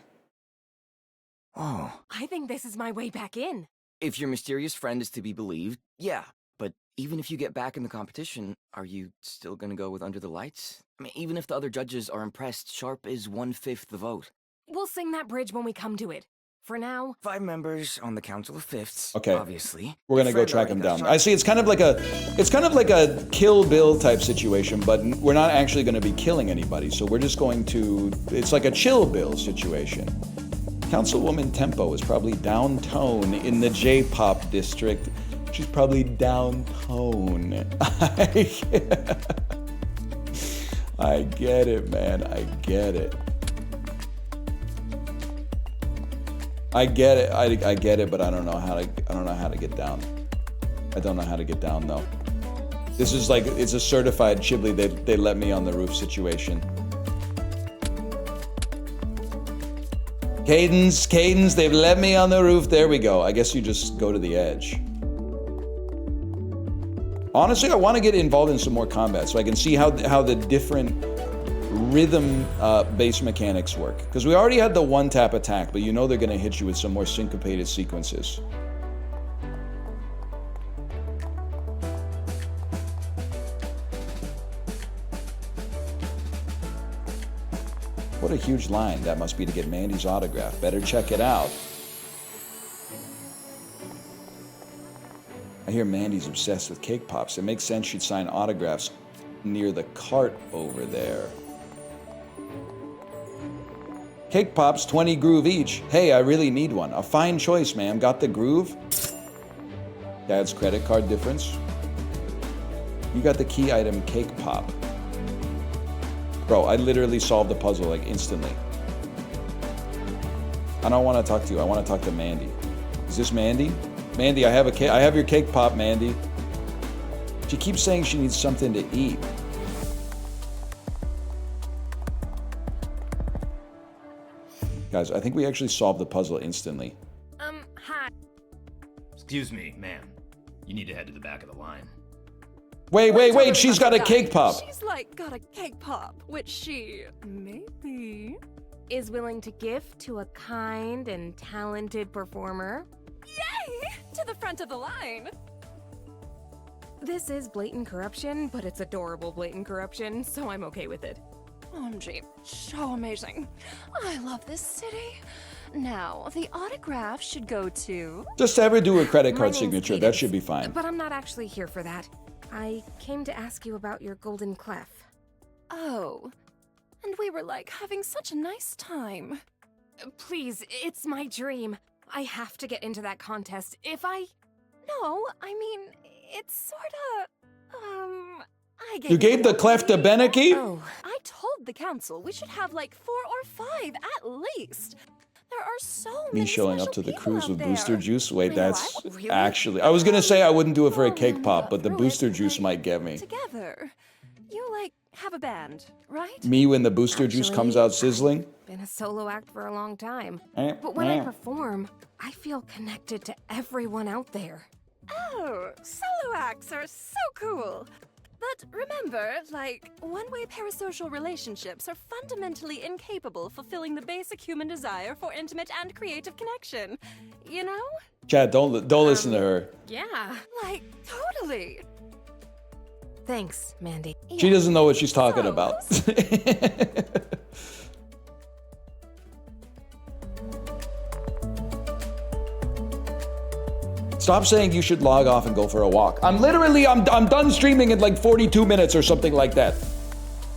Oh. I think this is my way back in. If your mysterious friend is to be believed, yeah. But even if you get back in the competition, are you still gonna go with Under the Lights? I mean, even if the other judges are impressed, Sharp is 1/5 the vote. We'll sing that bridge when we come to it. For now, 5 members on the Council of Fifths. Okay. Obviously. We're gonna Your go friend track already him got down. Sharp. I see. It's kind of like a Kill Bill type situation, but we're not actually going to be killing anybody. So we're just going to. It's like a Chill Bill situation. Councilwoman Tempo is probably down-tone in the J-pop district. She's probably down-tone. I get it, man. I get it. I get it. I get it, but I don't know how to get down. I don't know how to get down though. This is like it's a certified Chibli. They let me on the roof situation. Cadence, they've let me on the roof. There we go. I guess you just go to the edge. Honestly, I want to get involved in some more combat so I can see how the different rhythm-based mechanics work. Because we already had the one-tap attack, but you know they're going to hit you with some more syncopated sequences. What a huge line that must be to get Mandy's autograph. Better check it out. I hear Mandy's obsessed with cake pops. It makes sense she'd sign autographs near the cart over there. Cake pops, 20 groove each. Hey, I really need one. A fine choice, ma'am. Got the groove? Dad's credit card difference? You got the key item cake pop. Bro, I literally solved the puzzle like instantly. I don't want to talk to you. I want to talk to Mandy. Is this Mandy? Mandy, I have your cake pop, Mandy. She keeps saying she needs something to eat. Guys, I think we actually solved the puzzle instantly. Hi. Excuse me, ma'am. You need to head to the back of the line. Wait, she's got a cake pop. She's like got a cake pop, which she maybe Is willing to gift to a kind and talented performer. Yay! To the front of the line. This is blatant corruption, but it's adorable blatant corruption, so I'm okay with it. OMG, so amazing. I love this city. Now, the autograph should go to... Just have her do a credit My card name's signature. Cadence, That should be fine. But I'm not actually here for that. I came to ask you about your golden clef. Oh. And we were like having such a nice time. Please, it's my dream. I have to get into that contest. No, I mean, it's sorta... I gave You gave the clef to Beneke? Oh, I told the council we should have like 4 or 5 at least. There are so many Me showing up special to the people cruise out with there. booster juice? Wait, Really? that's Really? actually... I was gonna say I wouldn't do it for a cake pop, but the booster juice might get me. Together. You like have a band, right? Me when the booster juice comes out sizzling? Been a solo act for a long time. Eh, But when I eh. perform, I feel connected to everyone out there. Oh, solo acts are so cool. But remember, like, one-way parasocial relationships are fundamentally incapable of fulfilling the basic human desire for intimate and creative connection. You know? Chad, don't listen to her. Yeah. Like, totally. Thanks, Mandy. She doesn't know what she's talking about. Stop saying you should log off and go for a walk. I'm done streaming in like 42 minutes or something like that.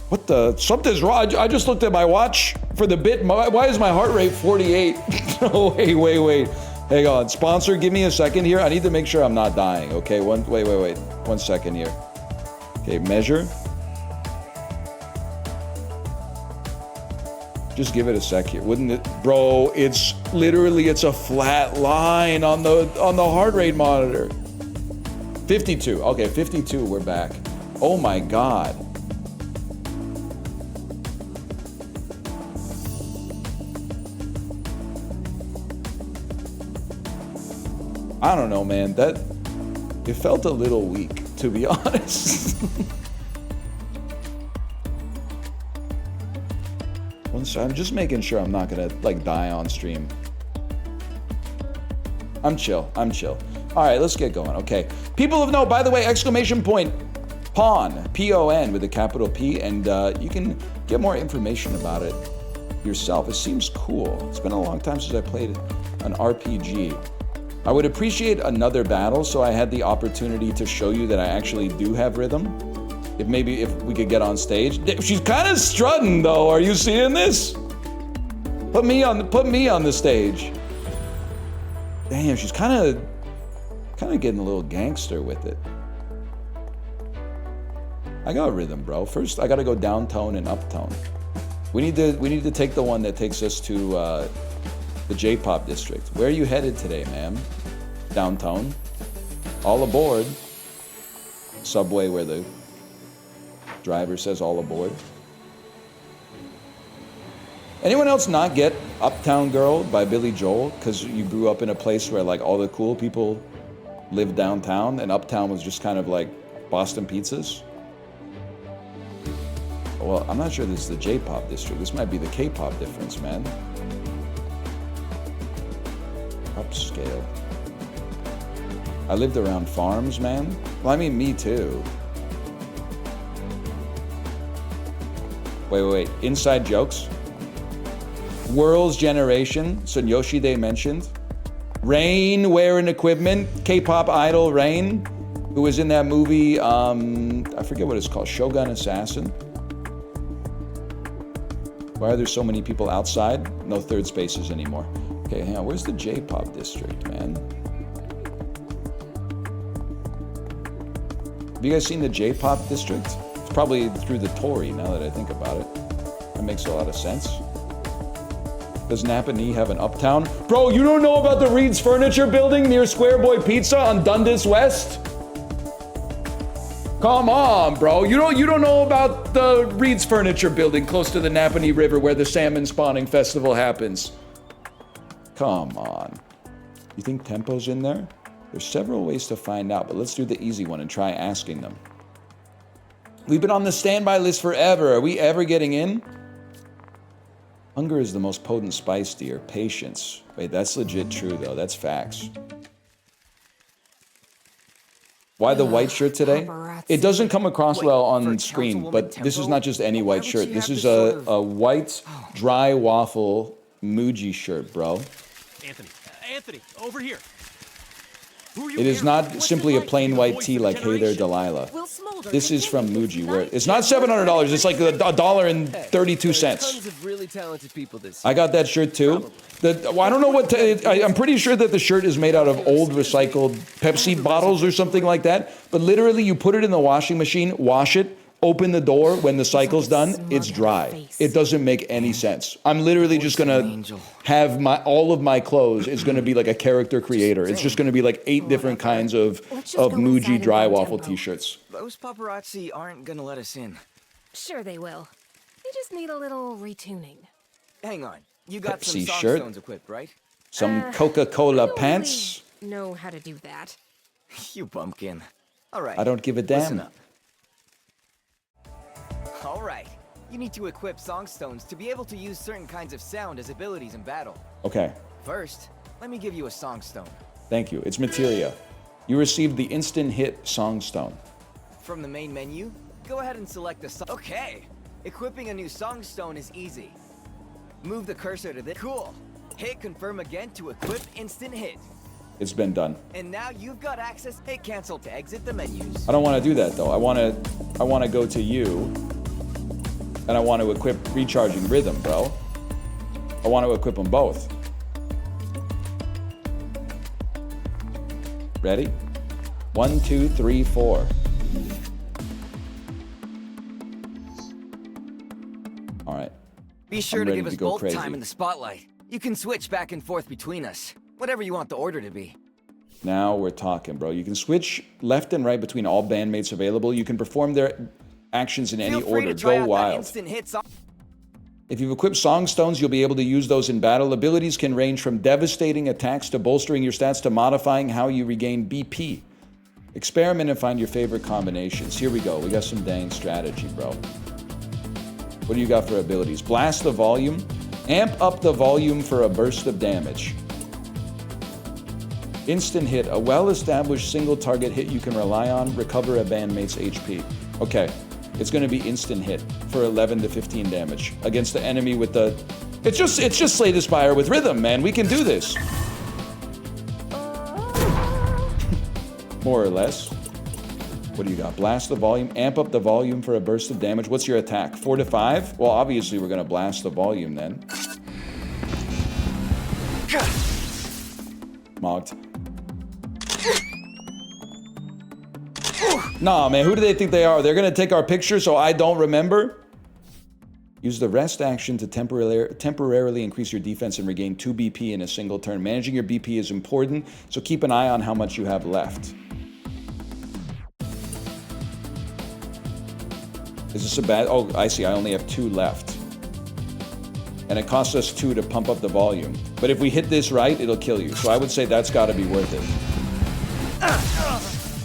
What the? Something's wrong. I just looked at my watch for the bit. Why is my heart rate 48? Oh, wait. Hang on. Sponsor, give me a second here. I need to make sure I'm not dying. Okay, wait. 1 second here. Okay, measure. Just give it a sec here, wouldn't it? Bro, it's a flat line on the heart rate monitor. 52, okay, 52, we're back. Oh my God. I don't know, man, it felt a little weak, to be honest. I'm just making sure I'm not gonna like die on stream. I'm chill. All right, let's get going. Okay. People of note, by the way, exclamation point, PON, P-O-N with a capital P, and you can get more information about it yourself. It seems cool. It's been a long time since I played an RPG. I would appreciate another battle so I had the opportunity to show you that I actually do have rhythm. If we could get on stage. She's kind of strutting though. Are you seeing this? Put me on the stage. Damn, she's kind of getting a little gangster with it. I got rhythm, bro. First, I got to go downtone and uptone. We need to take the one that takes us to the J-pop district. Where are you headed today, ma'am? Downtone. All aboard. Subway where the driver says all aboard. Anyone else not get Uptown Girl by Billy Joel because you grew up in a place where like all the cool people lived downtown and Uptown was just kind of like Boston pizzas? Well, I'm not sure this is the J-pop district. This might be the K-pop difference, man. Upscale. I lived around farms, man. Well, I mean, me too. Wait. Inside jokes. World's Generation, Sunyoshide mentioned. Rain wearing equipment, K-pop idol Rain, who was in that movie, I forget what it's called, Shogun Assassin. Why are there so many people outside? No third spaces anymore. Okay, hang on, where's the J-pop district, man? Have you guys seen the J-pop district? It's probably through the Tory, now that I think about it. That makes a lot of sense. Does Napa Knee have an uptown? Bro, you don't know about the Reed's Furniture Building near Square Boy Pizza on Dundas West? Come on, bro. You don't know about the Reed's Furniture Building close to the Napa Knee River where the Salmon Spawning Festival happens? Come on. You think Tempo's in there? There's several ways to find out, but let's do the easy one and try asking them. We've been on the standby list forever. Are we ever getting in? Hunger is the most potent spice, dear. Patience. Wait, that's legit true, though. That's facts. Why the white shirt today? It doesn't come across well on screen, but this is not just any white shirt. This is a white, dry waffle Muji shirt, bro. Anthony, over here. It is not simply a plain white tee like Hey There Delilah. This is from Muji, where it's not $700, it's like $1.32. Tons of really talented people this I got that shirt too. Well, I don't know what, I'm pretty sure that the shirt is made out of old recycled Pepsi bottles or something like that. But literally you put it in the washing machine, wash it, open the door, when the cycle's done, it's dry. It doesn't make any sense. I'm literally just gonna have all of my clothes is gonna be like a character creator. It's just gonna be like 8 different kinds of Muji dry waffle t-shirts. Those paparazzi aren't gonna let us in. Sure they will. They just need a little retuning. Hang on. You got some Pepsi song shirt. stones equipped, right? Some Coca-Cola pants. Know how to do that. You bumpkin. All right. I don't give a Listen damn. up. All right. You need to equip songstones to be able to use certain kinds of sound as abilities in battle. Okay, First, let me give you a songstone. thank you. It's materia. You received the instant hit Songstone. From the main menu, go ahead and select the song. Okay. Equipping a new songstone is easy. Move the cursor to this. Cool. Hit confirm again to equip instant hit. It's been done. And now you've got access. Hit cancel to exit the menus. I don't want to do that though. I want to go to you, and I want to equip recharging rhythm, bro. I want to equip them both. Ready? 1, 2, 3, 4. All right. Be sure I'm to ready give us to go both crazy. time in the spotlight. You can switch back and forth between us. Whatever you want the order to be. Now we're talking, bro. You can switch left and right between all bandmates available. You can perform their actions in any Feel free order. to try Go out that wild. instant hit song. If you've equipped Songstones, you'll be able to use those in battle. Abilities can range from devastating attacks to bolstering your stats to modifying how you regain BP. Experiment and find your favorite combinations. Here we go. We got some dang strategy, bro. What do you got for abilities? Blast the volume. Amp up the volume for a burst of damage. Instant hit. A well-established single target hit you can rely on. Recover a bandmate's HP. Okay. It's going to be instant hit for 11 to 15 damage against the enemy with the... It's just Slay the Spire with rhythm, man. We can do this. More or less. What do you got? Blast the volume. Amp up the volume for a burst of damage. What's your attack? 4 to 5? Well, obviously we're going to blast the volume then. Mogged. Nah, man, who do they think they are? They're gonna take our picture so I don't remember? Use the rest action to temporarily increase your defense and regain 2 BP in a single turn. Managing your BP is important, so keep an eye on how much you have left. Is this a bad... Oh, I see, I only have 2 left. And it costs us 2 to pump up the volume. But if we hit this right, it'll kill you. So I would say that's gotta be worth it.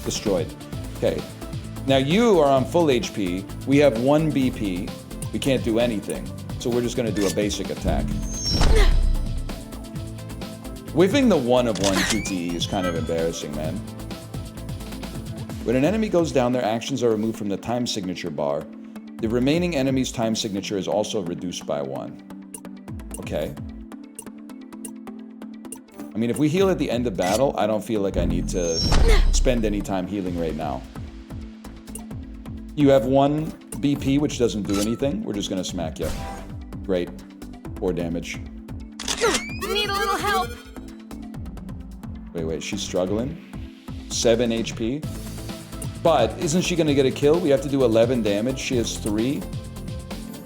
Destroyed. Okay. Now you are on full HP. We have 1 BP. We can't do anything. So we're just going to do a basic attack. Whiffing the 1 of 1 QTE is kind of embarrassing, man. When an enemy goes down, their actions are removed from the time signature bar. The remaining enemy's time signature is also reduced by 1. Okay. I mean, if we heal at the end of battle, I don't feel like I need to spend any time healing right now. You have 1 BP, which doesn't do anything. We're just gonna smack you. Great. 4 damage. Need a little help. Wait, she's struggling. 7 HP. But isn't she gonna get a kill? We have to do 11 damage. She has 3.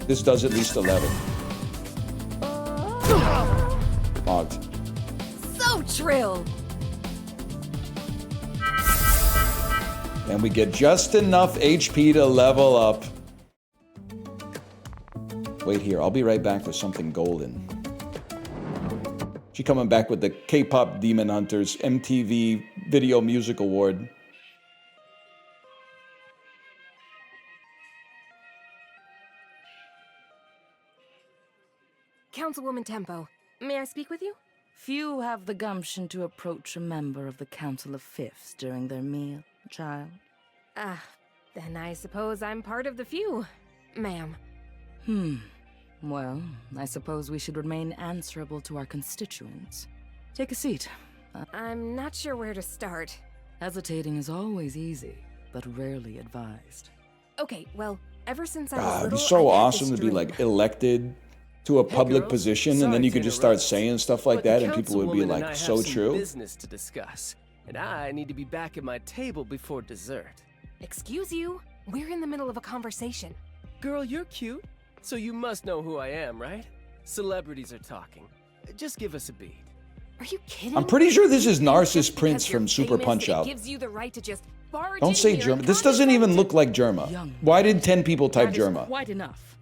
This does at least 11. Logged. So trill. And we get just enough HP to level up. Wait here, I'll be right back with something golden. She coming back with the K-pop Demon Hunters MTV Video Music Award. Councilwoman Tempo, may I speak with you? Few have the gumption to approach a member of the Council of Fifths during their meal, child. Then I suppose I'm part of the few, ma'am. Well, I suppose we should remain answerable to our constituents. Take a seat. I'm not sure where to start. Hesitating is always easy, but rarely advised. Okay, well, ever since I was God, it'd little, be so I've had awesome this to be dream. like elected to a public girls. position, and Sorry then you to could just start interrupt, saying stuff like but the that, and people would be councilwoman and I like, have so some true. business to discuss, and I need to be back at my table before dessert. Excuse you? We're in the middle of a conversation. Girl, you're cute, so you must know who I am, right? Celebrities are talking. Just give us a beat. Are you kidding? I'm pretty sure this is You think Narcissus just because Prince you're from Super famous, Punch it Out. gives you the right to just barge Don't in say here Germa. and This doesn't even look like Young. Germa. Why did 10 people type That is Germa? quite enough.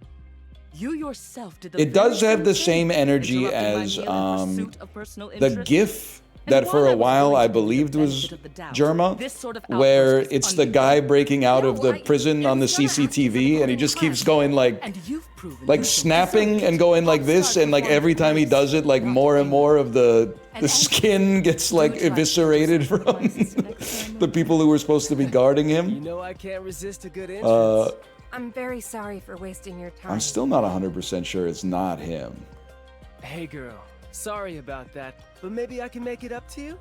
You yourself did the It does very have the thing, same energy interrupting my as meal in pursuit of personal the interest. GIF And that while for I a was while willing I to give you the believed was benefit of the doubt, Germa, this sort of where outburst was it's the guy breaking out of the No, prison on the CCTV, and he just keeps going like snapping and going like this, and like every time he does it, like more and more of the skin gets like eviscerated from the people who were supposed to be guarding You him. know I can't resist a good entrance. I'm very sorry for wasting your time. I'm still not 100% sure it's not him. Hey girl, sorry about that, but maybe I can make it up to you?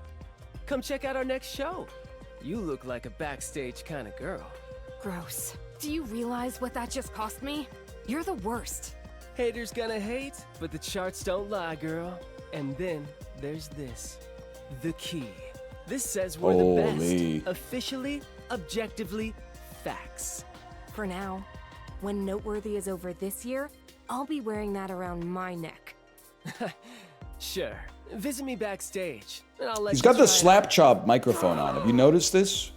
Come check out our next show. You look like a backstage kind of girl. Gross. Do you realize what that just cost me? You're the worst. Haters gonna hate, but the charts don't lie, girl. And then there's this. The key. This says we're the Holy. best. Officially, objectively, facts. For now, when Noteworthy is over this year, I'll be wearing that around my neck. Sure. Visit me backstage, and I'll let He's you got the try it slap out. chop microphone on. Have you noticed this?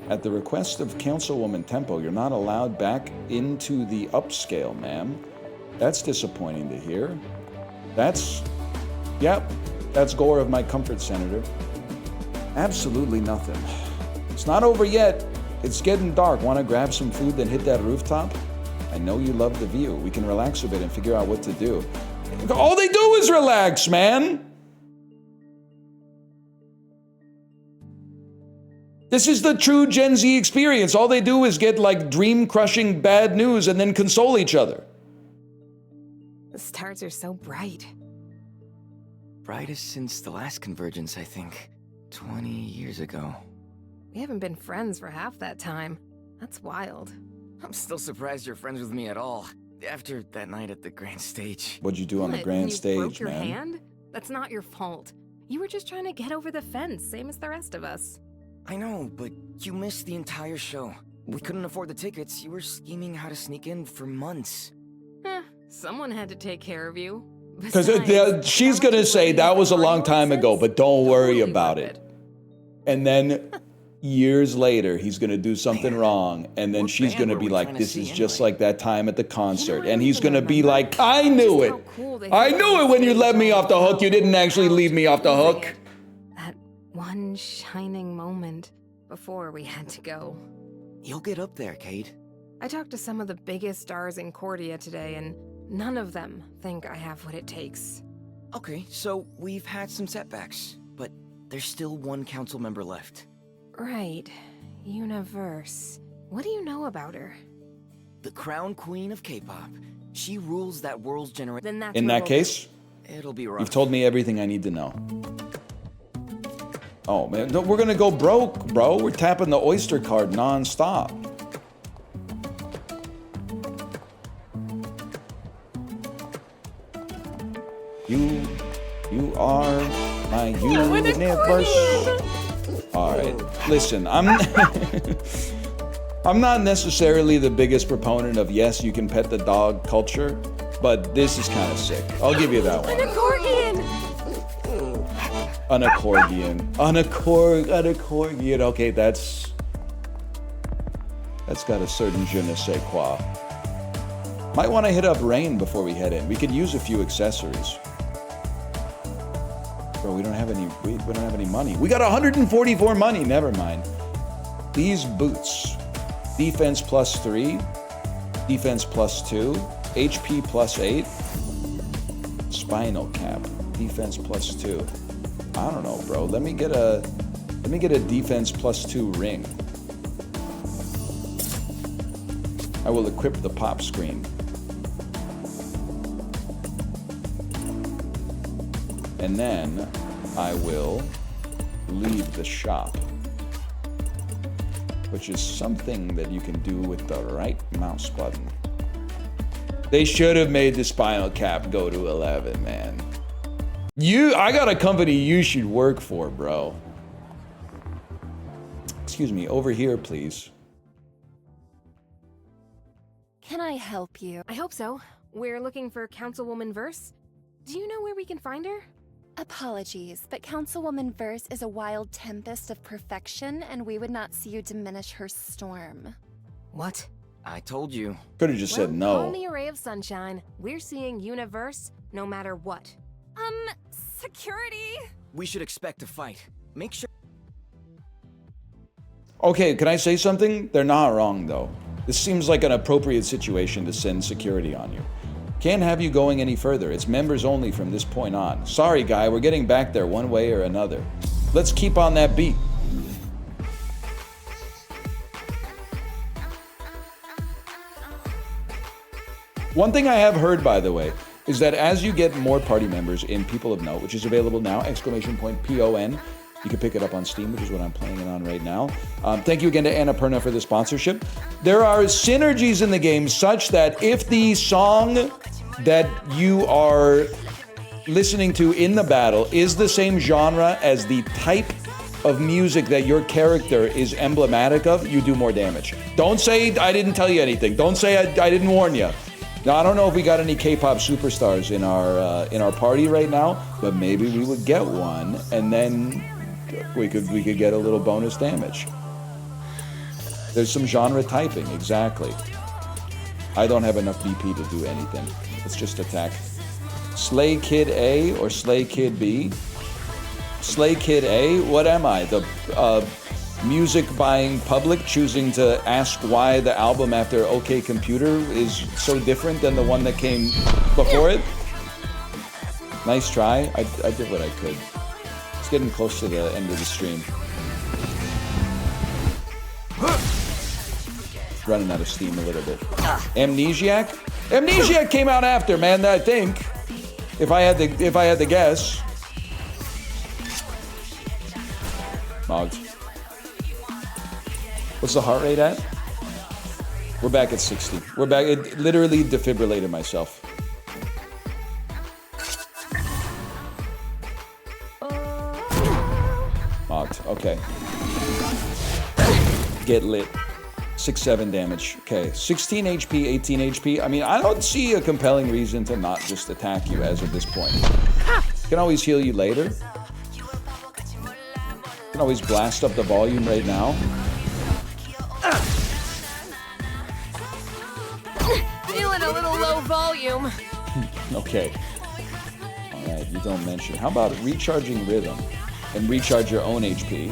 At the request of Councilwoman Tempo, you're not allowed back into the upscale, ma'am. That's disappointing to hear. That's gore of my comfort, Senator. Absolutely nothing. It's not over yet. It's getting dark. Want to grab some food, then hit that rooftop? I know you love the view. We can relax a bit and figure out what to do. All they do is relax, man. This is the true Gen Z experience. All they do is get like dream-crushing bad news and then console each other. The stars are so bright. Brightest since the last convergence, I think. 20 years ago. We haven't been friends for half that time. That's wild. I'm still surprised you're friends with me at all. After that night at the grand stage. What'd you do on the What, grand you stage, broke your man? hand? That's not your fault. You were just trying to get over the fence, same as the rest of us. I know, but you missed the entire show. We couldn't afford the tickets. You were scheming how to sneak in for months. Someone had to take care of you. Because Besides, she's going to say that was a long time ago, but don't worry about it. And then years later, he's going to do something wrong. And then she's going to be like, this is just like that time at the concert. And he's going to be like, I knew it. I knew it when you let me off the hook. You didn't actually leave me off the hook. That one shining moment before we had to go. You'll get up there, Kate. I talked to some of the biggest stars in Cordia today, and none of them think I have what it takes. Okay, so we've had some setbacks, but there's still one council member left. Right. Universe. What do you know about her? The crown queen of K-pop. She rules that world's generation. Then that's In that case, it'll be rough. you've told me everything I need to know. Oh, man, we're going to go broke, bro. We're tapping the Oyster card non-stop. You are my universe. All right, listen, I'm not necessarily the biggest proponent of yes, you can pet the dog culture, but this is kind of sick. I'll give you that one. An accordion. An accordion. Okay, that's got a certain je ne sais quoi. Might want to hit up Rain before we head in. We could use a few accessories. Bro, we don't have any money. We got 144 money. Never mind. These boots. Defense +3, defense +2, HP +8, spinal cap, defense +2. I don't know, bro. Let me get a defense +2 ring. I will equip the pop screen. and then I will leave the shop, which is something that you can do with the right mouse button. They should have made the spinal cap go to 11, man. I got a company you should work for, bro. Excuse me, over here, please. Can I help you? I hope so. We're looking for Councilwoman Verse. Do you know where we can find her? Apologies, but Councilwoman Verse is a wild tempest of perfection, and we would not see you diminish her storm. What? I told you. Could have just said no. Call me a ray of sunshine. We're seeing Universe no matter what. Security? We should expect a fight. Make sure. Okay, can I say something? They're not wrong, though. This seems like an appropriate situation to send security on you. Can't have you going any further. It's members only from this point on. Sorry, guy, we're getting back there one way or another. Let's keep on that beat. One thing I have heard, by the way, is that as you get more party members in People of Note, which is available now, !PON, you can pick it up on Steam, which is what I'm playing it on right now. Thank you again to Annapurna for the sponsorship. There are synergies in the game such that if the song that you are listening to in the battle is the same genre as the type of music that your character is emblematic of, you do more damage. Don't say I didn't tell you anything. Don't say I didn't warn you. Now, I don't know if we got any K-pop superstars in our party right now, but maybe we would get one, and then we could get a little bonus damage. There's some genre typing, exactly. I don't have enough BP to do anything. Let's just attack. Slay Kid A or Slay Kid B? Slay Kid A? What am I? The music buying public choosing to ask why the album after OK Computer is so different than the one that came before it? Nice try. I did what I could. It's getting close to the end of the stream. Running out of steam a little bit. Amnesiac? Amnesiac came out after, man, I think. If I had to guess. Mogged. What's the heart rate at? We're back at 60. We're back. It literally defibrillated myself. Mogged. Okay. Get lit. 6-7 damage. Okay. 16 HP, 18 HP. I mean, I don't see a compelling reason to not just attack you as of this point. Can always heal you later. Can always blast up the volume right now. Feeling a little low volume. Okay. Alright, you don't mention. How about recharging rhythm and recharge your own HP?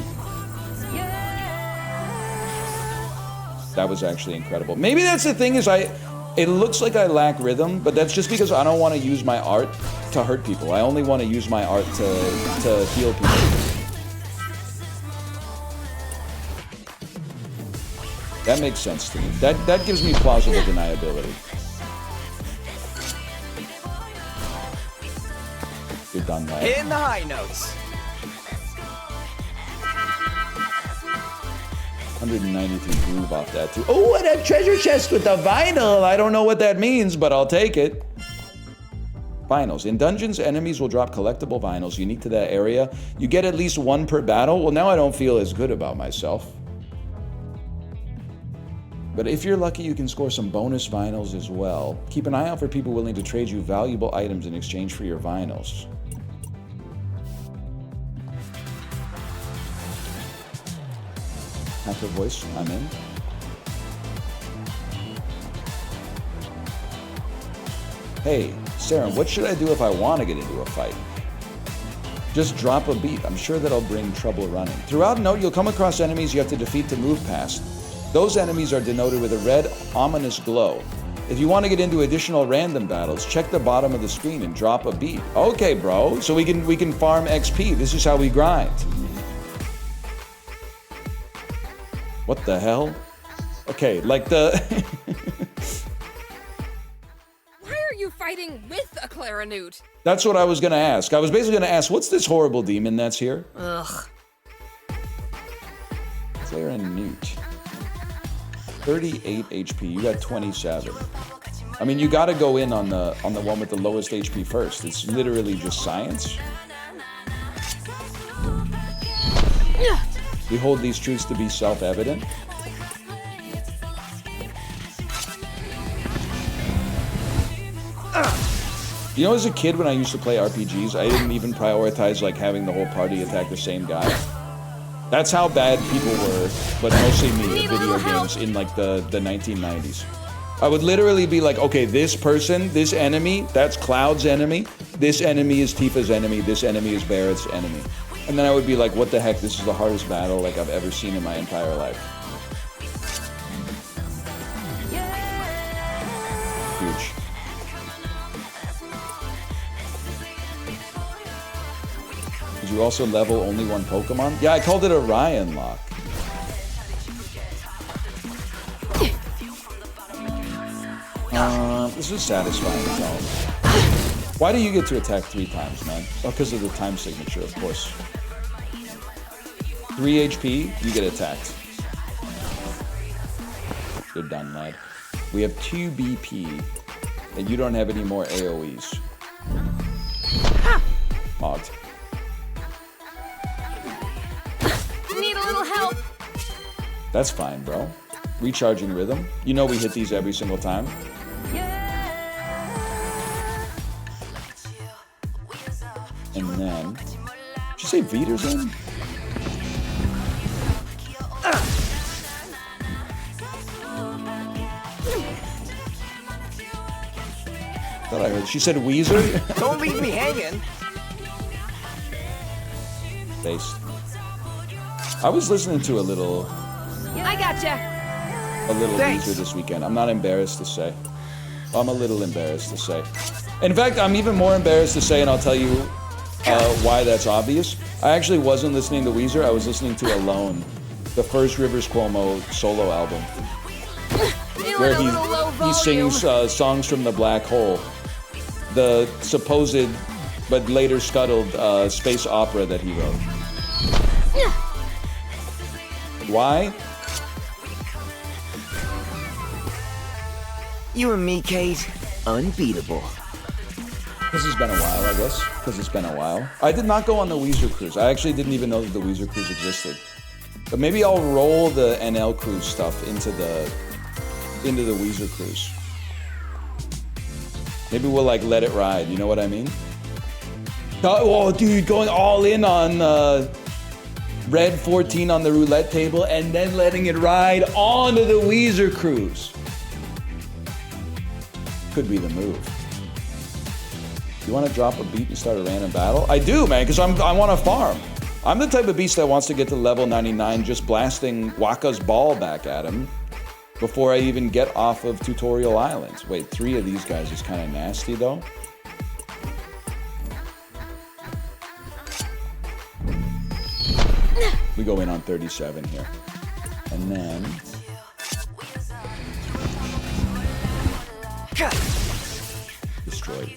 That was actually incredible. Maybe that's the thing is it looks like I lack rhythm, but that's just because I don't want to use my art to hurt people. I only want to use my art to heal people. That makes sense to me. That gives me plausible deniability. You're done, lad. Hitting the high notes. 193 groove off that too. Oh, and a treasure chest with the vinyl. I don't know what that means, but I'll take it. Vinyls. In dungeons, enemies will drop collectible vinyls unique to that area. You get at least one per battle. Well, now I don't feel as good about myself. But if you're lucky, you can score some bonus vinyls as well. Keep an eye out for people willing to trade you valuable items in exchange for your vinyls. Hacker voice, I'm in. Hey, Saren, what should I do if I want to get into a fight? Just drop a beat. I'm sure that'll bring trouble running. Throughout Note, you'll come across enemies you have to defeat to move past. Those enemies are denoted with a red, ominous glow. If you want to get into additional random battles, check the bottom of the screen and drop a beat. Okay, bro. So we can farm XP. This is how we grind. What the hell? Okay, like the... Why are you fighting with a Clarinute. That's what I was gonna ask. I was basically gonna ask, what's this horrible demon that's here? Ugh. Clarinute. 38 HP. You got 27. I mean, you got to go in on the one with the lowest HP first. It's literally just science. We hold these truths to be self-evident. You know, as a kid when I used to play RPGs, I didn't even prioritize like having the whole party attack the same guy. That's how bad people were, but mostly me at video games in like the 1990s. I would literally be like, okay, this person, this enemy, that's Cloud's enemy. This enemy is Tifa's enemy. This enemy is Barrett's enemy. And then I would be like, what the heck? This is the hardest battle like I've ever seen in my entire life. Huge. Did you also level only one Pokemon? Yeah, I called it a Ryan lock. This is satisfying as hell. Why do you get to attack 3 times, man? Oh, because of the time signature, of course. 3 HP, you get attacked. You're done, lad. We have 2 BP, and you don't have any more AoEs. Mogged. Need a little help. That's fine, bro. Recharging rhythm. You know we hit these every single time. And then... Did you say Vita's in? Thought I heard. She said Weezer? Don't leave me hanging. Based. I was listening to a little Gotcha. Weezer this weekend. I'm not embarrassed to say. I'm a little embarrassed to say. In fact, I'm even more embarrassed to say, and I'll tell you why that's obvious. I actually wasn't listening to Weezer. I was listening to Alone, the first Rivers Cuomo solo album, where he sings songs from the black hole, the supposed but later scuttled space opera that he wrote. Why? You and me, Kate, unbeatable. This has been a while, I guess, because it's been a while. I did not go on the Weezer cruise. I actually didn't even know that the Weezer cruise existed. But maybe I'll roll the NL cruise stuff into the Weezer cruise. Maybe we'll like let it ride. You know what I mean? Oh, dude, going all in on Red 14 on the roulette table and then letting it ride onto the Weezer cruise. Could be the move. You want to drop a beat and start a random battle? I do, man, because I want to farm. I'm the type of beast that wants to get to level 99 just blasting Waka's ball back at him before I even get off of Tutorial Islands. Wait, 3 of these guys is kind of nasty, though. We go in on 37 here. And then... destroyed.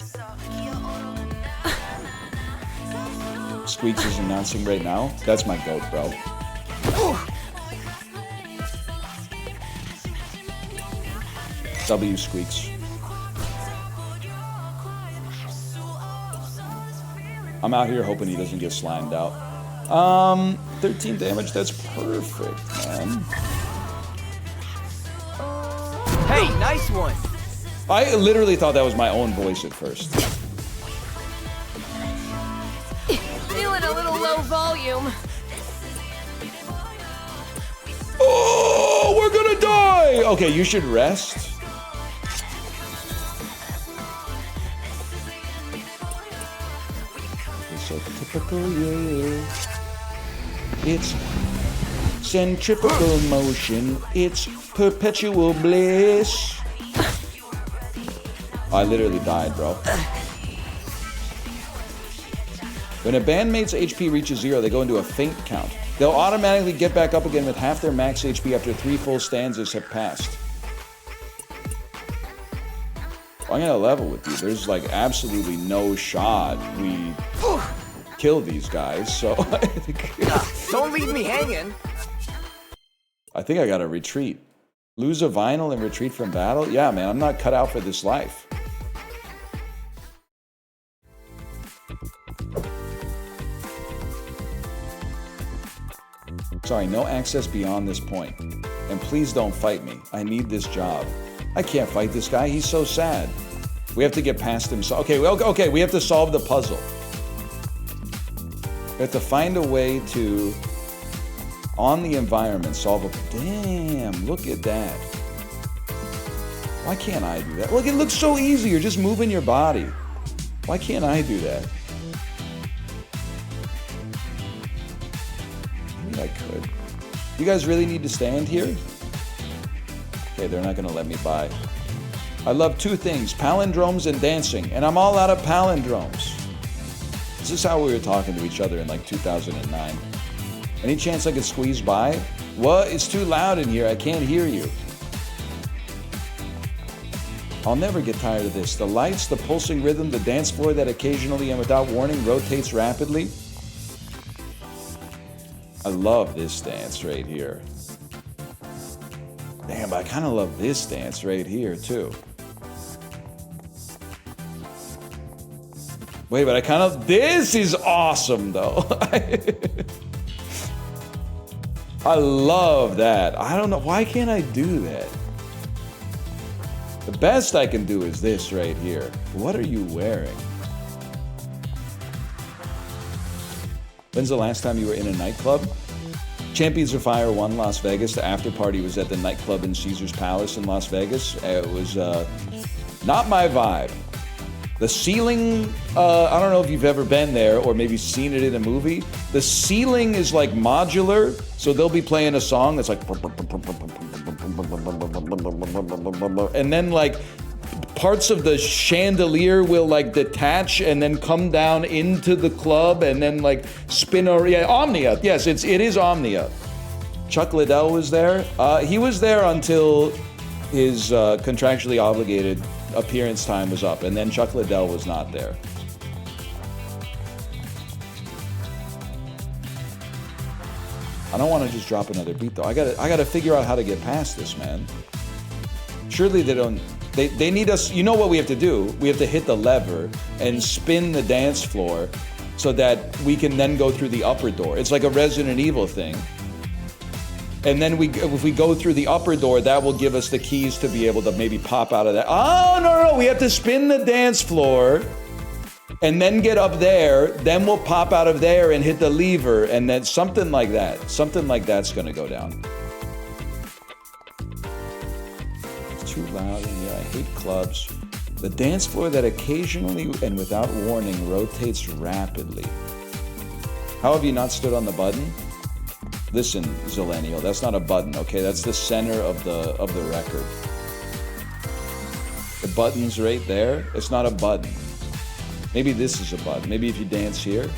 Squeaks is announcing right now. That's my goat, bro. W Squeaks. I'm out here hoping he doesn't get slimed out. 13 damage, that's perfect, man. Hey, nice one. I literally thought that was my own voice at first. Feeling a little low volume. Oh, we're gonna die! Okay, you should rest. It's so typical, yeah. It's centrifugal motion. It's perpetual bliss. I literally died, bro. When a bandmate's HP reaches 0, they go into a faint count. They'll automatically get back up again with half their max HP after 3 full stanzas have passed. I'm gonna level with you. There's like absolutely no shot we kill these guys, so I think... Don't leave me hanging! I think I gotta retreat. Lose a vinyl and retreat from battle? Yeah, man, I'm not cut out for this life. Sorry, no access beyond this point. And please don't fight me. I need this job. I can't fight this guy. He's so sad. We have to get past him. So, okay, we have to solve the puzzle. We have to find a way to, on the environment, solve a... Damn, look at that. Why can't I do that? Look, it looks so easy. You're just moving your body. Why can't I do that? Maybe I could. You guys really need to stand here? Okay, they're not gonna let me by. I love two things, palindromes and dancing, and I'm all out of palindromes. This is how we were talking to each other in like 2009. Any chance I could squeeze by? What? It's too loud in here, I can't hear you. I'll never get tired of this. The lights, the pulsing rhythm, the dance floor that occasionally and without warning rotates rapidly. I love this dance right here. Damn, I kind of love this dance right here, too. Wait, but I kind of... This is awesome, though. I love that. I don't know. Why can't I do that? The best I can do is this right here. What are you wearing? When's the last time you were in a nightclub? Champions of Fire won Las Vegas. The after party was at the nightclub in Caesar's Palace in Las Vegas. It was not my vibe. The ceiling, I don't know if you've ever been there or maybe seen it in a movie. The ceiling is like modular, so they'll be playing a song that's like... And then like parts of the chandelier will like detach and then come down into the club and then like spin over. Yeah, Omnia. Yes, it is Omnia. Chuck Liddell was there. He was there until his contractually obligated appearance time was up, and then Chuck Liddell was not there. I don't want to just drop another beat though. I gotta figure out how to get past this, man. Surely they don't. They need us. You know what we have to do? We have to hit the lever and spin the dance floor so that we can then go through the upper door. It's like a Resident Evil thing. And then if we go through the upper door, that will give us the keys to be able to maybe pop out of that. Oh, no, we have to spin the dance floor and then get up there. Then we'll pop out of there and hit the lever, and then something like that. Something like that's gonna go down. It's too loud in here. I hate clubs. The dance floor that occasionally and without warning rotates rapidly. How have you not stood on the button? Listen, Zillennial, that's not a button, okay? That's the center of the record. The button's right there. It's not a button. Maybe this is a button. Maybe if you dance here.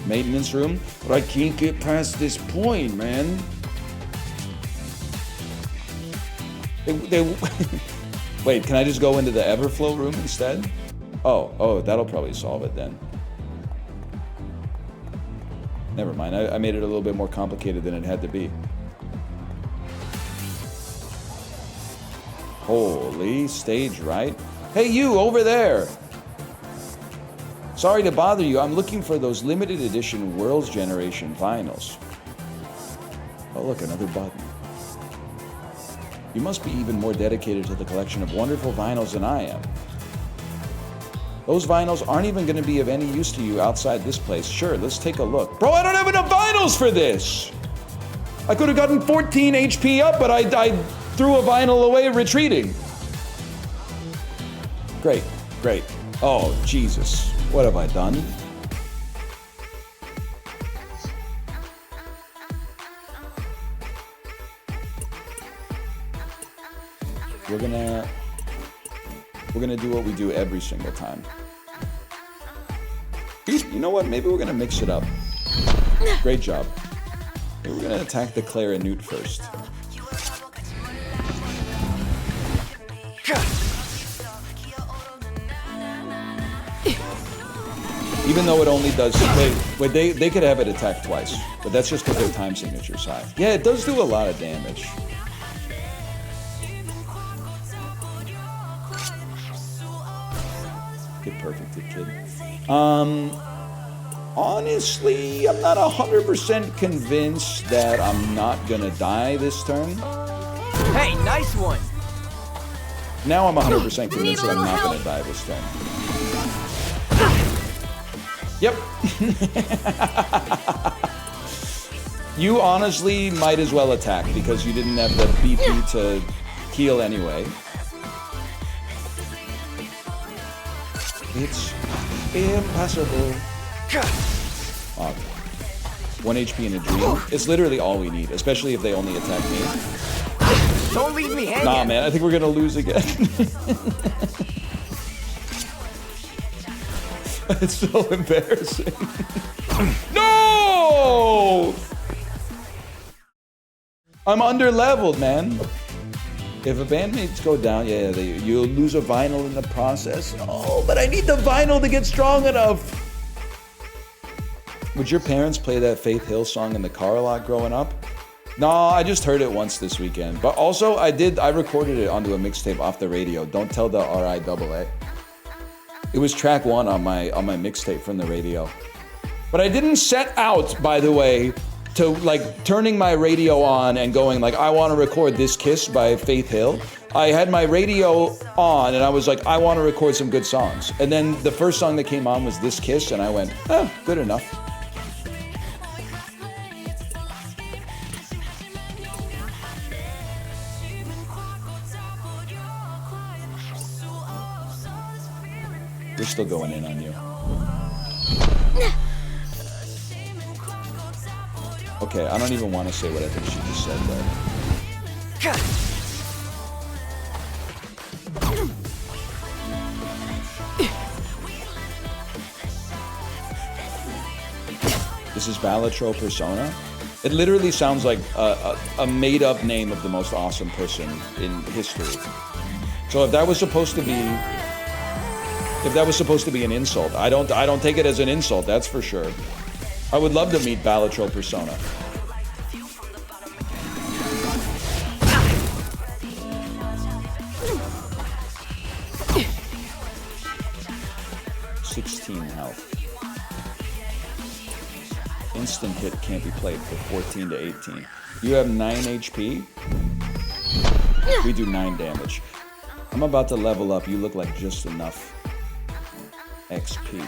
Maintenance room, but I can't get past this point, man. Wait, can I just go into the Everflow room instead? Oh, that'll probably solve it then. Never mind, I made it a little bit more complicated than it had to be. Holy, stage right. Hey, you over there. Sorry to bother you, I'm looking for those limited edition World's Generation vinyls. Oh look, another button. You must be even more dedicated to the collection of wonderful vinyls than I am. Those vinyls aren't even going to be of any use to you outside this place. Sure, let's take a look. Bro, I don't have enough vinyls for this! I could have gotten 14 HP up, but I threw a vinyl away retreating. Great. Oh, Jesus. What have I done? We're gonna do what we do every single time. You know what? Maybe we're gonna mix it up. Great job. Maybe we're gonna attack the Clarinute first. Even though it only does... Wait, they could have it attack twice. But that's just because their time signature's high. Yeah, it does do a lot of damage. Get perfected, kid. Honestly, I'm not 100% convinced that I'm not gonna die this turn. Hey, nice one! Now I'm 100% convinced that I'm not gonna die this turn. Yep. You honestly might as well attack because you didn't have the BP to heal anyway. It's impossible. Oh, 1 HP in a dream. It's literally all we need, especially if they only attack me. Don't leave me hanging. Nah, man, I think we're gonna lose again. It's so embarrassing. No! I'm under-leveled, man. If a bandmates go down, yeah, you'll lose a vinyl in the process. Oh, but I need the vinyl to get strong enough. Would your parents play that Faith Hill song in the car a lot growing up? No, I just heard it once this weekend. But also, I recorded it onto a mixtape off the radio. Don't tell the RIAA. It was track 1 on my mixtape from the radio. But I didn't set out, by the way, to like turning my radio on and going like, I want to record This Kiss by Faith Hill. I had my radio on and I was like, I want to record some good songs. And then the first song that came on was This Kiss and I went, oh, good enough. We're still going in on you. Okay, I don't even want to say what I think she just said, though. This is Balatro Persona? It literally sounds like a made-up name of the most awesome person in history. So if that was supposed to be... If that was supposed to be an insult, I don't take it as an insult, that's for sure. I would love to meet Balatro Persona. Health. Instant hit can't be played for 14 to 18. You have 9 HP. We do 9 damage. I'm about to level up. You look like just enough XP.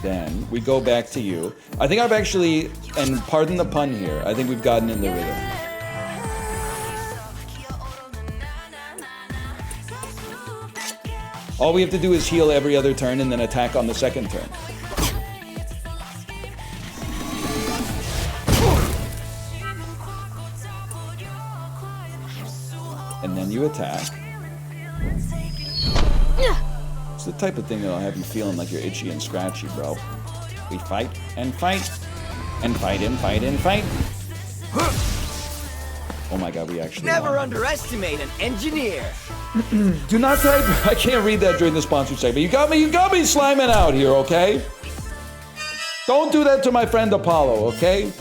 Then we go back to you. I think I've actually, and pardon the pun here, I think we've gotten in the rhythm. All we have to do is heal every other turn and then attack on the second turn. And then you attack. It's the type of thing that'll have you feeling like you're itchy and scratchy, bro. We fight and fight and fight and fight and fight. Oh my god, we actually Never underestimate an engineer. Do not type. I can't read that during the sponsored segment. You got me sliming out here, okay? Don't do that to my friend Apollo, okay?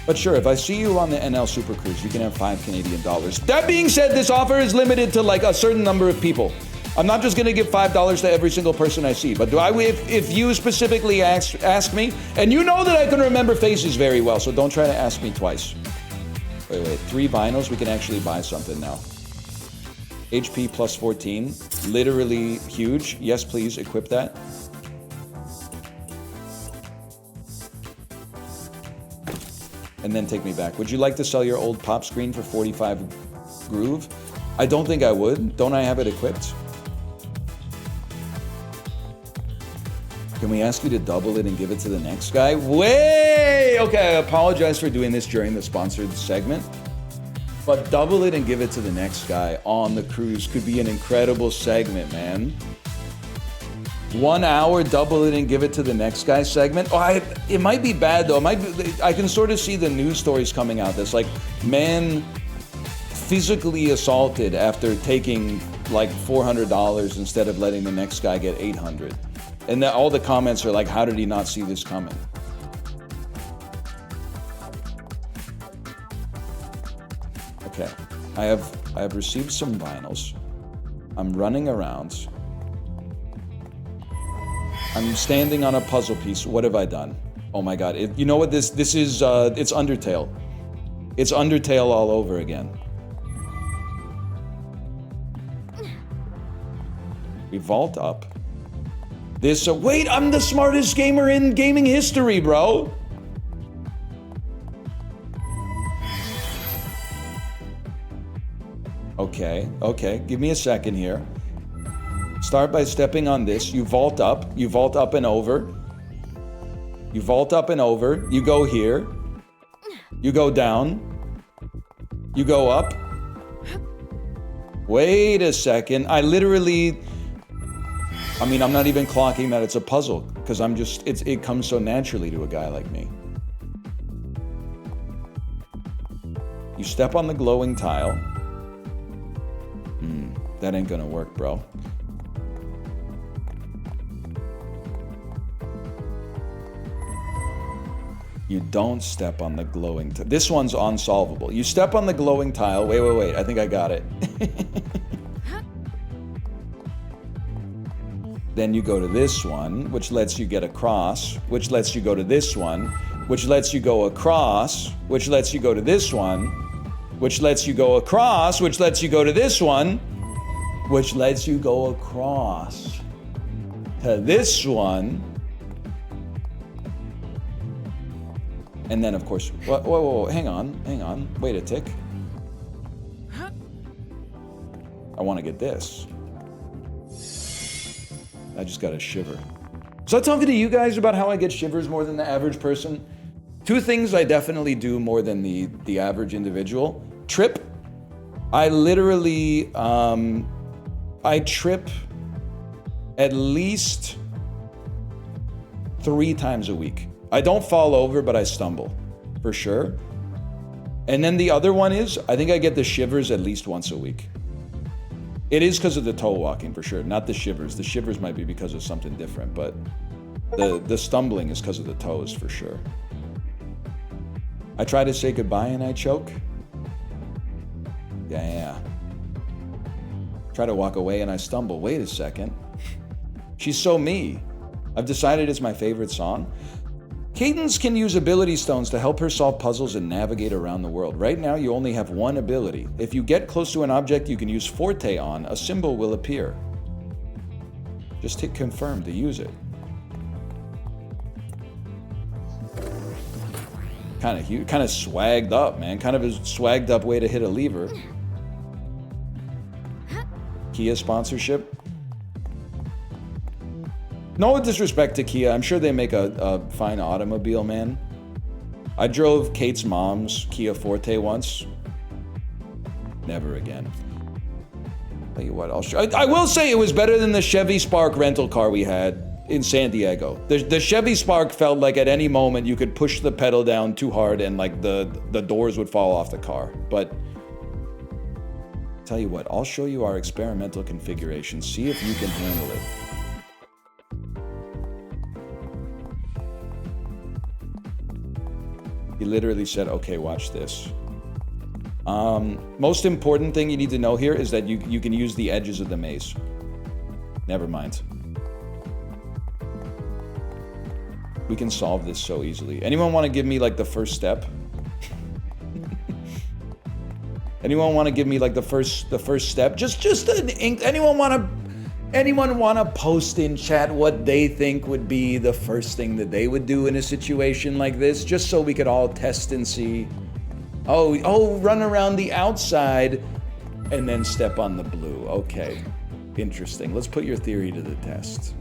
But sure, if I see you on the NL Super Cruise, you can have $5 Canadian. That being said, this offer is limited to like a certain number of people. I'm not just gonna give $5 to every single person I see, but if you specifically ask me, and you know that I can remember faces very well, so don't try to ask me twice. Wait, 3 vinyls, we can actually buy something now. HP plus 14, literally huge. Yes, please, equip that. And then take me back. Would you like to sell your old pop screen for 45 groove? I don't think I would. Don't I have it equipped? Can we ask you to double it and give it to the next guy? Okay, I apologize for doing this during the sponsored segment. But double it and give it to the next guy on the cruise could be an incredible segment, man. 1 hour, double it and give it to the next guy segment. Oh, it might be bad though. It might be, I can sort of see the news stories coming out that's like, man physically assaulted after taking like $400 instead of letting the next guy get $800. And all the comments are like, how did he not see this coming? Okay, I have received some vinyls. I'm running around. I'm standing on a puzzle piece. What have I done? Oh my god! You know what this is? It's Undertale. It's Undertale all over again. We vault up. This. Wait, I'm the smartest gamer in gaming history, bro. Okay, give me a second here. Start by stepping on this. You vault up and over. You vault up and over. You go here. You go down. You go up. Wait a second. I'm not even clocking that it's a puzzle because it comes so naturally to a guy like me. You step on the glowing tile. That ain't gonna work, bro. You don't step on the glowing tile. This one's unsolvable. You step on the glowing tile. Wait. I think I got it. Then you go to this one, which lets you get across, which lets you go to this one, which lets you go across, which lets you go to this one, which lets you go across, which lets you go to this one, which lets you go across to this one. And then, of course, whoa, hang on, wait a tick. I want to get this. I just got a shiver. So I'm talking to you guys about how I get shivers more than the average person. 2 things I definitely do more than the average individual. Trip. I literally, I trip at least 3 times a week. I don't fall over, but I stumble, for sure. And then the other one is, I think I get the shivers at least once a week. It is because of the toe walking, for sure, not the shivers. The shivers might be because of something different, but the stumbling is because of the toes, for sure. I try to say goodbye and I choke. Yeah. Try to walk away and I stumble. Wait a second. She's so me. I've decided it's my favorite song. Cadence can use ability stones to help her solve puzzles and navigate around the world. Right now, you only have 1 ability. If you get close to an object you can use Forte on, a symbol will appear. Just hit confirm to use it. Kind of swagged up, man. Kind of a swagged up way to hit a lever. Kia sponsorship. No disrespect to Kia. I'm sure they make a fine automobile, man. I drove Kate's mom's Kia Forte once. Never again. Tell you what, I will say it was better than the Chevy Spark rental car we had in San Diego. The Chevy Spark felt like at any moment you could push the pedal down too hard and like the doors would fall off the car. But tell you what, I'll show you our experimental configuration. See if you can handle it. He literally said, okay, watch this. Most important thing you need to know here is that you can use the edges of the maze. Never mind. We can solve this so easily. Anyone want to give me like the first step? Anyone want to give me like the first step? Just an anyone want to post in chat what they think would be the first thing that they would do in a situation like this, just so we could all test and see. Oh, run around the outside and then step on the blue. Okay, interesting. Let's put your theory to the test.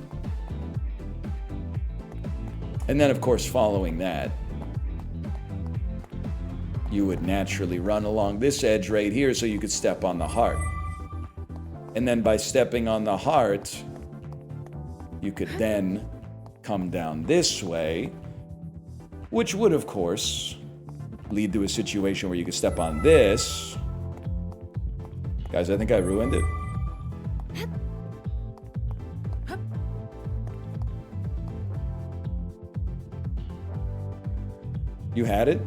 And then, of course, following that, you would naturally run along this edge right here so you could step on the heart. And then by stepping on the heart, you could then come down this way, which would, of course, lead to a situation where you could step on this. Guys, I think I ruined it. You had it?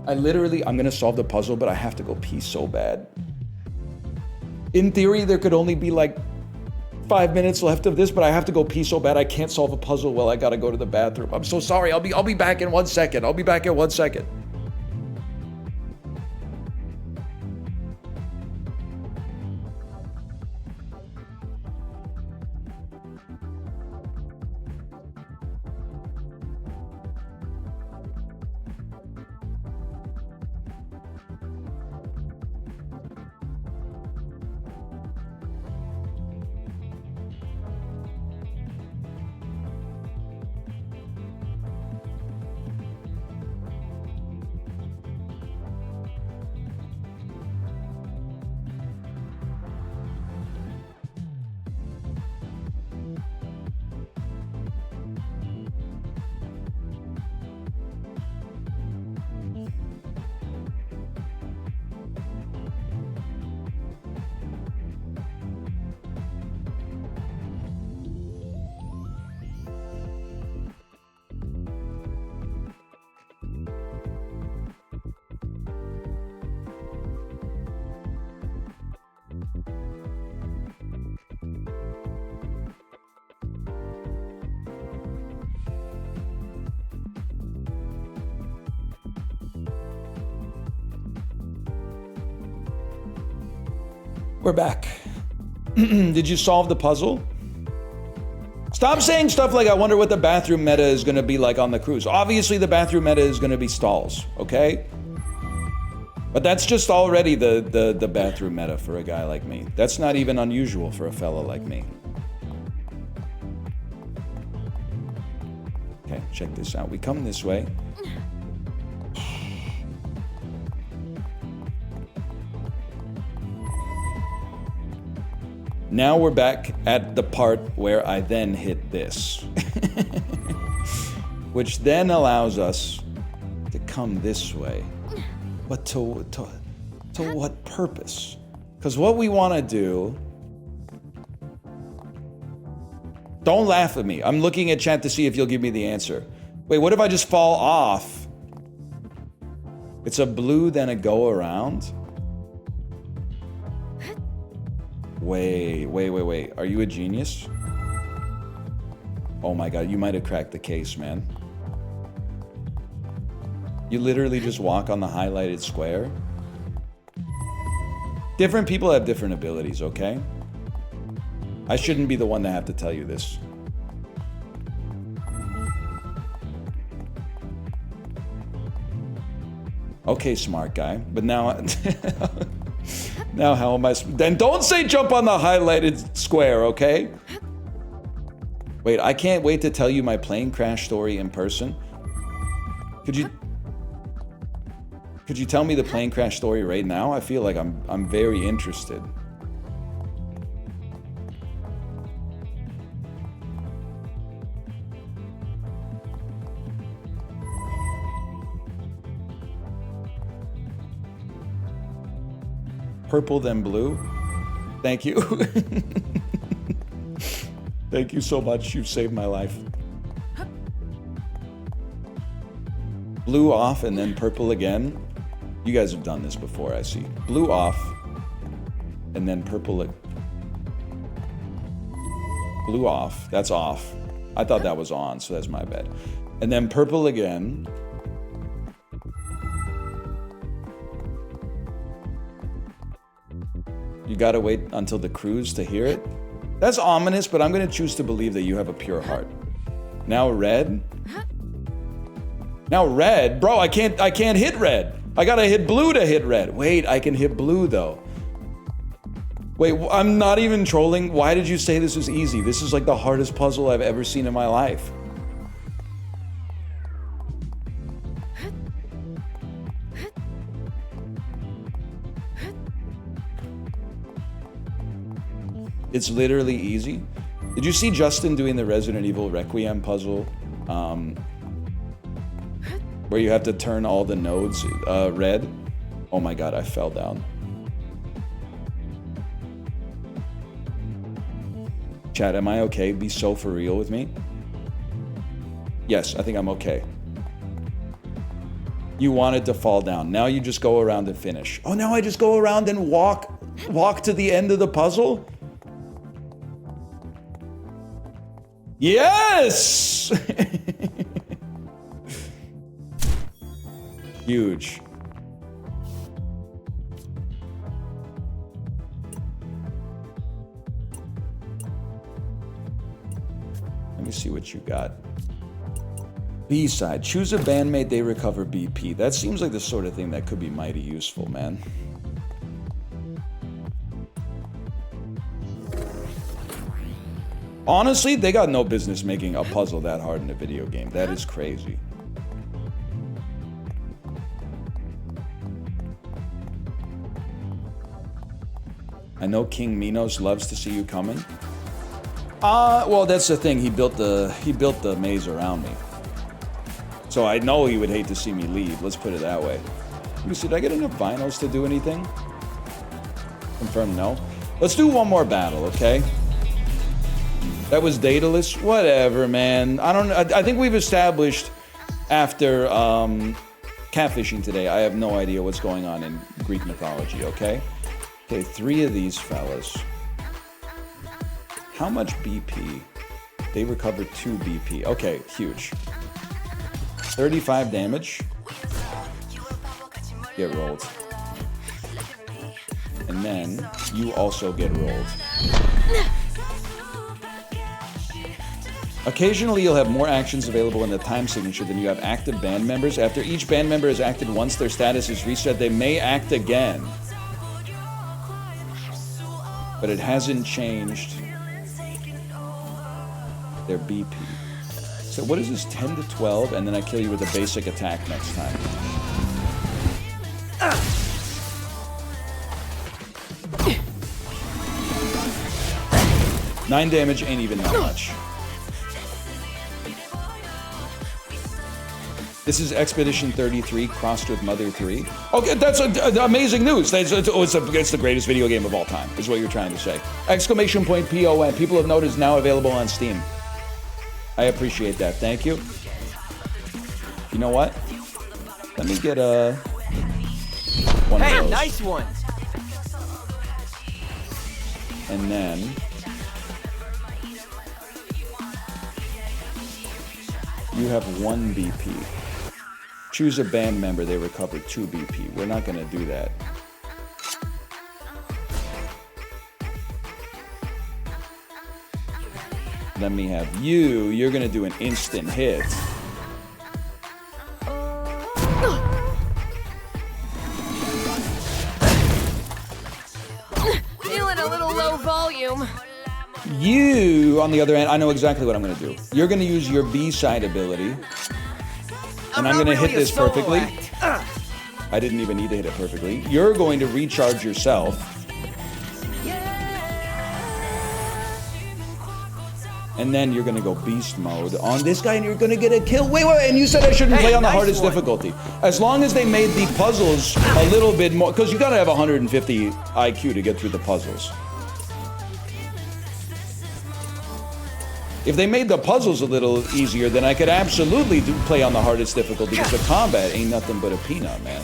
I'm gonna solve the puzzle, but I have to go pee so bad. In theory, there could only be like 5 minutes left of this, but I have to go pee so bad I can't solve a puzzle while I gotta go to the bathroom. I'm so sorry. I'll be back in 1 second. I'll be back in 1 second. We're back. Did you solve the puzzle? Stop saying stuff like, I wonder what the bathroom meta is going to be like on the cruise. Obviously, the bathroom meta is going to be stalls, okay? But that's just already the bathroom meta for a guy like me. That's not even unusual for a fella like me. Okay, check this out. We come this way. Now we're back at the part where I then hit this. Which then allows us to come this way. But to what purpose? Because what we want to do... Don't laugh at me. I'm looking at chat to see if you'll give me the answer. Wait, what if I just fall off? It's a blue, then a go around? Wait. Are you a genius? Oh my god, you might have cracked the case, man. You literally just walk on the highlighted square? Different people have different abilities, okay? I shouldn't be the one to have to tell you this. Okay, smart guy. But now... Now how am I... Then don't say jump on the highlighted square, okay? Wait, I can't wait to tell you my plane crash story in person. Could you tell me the plane crash story right now? I feel like I'm very interested. Purple then blue. Thank you. Thank you so much. You've saved my life. Blue off and then purple again. You guys have done this before, I see. Blue off and then purple. Blue off. That's off. I thought that was on, so that's my bad. And then purple again. You gotta wait until the cruise to hear it? That's ominous, but I'm gonna choose to believe that you have a pure heart. Now red? Now red? Bro, I can't hit red. I gotta hit blue to hit red. Wait, I can hit blue though. Wait, I'm not even trolling. Why did you say this was easy? This is like the hardest puzzle I've ever seen in my life. It's literally easy. Did you see Justin doing the Resident Evil Requiem puzzle? Where you have to turn all the nodes red? Oh my god, I fell down. Chat, am I okay? Be so for real with me. Yes, I think I'm okay. You wanted to fall down. Now you just go around and finish. Oh, now I just go around and walk to the end of the puzzle? Yes! Huge. Let me see what you got. B-side. Choose a bandmate, they recover BP. That seems like the sort of thing that could be mighty useful, man. Honestly, they got no business making a puzzle that hard in a video game. That is crazy. I know King Minos loves to see you coming. Well, that's the thing. He built the maze around me. So I know he would hate to see me leave. Let's put it that way. Let me see, did I get enough vinyls to do anything? Confirm no. Let's do one more battle, okay? That was Daedalus? Whatever, man. I think we've established after catfishing today, I have no idea what's going on in Greek mythology, okay? Okay, 3 of these fellas. How much BP? They recovered 2 BP. Okay, huge. 35 damage. Get rolled. And then you also get rolled. Occasionally you'll have more actions available in the time signature than you have active band members. After each band member is acted once, their status is reset. They may act again. But it hasn't changed their BP. So what is this, 10 to 12, and then I kill you with a basic attack next time. 9 damage ain't even that much. This is Expedition 33 crossed with Mother 3. Okay, that's amazing news. It's the greatest video game of all time, is what you're trying to say. Exclamation point PON. People have noticed now available on Steam. I appreciate that. Thank you. You know what? Let me get one of those. Nice one. And then you have 1 BP. Choose a band member, they recover 2 BP. We're not gonna do that. Let me have you. You're gonna do an instant hit. Feeling a little low volume. You, on the other end, I know exactly what I'm gonna do. You're gonna use your B-side ability. And I'm gonna hit this perfectly. I didn't even need to hit it perfectly. You're going to recharge yourself. And then you're gonna go beast mode on this guy and you're gonna get a kill. Wait, and you said I shouldn't play on the hardest difficulty. As long as they made the puzzles a little bit more, because you gotta have 150 IQ to get through the puzzles. If they made the puzzles a little easier, then I could absolutely play on the hardest difficulty because the combat ain't nothing but a peanut, man.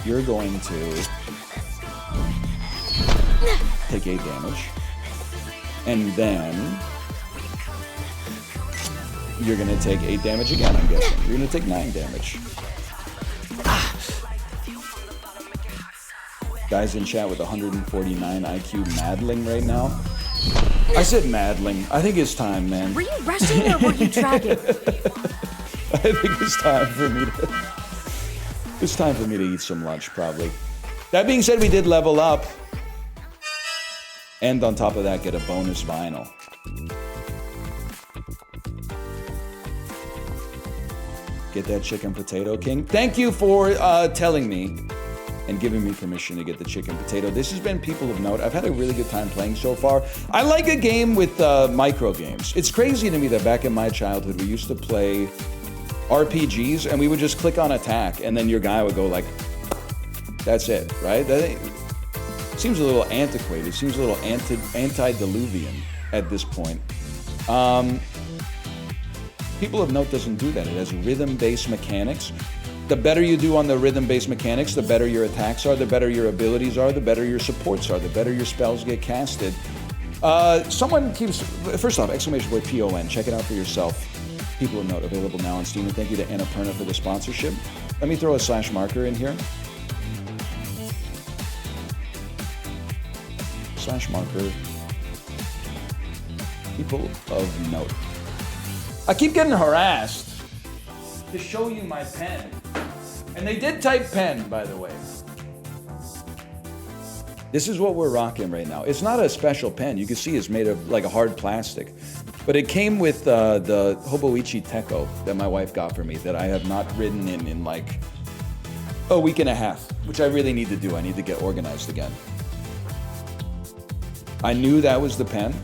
You're going to take 8 damage. And then you're going to take 8 damage again, I'm guessing. You're going to take 9 damage. Guys in chat with 149 IQ maddling right now. I said maddling. I think it's time, man. Were you rushing or were you dragging? I think it's time for me to... It's time for me to eat some lunch, probably. That being said, we did level up. And on top of that, get a bonus vinyl. Get that chicken potato king. Thank you for telling me and giving me permission to get the chicken potato. This has been People of Note. I've had a really good time playing so far. I like a game with micro games. It's crazy to me that back in my childhood, we used to play RPGs and we would just click on attack and then your guy would go like, that's it, right? That seems a little antiquated. It seems a little antediluvian at this point. People of Note doesn't do that. It has rhythm-based mechanics. The better you do on the rhythm-based mechanics, the better your attacks are, the better your abilities are, the better your supports are, the better your spells get casted. Someone keeps, first off, exclamation point PON. Check it out for yourself. People of Note, available now on Steam. And thank you to Annapurna for the sponsorship. Let me throw a slash marker in here. Slash marker. People of Note. I keep getting harassed to show you my pen. And they did type pen, by the way. This is what we're rocking right now. It's not a special pen. You can see it's made of like a hard plastic. But it came with the Hoboichi Tekko that my wife got for me that I have not written in like a week and a half, which I really need to do. I need to get organized again. I knew that was the pen.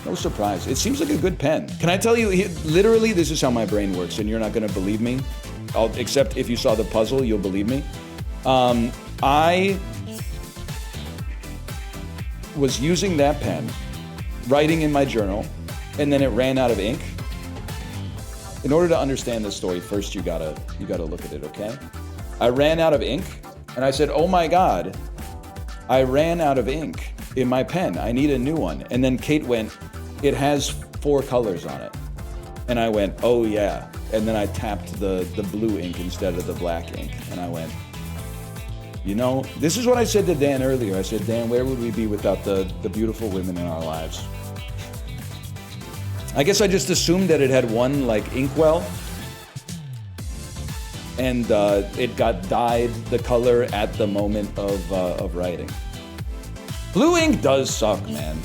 No surprise. It seems like a good pen. Can I tell you, literally, this is how my brain works, and you're not going to believe me. Except if you saw the puzzle, you'll believe me. I was using that pen, writing in my journal, and then it ran out of ink. In order to understand this story, first you gotta look at it, okay? I ran out of ink, and I said, oh my God, I ran out of ink in my pen. I need a new one. And then Kate went, it has 4 colors on it. And I went, oh yeah. And then I tapped the blue ink instead of the black ink. And I went, you know, this is what I said to Dan earlier. I said, Dan, where would we be without the beautiful women in our lives? I guess I just assumed that it had one like inkwell. And it got dyed the color at the moment of writing. Blue ink does suck, man.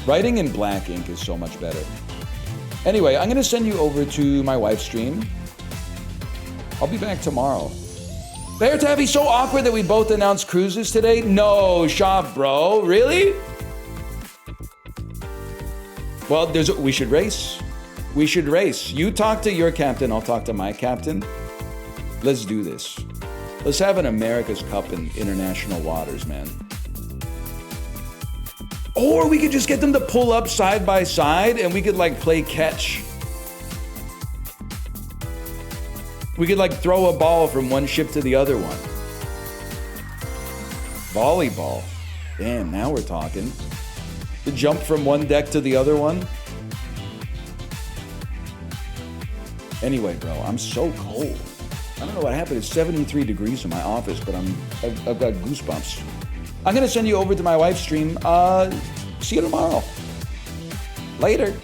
Writing in black ink is so much better. Anyway, I'm gonna send you over to my wife's stream. I'll be back tomorrow. Bear Taffy, so awkward that we both announced cruises today? No, shop, bro. Really? Well, we should race. We should race. You talk to your captain, I'll talk to my captain. Let's do this. Let's have an America's Cup in international waters, man. Or we could just get them to pull up side by side and we could like play catch. We could like throw a ball from one ship to the other one. Volleyball. Damn, now we're talking. To jump from one deck to the other one. Anyway, bro, I'm so cold. I don't know what happened. It's 73 degrees in my office, but I've got goosebumps. I'm gonna send you over to my wife's stream. See you tomorrow. Later.